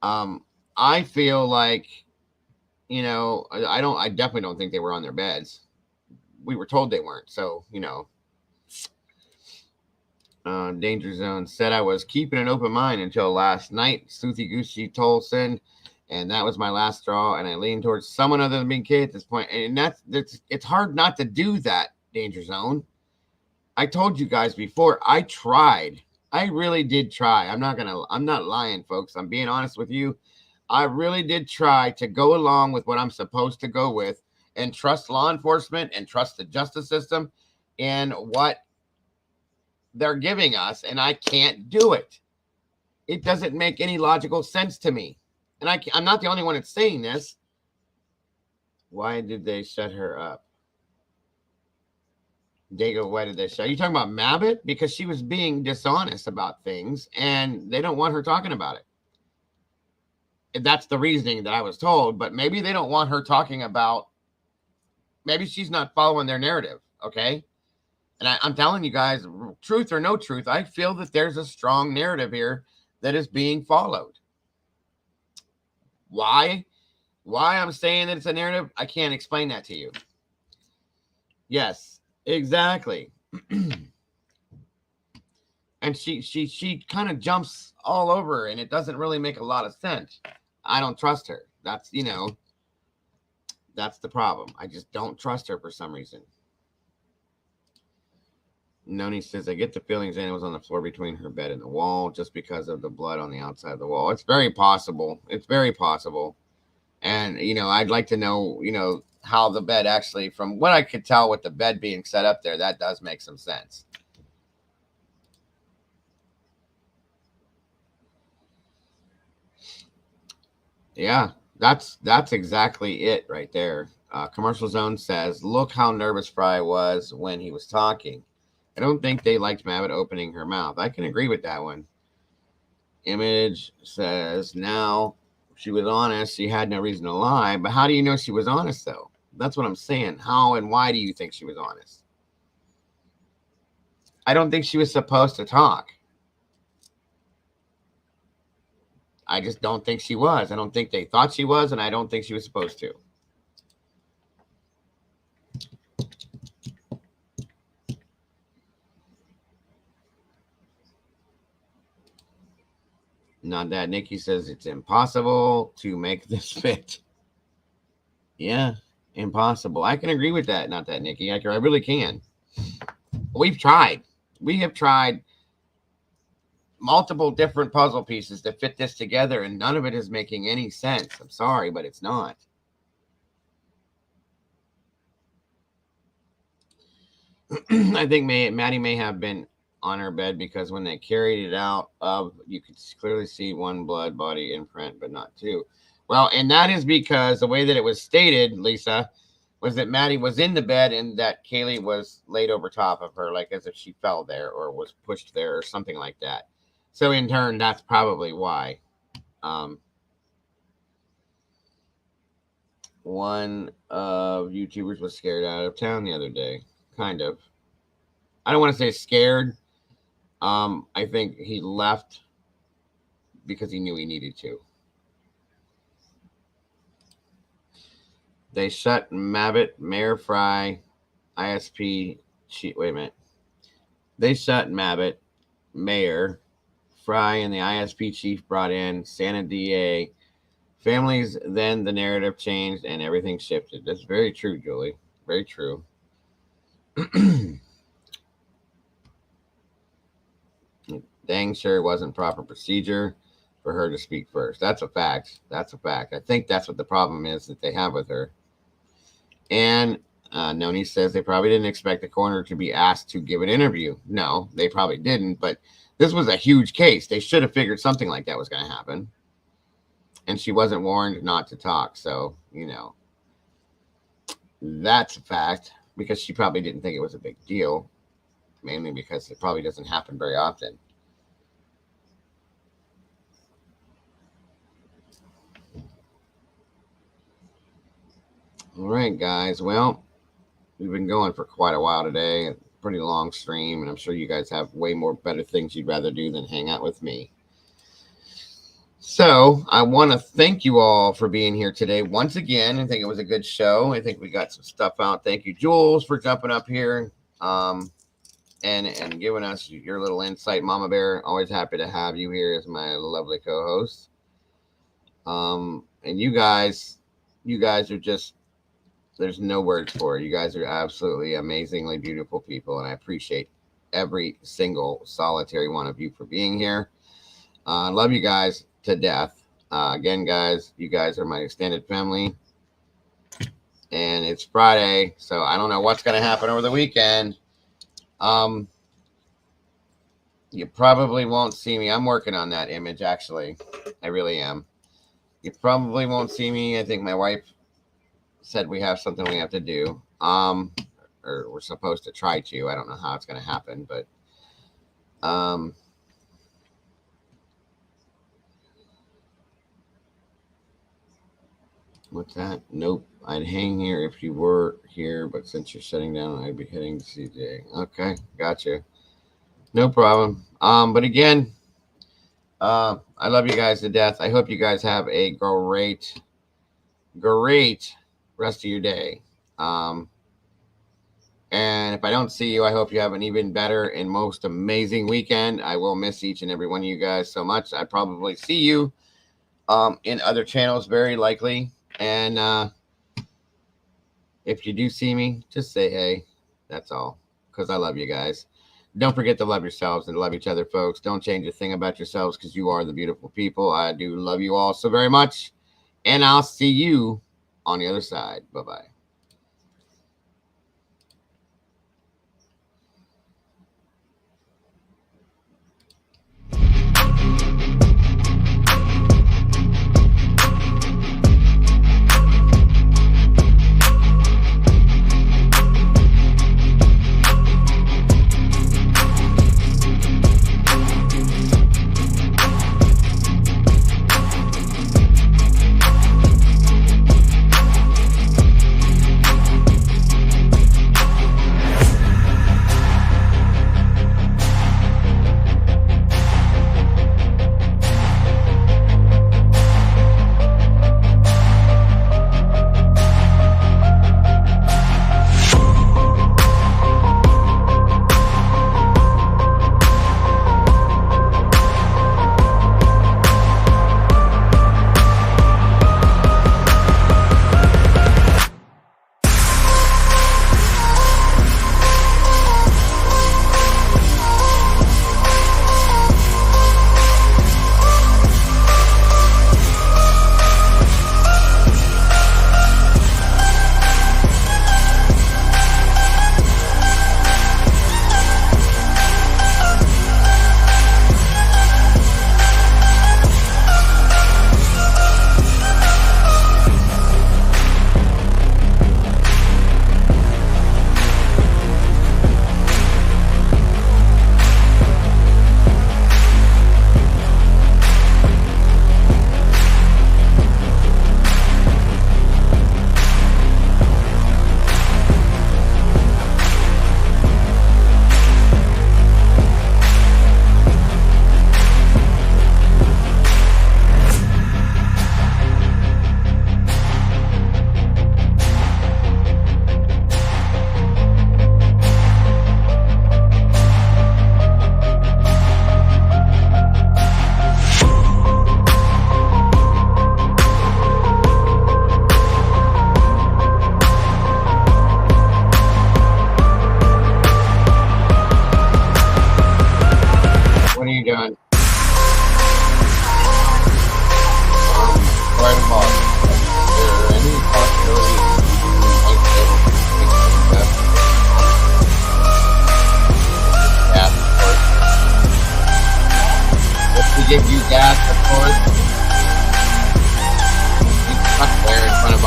A: I feel like, I definitely don't think they were on their beds. We were told they weren't. So, Danger Zone said I was keeping an open mind until last night. Suthi Gucci Tolson, and that was my last straw. And I leaned towards someone other than being Kay at this point. And it's hard not to do that, Danger Zone. I told you guys before, I tried. I really did try. I'm not lying, folks. I'm being honest with you. I really did try to go along with what I'm supposed to go with and trust law enforcement and trust the justice system and what they're giving us. And I can't do it. It doesn't make any logical sense to me. And I'm not the only one that's saying this. Why did they shut her up? Dago, why did they shut? Are you talking about Mabit? Because she was being dishonest about things and they don't want her talking about it. And that's the reasoning that I was told, but maybe they don't want her talking about, maybe she's not following their narrative. Okay. And I'm telling you guys, truth or no truth, I feel that there's a strong narrative here that is being followed. Why I'm saying that it's a narrative, I can't explain that to you. Yes, exactly. And she kind of jumps all over and it doesn't really make a lot of sense. I don't trust her. That's the problem. I just don't trust her for some reason. Noni says, I get the feeling Xana was on the floor between her bed and the wall just because of the blood on the outside of the wall. It's very possible. It's very possible. And, I'd like to know, how the bed actually, from what I could tell with the bed being set up there, that does make some sense. Yeah, that's exactly it right there. Commercial Zone says, look how nervous Fry was when he was talking. I don't think they liked Mabit opening her mouth. I can agree with that one. Image says, now she was honest. She had no reason to lie. But how do you know she was honest, though? That's what I'm saying. How and why do you think she was honest? I don't think she was supposed to talk. I just don't think she was. I don't think they thought she was, and I don't think she was supposed to. Not that. Nikki says it's impossible to make this fit. Yeah, impossible. I can agree with that. Not that, Nikki. I really can. We've tried. We have tried multiple different puzzle pieces to fit this together, and none of it is making any sense. I'm sorry, but it's not. I think Maddie may have been on her bed because when they carried it out, you could clearly see one blood body imprint, but not two. Well, and that is because the way that it was stated, Lisa, was that Maddie was in the bed and that Kaylee was laid over top of her, like as if she fell there or was pushed there or something like that. So in turn, that's probably why. One of YouTubers was scared out of town the other day. Kind of. I don't want to say scared. I think he left because he knew he needed to. They shut Mabit, Mayor Fry, ISP. Wait a minute. They shut Mabit, Mayor Fry, and the ISP chief brought in Santa DA. Families, then the narrative changed and everything shifted. That's very true, Julie. Very true. Dang sure it wasn't proper procedure for her to speak first. That's a fact. That's a fact. I think that's what the problem is that they have with her. And Noni says they probably didn't expect the coroner to be asked to give an interview. No, they probably didn't, but this was a huge case. They should have figured something like that was going to happen. And she wasn't warned not to talk. So, you know, that's a fact, because she probably didn't think it was a big deal, mainly because it probably doesn't happen very often. All right, guys. Well, we've been going for quite a while today. A pretty long stream, and I'm sure you guys have way more better things you'd rather do than hang out with me. So I want to thank you all for being here today once again. I think it was a good show. I think we got some stuff out. Thank you, Jules, for jumping up here and giving us your little insight. Mama Bear, always happy to have you here as my lovely co-host. And you guys are just, there's no words for it. You guys are absolutely amazingly beautiful people, and I appreciate every single solitary one of you for being here. I love you guys to death. Again, guys, you guys are my extended family, and it's Friday, so I don't know what's going to happen over the weekend. You probably won't see me. I'm working on that image, actually. I really am. You probably won't see me. I think my wife said we have something we have to do, or we're supposed to try to. I don't know how it's going to happen, but what's that? Nope. I'd hang here if you were here, but since you're sitting down, I'd be heading to CJ. Okay, gotcha. No problem. But again, I love you guys to death. I hope you guys have a great rest of your day. And if I don't see you, I hope you have an even better and most amazing weekend. I will miss each and every one of you guys so much. I probably see you in other channels, very likely. And if you do see me, just say hey. That's all, because I love you guys. Don't forget to love yourselves and love each other, folks. Don't change a thing about yourselves, because you are the beautiful people. I do love you all so very much. And I'll see you on the other side. Bye-bye.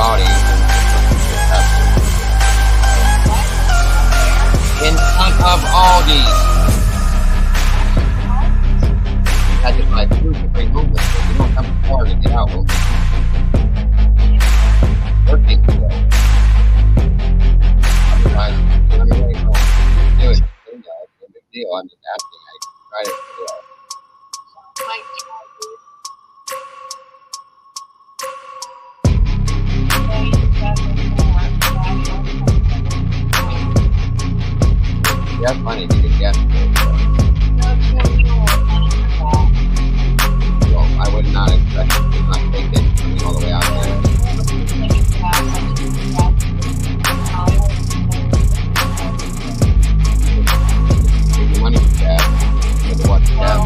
A: bodies. In front of Aldi's. Had to buy food to bring home with you. You don't have a car to get out with. Working today. Otherwise, you're on your way home. Do it. It's no big deal. I'm just asking. I try to do it. That's funny to get gas. Well, I would not expect it to not take it coming all the way out there. Take your money for gas. Take the watch gas.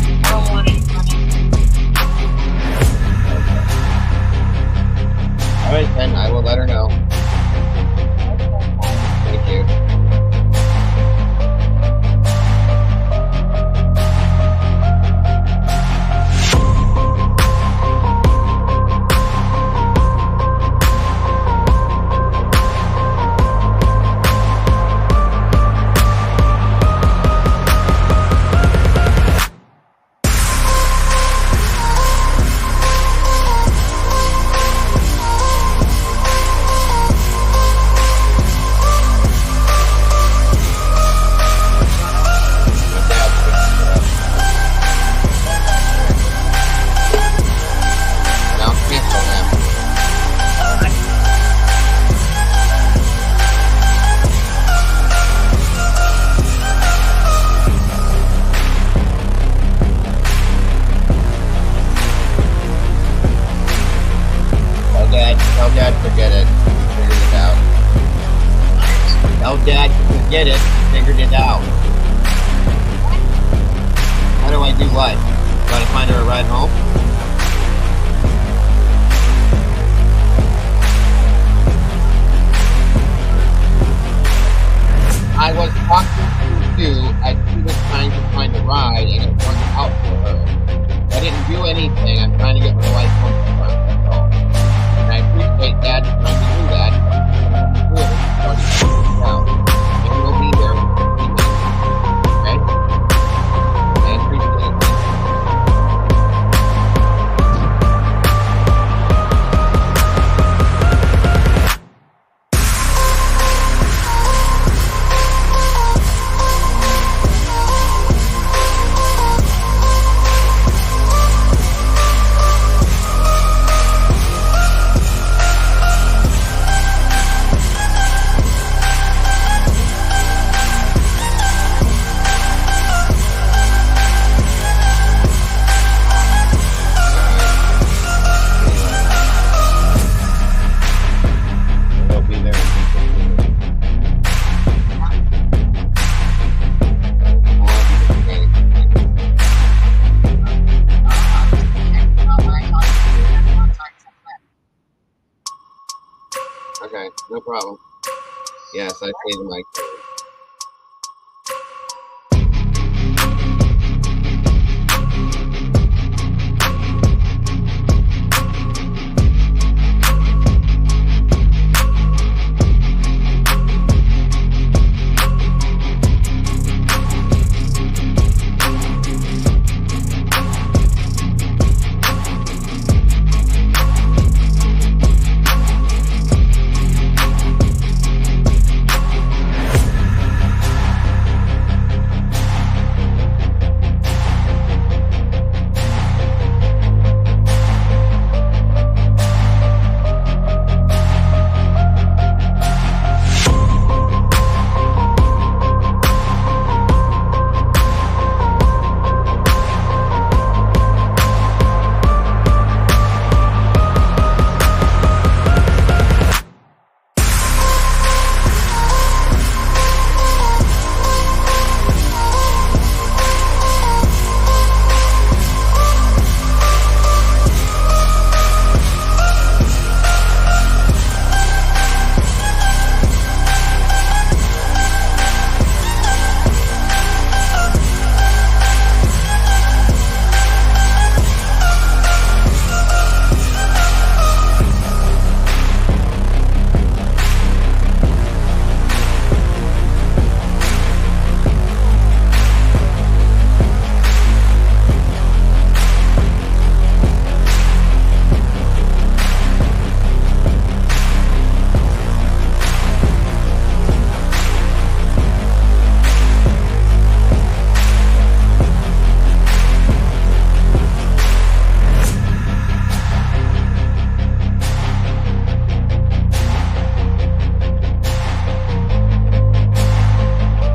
A: All right, then I will let her know. Thank you. Tell Dad, forget it. Figured it out. Tell Dad, forget it. Figured it out. How do I do what? Try to find her a ride home? I was talking to you as she was trying to find a ride and it wasn't out for her. I didn't do anything. I'm trying to get my wife home from work. That's all. And I appreciate Dad trying to do that. I'm going to do it. Already figured it out. And we'll be there in 15 minutes. Okay? I appreciate it. Okay, no problem. Yes, I see the mic.